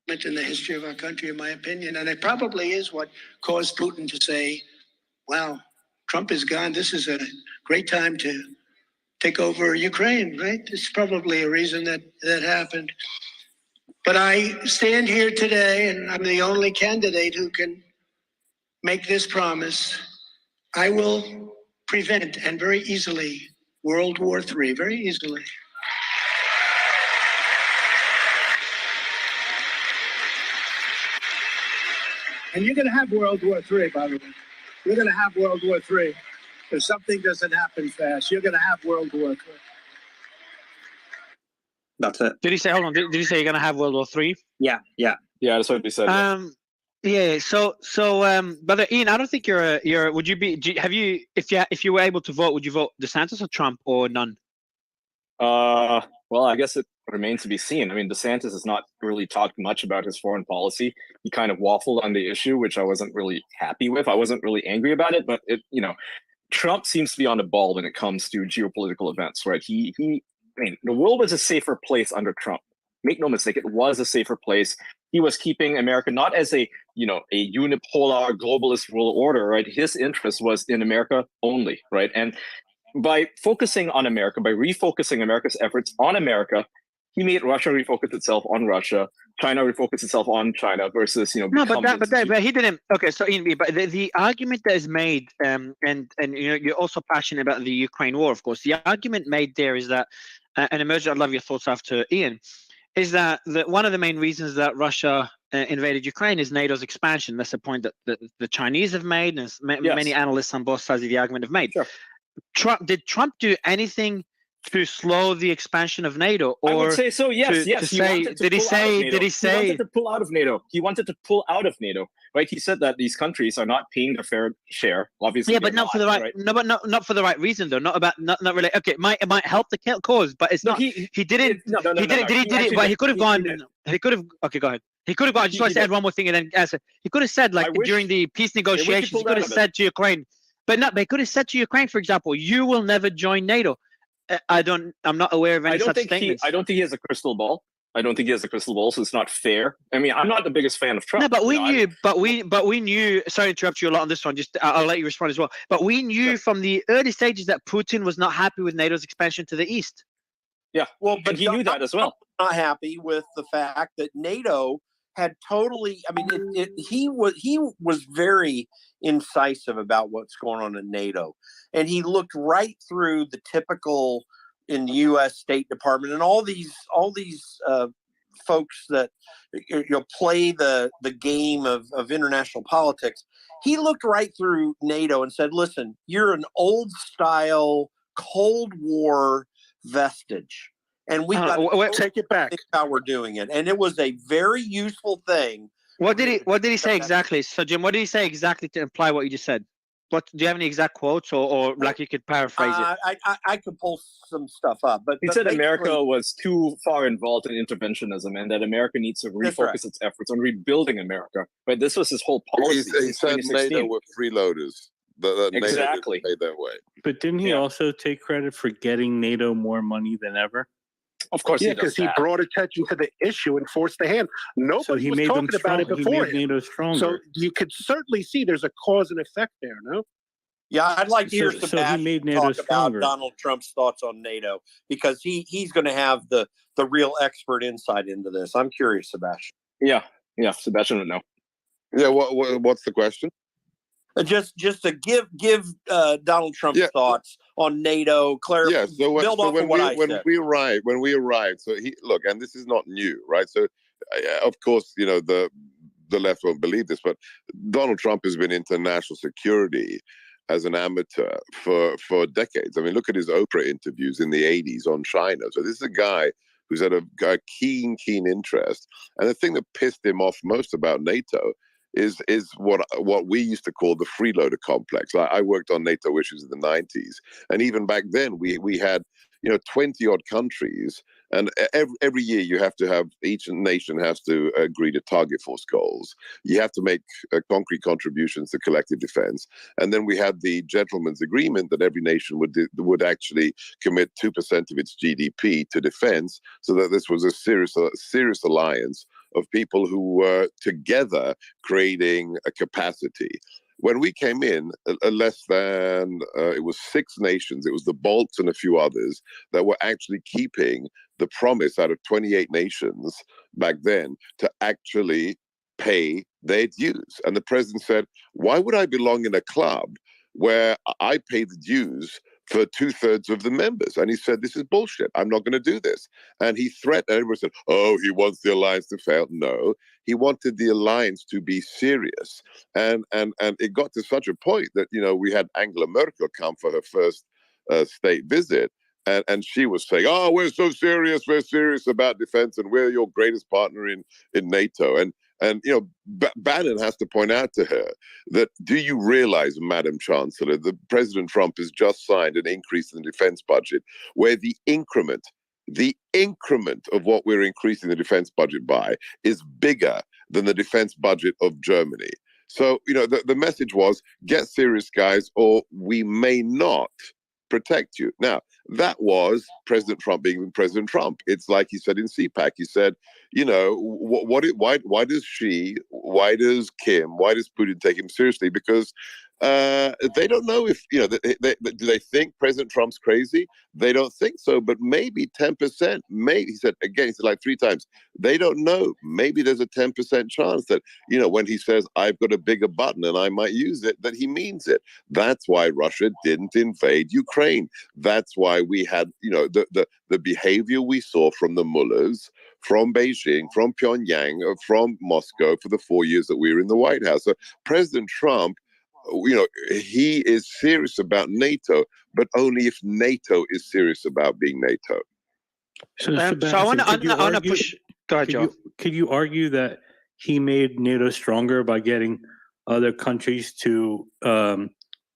In the history of our country, in my opinion, and it probably is what caused Putin to say, "Wow, Trump is gone. This is a great time to take over Ukraine," right? It's probably a reason that happened. But I stand here today, and I'm the only candidate who can make this promise. I will prevent, and very easily, World War III, very easily. And you're going to have World War III, by the way. You're going to have World War III. If something doesn't happen fast, you're going to have World War III. That's it. Did he say? Hold on. Did you say you're going to have World War III? Yeah. That's what he said. Yeah. So, brother Ian, I don't think you're. Would you be? If you were able to vote, would you vote DeSantis or Trump or none? Well, I guess it remains to be seen. I mean, DeSantis has not really talked much about his foreign policy. He kind of waffled on the issue, which I wasn't really happy with. I wasn't really angry about it, but Trump seems to be on the ball when it comes to geopolitical events, right? I mean, the world was a safer place under Trump. Make no mistake, it was a safer place. He was keeping America not as a unipolar globalist world order, right? His interest was in America only, right? And by focusing on America, by refocusing America's efforts on America, he made Russia refocus itself on Russia, China refocus itself on China versus no, but he didn't. Okay, so but the argument that is made, and you're also passionate about the Ukraine war, of course. The argument made there is that, and Emergent, I'd love your thoughts after Ian, is that one of the main reasons that Russia invaded Ukraine is NATO's expansion. That's a point that the Chinese have made, and many analysts on both sides of the argument have made. Sure. Did Trump do anything to slow the expansion of NATO? Or I would say so. Yes. Did he say? He wanted to pull out of NATO. He wanted to pull out of NATO, right? He said that these countries are not paying their fair share. Obviously, yeah, but not for the right. No, but not for the right reason though. Not really. Okay, it might help the cause, but it's not. He didn't. He didn't. But he could have gone. He could have. Okay, go ahead. He could have gone. I just want to add one more thing and then answer. He could have said, like, during the peace negotiations, he could have said to Ukraine, but he could have said to Ukraine, for example, you will never join NATO. I'm not aware of any such statements. I don't think he has a crystal ball. So it's not fair. I mean, I'm not the biggest fan of Trump. No, but we knew. Sorry to interrupt you a lot on this one. Just I'll let you respond as well. But we knew from the early stages that Putin was not happy with NATO's expansion to the east. Yeah, well, but he knew that as well. Not happy with the fact that NATO had totally. I mean, he was very incisive about what's going on in NATO, and he looked right through the typical in the U.S. State Department and all these folks that play the game of international politics. He looked right through NATO and said, "Listen, you're an old style Cold War vestige, and we got to take it back. Think how we're doing it." And it was a very useful thing. What did he say exactly? So, Jim, what did he say exactly to imply what you just said? What do you have any exact quotes or like you could paraphrase it? I could pull some stuff up, but he said America was too far involved in interventionism and that America needs to refocus its efforts on rebuilding America. But this was his whole policy. He said NATO were freeloaders. Exactly. NATO that way. But didn't he also take credit for getting NATO more money than ever? Of course, because he brought attention to the issue and forced the hand. Nobody was talking about it before. He made NATO stronger. So you could certainly see there's a cause and effect there. No. Yeah, I'd like to hear Sebastian talk about Donald Trump's thoughts on NATO because he's going to have the real expert insight into this. I'm curious, Sebastian. Yeah, Sebastian would know. Yeah, what's the question? Just to give Donald Trump's thoughts on NATO, clarify. Yeah, when we arrived, so look, and this is not new, right? So, of course, the left won't believe this, but Donald Trump has been into national security as an amateur for decades. I mean, look at his Oprah interviews in the 80s on China. So this is a guy who's had a keen interest. And the thing that pissed him off most about NATO is what we used to call the freeloader complex. I worked on NATO issues in the 90s, and even back then we had 20 odd countries, and every year you have to have, each nation has to agree to target force goals. You have to make concrete contributions to collective defense, and then we had the gentleman's agreement that every nation would actually commit 2% of its GDP to defense, so that this was a serious alliance of people who were together creating a capacity. When we came in, less than, it was 6 nations, it was the Balts and a few others that were actually keeping the promise out of 28 nations back then to actually pay their dues. And the president said, why would I belong in a club where I pay the dues for 2/3 of the members? And he said, this is bullshit. I'm not going to do this. And he threatened, everyone said, oh, he wants the alliance to fail. No, he wanted the alliance to be serious. And it got to such a point that, we had Angela Merkel come for her first state visit. And she was saying, oh, we're so serious. We're serious about defense and we're your greatest partner in NATO. And And, Bannon has to point out to her that, do you realize, Madam Chancellor, that President Trump has just signed an increase in the defense budget where the increment of what we're increasing the defense budget by is bigger than the defense budget of Germany. So, the message was, get serious, guys, or we may not protect you. Now, that was President Trump being President Trump. It's like he said in CPAC. He said, why does Putin take him seriously? Because they don't know if, do they think President Trump's crazy? They don't think so, but maybe 10%, he said like 3 times, they don't know. Maybe there's a 10% chance that, when he says, I've got a bigger button and I might use it, that he means it. That's why Russia didn't invade Ukraine. That's why we had, the behavior we saw from the mullahs, from Beijing, from Pyongyang, from Moscow for the 4 years that we were in the White House. So President Trump, he is serious about NATO, but only if NATO is serious about being NATO. So I want to push. Go ahead, Joe. Could you argue that he made NATO stronger by getting other countries to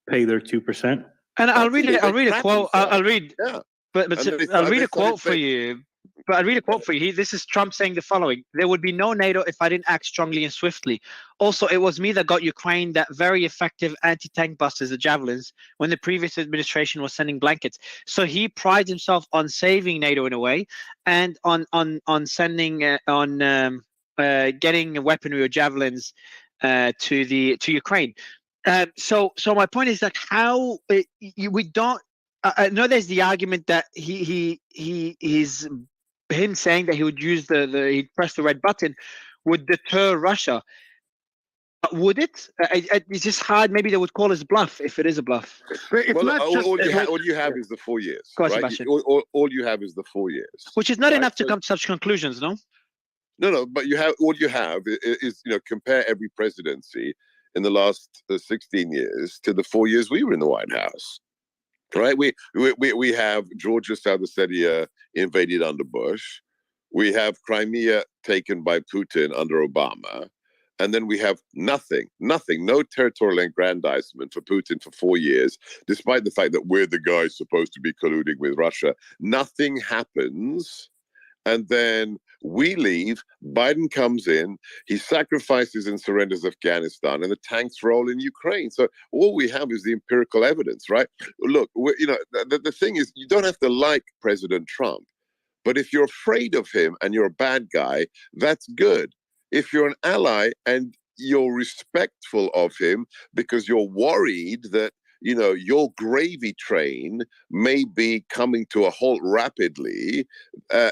pay their 2%? And I'll read a quote. I'll read a quote for you. But I'll read a quote for you. This is Trump saying the following: "There would be no NATO if I didn't act strongly and swiftly. Also, it was me that got Ukraine that very effective anti-tank busters, the Javelins, when the previous administration was sending blankets." So he prides himself on saving NATO in a way, and on sending getting weaponry or Javelins to Ukraine. So my point is that how we don't. I know there's the argument that he's him saying that he would use he'd press the red button would deter Russia. Would it? It's just hard. Maybe they would call his bluff if it is a bluff. All you have is the 4 years. Right? All you have is the 4 years. Which is not enough to come to such conclusions, no? No, but all you have is compare every presidency in the last 16 years to the 4 years we were in the White House. Right, we have Georgia, South Ossetia invaded under Bush. We have Crimea taken by Putin under Obama, and then we have nothing, no territorial aggrandizement for Putin for 4 years, despite the fact that we're the guys supposed to be colluding with Russia. Nothing happens, and then we leave. Biden comes in, he sacrifices and surrenders Afghanistan, and the tanks roll in Ukraine. So all we have is the empirical evidence, right? Look, the thing is, you don't have to like President Trump, but if you're afraid of him and you're a bad guy, that's good. If you're an ally and you're respectful of him because you're worried that your gravy train may be coming to a halt rapidly,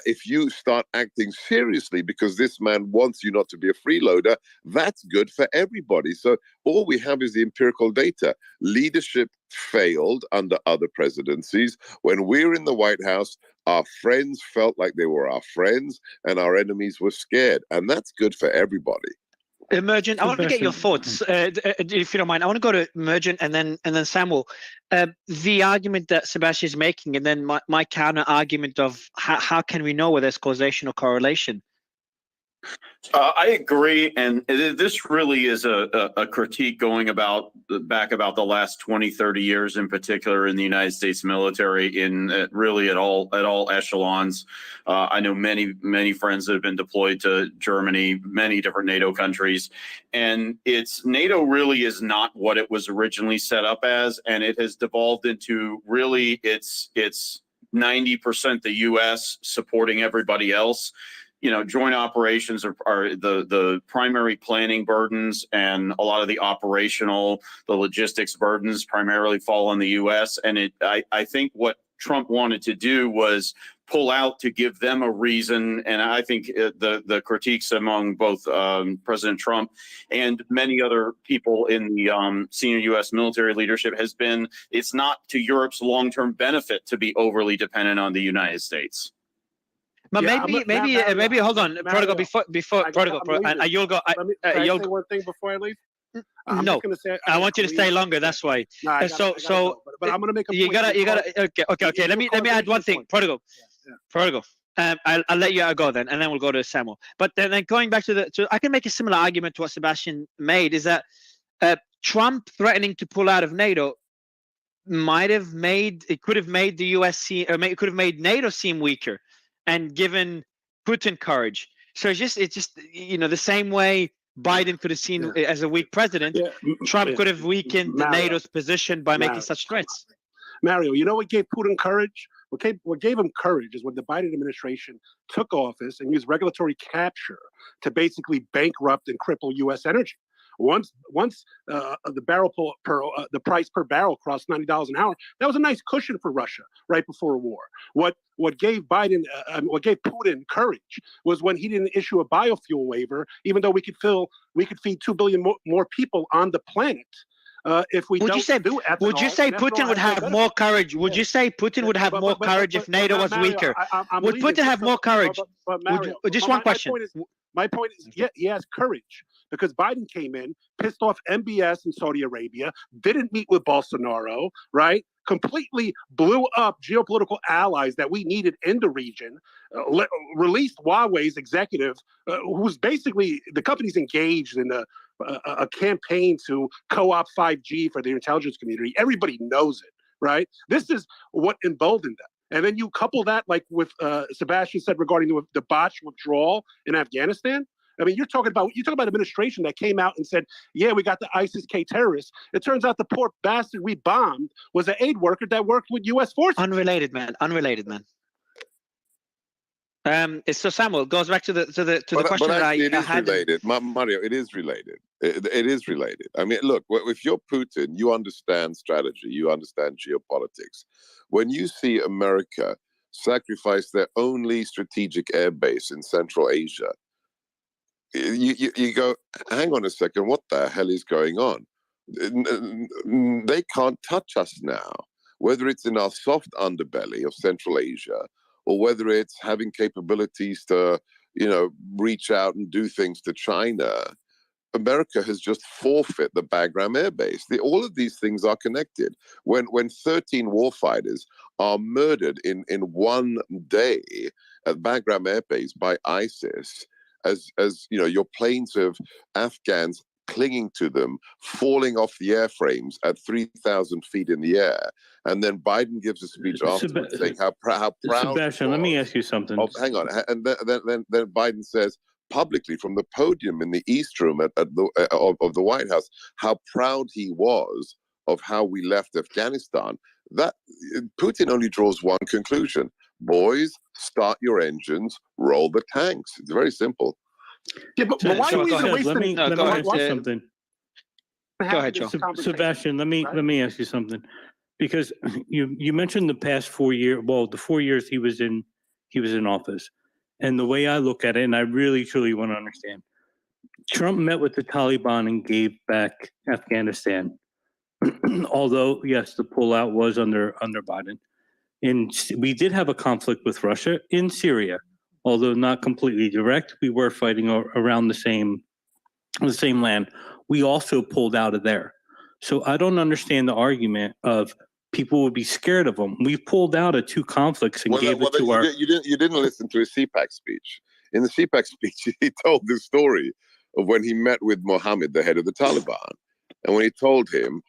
if you start acting seriously because this man wants you not to be a freeloader, that's good for everybody. So all we have is the empirical data. Leadership failed under other presidencies. When we were in the White House, our friends felt like they were our friends and our enemies were scared. And that's good for everybody. Emergent, I want to get your thoughts, if you don't mind. I want to go to Emergent and then Samuel. The argument that Sebastian is making, and then my counter argument of how can we know whether there's causation or correlation? I agree, and this really is a critique going back about the last 20, 30 years in particular in the United States military, really at all echelons. I know many friends that have been deployed to Germany, many different NATO countries, and NATO really is not what it was originally set up as, and it has devolved into really it's 90% the U.S. supporting everybody else. Joint operations are the primary planning burdens, and a lot of the logistics burdens primarily fall on the U.S. And I think what Trump wanted to do was pull out to give them a reason. And I think the critiques among both President Trump and many other people in the senior U.S. military leadership has been, it's not to Europe's long-term benefit to be overly dependent on the United States. But maybe hold on, Prodigal. Before Prodigal, and you'll go. Can I say one thing before I leave? No, I want you to stay longer. That's why. No, I gotta go, but I'm gonna make a point. You gotta. Okay. Let me add one thing, Prodigal. I'll let you go then, and then we'll go to Samuel. But then going back to I can make a similar argument to what Sebastian made, is that Trump threatening to pull out of NATO could have made the US could have made NATO seem weaker, and given Putin courage. So it's just the same way Biden could have seen as a weak president, Trump could have weakened NATO's position by making such threats. Mario, you know what gave Putin courage? What gave him courage is when the Biden administration took office and used regulatory capture to basically bankrupt and cripple U.S. energy. Once the the price per barrel crossed $90 an hour, that was a nice cushion for Russia right before a war. What gave Putin courage was when he didn't issue a biofuel waiver, even though we could feed 2 billion more people on the planet. If we would you say Putin would have more courage? Would you say Putin would have more courage if NATO was weaker? Would Putin have more courage? Just one question. My point is, yeah, he has courage because Biden came in, pissed off MBS in Saudi Arabia, didn't meet with Bolsonaro, right? Completely blew up geopolitical allies that we needed in the region, released Huawei's executive, who's basically, the company's engaged in a campaign to co-opt 5G for the intelligence community. Everybody knows it, right? This is what emboldened them. And then you couple that, like with Sebastian said regarding the botched withdrawal in Afghanistan. I mean, you're talking about administration that came out and said, yeah, we got the ISIS-K terrorists. It turns out the poor bastard we bombed was an aid worker that worked with U.S. forces. Unrelated, man. So Samuel, goes back to the question that I had. Related. Mario, it is related. It is related. I mean, look, if you're Putin, you understand strategy, you understand geopolitics. When you see America sacrifice their only strategic air base in Central Asia, you go, hang on a second, what the hell is going on? They can't touch us now, whether it's in our soft underbelly of Central Asia, or whether it's having capabilities to, reach out and do things to China. America has just forfeit the Bagram Air Base. All of these things are connected. When 13 warfighters are murdered in one day at Bagram Air Base by ISIS, as your planes of Afghans clinging to them, falling off the airframes at 3,000 feet in the air. And then Biden gives a speech afterwards saying how proud. Sebastian, let me ask you something. Hang on. And then Biden says publicly from the podium in the East Room of the White House how proud he was of how we left Afghanistan. That Putin only draws one conclusion. Boys, start your engines, roll the tanks. It's very simple. Yeah, but why are we let me ask you something. Go ahead, Joe. Sebastian, let me ask you something, because you mentioned the past 4 years. Well, the 4 years he was in office, and the way I look at it, and I really truly want to understand. Trump met with the Taliban and gave back Afghanistan, although yes, the pullout was under Biden. And we did have a conflict with Russia in Syria. Although not completely direct, we were fighting around the same land. We also pulled out of there. So I don't understand the argument of people would be scared of them. We pulled out of two conflicts and gave it to our... You didn't listen to his CPAC speech. In the CPAC speech, he told the story of when he met with Mohammed, the head of the Taliban. And when he told him,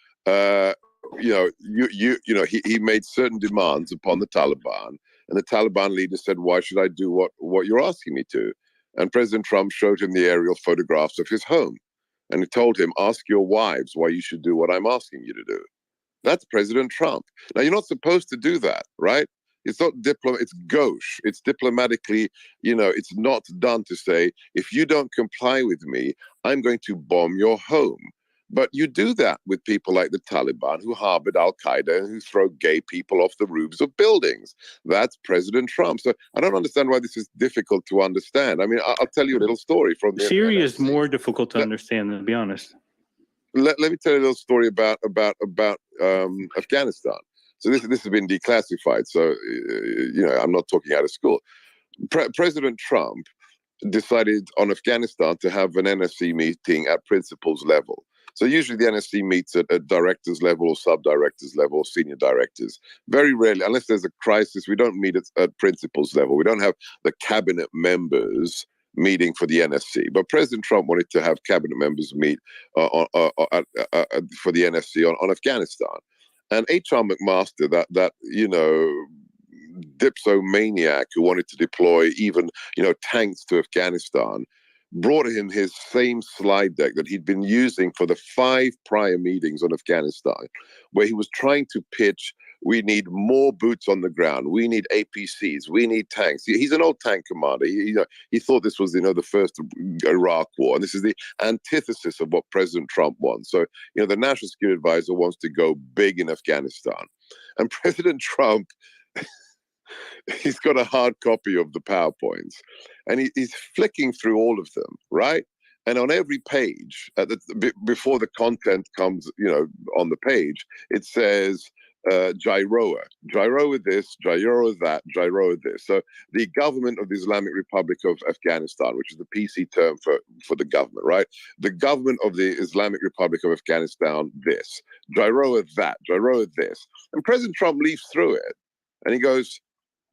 he made certain demands upon the Taliban. And the Taliban leader said, why should I do what you're asking me to? And President Trump showed him the aerial photographs of his home. And he told him, ask your wives why you should do what I'm asking you to do. That's President Trump. Now, you're not supposed to do that, right? It's not it's gauche. It's diplomatically, it's not done to say, if you don't comply with me, I'm going to bomb your home. But you do that with people like the Taliban who harbored al-Qaeda and who throw gay people off the roofs of buildings. That's President Trump. So I don't understand why this is difficult to understand. I mean, I'll tell you a little story from the Syria is more difficult to understand, to be honest. Let me tell you a little story about Afghanistan. So this has been declassified. So, I'm not talking out of school. President Trump decided on Afghanistan to have an NFC meeting at principals level. So usually the NSC meets at directors level or sub-directors level or senior directors. Very rarely, unless there's a crisis, we don't meet at principals level. We don't have the cabinet members meeting for the NSC. But President Trump wanted to have cabinet members meet for the NSC on Afghanistan. And H.R. McMaster, that dipsomaniac who wanted to deploy even tanks to Afghanistan, brought him his same slide deck that he'd been using for the 5 prior meetings on Afghanistan, where he was trying to pitch, we need more boots on the ground, we need APCs, we need tanks. He's an old tank commander. He thought this was the first Iraq war, and this is the antithesis of what President Trump wants. So the National Security Advisor wants to go big in Afghanistan, and President Trump, he's got a hard copy of the PowerPoints, and he's flicking through all of them, right? And on every page, before the content comes, on the page, it says gyroa this, gyroa that, gyroa this. So the government of the Islamic Republic of Afghanistan, which is the PC term for the government, right? The government of the Islamic Republic of Afghanistan, this, gyroa that, gyroa this. And President Trump leafs through it, and he goes,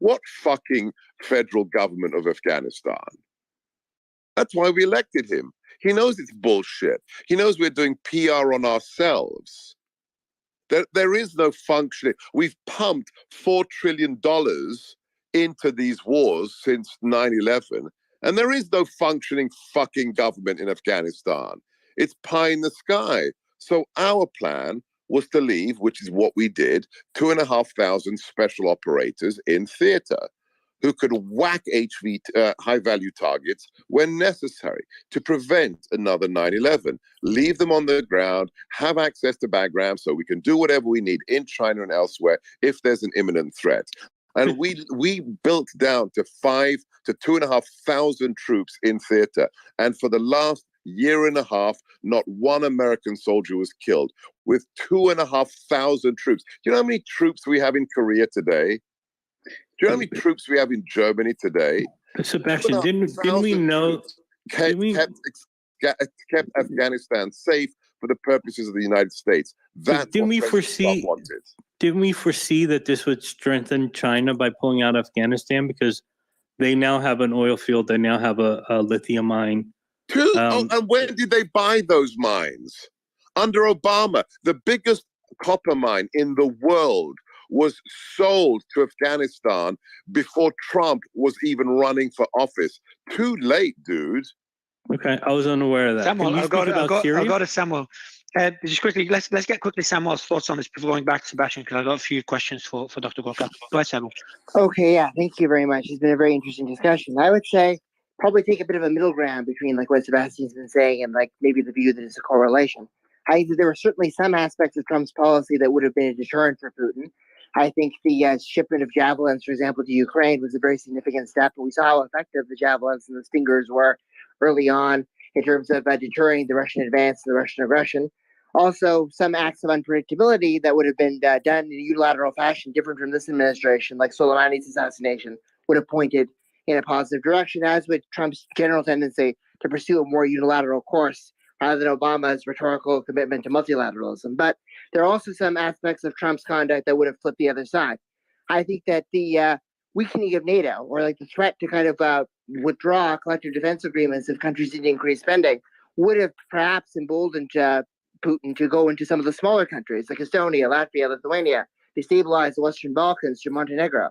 what fucking federal government of Afghanistan? That's why we elected him. He knows it's bullshit. He knows we're doing PR on ourselves. There is no functioning. We've pumped $4 trillion into these wars since 9/11, and there is no functioning fucking government in Afghanistan. It's pie in the sky. So our plan was to leave, which is what we did, 2,500 special operators in theater who could whack high-value targets when necessary to prevent another 9/11. Leave them on the ground, have access to backgrounds so we can do whatever we need in China and elsewhere if there's an imminent threat. And we built down to 5,000 to 2,500 troops in theater. And for the last year and a half, not one American soldier was killed, with 2,500 troops. Do you know how many troops we have in Korea today? Do you know how many troops we have in Germany today? Sebastian, didn't we know? Kept Afghanistan safe for the purposes of the United States. That's didn't what we President Trump wanted. Didn't we foresee that this would strengthen China by pulling out Afghanistan, because they now have an oil field, they now have a lithium mine. And where did they buy those mines? Under Obama, the biggest copper mine in the world was sold to Afghanistan before Trump was even running for office. Too late, dude. Okay, I was unaware of that. Samuel, I'll go to Samuel. Just quickly, let's get quickly Samuel's thoughts on this before going back to Sebastian, because I've got a few questions for Dr. Gorka. Go ahead, Samuel. Okay, yeah, thank you very much. It's been a very interesting discussion. I would say probably take a bit of a middle ground between like what Sebastian's been saying and like maybe the view that it's a correlation. I think that there were certainly some aspects of Trump's policy that would have been a deterrent for Putin. I think the shipment of javelins, for example, to Ukraine was a very significant step, and we saw how effective the javelins and the Stingers were early on in terms of deterring the Russian advance and the Russian aggression. Also, some acts of unpredictability that would have been done in a unilateral fashion, different from this administration, like Soleimani's assassination, would have pointed in a positive direction, as with Trump's general tendency to pursue a more unilateral course rather than Obama's rhetorical commitment to multilateralism. But there are also some aspects of Trump's conduct that would have flipped the other side. I think that the weakening of NATO, or like the threat to kind of withdraw collective defense agreements if countries need to increase spending, would have perhaps emboldened Putin to go into some of the smaller countries like Estonia, Latvia, Lithuania, destabilize the Western Balkans to Montenegro,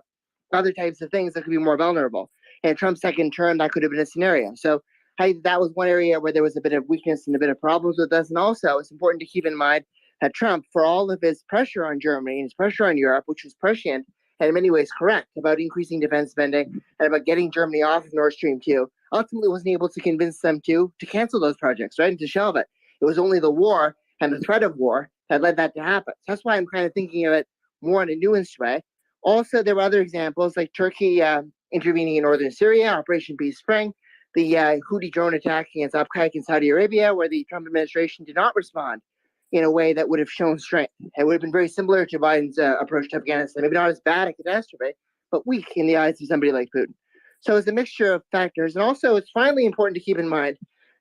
other types of things that could be more vulnerable. And Trump's second term, that could have been a scenario. So that was one area where there was a bit of weakness and a bit of problems with us. And also, it's important to keep in mind that Trump, for all of his pressure on Germany and his pressure on Europe, which was prescient and in many ways correct about increasing defense spending and about getting Germany off of Nord Stream 2, ultimately wasn't able to convince them to cancel those projects, right, and to shelve it. It was only the war and the threat of war that led that to happen. So that's why I'm kind of thinking of it more in a nuanced way. Also, there were other examples like Turkey intervening in northern Syria, Operation Peace Spring, the Houthi drone attack against Abqaiq in Saudi Arabia, where the Trump administration did not respond in a way that would have shown strength. It would have been very similar to Biden's approach to Afghanistan, maybe not as bad a catastrophe, but weak in the eyes of somebody like Putin. So it's a mixture of factors. And also, it's finally important to keep in mind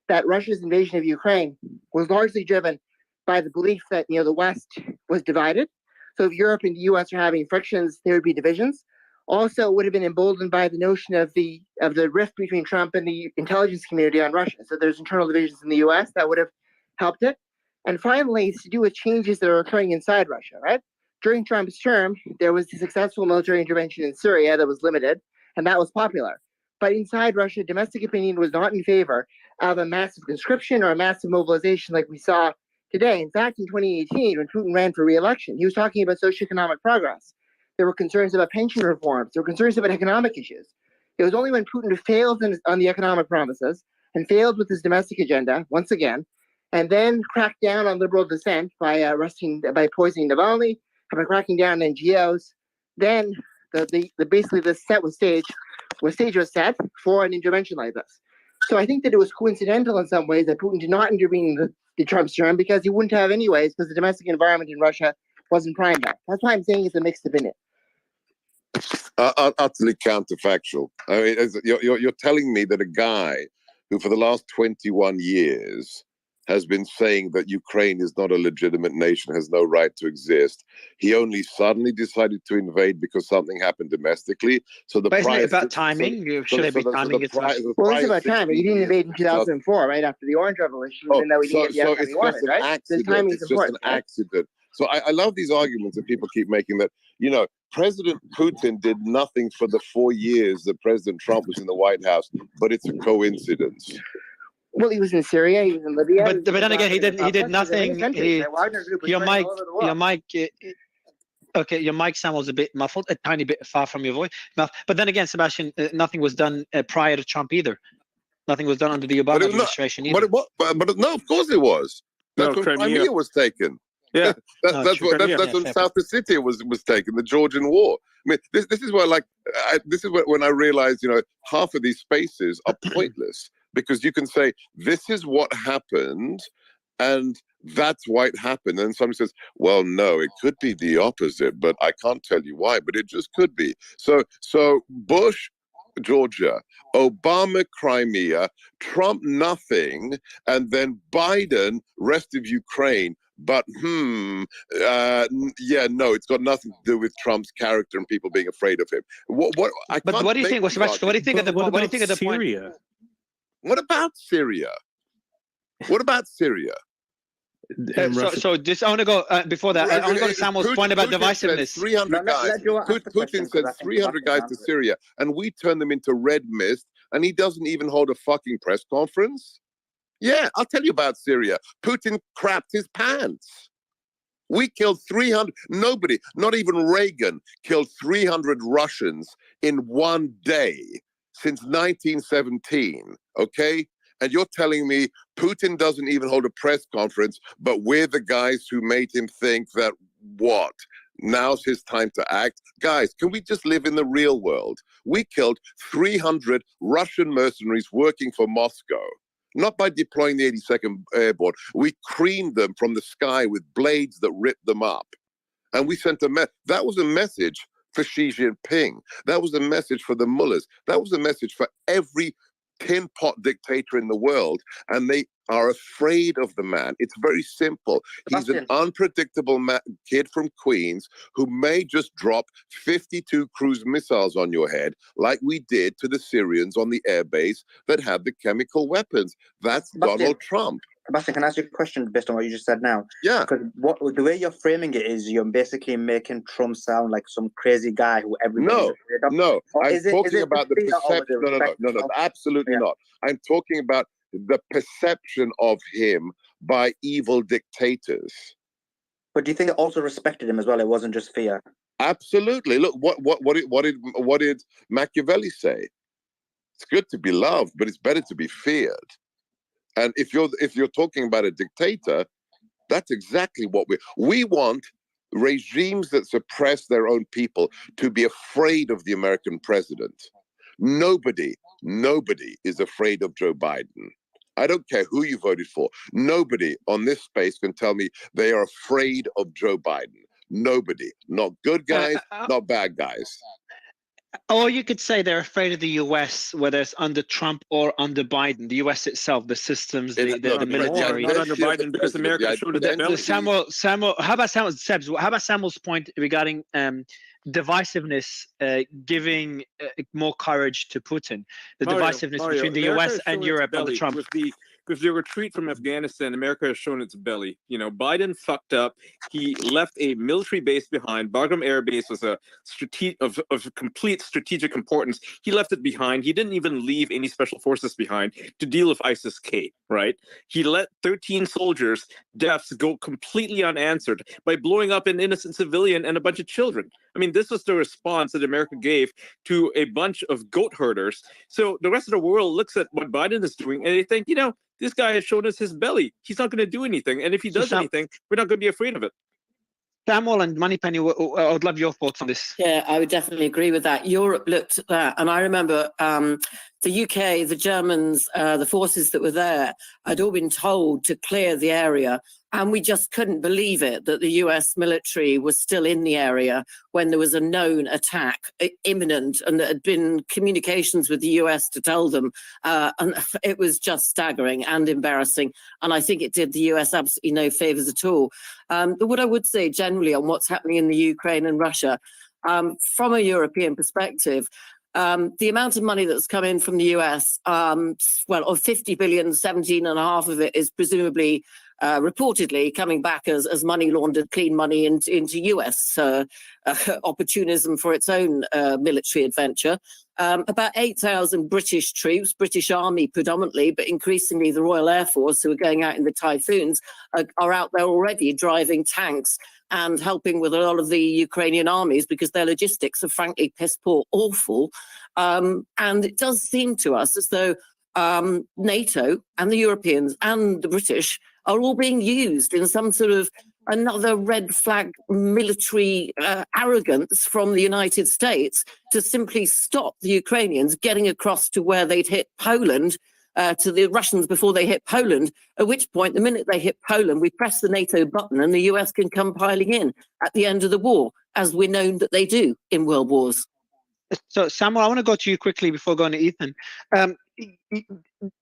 that Russia's invasion of Ukraine was largely driven by the belief that, the West was divided. So if Europe and the US are having frictions, there would be divisions. Also, it would have been emboldened by the notion of the rift between Trump and the intelligence community on Russia. So there's internal divisions in the US that would have helped it. And finally, it's to do with changes that are occurring inside Russia, right? During Trump's term, there was the successful military intervention in Syria that was limited, and that was popular. But inside Russia, domestic opinion was not in favor of a massive conscription or a massive mobilization like we saw today. In fact, in 2018, when Putin ran for re-election, he was talking about socioeconomic progress. There were concerns about pension reforms. There were concerns about economic issues. It was only when Putin failed on the economic promises and failed with his domestic agenda, once again, and then cracked down on liberal dissent by poisoning Navalny, by cracking down on NGOs, then basically the stage was set for an intervention like this. So I think that it was coincidental in some ways that Putin did not intervene in the Trump's term, because he wouldn't have anyways, because the domestic environment in Russia wasn't primed up. That's why I'm saying it's a mixed opinion. Utterly counterfactual. I mean, you're telling me that a guy who for the last 21 years has been saying that Ukraine is not a legitimate nation, has no right to exist. He only suddenly decided to invade because something happened domestically. So the but isn't it price, about timing? Should it be timing? Well, it's about time. He didn't invade in 2004, right after the Orange Revolution, even though he didn't get the outcome he wanted, right? Accident. It's just an accident. So I love these arguments that people keep making that, President Putin did nothing for the 4 years that President Trump was in the White House, but it's a coincidence. Well, he was in Syria, he was in Libya. But then again, he did nothing. Your mic sound was a bit muffled, a tiny bit far from your voice. But then again, Sebastian, nothing was done prior to Trump either. Nothing was done under the Obama administration either. But no, of course it was. That's when Crimea was taken. Yeah, that's when South Ossetia was taken, the Georgian War. I mean, this is where when I realized, half of these spaces are pointless, because you can say this is what happened, and that's why it happened. And somebody says, well, no, it could be the opposite, but I can't tell you why, but it just could be. So Bush, Georgia, Obama, Crimea, Trump, nothing, and then Biden, rest of Ukraine. But it's got nothing to do with Trump's character and people being afraid of him. What do you think? What do you think of the point? What about Syria? What about Syria? So this, I want to go before that. I want to go to Samuel's point about divisiveness. 300 guys. Putin sent 300 guys to Syria, and we turn them into red mist, and he doesn't even hold a fucking press conference. Yeah, I'll tell you about Syria. Putin crapped his pants. We killed 300. Nobody, not even Reagan, killed 300 Russians in one day since 1917. Okay. And you're telling me Putin doesn't even hold a press conference, but we're the guys who made him think that what? Now's his time to act. Guys, can we just live in the real world? We killed 300 Russian mercenaries working for Moscow, not by deploying the 82nd Airborne. We creamed them from the sky with blades that ripped them up. And we sent that was a message for Xi Jinping. That was a message for the mullahs. That was a message for every tin pot dictator in the world, and they are afraid of the man. It's very simple. He's an unpredictable kid from Queens who may just drop 52 cruise missiles on your head, like we did to the Syrians on the airbase that had the chemical weapons. That's Donald Trump. Sebastian, can I ask you a question based on what you just said now? Yeah. Because the way you're framing it is you're basically making Trump sound like some crazy guy who everybody. No. I'm talking about the perception. No, absolutely not. I'm talking about the perception of him by evil dictators. But do you think it also respected him as well? It wasn't just fear. Absolutely. Look, what did Machiavelli say? It's good to be loved, but it's better to be feared. And if you're talking about a dictator, that's exactly what we want. Regimes that suppress their own people to be afraid of the American president. Nobody is afraid of Joe Biden. I don't care who you voted for. Nobody on this space can tell me they are afraid of Joe Biden. Nobody. Not good guys, not bad guys. Or you could say they're afraid of the US, whether it's under Trump or under Biden. The US itself, the systems, the military. Not under Biden, because America showed its Samuel, how about Samuel's point regarding divisiveness, giving more courage to Putin? The divisiveness between the America US has and shown its Europe under belly. Trump. With the retreat from Afghanistan, America has shown its belly. You know, Biden fucked up. He left a military base behind. Bagram Air Base was a of complete strategic importance. He left it behind. He didn't even leave any special forces behind to deal with ISIS-K, right? He let 13 soldiers' deaths go completely unanswered by blowing up an innocent civilian and a bunch of children. I mean, this was the response that America gave to a bunch of goat herders. So the rest of the world looks at what Biden is doing and they think, you know, this guy has shown us his belly. He's not going to do anything. And if he does anything, we're not going to be afraid of it. Samuel and Moneypenny, I would love your thoughts on this. Yeah, I would definitely agree with that. Europe looked at that. And I remember the UK, the Germans, the forces that were there had all been told to clear the area. And we just couldn't believe it that the US military was still in the area when there was a known attack imminent and there had been communications with the US to tell them. And it was just staggering and embarrassing. And I think it did the US absolutely no favors at all. But what I would say generally on what's happening in the Ukraine and Russia, from a European perspective, the amount of money that's come in from the US, well, of 50 billion, 17.5 of it is presumably reportedly coming back as money laundered, clean money into US opportunism for its own military adventure. About 8,000 British troops, British Army predominantly, but increasingly the Royal Air Force, who are going out in the Typhoons, are out there already driving tanks and helping with a lot of the Ukrainian armies because their logistics are frankly piss poor awful. And it does seem to us as though NATO and the Europeans and the British are all being used in some sort of another red flag military arrogance from the United States to simply stop the Ukrainians getting across to where they'd hit Poland, to the Russians before they hit Poland, at which point, the minute they hit Poland, we press the NATO button and the US can come piling in at the end of the war, as we're known that they do in world wars. So, Samuel, I want to go to you quickly before going to Ethan.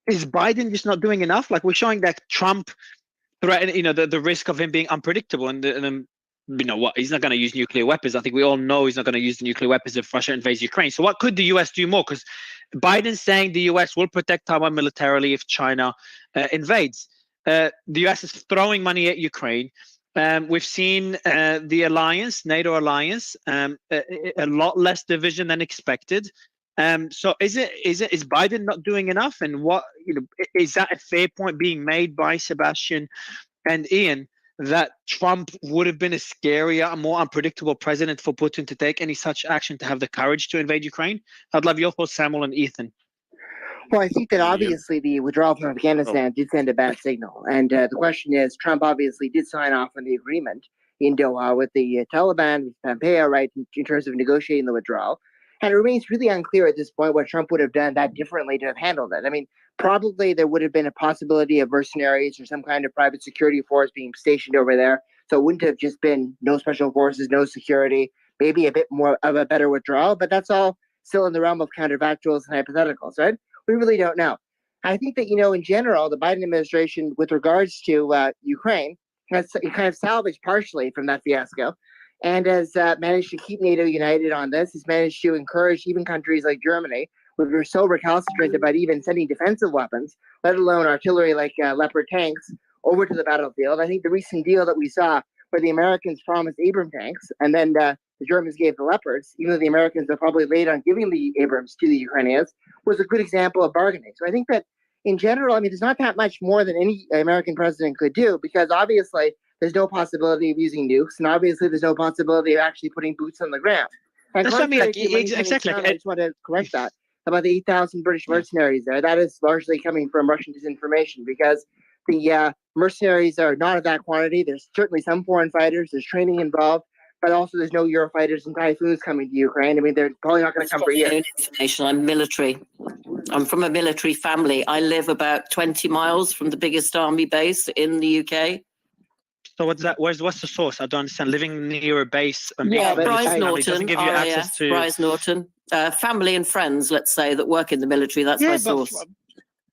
Is Biden just not doing enough? Like, we're showing that Trump threatened, you know, the risk of him being unpredictable, and then, you know what, he's not going to use nuclear weapons. I think we all know he's not going to use the nuclear weapons if Russia invades Ukraine. So what could the US do more? Because Biden's saying the US will protect Taiwan militarily if China invades. The US is throwing money at Ukraine. We've seen the alliance, NATO alliance, a lot less division than expected. So is Biden not doing enough? And what, you know, is that a fair point being made by Sebastian and Ian, that Trump would have been a scarier and more unpredictable president for Putin to take any such action, to have the courage to invade Ukraine? I'd love your thoughts, Samuel and Ethan. Well, I think that obviously the withdrawal from Afghanistan did send a bad signal. And the question is, Trump obviously did sign off on the agreement in Doha with the Taliban, with Pompeo, right, in terms of negotiating the withdrawal. And it remains really unclear at this point what Trump would have done that differently to have handled it. I mean, probably there would have been a possibility of mercenaries or some kind of private security force being stationed over there. So it wouldn't have just been no special forces, no security, maybe a bit more of a better withdrawal. But that's all still in the realm of counterfactuals and hypotheticals, right? We really don't know. I think that, you know, in general, the Biden administration, with regards to Ukraine, has kind of salvaged partially from that fiasco, and has managed to keep NATO united on this. He's managed to encourage even countries like Germany, which were so recalcitrant about even sending defensive weapons, let alone artillery like Leopard tanks, over to the battlefield. I think the recent deal that we saw where the Americans promised Abrams tanks and then the Germans gave the Leopards, even though the Americans are probably late on giving the Abrams to the Ukrainians, was a good example of bargaining. So I think that in general, I mean, there's not that much more than any American president could do, because obviously there's no possibility of using nukes, and obviously there's no possibility of actually putting boots on the ground. And that's what I mean, like, exactly. I just want to correct that about the 8,000 British mercenaries there. That is largely coming from Russian disinformation, because the mercenaries are not of that quantity. There's certainly some foreign fighters. There's training involved, but also there's no Eurofighters and Typhoons coming to Ukraine. I mean, they're probably not going to come for years. Information. I'm military. I'm from a military family. I live about 20 miles from the biggest army base in the UK. So what's that? What's the source? I don't understand. Living near a base and being Yeah, from a Bryce military family doesn't Norton, give you access RAF, to. Bryce Norton, family and friends, let's say, that work in the military. That's my source.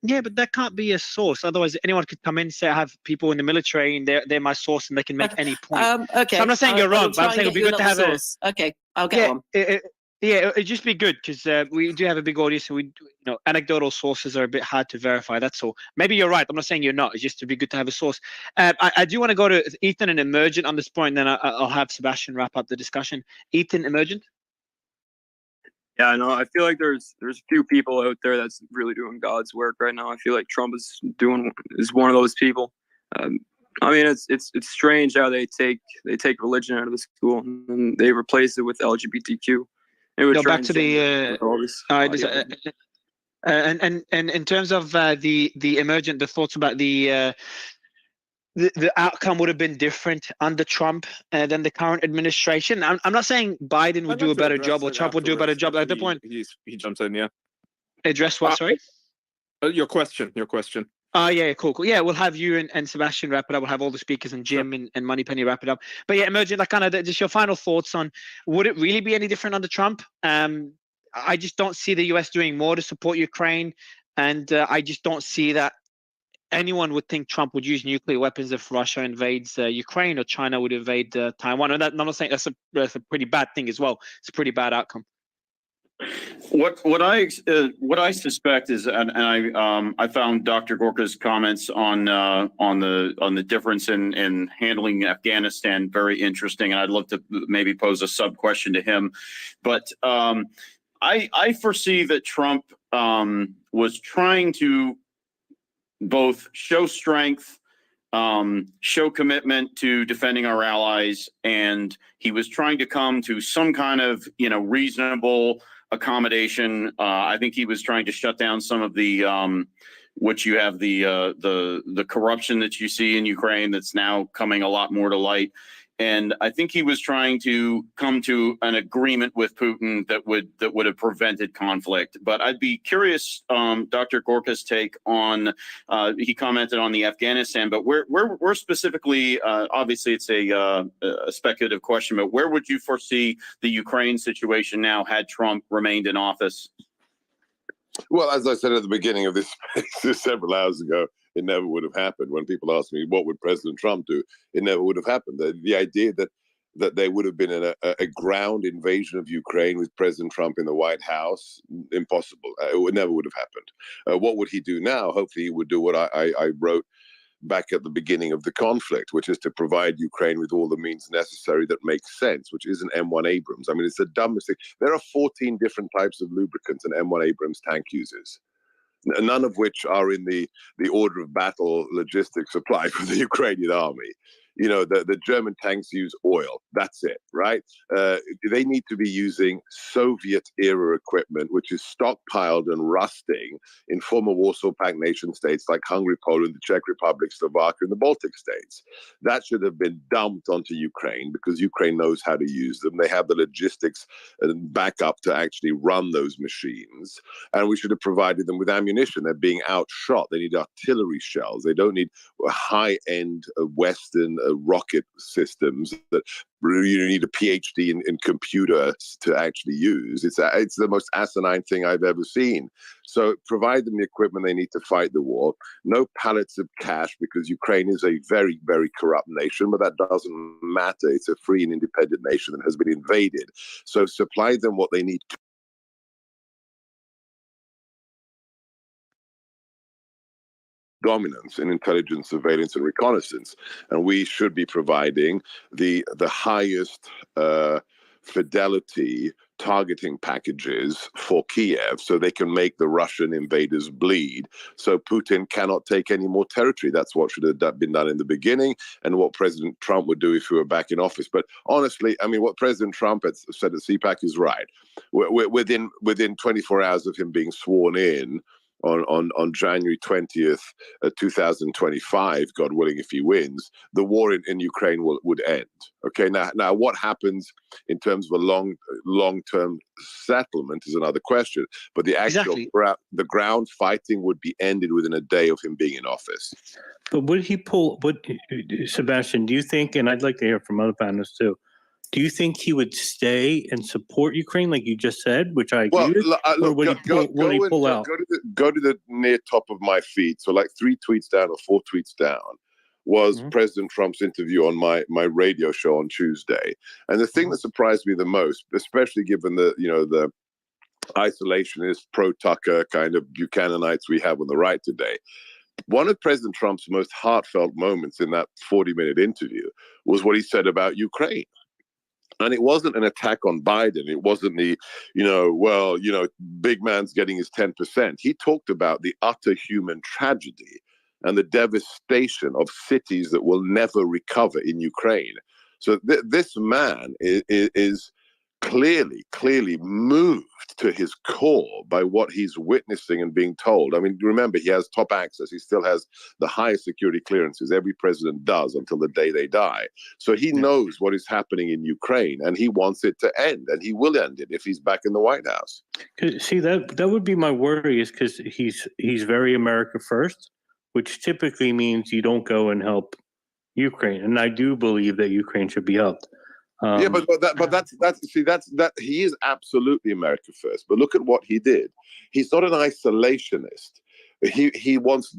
Yeah, but that can't be a source. Otherwise, anyone could come in and say, I have people in the military and they're my source and they can make any point. Okay. So I'm not saying you're wrong, but I'm saying it'd be good to have source. Okay, I'll get one. It'd just be good because we do have a big audience and anecdotal sources are a bit hard to verify. That's all. Maybe you're right. I'm not saying you're not. It's just to be good to have a source. I do want to go to Ethan and Emergent on this point, and then I'll have Sebastian wrap up the discussion. Ethan, Emergent? Yeah, no, I feel like there's a few people out there that's really doing God's work right now. I feel like Trump is one of those people. I mean, it's strange how they take religion out of the school and they replace it with LGBTQ. Back to the and in terms of the Emergent, the thoughts about the outcome would have been different under Trump than the current administration. I'm not saying Biden would do a better job or Trump would do a better job. At the point he jumps in, yeah. Address what? Sorry. Your question. Oh, yeah, cool. Yeah, we'll have you and Sebastian wrap it up. We'll have all the speakers and Jim and Moneypenny wrap it up. But yeah, Emergent, like kind of just your final thoughts on, would it really be any different under Trump? I just don't see the US doing more to support Ukraine. And I just don't see that anyone would think Trump would use nuclear weapons if Russia invades Ukraine or China would invade Taiwan. And I'm not saying that's a pretty bad thing as well. It's a pretty bad outcome. What I suspect is, and I found Dr. Gorka's comments on the difference in handling Afghanistan very interesting, and I'd love to maybe pose a sub question to him. But I foresee that Trump was trying to both show strength, show commitment to defending our allies, and he was trying to come to some kind of reasonable accommodation. I think he was trying to shut down some of the which you have the corruption that you see in Ukraine that's now coming a lot more to light. And I think he was trying to come to an agreement with Putin that would have prevented conflict. But I'd be curious, Dr. Gorka's take on. He commented on the Afghanistan, but where specifically? Obviously, it's a speculative question, but where would you foresee the Ukraine situation now had Trump remained in office? Well, as I said at the beginning of this several hours ago, it never would have happened. When people ask me, what would President Trump do? It never would have happened. The idea that there would have been a ground invasion of Ukraine with President Trump in the White House, impossible. It never would have happened. What would he do now? Hopefully he would do what I wrote back at the beginning of the conflict, which is to provide Ukraine with all the means necessary that make sense, which isn't M1 Abrams. I mean, it's the dumbest thing. There are 14 different types of lubricants an M1 Abrams tank uses, none of which are in the order of battle logistics supply for the Ukrainian army. The German tanks use oil. That's it, right? They need to be using Soviet-era equipment, which is stockpiled and rusting in former Warsaw Pact nation states like Hungary, Poland, the Czech Republic, Slovakia, and the Baltic states. That should have been dumped onto Ukraine because Ukraine knows how to use them. They have the logistics and backup to actually run those machines. And we should have provided them with ammunition. They're being outshot. They need artillery shells. They don't need high-end Western rocket systems that you need a PhD in computers to actually use. It's the most asinine thing I've ever seen. So provide them the equipment they need to fight the war. No pallets of cash because Ukraine is a very, very corrupt nation, but that doesn't matter. It's a free and independent nation that has been invaded. So supply them what they need. Dominance in intelligence, surveillance, and reconnaissance, and we should be providing the highest fidelity targeting packages for Kiev, so they can make the Russian invaders bleed. So Putin cannot take any more territory. That's what should have been done in the beginning, and what President Trump would do if he were back in office. But honestly, I mean, what President Trump had said at CPAC is right. Within 24 hours of him being sworn in, on January 20th, 2025, God willing, if he wins, the war in Ukraine would end. Okay, now what happens in terms of a long-term settlement is another question. But the actual the ground fighting would be ended within a day of him being in office. But would he pull? Sebastian, do you think? And I'd like to hear from other panelists too. Do you think he would stay and support Ukraine, like you just said, which I agree with? Or would he pull out? Go to the near top of my feed. So like 3 tweets down or 4 tweets down was President Trump's interview on my radio show on Tuesday. And the thing that surprised me the most, especially given the isolationist, pro-Tucker kind of Buchananites we have on the right today, one of President Trump's most heartfelt moments in that 40-minute interview was what he said about Ukraine. And it wasn't an attack on Biden. It wasn't the, big man's getting his 10%. He talked about the utter human tragedy and the devastation of cities that will never recover in Ukraine. So this man is clearly moved to his core by what he's witnessing and being told. I mean, remember, he has top access. He still has the highest security clearances. Every president does until the day they die. So he knows what is happening in Ukraine, and he wants it to end, and he will end it if he's back in the White House. See, that would be my worry, is because he's very America first, which typically means you don't go and help Ukraine. And I do believe that Ukraine should be helped. That's he is absolutely America first. But look at what he did. He's not an isolationist. He wants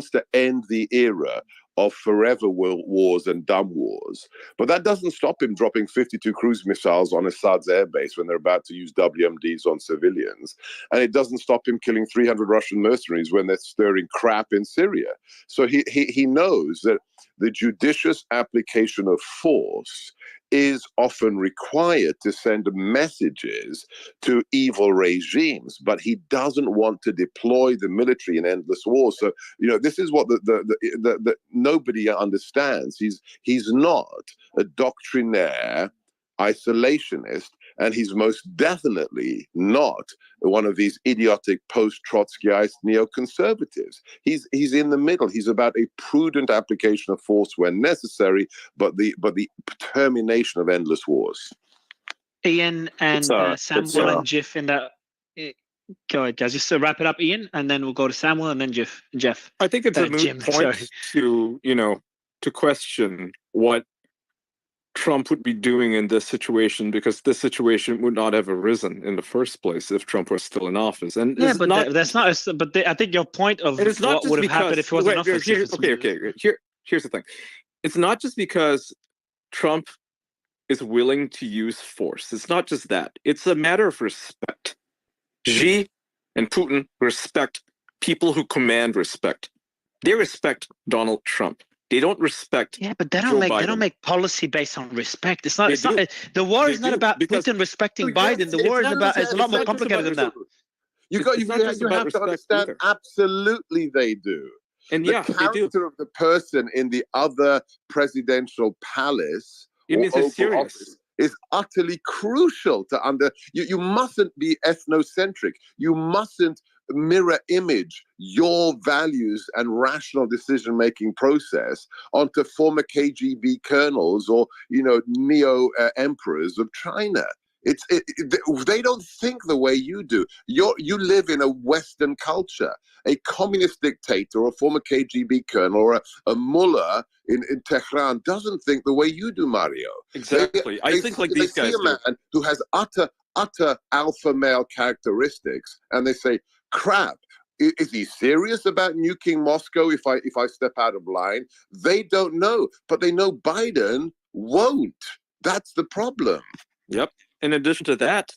to end the era of forever wars and dumb wars. But that doesn't stop him dropping 52 cruise missiles on Assad's airbase when they're about to use WMDs on civilians. And it doesn't stop him killing 300 Russian mercenaries when they're stirring crap in Syria. So he knows that the judicious application of force is often required to send messages to evil regimes, but he doesn't want to deploy the military in endless wars. So, this is what the nobody understands. He's not a doctrinaire isolationist, and he's most definitely not one of these idiotic post-Trotskyist neoconservatives. He's in the middle. He's about a prudent application of force when necessary, but the termination of endless wars. Ian and Samuel and Jeff in that. Go ahead, guys. Just wrap it up, Ian, and then we'll go to Samuel and then Jeff. I think it's a moot point to question what Trump would be doing in this situation, because this situation would not have arisen in the first place if Trump was still in office. And that's not. I think your point of what would have happened if he wasn't in office. Here's the thing. It's not just because Trump is willing to use force. It's not just that. It's a matter of respect. Xi and Putin respect people who command respect. They respect Donald Trump. They don't respect. Yeah, but they don't make policy based on respect. It's not. The war is not about Putin respecting Biden. The war is about. It's a lot more complicated than that. You have to understand. Either. Absolutely, they do. And the character of the person in the other presidential palace or Oval Office is utterly crucial to you mustn't be ethnocentric. You mustn't mirror image your values and rational decision-making process onto former KGB colonels or neo emperors of China. They don't think the way you do. You live in a Western culture. A communist dictator or a former KGB colonel or a mullah in Tehran doesn't think the way you do, Mario. Exactly. I think like these guys see a man who has utter alpha male characteristics, and they say, crap, is he serious about nuking Moscow if I step out of line? They don't know, but they know Biden won't. That's the problem. Yep. In addition to that,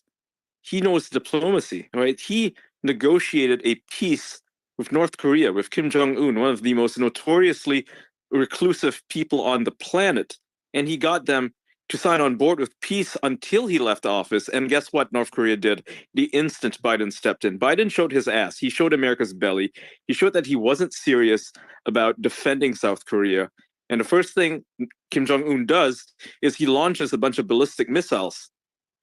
he knows diplomacy, right? He negotiated a peace with North Korea, with Kim Jong-un, one of the most notoriously reclusive people on the planet. And he got them to sign on board with peace until he left office. And guess what North Korea did? The instant Biden stepped in. Biden showed his ass. He showed America's belly. He showed that he wasn't serious about defending South Korea. And the first thing Kim Jong-un does is he launches a bunch of ballistic missiles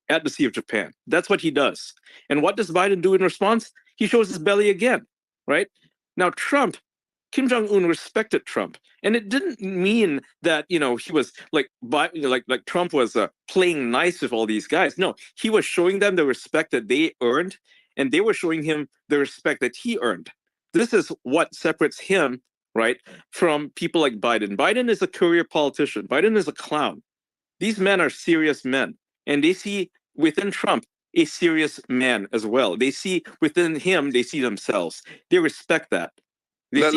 at the Sea of Japan. That's what he does. And what does Biden do in response? He shows his belly again. right? Now, Kim Jong-un respected Trump, and it didn't mean that he was like Trump was playing nice with all these guys. No, he was showing them the respect that they earned, and they were showing him the respect that he earned. This is what separates him, right, from people like Biden. Biden is a career politician. Biden is a clown. These men are serious men, and they see within Trump a serious man as well. They see within him, they see themselves. They respect that. Let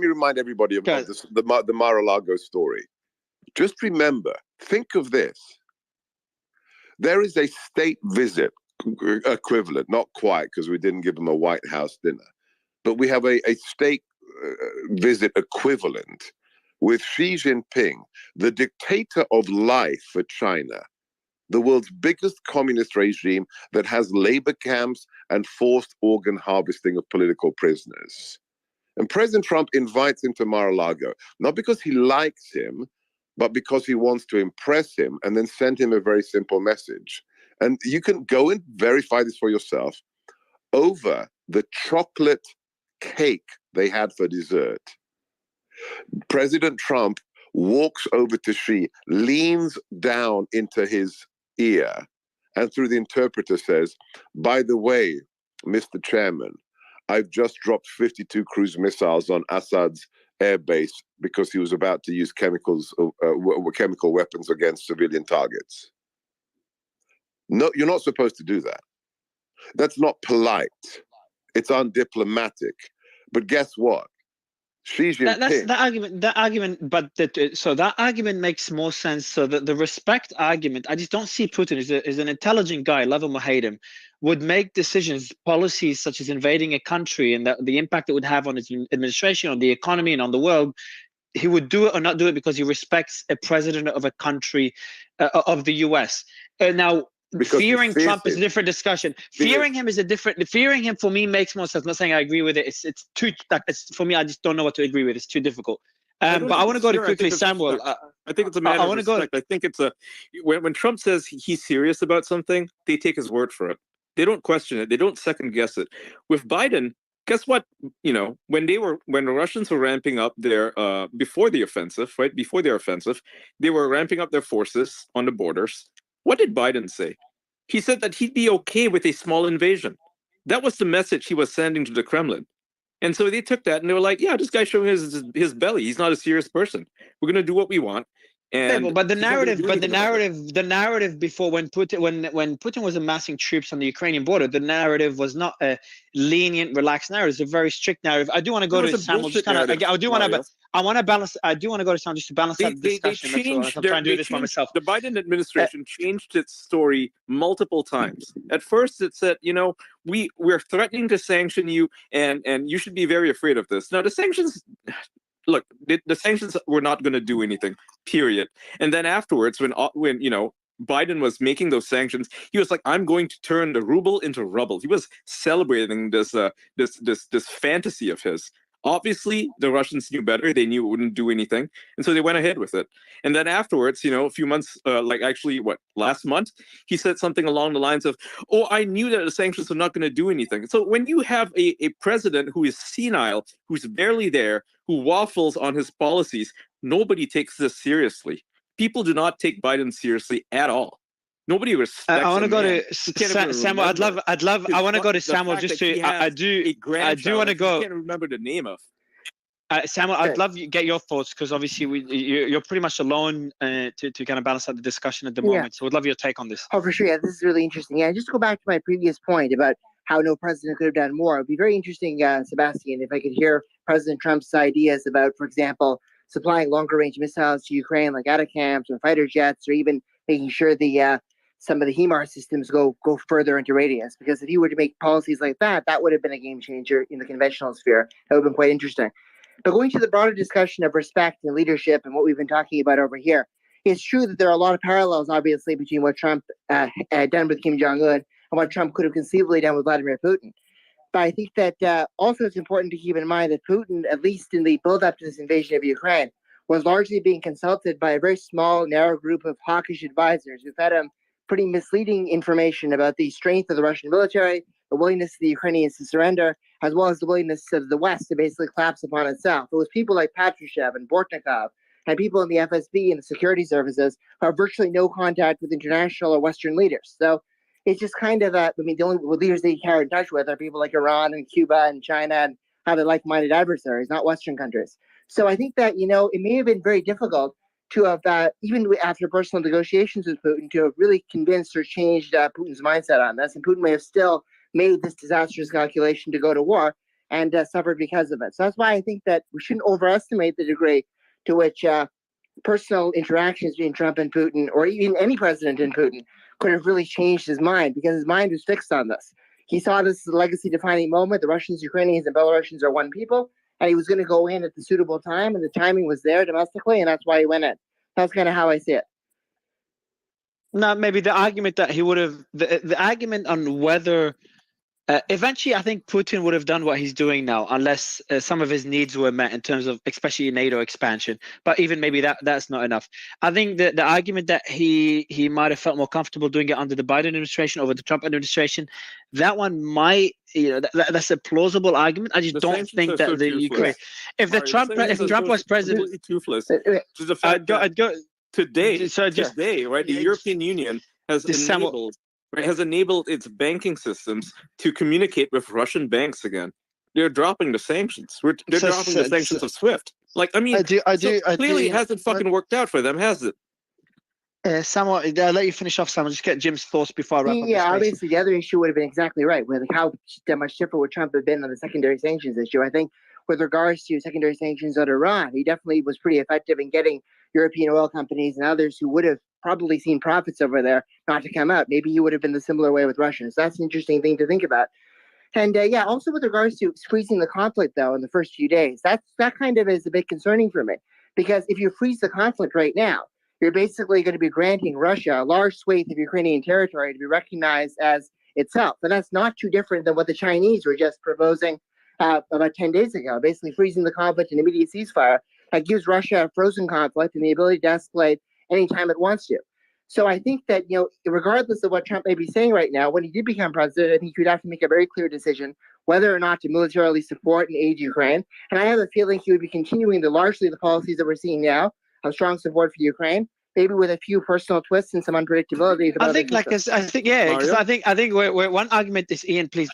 me remind everybody of this, the Mar-a-Lago story. Just remember, think of this. There is a state visit equivalent, not quite, because we didn't give them a White House dinner, but we have a state visit equivalent with Xi Jinping, the dictator of life for China, the world's biggest communist regime that has labor camps and forced organ harvesting of political prisoners. And President Trump invites him to Mar-a-Lago, not because he likes him, but because he wants to impress him and then send him a very simple message. And you can go and verify this for yourself. Over the chocolate cake they had for dessert, President Trump walks over to Xi, leans down into his ear, and through the interpreter says, "By the way, Mr. Chairman, I've just dropped 52 cruise missiles on Assad's airbase because he was about to use chemical weapons against civilian targets." No, you're not supposed to do that. That's not polite. It's undiplomatic. But guess what? Xi Jinping. That argument, but that argument makes more sense. So the respect argument, I just don't see Putin as an intelligent guy, love him or hate him, would make decisions, policies such as invading a country and the impact it would have on his administration, on the economy, and on the world. He would do it or not do it because he respects a president of a country, of the US. Now, because fearing Trump is a different discussion. Fearing him is a different. Fearing him for me makes more sense. I'm not saying I agree with it. It's too. For me, I just don't know what to agree with. It's too difficult. But I want to go to quickly, Samuel. I think it's a matter of respect. I think it's when Trump says he's serious about something, they take his word for it. They don't question it. They don't second guess it. With Biden, guess what? When the Russians were ramping up their before the offensive, right? Before their offensive, they were ramping up their forces on the borders. What did Biden say? He said that he'd be okay with a small invasion. That was the message he was sending to the Kremlin. And so they took that and they were like, yeah, this guy's showing his belly. He's not a serious person. We're going to do what we want. And but the narrative before when Putin was amassing troops on the Ukrainian border, the narrative was not a lenient, relaxed narrative. It's a very strict narrative. I do want to go to Samuel. I want to balance. I do want to go to Samuel just to balance out the discussion. I'm trying to do this by myself. The Biden administration changed its story multiple times. At first, it said, we're threatening to sanction you, and you should be very afraid of this. Now, the sanctions. Look, the sanctions were not going to do anything, period. And then afterwards, when Biden was making those sanctions, he was like, "I'm going to turn the ruble into rubble." He was celebrating this fantasy of his. Obviously, the Russians knew better. They knew it wouldn't do anything, and so they went ahead with it. And then afterwards, a few months, last month, he said something along the lines of, "Oh, I knew that the sanctions were not going to do anything." So when you have a president who is senile, who's barely there, who waffles on his policies, nobody takes this seriously. People do not take Biden seriously at all. Nobody respects. I want to go to Samuel. I want to go to Samuel just to. I do want to go. I can't remember the name of. Samuel, I'd love to get your thoughts because obviously you're pretty much alone to kind of balance out the discussion at the moment. So we'd love your take on this. Oh, for sure. Yeah, this is really interesting. Yeah, just to go back to my previous point about how no president could have done more. It would be very interesting, Sebastian, if I could hear President Trump's ideas about, for example, supplying longer range missiles to Ukraine, like ATACMS or fighter jets, or even making sure some of the HIMARS systems go further into radius. Because if you were to make policies like that, that would have been a game changer in the conventional sphere. That would have been quite interesting. But going to the broader discussion of respect and leadership and what we've been talking about over here, it's true that there are a lot of parallels, obviously, between what Trump had done with Kim Jong-un and what Trump could have conceivably done with Vladimir Putin. But I think that also it's important to keep in mind that Putin, at least in the build-up to this invasion of Ukraine, was largely being consulted by a very small, narrow group of hawkish advisors who fed him pretty misleading information about the strength of the Russian military, the willingness of the Ukrainians to surrender, as well as the willingness of the West to basically collapse upon itself. It was people like Patrushev and Bortnikov and people in the FSB and the security services who have virtually no contact with international or Western leaders. So it's just kind of, the only leaders they carry in touch with are people like Iran and Cuba and China and other like-minded adversaries, not Western countries. So I think that, it may have been very difficult to have, even after personal negotiations with Putin, to have really convinced or changed Putin's mindset on this. And Putin may have still made this disastrous calculation to go to war and suffered because of it. So that's why I think that we shouldn't overestimate the degree to which personal interactions between Trump and Putin, or even any president and Putin, could have really changed his mind, because his mind was fixed on this. He saw this as a legacy-defining moment. The Russians, Ukrainians, and Belarusians are one people, and he was going to go in at the suitable time, and the timing was there domestically, and that's why he went in. That's kind of how I see it. No, maybe the argument that he would have, the argument on whether eventually, I think Putin would have done what he's doing now, unless some of his needs were met in terms of, especially NATO expansion. But even maybe that's not enough. I think the argument that he might have felt more comfortable doing it under the Biden administration over the Trump administration, that one might, that's a plausible argument. I just don't think that the Ukraine, if Trump was president, toothless. To the fact today, right? The European Union has enabled its banking systems to communicate with Russian banks again. They're dropping the sanctions. They're dropping the sanctions of SWIFT. Clearly, it hasn't fucking worked out for them, has it? Samuel, I'll let you finish off, Samuel. Just get Jim's thoughts before I wrap up. Yeah, obviously, the other issue would have been exactly right. With how much different would Trump have been on the secondary sanctions issue? I think with regards to secondary sanctions on Iran, he definitely was pretty effective in getting European oil companies and others who would have probably seen profits over there not to come out. Maybe he would have been the similar way with Russia. So that's an interesting thing to think about. And also with regards to freezing the conflict, though, in the first few days, that kind of is a bit concerning for me, because if you freeze the conflict right now, you're basically going to be granting Russia a large swathe of Ukrainian territory to be recognized as itself. And that's not too different than what the Chinese were just proposing about 10 days ago, basically freezing the conflict and immediate ceasefire. That gives Russia a frozen conflict and the ability to escalate anytime it wants to. So I think that, regardless of what Trump may be saying right now, when he did become president, I think he would have to make a very clear decision whether or not to militarily support and aid Ukraine. And I have a feeling he would be continuing largely the policies that we're seeing now of strong support for Ukraine, maybe with a few personal twists and some unpredictability. I think, because I think where one argument is, Ian, please,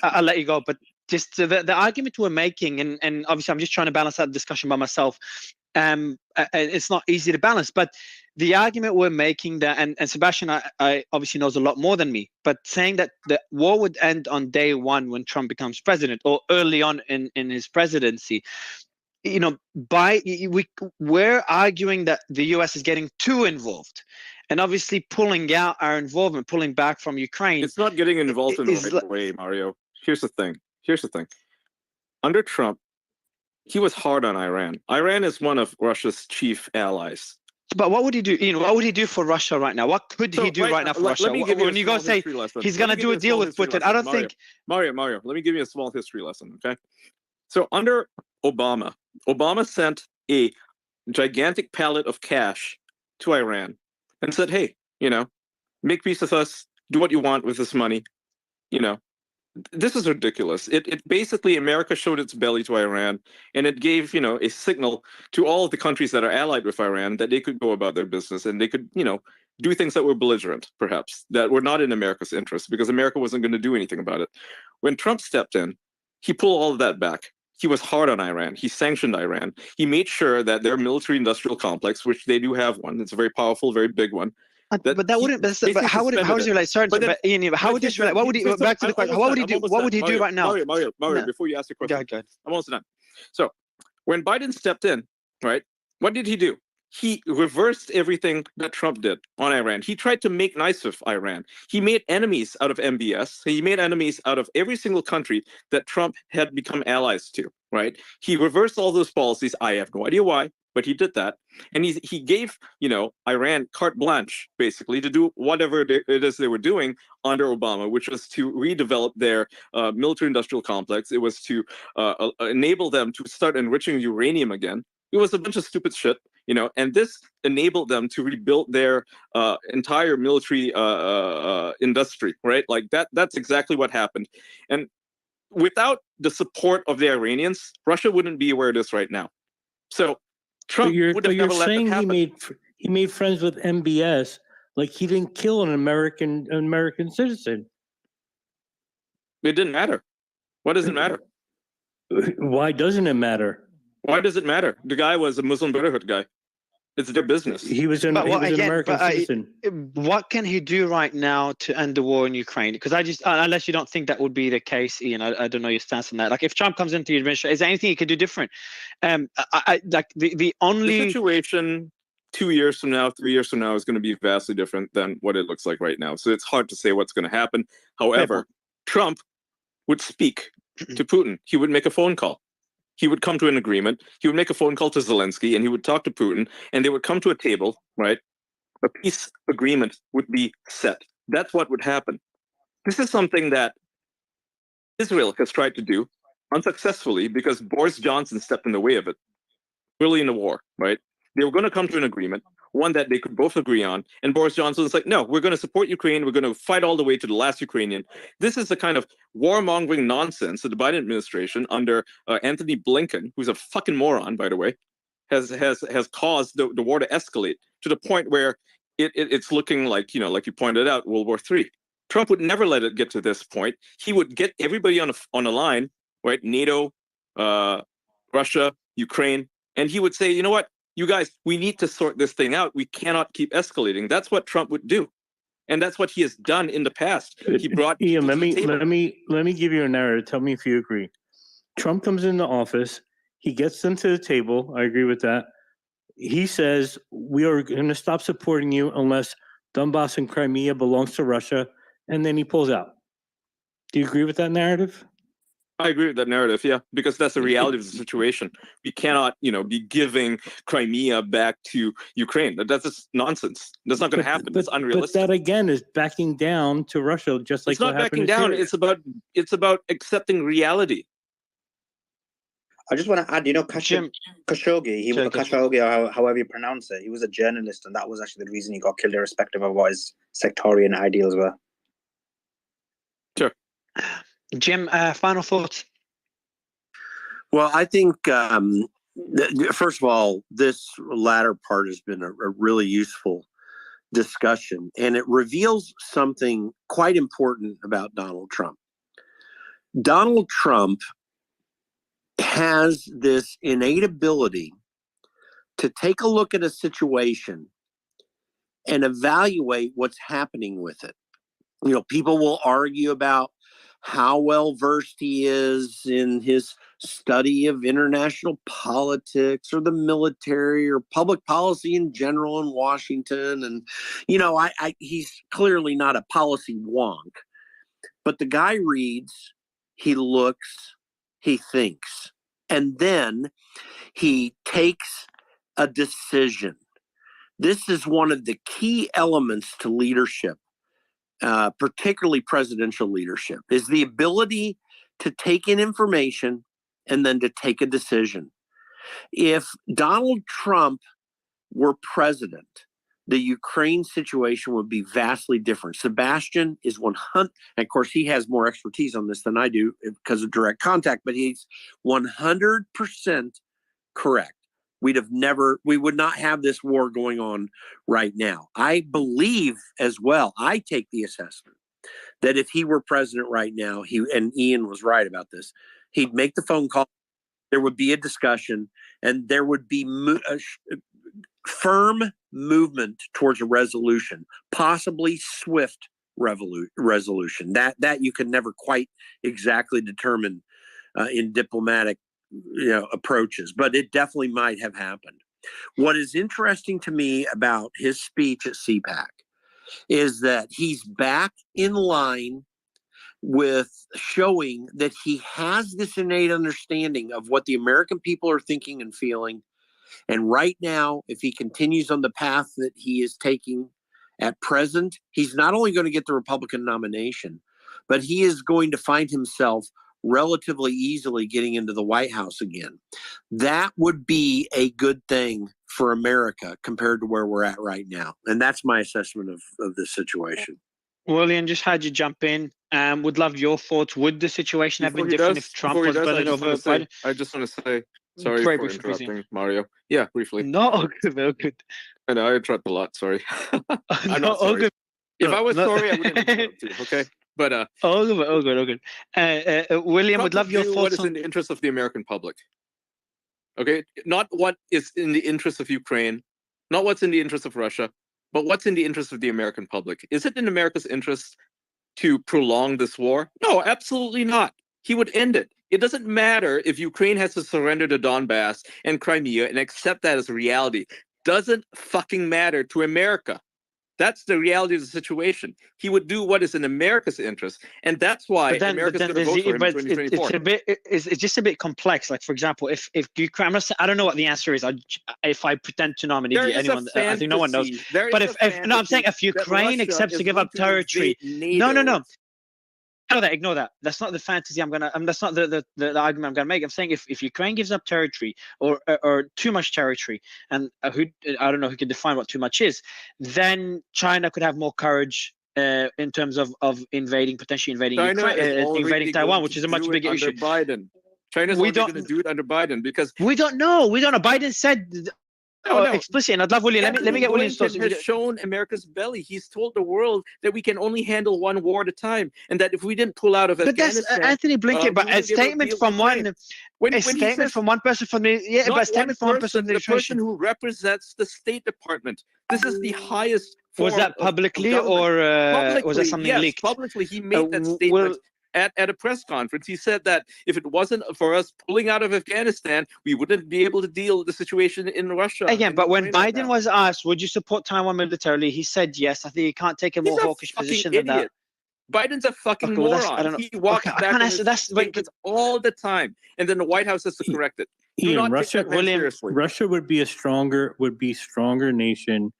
I'll let you go, but just the argument we're making, and obviously I'm just trying to balance that discussion by myself. It's not easy to balance, but the argument we're making that, and Sebastian, I obviously knows a lot more than me, but saying that the war would end on day one when Trump becomes president, or early on in his presidency, we're arguing that the US is getting too involved, and obviously pulling out our involvement, pulling back from Ukraine. It's not getting involved in the right way, Mario. Here's the thing. Under Trump, he was hard on Iran. Iran is one of Russia's chief allies. But what would he do? Ian, what would he do for Russia right now? What could he do right now for Russia? When you go say he's going to do a deal with Putin, I don't think. Mario, let me give you a small history lesson, okay? So under Obama sent a gigantic pallet of cash to Iran and said, hey, make peace with us, do what you want with this money. This is ridiculous. It basically, America showed its belly to Iran, and it gave, a signal to all of the countries that are allied with Iran that they could go about their business, and they could, do things that were belligerent, perhaps, that were not in America's interest, because America wasn't going to do anything about it. When Trump stepped in, he pulled all of that back. He was hard on Iran. He sanctioned Iran. He made sure that their military-industrial complex, which they do have one, it's a very powerful, very big one. But how would you like? Sorry, but Ian, how would this relate? What would he? Back to the question. What would he do? What would he do right now? Mario, before you ask the question, go ahead. I'm almost done. So, when Biden stepped in, right? What did he do? He reversed everything that Trump did on Iran. He tried to make nice with Iran. He made enemies out of MBS. He made enemies out of every single country that Trump had become allies to, right? He reversed all those policies. I have no idea why, but he did that. And he gave, Iran carte blanche, basically, to do whatever it is they were doing under Obama, which was to redevelop their military-industrial complex. It was to enable them to start enriching uranium again. It was a bunch of stupid shit. and this enabled them to rebuild their entire military industry, right? Like that's exactly what happened. And without the support of the Iranians, Russia wouldn't be where it is right now. So Trump would have never let that happen. He made friends with MBS, like he didn't kill an American citizen. It didn't matter. Why does it matter? Why doesn't it matter? Why does it matter? The guy was a Muslim Brotherhood guy. It's their business. He was an American citizen. What can he do right now to end the war in Ukraine? Because unless you don't think that would be the case, Ian, I don't know your stance on that. Like, if Trump comes into the administration, is there anything he could do different? Like the situation 2 years from now, 3 years from now is going to be vastly different than what it looks like right now. So it's hard to say what's going to happen. However, Trump would speak to Putin. He would make a phone call. He would come to an agreement. He would make a phone call to Zelensky, and he would talk to Putin, and they would come to a table, right? A peace agreement would be set. That's what would happen. This is something that Israel has tried to do unsuccessfully because Boris Johnson stepped in the way of it early in the war, right? They were going to come to an agreement, one that they could both agree on. And Boris Johnson was like, no, we're going to support Ukraine. We're going to fight all the way to the last Ukrainian. This is the kind of warmongering nonsense that the Biden administration under Anthony Blinken, who's a fucking moron, by the way, has caused the war to escalate to the point where it's looking like, like you pointed out, World War III. Trump would never let it get to this point. He would get everybody on a line, right? NATO, Russia, Ukraine. And he would say, you know what? You guys, we need to sort this thing out. We cannot keep escalating. That's what Trump would do, and that's what he has done in the past. He brought Ian. Let me give you a narrative. Tell me if you agree. Trump comes into office. He gets them to the table. I agree with that. He says we are going to stop supporting you unless Donbass and Crimea belongs to Russia, and then he pulls out. Do you agree with that narrative? I agree with that narrative, yeah, because that's the reality of the situation. We cannot, be giving Crimea back to Ukraine. That's just nonsense. That's not going to happen. It's unrealistic. But that again is backing down to Russia, just like it's not backing down. It's about accepting reality. I just want to add, Khashoggi, Khashoggi, or however you pronounce it, he was a journalist, and that was actually the reason he got killed, irrespective of what his sectarian ideals were. Sure. Jim, final thoughts? Well, I think, first of all, this latter part has been a really useful discussion, and it reveals something quite important about Donald Trump. Donald Trump has this innate ability to take a look at a situation and evaluate what's happening with it. People will argue about how well versed he is in his study of international politics or the military or public policy in general in Washington. And, he's clearly not a policy wonk, but the guy reads, he looks, he thinks, and then he takes a decision. This is one of the key elements to leadership. Particularly presidential leadership, is the ability to take in information and then to take a decision. If Donald Trump were president, the Ukraine situation would be vastly different. Sebastian is 100, and of course he has more expertise on this than I do because of direct contact, but he's 100% correct. We would not have this war going on right now. I believe as well, I take the assessment that if he were president right now, and Ian was right about this, he'd make the phone call, there would be a discussion, and there would be firm movement towards a resolution, possibly swift resolution. That you can never quite exactly determine in diplomatic approaches, but it definitely might have happened. What is interesting to me about his speech at CPAC is that he's back in line with showing that he has this innate understanding of what the American people are thinking and feeling. And right now, if he continues on the path that he is taking at present, he's not only going to get the Republican nomination, but he is going to find himself relatively easily getting into the White House again. That would be a good thing for America compared to where we're at right now. And that's my assessment of this situation. William, just had you jump in. Would love your thoughts. Would the situation have been different if Trump was president over Biden? I just want to say, sorry Very for briefly, please, interrupting, Mario. Yeah, briefly. No, all good, very good. I know I interrupt a lot. Sorry. I'm No, not all sorry. good. If I was No. sorry, I wouldn't interrupt you. Okay, but all good. William, Trump would love your do thoughts what is on. in the interest of the American public. Okay, not what is in the interest of Ukraine, not what's in the interest of Russia, but what's in the interest of the American public. Is it in America's interest to prolong this war? No, absolutely not. He would end it. It doesn't matter if Ukraine has to surrender to Donbass and Crimea and accept that as a reality. Doesn't fucking matter to America. That's the reality of the situation. He would do what is in America's interest, and that's why America's going to vote for him in 2024. It's just a bit complex. Like, for example, if Ukraine, I don't know what the answer is. If I pretend to know I'm an idiot, anyone, I think no one knows. But I'm saying if Ukraine accepts to give up territory, no. Ignore that. That's not the fantasy I'm gonna. That's not the argument I'm gonna make. I'm saying if Ukraine gives up territory or too much territory, and I don't know who can define what too much is, then China could have more courage in terms of potentially invading Ukraine, invading Taiwan, which is a much bigger issue. Biden. China's only going to do it under Biden because we don't know. Biden said. Explicitly, and I'd love William. Let me get William's thoughts. Has shown America's belly. He's told the world that we can only handle one war at a time, and that if we didn't pull out of Afghanistan, that's Anthony Blinken. But a statement from one, from one person from the but a statement from one person, the person who represents the State Department. This is the highest. Was that publicly or was that something leaked? Publicly, he made that statement. At a press conference, he said that if it wasn't for us pulling out of Afghanistan, we wouldn't be able to deal with the situation in Russia. Again, but when Biden was asked, would you support Taiwan militarily, he said yes. I think you can't take a more hawkish position than that. Biden's a fucking moron. He walks back on his statements all the time, and then the White House has to correct it. Ian, Russia would be stronger nation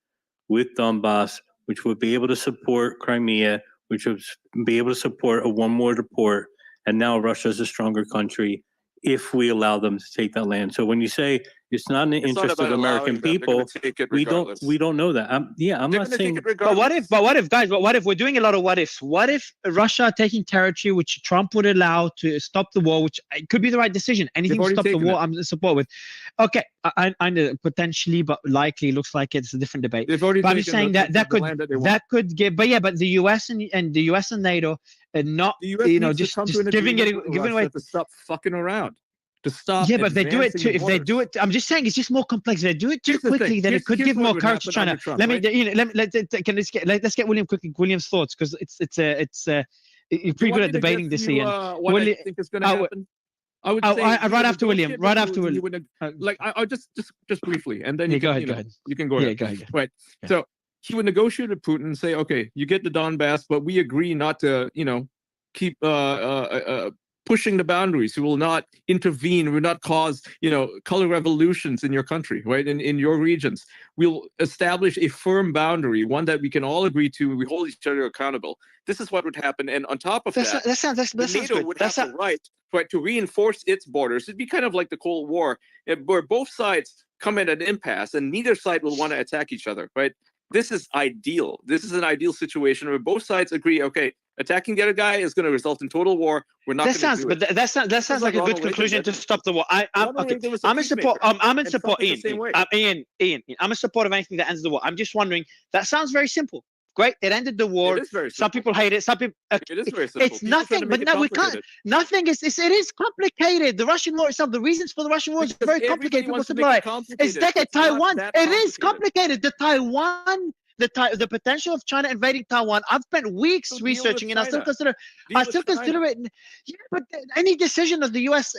with Donbass, which would be able to support Crimea, which would be able to support a one more port, and now Russia is a stronger country if we allow them to take that land. So when you say it's not in the interest of American people, we don't know that. I'm not saying. But what if we're doing a lot of what ifs? What if Russia taking territory which Trump would allow to stop the war, which could be the right decision? Anything to stop the war, I'm in support with. Okay, I know potentially, but likely looks like it's a different debate. But I'm just saying that could give. But the US and the US and NATO and not just giving away to stop fucking around. To stop. Yeah, but if they do it if they do it, I'm just saying it's just more complex. If they do it too quickly, then it could give more courage to China. Let's get William's thoughts, because it's you're pretty good at debating this, Ian. What I think is going to happen? I would say right after William. I'll just briefly, and then you go ahead. You can go ahead. Go ahead. Right. Yeah. So he would negotiate with Putin and say, okay, you get the Donbass, but we agree not to, keep pushing the boundaries. We will not intervene. We will not cause, color revolutions in your country, right? In your regions. We'll establish a firm boundary, one that we can all agree to. We hold each other accountable. This is what would happen. And on top of NATO would have the right to reinforce its borders. It'd be kind of like the Cold War, where both sides come at an impasse and neither side will want to attack each other, right? This is ideal. This is an ideal situation where both sides agree, okay, attacking the other guy is going to result in total war. We're not going to do it. That sounds like a good conclusion to stop the war. I'm in support. I'm in support, Ian. I'm in support of anything that ends the war. I'm just wondering, that sounds very simple. Great, it ended the war. It is very simple. Some people hate it. Some people. It is very simple. It's nothing, but no, we can't. Nothing is. It is complicated. The Russian war itself. The reasons for the Russian war is very complicated. People simplify. It's Taiwan. It is complicated. The potential of China invading Taiwan. I've spent weeks researching, and I still consider it. Yeah, but any decision of the U.S.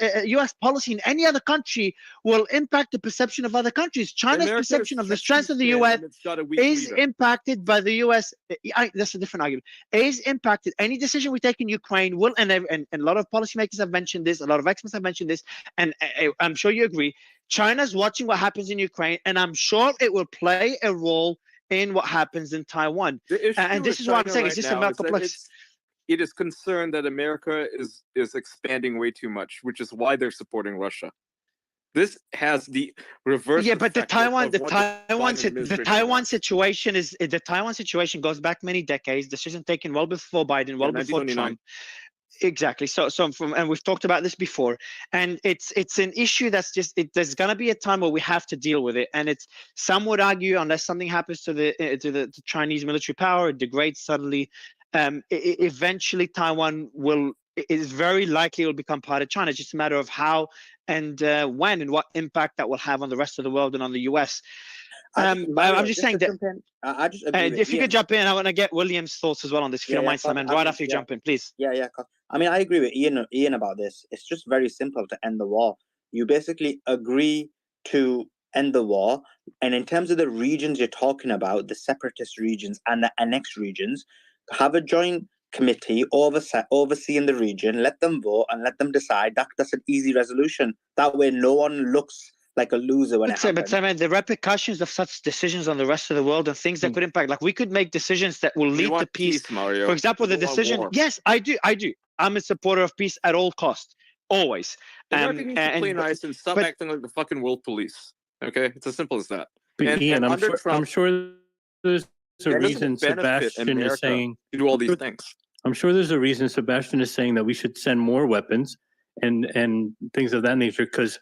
policy in any other country will impact the perception of other countries. China's perception of the strength of the U.S. is impacted by the U.S. That's a different argument. Is impacted. Any decision we take in Ukraine will, and a lot of policymakers have mentioned this. A lot of experts have mentioned this, and I'm sure you agree. China's watching what happens in Ukraine, and I'm sure it will play a role in what happens in Taiwan. And this is what I'm saying. It's just about complex. It is concerned that America is expanding way too much, which is why they're supporting Russia. This has the reverse. Yeah, but the effect of what the Taiwan situation is the Taiwan situation goes back many decades. Decision taken well before Biden, well before 1929. Trump. Exactly. So and we've talked about this before, and it's an issue that's just there's gonna be a time where we have to deal with it, and it's some would argue unless something happens to the Chinese military power, it degrades suddenly. Eventually, Taiwan is very likely it will become part of China. It's just a matter of how and when and what impact that will have on the rest of the world and on the US. I'm just saying that. I just agree with If you Ian. could jump in, I want to get William's thoughts as well on this, if you don't mind, Simon. Right after you jump in, please. Yeah. I mean, I agree with Ian about this. It's just very simple to end the war. You basically agree to end the war, and in terms of the regions you're talking about, the separatist regions and the annexed regions, have a joint committee overseeing the region, let them vote and let them decide. That's an easy resolution. That way no one looks like a loser when it happens. But Simon, the repercussions of such decisions on the rest of the world and things that could impact, like we could make decisions that will lead to peace. Mario. For example, the decision. Yes, I do. I'm a supporter of peace at all costs, always. America needs to play nice and stop acting like the fucking world police. Okay, it's as simple as that. But Ian, I'm sure there's a reason Sebastian is saying to do all these things. I'm sure there's a reason Sebastian is saying that we should send more weapons and things of that nature, because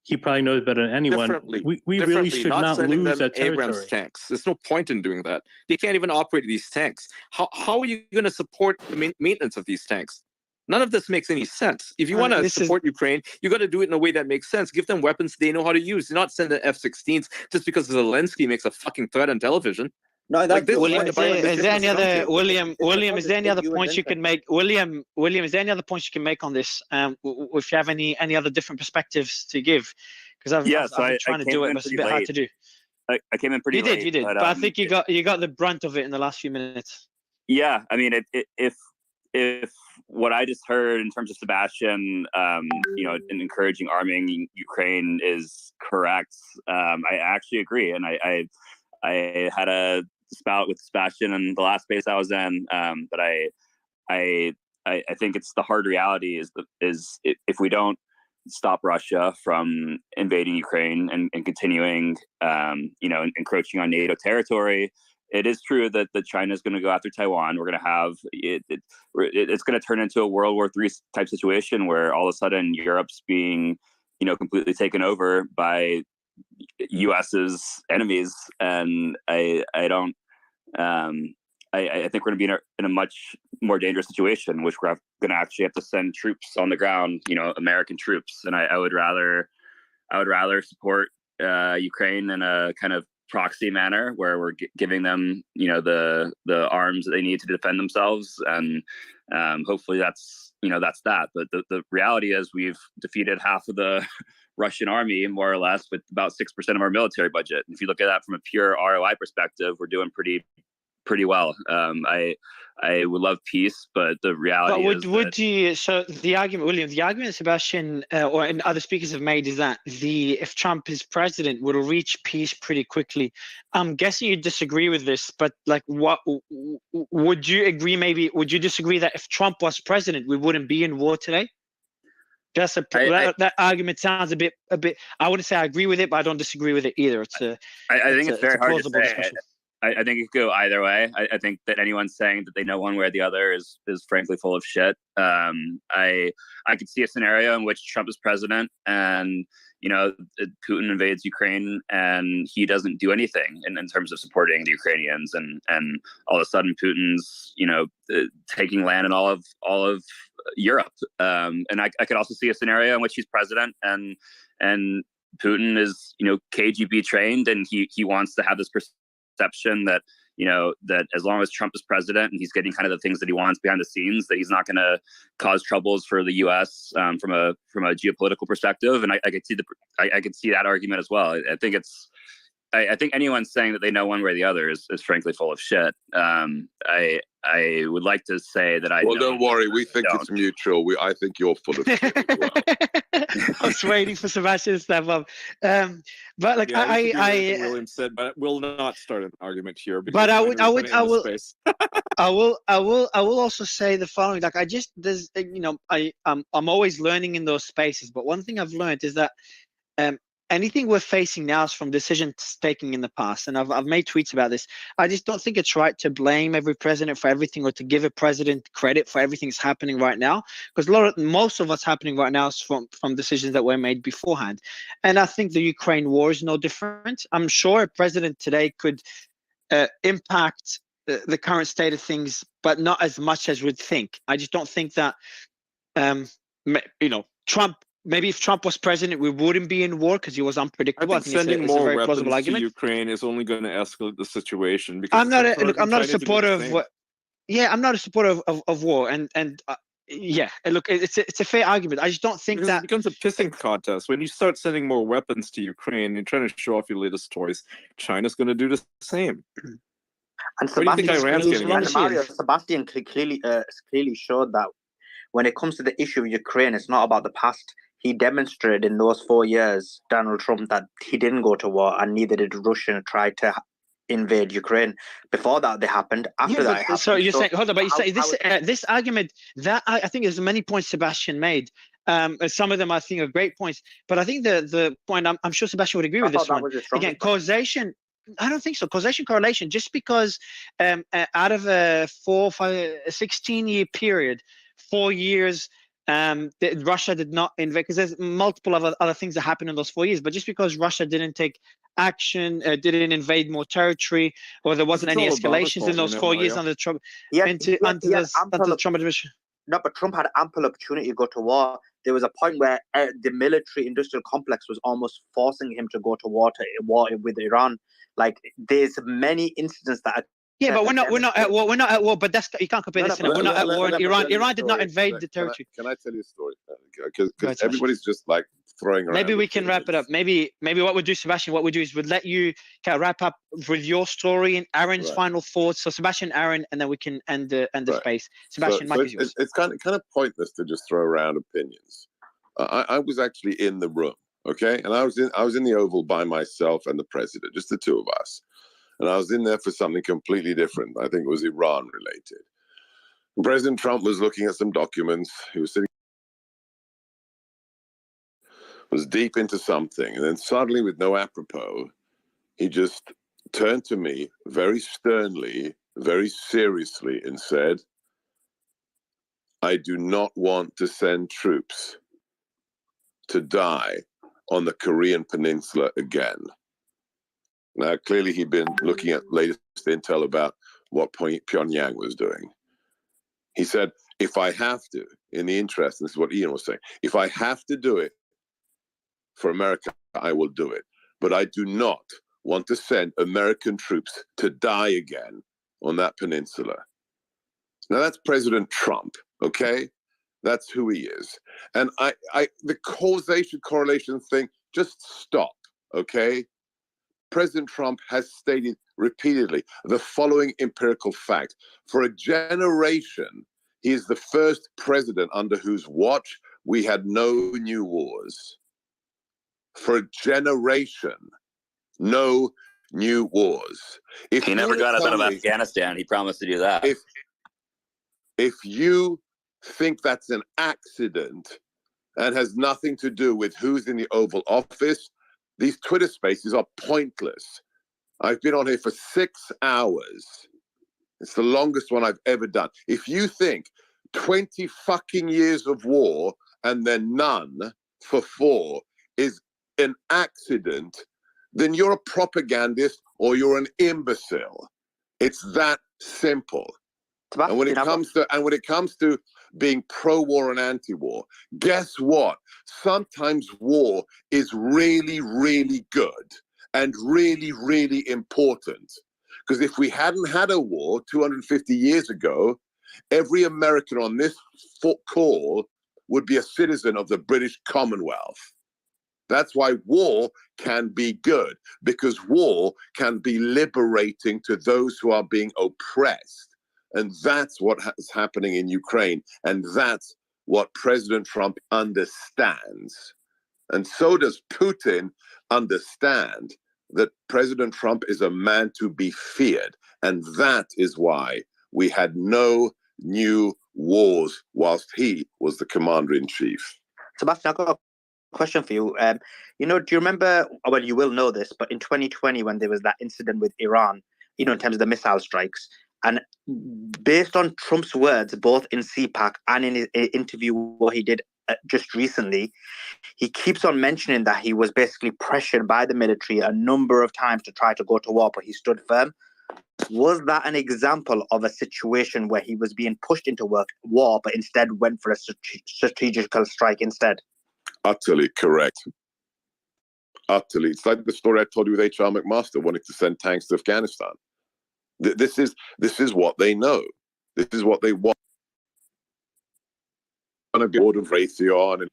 he probably knows better than anyone. We really should not lose that territory. Abrams tanks. There's no point in doing that. They can't even operate these tanks. How are you going to support the maintenance of these tanks? None of this makes any sense. If you want to support Ukraine, you got to do it in a way that makes sense. Give them weapons they know how to use. Do not send the F-16s just because Zelensky makes a fucking threat on television. No, that's William. Is there any other William? Is there any other points you can make? William, is there any other points you can make on this? If you have any other different perspectives to give, because I've been trying to do it, but it's a bit hard to do. I came in pretty late. You did. But I think you got the brunt of it in the last few minutes. Yeah, I mean, if what I just heard in terms of Sebastian, in encouraging arming Ukraine is correct, I actually agree, and I had a spout with Sebastian in the last space I was in, but I think it's the hard reality is if we don't stop Russia from invading Ukraine and continuing, encroaching on NATO territory. It is true that China is going to go after Taiwan. We're going to have it's going to turn into a World War III type situation where all of a sudden Europe's being, completely taken over by US's enemies. And I think we're going to be in a much more dangerous situation, which we're going to actually have to send troops on the ground, American troops. And I would rather support Ukraine in a kind of proxy manner where we're giving them, the arms that they need to defend themselves. And hopefully that's that. But the reality is we've defeated half of the Russian army, more or less, with about 6% of our military budget. And if you look at that from a pure ROI perspective, we're doing pretty well. I would love peace, but the reality is so the argument, William, Sebastian and other speakers have made is that if Trump is president, we'll reach peace pretty quickly. I'm guessing you disagree with this, but what would you agree? Maybe would you disagree that if Trump was president, we wouldn't be in war today? That argument sounds a bit. I wouldn't say I agree with it, but I don't disagree with it either. I think it's very hard to say. I think it could go either way. I think that anyone saying that they know one way or the other is frankly full of shit. I could see a scenario in which Trump is president and, Putin invades Ukraine and he doesn't do anything in terms of supporting the Ukrainians. And all of a sudden Putin's, taking land in all of Europe. And I could also see a scenario in which he's president and Putin is, KGB trained and he wants to have this perception that that as long as Trump is president and he's getting kind of the things that he wants behind the scenes, that he's not going to cause troubles for the U.S. From a geopolitical perspective. And I could see that argument as well. I think anyone saying that they know one way or the other is frankly full of shit. I would like to say that I. Well, don't worry. We think it's mutual. I think you're full of shit as well. I was waiting for Sebastian to step up. But William said, but we'll not start an argument here. But I will also say the following. I'm always learning in those spaces. But one thing I've learned is that anything we're facing now is from decisions taken in the past, and I've made tweets about this. I just don't think it's right to blame every president for everything or to give a president credit for everything that's happening right now, because most of what's happening right now is from decisions that were made beforehand. And I think the Ukraine war is no different. I'm sure a president today could impact the current state of things, but not as much as we'd think. I just don't think that, Trump. Maybe if Trump was president, we wouldn't be in war because he was unpredictable. I think sending more weapons to Ukraine is only going to escalate the situation. Because I'm not a supporter of. Yeah, I'm not a supporter of war, and yeah, look, it's a fair argument. I just don't think that it becomes a pissing contest when you start sending more weapons to Ukraine. You're trying to show off your latest toys. China's going to do the same. And Sebastian clearly showed that when it comes to the issue of Ukraine, it's not about the past. He demonstrated in those 4 years, Donald Trump, that he didn't go to war, and neither did Russia try to invade Ukraine. Before that, they happened. After that, it happened. So you're saying, hold on, but you say this argument that I think there's many points Sebastian made. Some of them I think are great points, but I think the point I'm sure Sebastian would agree with this one. Again, causation. I don't think so. Causation, correlation. Just because out of a 16-year period, 4 years. Russia did not invade, because there's multiple other things that happened in those 4 years. But just because Russia didn't take action, didn't invade more territory, or there wasn't any escalations in those 4 years under Trump, under the Trump administration. No, but Trump had ample opportunity to go to war. There was a point where the military-industrial complex was almost forcing him to go to war with Iran. Like, there's many incidents that. Yeah, but we're not at war. We're not at war. But you can't compare this. We're not at war. Iran did not invade the territory. Can I tell you a story? Because everybody's just like throwing around. Maybe we can wrap it up. Maybe what we'll do, Sebastian, what we'll do is we'll let you kind of wrap up with your story and Aaron's final thoughts. So Sebastian, Aaron, and then we can end the space. Sebastian, Mike is yours. It's kind of pointless to just throw around opinions. I was actually in the room, okay, and I was in the Oval by myself and the president, just the two of us. And I was in there for something completely different. I think it was Iran related. President Trump was looking at some documents. He was deep into something. And then suddenly, with no apropos, he just turned to me very sternly, very seriously, and said, I do not want to send troops to die on the Korean Peninsula again. Now, clearly, he'd been looking at latest intel about what Pyongyang was doing. He said, if I have to, in the interest, and this is what Ian was saying, if I have to do it for America, I will do it. But I do not want to send American troops to die again on that peninsula. Now, that's President Trump, okay? That's who he is. And the causation correlation thing, just stop, okay? President Trump has stated repeatedly the following empirical fact. For a generation, he is the first president under whose watch we had no new wars. For a generation, no new wars. If he never got us out of Afghanistan, he promised to do that. If you think that's an accident and has nothing to do with who's in the Oval Office, these Twitter spaces are pointless. I've been on here for 6 hours. It's the longest one I've ever done. If you think 20 fucking years of war and then none for 4 is an accident, then you're a propagandist or you're an imbecile. It's that simple. And when it comes to being pro-war and anti-war, guess what? Sometimes war is really, really good and really, really important. Because if we hadn't had a war 250 years ago, every American on this call would be a citizen of the British Commonwealth. That's why war can be good, because war can be liberating to those who are being oppressed. And that's what is happening in Ukraine. And that's what President Trump understands. And so does Putin understand that President Trump is a man to be feared. And that is why we had no new wars whilst he was the commander-in-chief. Sebastian, question for you. Do you remember, well, you will know this, but in 2020, when there was that incident with Iran, in terms of the missile strikes, and based on Trump's words, both in CPAC and in his interview what he did just recently, he keeps on mentioning that he was basically pressured by the military a number of times to try to go to war, but he stood firm. Was that an example of a situation where he was being pushed into war, but instead went for a strategical strike instead? Utterly correct. Utterly. It's like the story I told you with H.R. McMaster wanting to send tanks to Afghanistan. This is what they know. This is what they want. On a board of Raytheon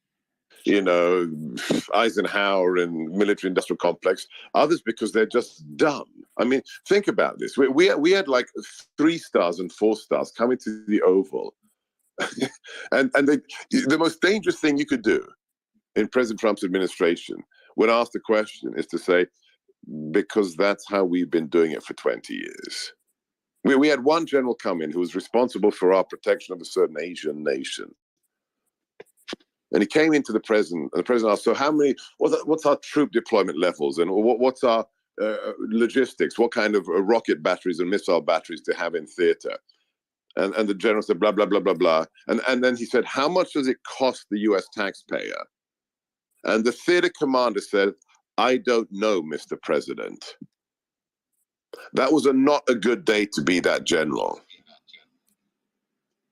and Eisenhower and military industrial complex. Others because they're just dumb. I mean, think about this. We had like 3 stars and 4 stars coming to the Oval, and the most dangerous thing you could do in President Trump's administration, when asked the question, is to say, because that's how we've been doing it for 20 years. We had one general come in who was responsible for our protection of a certain Asian nation. And he came into the president, and the president asked, so what's our troop deployment levels, and what's our logistics? What kind of rocket batteries and missile batteries to have in theater? And the general said, blah, blah, blah, blah, blah. And then he said, how much does it cost the US taxpayer? And the theater commander said, I don't know, Mr. President. That was not a good day to be that general.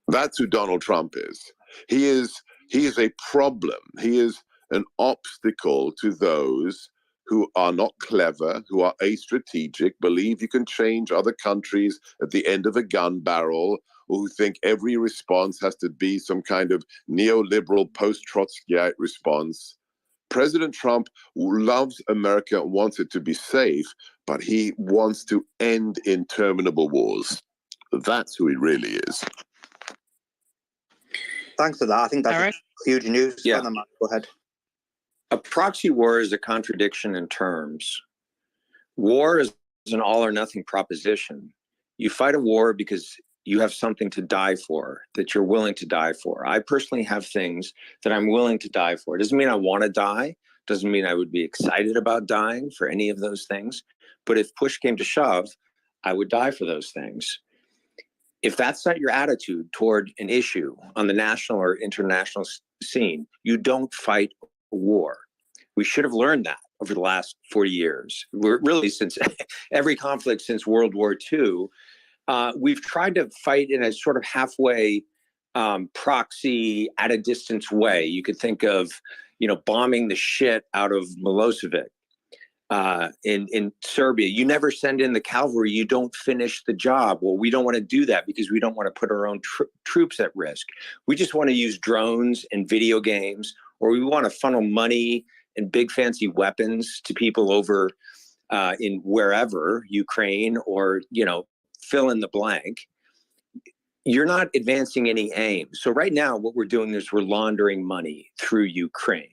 That's who Donald Trump is. He is a problem. He is an obstacle to those who are not clever, who are astrategic, believe you can change other countries at the end of a gun barrel, or who think every response has to be some kind of neoliberal post-Trotskyite response. President Trump loves America, wants it to be safe, but he wants to end interminable wars. That's who he really is. Thanks for that. I think that's huge news. Yeah. Go ahead. A proxy war is a contradiction in terms. War is an all or nothing proposition. You fight a war because you have something to die for, that you're willing to die for. I personally have things that I'm willing to die for. It doesn't mean I want to die. Doesn't mean I would be excited about dying for any of those things. But if push came to shove, I would die for those things. If that's not your attitude toward an issue on the national or international scene, you don't fight a war. We should have learned that over the last 40 years. We're really, since every conflict since World War II, we've tried to fight in a sort of halfway proxy, at a distance way. You could think of, bombing the shit out of Milosevic in Serbia. You never send in the cavalry. You don't finish the job. Well, we don't want to do that because we don't want to put our own troops at risk. We just want to use drones and video games, or we want to funnel money and big fancy weapons to people over in wherever, Ukraine or, fill in the blank. You're not advancing any aim. So right now, what we're doing is we're laundering money through Ukraine.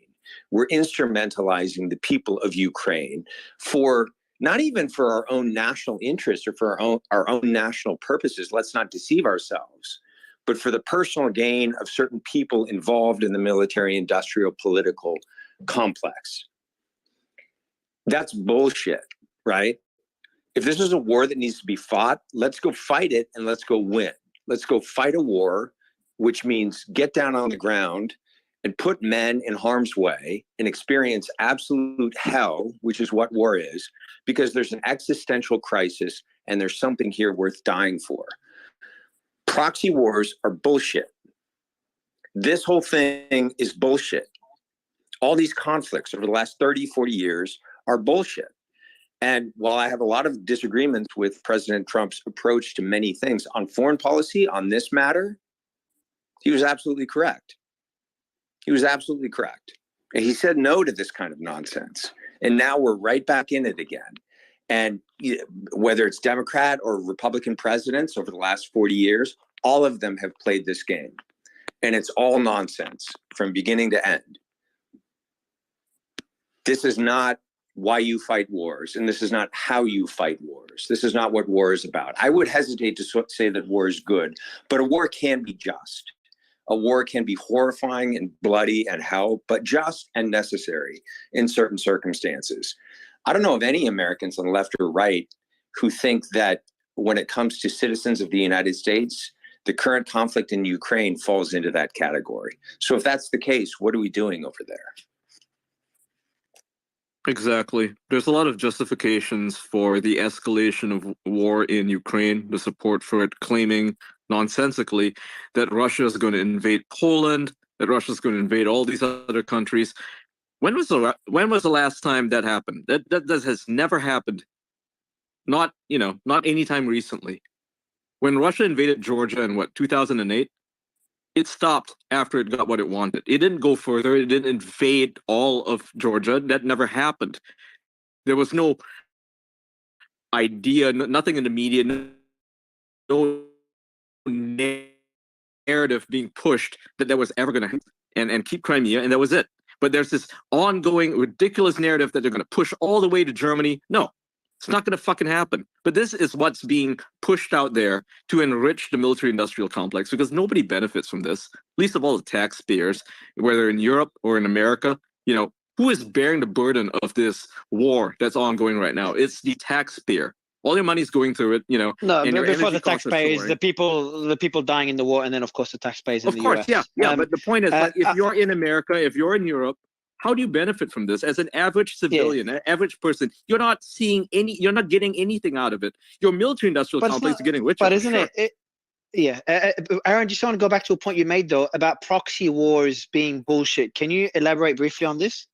We're instrumentalizing the people of Ukraine for not even for our own national interest or for our own national purposes. Let's not deceive ourselves, but for the personal gain of certain people involved in the military, industrial, political complex. That's bullshit, right? If this is a war that needs to be fought, let's go fight it and let's go win. Let's go fight a war, which means get down on the ground and put men in harm's way and experience absolute hell, which is what war is, because there's an existential crisis and there's something here worth dying for. Proxy wars are bullshit. This whole thing is bullshit. All these conflicts over the last 30, 40 years are bullshit. And while I have a lot of disagreements with President Trump's approach to many things on foreign policy, on this matter, he was absolutely correct. He was absolutely correct. And he said no to this kind of nonsense. And now we're right back in it again. And whether it's Democrat or Republican presidents over the last 40 years, all of them have played this game. And it's all nonsense from beginning to end. This is not why you fight wars, and this is not how you fight wars. This is not what war is about. I would hesitate to say that war is good, but a war can be just. A war can be horrifying and bloody and hell, but just and necessary in certain circumstances. I don't know of any Americans on the left or right who think that when it comes to citizens of the United States, the current conflict in Ukraine falls into that category. So if that's the case, what are we doing over there? Exactly. There's a lot of justifications for the escalation of war in Ukraine, the support for it, claiming nonsensically that Russia is going to invade Poland, that Russia is going to invade all these other countries. When was the last time that happened? That has never happened. Not anytime recently. When Russia invaded Georgia in 2008, it stopped after it got what it wanted. It didn't go further. It didn't invade all of Georgia. That never happened. There was no idea, nothing in the media, no narrative being pushed that was ever going to happen and keep Crimea, and that was it. But there's this ongoing ridiculous narrative that they're going to push all the way to Germany. No, it's not going to fucking happen. But this is what's being pushed out there to enrich the military-industrial complex, because nobody benefits from this, least of all the taxpayers, whether in Europe or in America. Who is bearing the burden of this war that's ongoing right now? It's the taxpayer. All your money's going through it, No, and but your before energy the costs are taxpayers, soaring. the people dying in the war, and then of course the taxpayers in Of the course, US. yeah. But the point is, like, if you're in America, if you're in Europe, how do you benefit from this as an average civilian, an average person? You're not getting anything out of it. Your military-industrial complex is getting richer. But isn't it? Yeah, Aaron, just want to go back to a point you made though about proxy wars being bullshit. Can you elaborate briefly on this?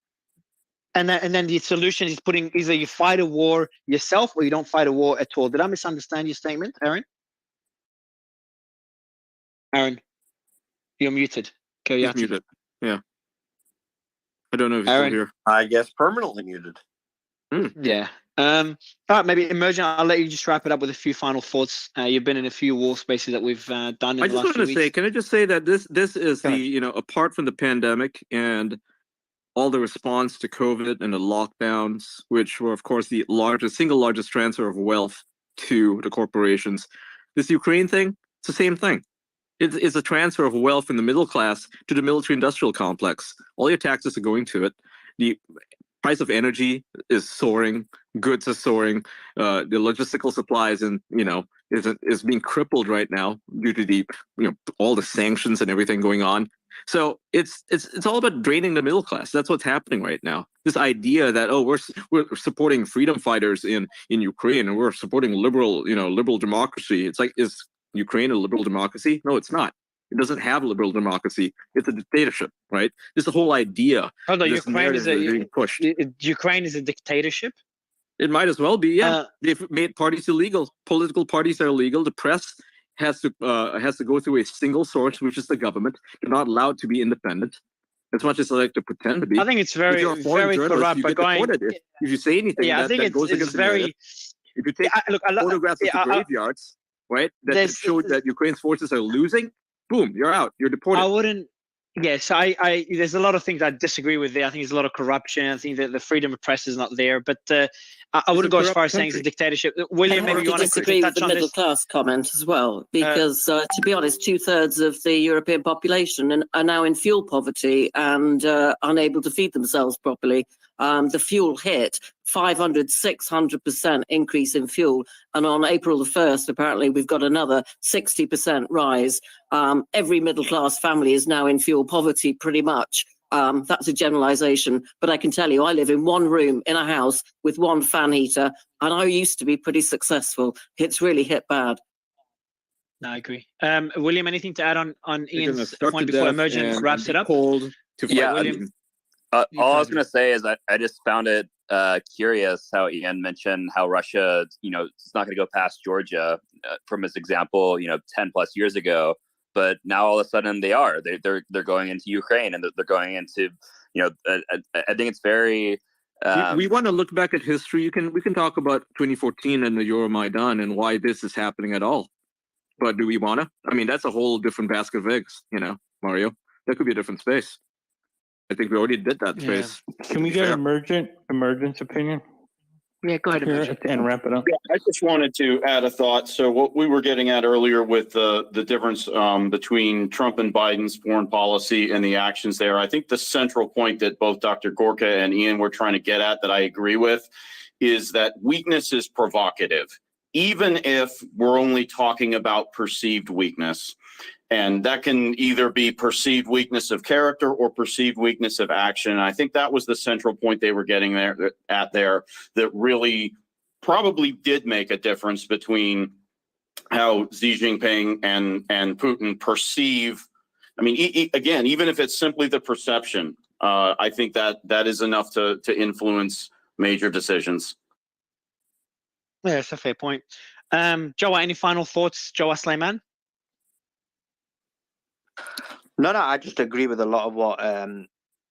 And then the solution is putting either you fight a war yourself or you don't fight a war at all. Did I misunderstand your statement, Aaron? Aaron, you're muted. He's muted. Yeah. I don't know if he's Aaron? still here. I guess permanently muted. Yeah. All right, maybe Emergent, I'll let you just wrap it up with a few final thoughts. You've been in a few war spaces that we've done in the last few weeks. I just want to say, can I just say that this is apart from the pandemic and all the response to COVID and the lockdowns, which were, of course, the single largest transfer of wealth to the corporations. This Ukraine thing, it's the same thing. It's a transfer of wealth from the middle class to the military-industrial complex. All your taxes are going to it. The price of energy is soaring. Goods are soaring. The logistical supplies is being crippled right now due to the all the sanctions and everything going on. So it's all about draining the middle class. That's what's happening right now. This idea that we're supporting freedom fighters in Ukraine and we're supporting liberal democracy. It's like, is Ukraine a liberal democracy? No, it's not. It doesn't have liberal democracy. It's a dictatorship, right? This the whole idea. Oh no, Ukraine is being pushed. Ukraine is a dictatorship. It might as well be. Yeah, they've made parties illegal. Political parties are illegal. The press has to go through a single source, which is the government. They're not allowed to be independent, as much as they like to pretend to be. I think it's very corrupt. You get deported if you say anything that goes against the narrative. If you take photographs of the graveyards, right, that show that Ukraine's forces are losing, boom, you're out. You're deported. I wouldn't. Yes, I there's a lot of things I disagree with there. I think there's a lot of corruption. I think that the freedom of press is not there. But I wouldn't go as far as saying it's a dictatorship. William, maybe you want to disagree with the middle class comment as well, because to be honest, 2/3 of the European population are now in fuel poverty and unable to feed themselves properly. The fuel hit 500-600% increase in fuel, and on April the 1st, apparently we've got another 60% rise. Every middle class family is now in fuel poverty, pretty much. That's a generalization, but I can tell you, I live in one room in a house with one fan heater, and I used to be pretty successful. It's really hit bad. No, I agree. William, anything to add on Ian's point before Emergent wraps it up? William. All I was going to say is I just found it curious how Ian mentioned how Russia, it's not going to go past Georgia from his example, 10 plus years ago. But now all of a sudden they are. They're going into Ukraine and they're going into, I think it's very. We want to look back at history. We can talk about 2014 and the Euromaidan and why this is happening at all. But do we want to? I mean, that's a whole different basket of eggs, Mario. That could be a different space. I think we already did that space. Can we get Emergent's opinion? Yeah, go ahead. And wrap it up. Yeah, I just wanted to add a thought. So what we were getting at earlier with the difference between Trump and Biden's foreign policy and the actions there, I think the central point that both Dr. Gorka and Ian were trying to get at that I agree with is that weakness is provocative, even if we're only talking about perceived weakness. And that can either be perceived weakness of character or perceived weakness of action. And I think that was the central point they were getting there that really probably did make a difference between how Xi Jinping and Putin perceive. I mean, again, even if it's simply the perception, I think that is enough to influence major decisions. Yeah, that's a fair point. Joa, any final thoughts? Joa Sleiman? No, I just agree with a lot of what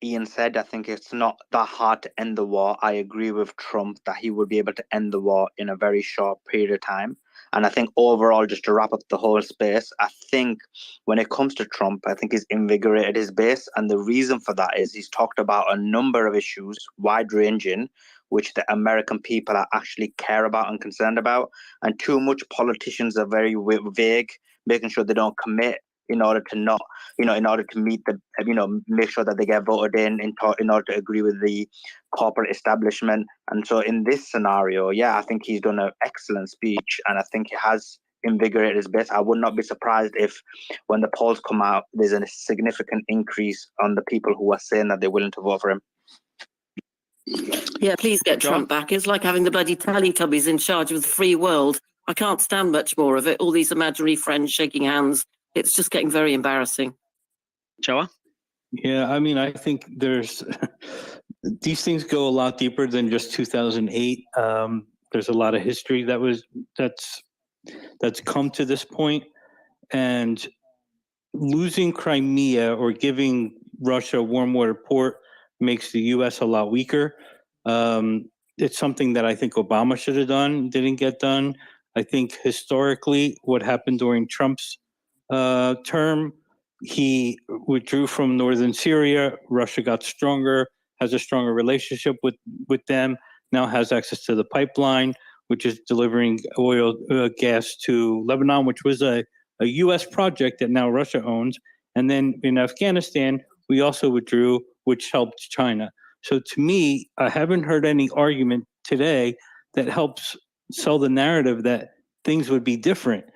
Ian said. I think it's not that hard to end the war. I agree with Trump that he would be able to end the war in a very short period of time. And I think overall, just to wrap up the whole space, I think when it comes to Trump, I think he's invigorated his base. And the reason for that is he's talked about a number of issues, wide-ranging, which the American people are actually care about and concerned about. And too much politicians are very vague, making sure they don't commit in order to not, in order to meet the, make sure that they get voted in order to agree with the corporate establishment. And so in this scenario, I think he's done an excellent speech, and I think he has invigorated his base. I would not be surprised if when the polls come out, there's a significant increase on the people who are saying that they're willing to vote for him. Yeah, please get Trump back. It's like having the bloody Teletubbies in charge of the free world. I can't stand much more of it. All these imaginary friends shaking hands. It's just getting very embarrassing. Joa? Yeah, I mean, I think there's these things go a lot deeper than just 2008. There's a lot of history that's come to this point, and losing Crimea or giving Russia a warm water port makes the U.S. a lot weaker. It's something that I think Obama should have done, didn't get done. I think historically, what happened during Trump's term, he withdrew from northern Syria. Russia got stronger, has a stronger relationship with them, now has access to the pipeline, which is delivering oil, gas to Lebanon, which was a U.S. project that now Russia owns. And then in Afghanistan, we also withdrew, which helped China. So to me, I haven't heard any argument today that helps sell the narrative that things would be different.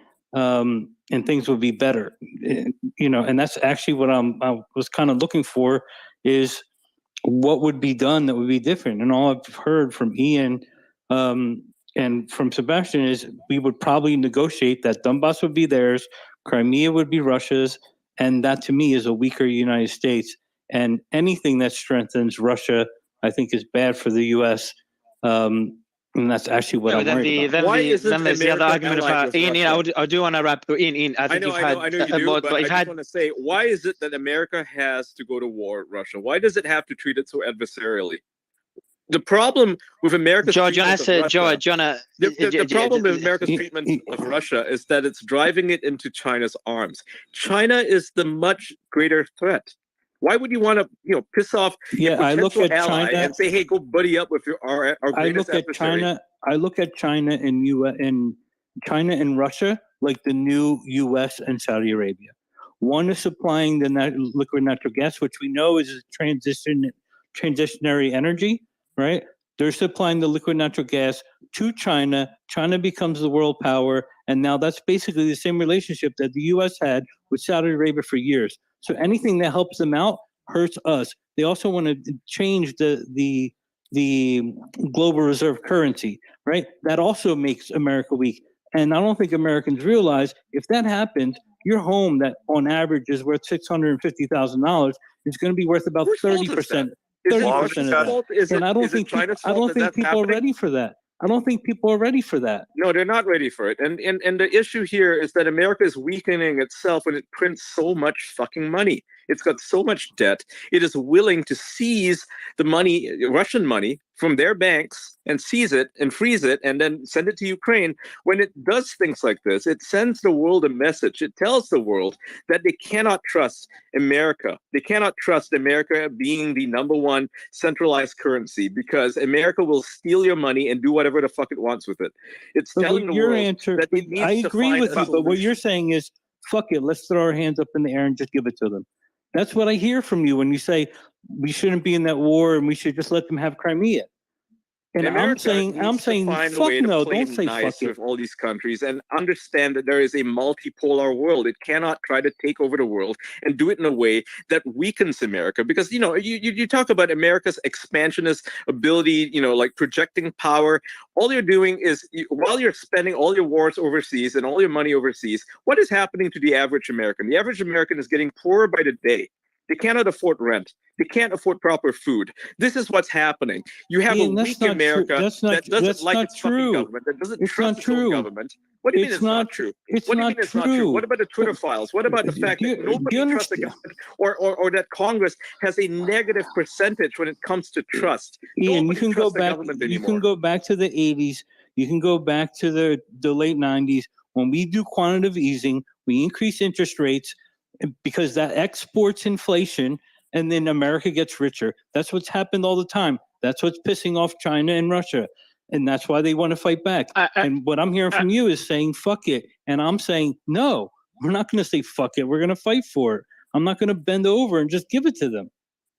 And things would be better, and that's actually what I was kind of looking for, is what would be done that would be different. And all I've heard from Ian and from Sebastian is we would probably negotiate that Donbass would be theirs, Crimea would be Russia's, and that to me is a weaker United States. And anything that strengthens Russia, I think, is bad for the U.S. And that's actually what I'm worried about. Then there's the other argument about Ian. I do want to wrap. Ian, I think I know you do, but I just want to say, why is it that America has to go to war with Russia? Why does it have to treat it so adversarially? The problem with America's treatment of Russia is that it's driving it into China's arms. China is the much greater threat. Why would you want to, piss off your potential ally and say, "Hey, go buddy up with our greatest adversary"? I look at China and Russia like the new U.S. and Saudi Arabia. One is supplying the liquid natural gas, which we know is a transitionary energy, right? They're supplying the liquid natural gas to China. China becomes the world power, and now that's basically the same relationship that the U.S. had with Saudi Arabia for years. So anything that helps them out hurts us. They also want to change the global reserve currency, right? That also makes America weak. And I don't think Americans realize if that happens, your home that on average is worth $650,000 is going to be worth about 30%. 30% of that. And I don't think people are ready for that. I don't think people are ready for that. No, they're not ready for it. And the issue here is that America is weakening itself when it prints so much fucking money. It's got so much debt. It is willing to seize the money, Russian money, from their banks and seize it and freeze it and then send it to Ukraine. When it does things like this, it sends the world a message. It tells the world that they cannot trust America. They cannot trust America being the number one centralized currency, because America will steal your money and do whatever the fuck it wants with it. It's telling the world that it needs I to agree find with a you, but what solution. you're saying is, fuck it, let's throw our hands up in the air and just give it to them. That's what I hear from you when you say we shouldn't be in that war and we should just let them have Crimea. And America I'm saying, find a fuck way to no, play don't say fuck nice it. with all these countries and understand that there is a multipolar world. It cannot try to take over the world and do it in a way that weakens America. Because, you know, you talk about America's expansionist ability, you know, like projecting power. All you're doing is, while you're spending all your wars overseas and all your money overseas, what is happening to the average American? The average American is getting poorer by the day. They cannot afford rent. They can't afford proper food. This is what's happening. You have Ian, a that's weak not America true. that doesn't That's like not its fucking true. government, that doesn't It's trust not its own true. government. What do you mean it's not true? It's What do you not mean it's not true? true. What about the Twitter files? What about the fact that nobody trusts the government, or that Congress has a negative percentage when it comes to trust? Ian, Nobody you can go trusts the back. government You anymore. can go back to the 80s. You can go back to the late 90s when we do quantitative easing. We increase interest rates because that exports inflation, and then America gets richer. That's what's happened all the time. That's what's pissing off China and Russia, and that's why they want to fight back. And what I'm hearing from you is saying fuck it, and I'm saying no. We're not going to say fuck it. We're going to fight for it. I'm not going to bend over and just give it to them.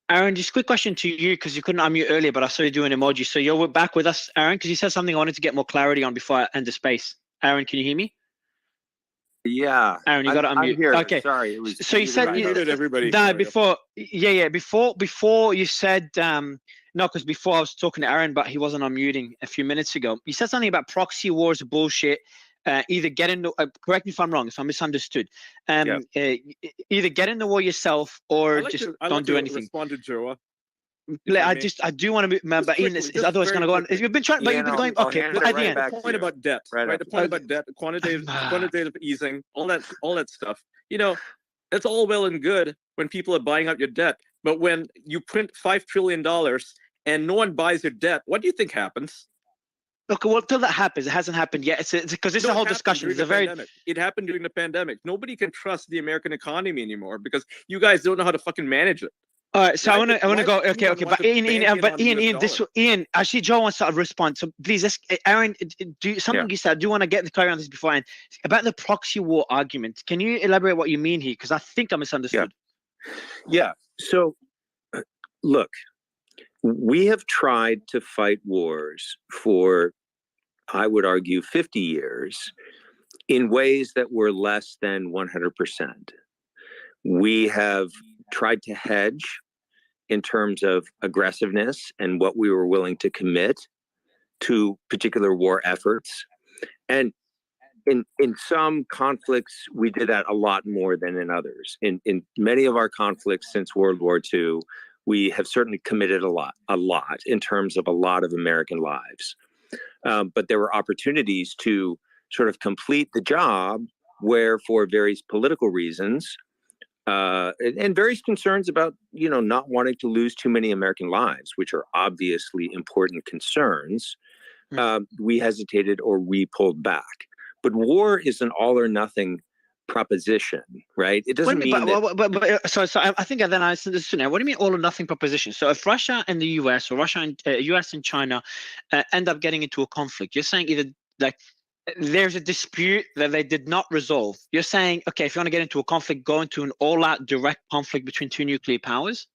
Aaron, just a quick question to you, because you couldn't unmute earlier, but I saw you do an emoji. So you're back with us, Aaron, because you said something I wanted to get more clarity on before I end the space. Aaron, can you hear me? Yeah. Aaron, you got to unmute. I'm here. Okay. Sorry. It was. So you said muted everybody. No, before you said no, because before I was talking to Aaron, but he wasn't unmuting a few minutes ago. You said something about proxy wars bullshit. Either get in the correct me if I'm wrong, if I misunderstood. Either get in the war yourself or just don't do anything. Respond to Joa. I do want to move, but Ian is otherwise going to go on. You've been trying, but you've been going. Okay, but at the end, the point about debt, right? The point about debt, quantitative easing, all that stuff. You know, that's all well and good when people are buying up your debt, but when you print $5 trillion and no one buys your debt, what do you think happens? Okay, well, till that happens, it hasn't happened yet. It's because it's a whole discussion. It's a very. It happened during the pandemic. Nobody can trust the American economy anymore because you guys don't know how to fucking manage it. All right, so I want to go. Okay, but Ian, actually, Joe wants to respond. So please, Aaron, you said. I do want to get the clarity on this before I end. About the proxy war argument. Can you elaborate what you mean here? Because I think I misunderstood. Yeah. So, look, we have tried to fight wars for, I would argue, 50 years in ways that were less than 100%. We have tried to hedge in terms of aggressiveness and what we were willing to commit to particular war efforts. And in some conflicts, we did that a lot more than in others. In many of our conflicts since World War II, we have certainly committed a lot in terms of a lot of American lives. But there were opportunities to sort of complete the job where, for various political reasons, and various concerns about, not wanting to lose too many American lives, which are obviously important concerns, we hesitated or we pulled back. But war is an all or nothing proposition, right? It doesn't mean So I think then I understood now. What do you mean all or nothing proposition? So if Russia and the US or Russia and US and China end up getting into a conflict, you're saying either like there's a dispute that they did not resolve. You're saying, okay, if you want to get into a conflict, go into an all-out direct conflict between two nuclear powers?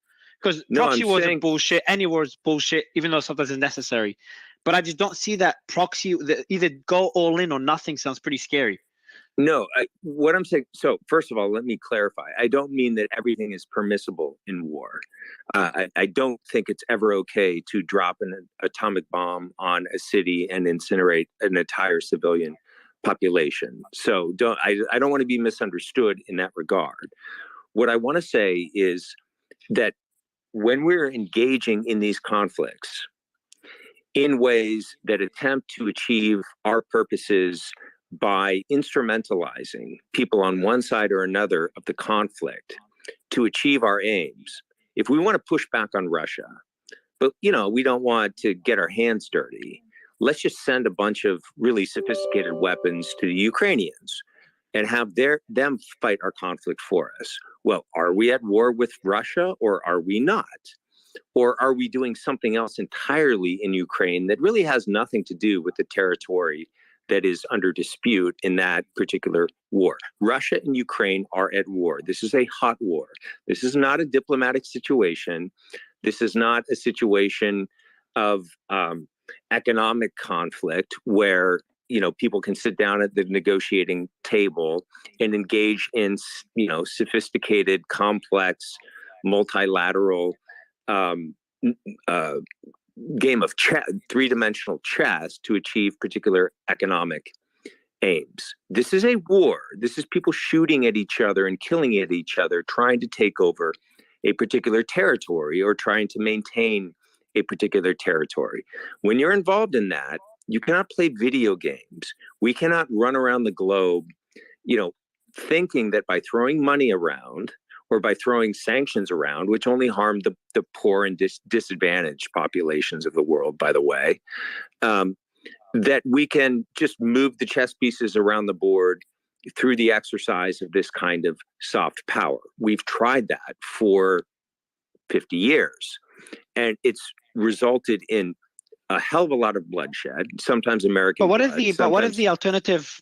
Because proxy wars are bullshit. Any war is bullshit, even though sometimes it's necessary. But I just don't see that proxy, either go all in or nothing sounds pretty scary. No, what I'm saying, so first of all, let me clarify. I don't mean that everything is permissible in war. I don't think it's ever okay to drop an atomic bomb on a city and incinerate an entire civilian population. So I don't want to be misunderstood in that regard. What I want to say is that when we're engaging in these conflicts in ways that attempt to achieve our purposes by instrumentalizing people on one side or another of the conflict to achieve our aims, if we want to push back on Russia, but we don't want to get our hands dirty, let's just send a bunch of really sophisticated weapons to the Ukrainians and have them fight our conflict for us. Well, are we at war with Russia or are we not? Or are we doing something else entirely in Ukraine that really has nothing to do with the territory that is under dispute in that particular war? Russia and Ukraine are at war. This is a hot war. This is not a diplomatic situation. This is not a situation of economic conflict where people can sit down at the negotiating table and engage in sophisticated, complex, multilateral game of three-dimensional chess to achieve particular economic aims. This is a war. This is people shooting at each other and killing at each other, trying to take over a particular territory or trying to maintain a particular territory. When you're involved in that, you cannot play video games. We cannot run around the globe, thinking that by throwing money around or by throwing sanctions around, which only harm the poor and disadvantaged populations of the world, by the way, that we can just move the chess pieces around the board through the exercise of this kind of soft power. We've tried that for 50 years, and it's resulted in a hell of a lot of bloodshed. Sometimes American. But what if the alternative?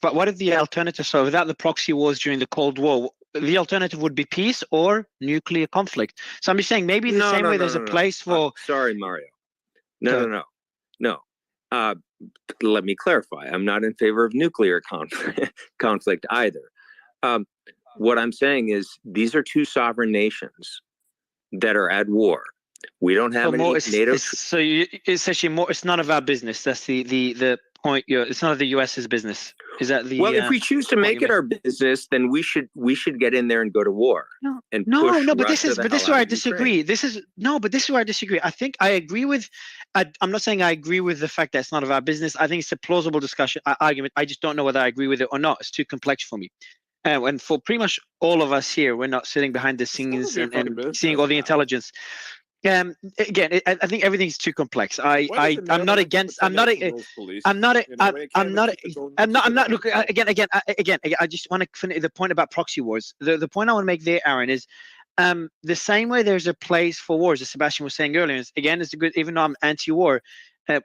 So without the proxy wars during the Cold War, the alternative would be peace or nuclear conflict. So I'm just saying maybe the same way there's a place for. Sorry, Mario. No. Let me clarify. I'm not in favor of nuclear conflict either. What I'm saying is these are two sovereign nations that are at war. We don't have any NATO. It's actually more. It's none of our business. That's the point. It's none of the U.S.'s business. Is that the? Well, if we choose to make it our business, then we should get in there and go to war. No, but this is where I disagree. This is where I disagree. I think I agree with. I'm not saying I agree with the fact that it's none of our business. I think it's a plausible argument. I just don't know whether I agree with it or not. It's too complex for me. And for pretty much all of us here, we're not sitting behind the scenes and seeing all the intelligence. Again, I think everything's too complex. I'm not against. I'm not. Look, again. I just want to finish the point about proxy wars. The point I want to make there, Aaron, is the same way there's a place for wars, as Sebastian was saying earlier. Again, it's a good. Even though I'm anti-war,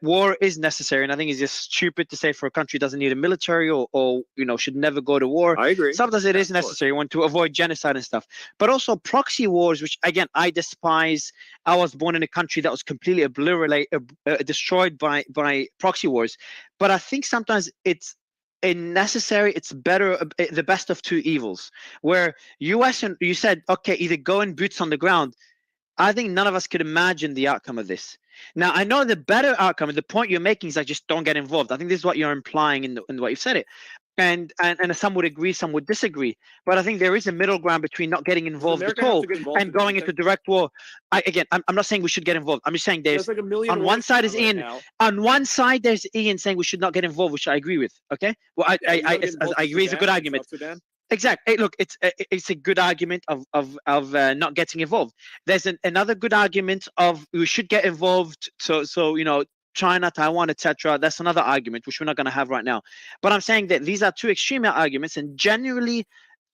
war is necessary, and I think it's just stupid to say for a country doesn't need a military or should never go to war. I agree. Sometimes it is necessary to avoid genocide and stuff. But also proxy wars, which again I despise. I was born in a country that was completely destroyed by proxy wars. But I think sometimes it's necessary. It's better, the best of two evils. Where U.S. and you said, okay, either go in boots on the ground. I think none of us could imagine the outcome of this. Now, I know the better outcome, and the point you're making is just don't get involved. I think this is what you're implying in the way you've said it. And some would agree, some would disagree. But I think there is a middle ground between not getting involved at all and going into direct war. I'm not saying we should get involved. I'm just saying there's like on one side is Ian. On one side, there's Ian saying we should not get involved, which I agree with. Okay, well, I agree. It's a good argument. Exactly. Hey, look, it's a good argument of not getting involved. There's another good argument of we should get involved. So China, Taiwan, etc. That's another argument which we're not going to have right now. But I'm saying that these are two extreme arguments, and generally,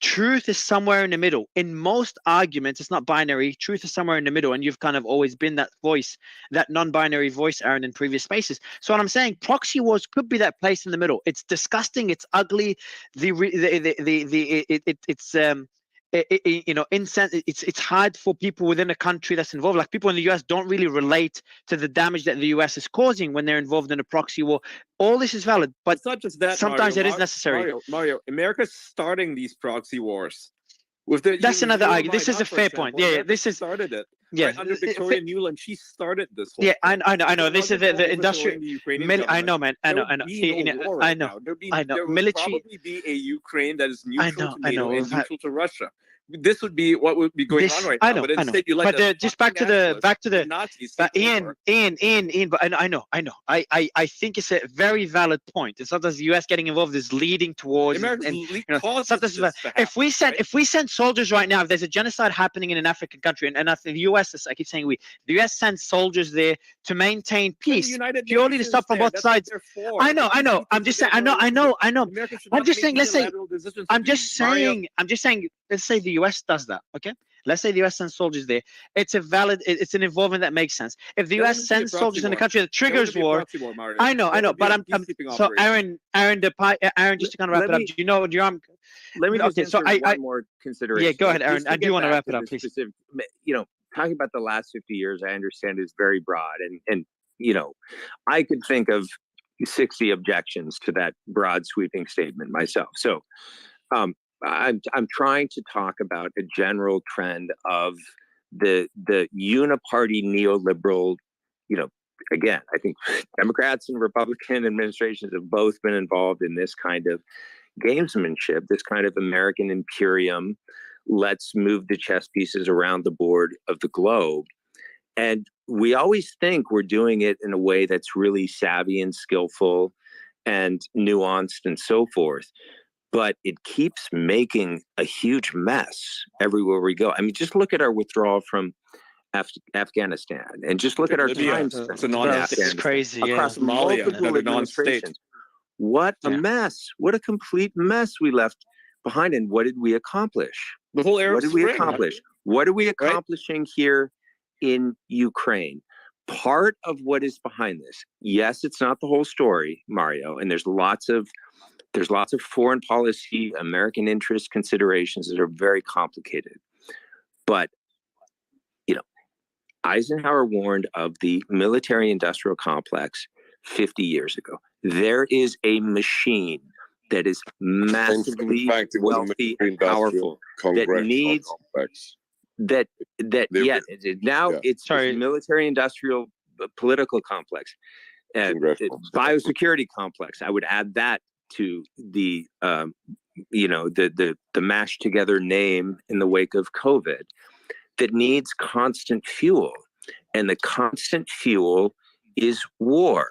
truth is somewhere in the middle. In most arguments, it's not binary. Truth is somewhere in the middle, and you've kind of always been that voice, that non-binary voice, Aaron, in previous spaces. So what I'm saying, proxy wars could be that place in the middle. It's disgusting. It's ugly. It's hard for people within a country that's involved. Like people in the US don't really relate to the damage that the US is causing when they're involved in a proxy war. All this is valid, but it's not just that. Sometimes it is necessary. Mario, America's starting these proxy wars. That's another argument. This is a fair point. Yeah, this is started it. Yeah, right? Under Victoria Nuland, she started this whole. Yeah, I know. This is the industrial. I know, man. I know. I know. Military. There will probably be a Ukraine that is neutral to NATO and neutral to Russia. this would be what would be going on right now. But instead, you let but just back to the Nazis. but Ian, but I know. I think it's a very valid point. It's not that the U.S. getting involved is leading towards. If we send soldiers right now, if there's a genocide happening in an African country, and I think the U.S. I keep saying the U.S. sends soldiers there to maintain peace, purely to stop from both sides. I know. I'm just saying. I know. I'm just saying. Let's say. I'm just saying. Let's say the U.S. does that. Okay. Let's say the U.S. sends soldiers there. It's an involvement that makes sense. If the U.S. sends soldiers in a country that triggers war, I know. But I'm so Aaron, just to kind of wrap it up. Do you know? Let me just so one more consideration. Yeah, go ahead, Aaron. Just I do want to wrap it up, please. Specific, talking about the last 50 years, I understand is very broad, and I could think of 60 objections to that broad sweeping statement myself. So, I'm trying to talk about a general trend of the uniparty neoliberal, again, I think Democrats and Republican administrations have both been involved in this kind of gamesmanship, this kind of American imperium. Let's move the chess pieces around the board of the globe. And we always think we're doing it in a way that's really savvy and skillful and nuanced and so forth. But it keeps making a huge mess everywhere we go. I mean, just look at our withdrawal from Afghanistan, and just look at our time spent. It's crazy across multiple administrations. What a mess! What a complete mess we left behind. And what did we accomplish? The whole Arab Spring. What did we accomplish? What are we accomplishing here in Ukraine? Part of what is behind this. Yes, it's not the whole story, Mario, and there's lots of foreign policy, American interest considerations that are very complicated. But, Eisenhower warned of the military-industrial complex 50 years ago. There is a machine that is massively wealthy and powerful that needs it's military-industrial political complex, biosecurity complex. I would add that to the mashed together name in the wake of COVID that needs constant fuel. And the constant fuel is war.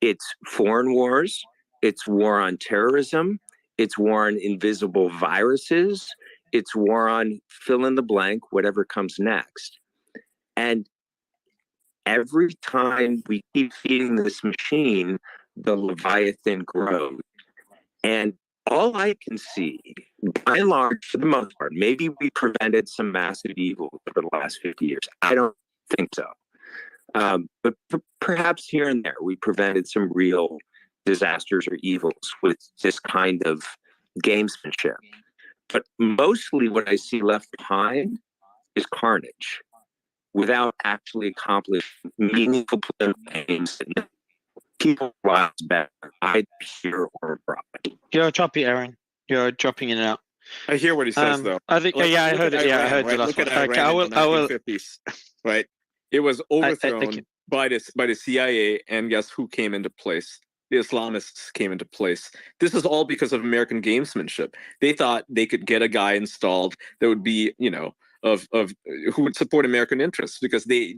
It's foreign wars. It's war on terrorism. It's war on invisible viruses. It's war on fill in the blank, whatever comes next. And every time we keep feeding this machine, the Leviathan grows. And all I can see, by and large, for the most part, maybe we prevented some massive evil over the last 50 years. I don't think so. But perhaps here and there, we prevented some real disasters or evils with this kind of gamesmanship. But mostly what I see left behind is carnage without actually accomplishing meaningful political aims that people lives better, either here or abroad. You're choppy, Aaron. You're dropping in and out. I hear what he says, though. I think, I heard it. I heard the last one. I will. 1950s, right? It was overthrown by the CIA, and guess who came into place? The Islamists came into place. This is all because of American gamesmanship. They thought they could get a guy installed that would be, of who would support American interests, because they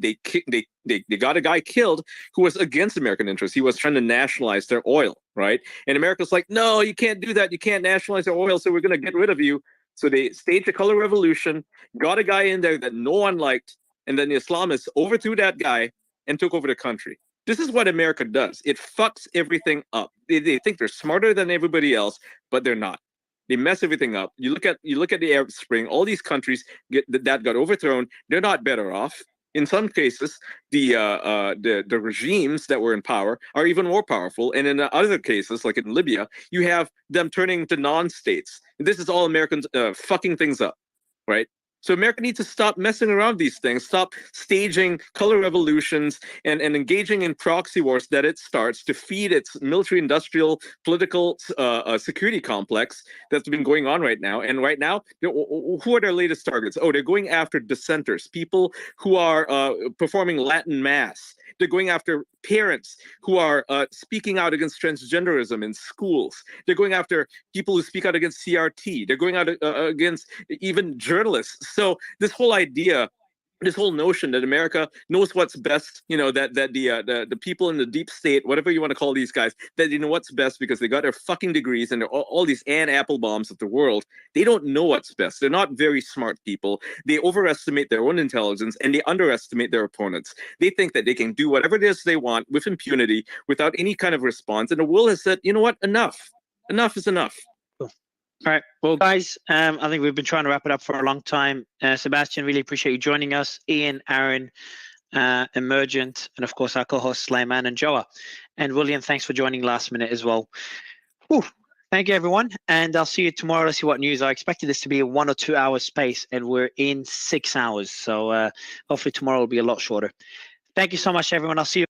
got a guy killed who was against American interests. He was trying to nationalize their oil, right? And America's like, no, you can't do that. You can't nationalize their oil, so we're going to get rid of you. So they staged a color revolution, got a guy in there that no one liked, and then the Islamists overthrew that guy and took over the country. This is what America does. It fucks everything up. They think they're smarter than everybody else, but they're not. They mess everything up. You look at the Arab Spring. All these countries that got overthrown. They're not better off. In some cases, the regimes that were in power are even more powerful. And in other cases, like in Libya, you have them turning to non-states. This is all Americans fucking things up, right? So America needs to stop messing around these things, stop staging color revolutions and engaging in proxy wars that it starts to feed its military-industrial political security complex that's been going on right now. And right now, who are their latest targets? Oh, they're going after dissenters, people who are performing Latin Mass. They're going after parents who are speaking out against transgenderism in schools. They're going after people who speak out against CRT. They're going out against even journalists. So this whole idea, this whole notion that America knows what's best, that the people in the deep state, whatever you want to call these guys, that they know what's best because they got their fucking degrees and they're all these Ann Applebaums of the world. They don't know what's best. They're not very smart people. They overestimate their own intelligence and they underestimate their opponents. They think that they can do whatever it is they want with impunity without any kind of response. And the world has said, you know what? Enough. Enough is enough. All right. Well, guys, I think we've been trying to wrap it up for a long time. Sebastian, really appreciate you joining us. Ian, Aaron, Emergent, and of course our co-hosts Slayman and Joa. And William, thanks for joining last minute as well. Whew. Thank you, everyone. And I'll see you tomorrow. Let's see what news. I expected this to be a 1 or 2 hour space, and we're in 6 hours. So hopefully tomorrow will be a lot shorter. Thank you so much, everyone. I'll see you.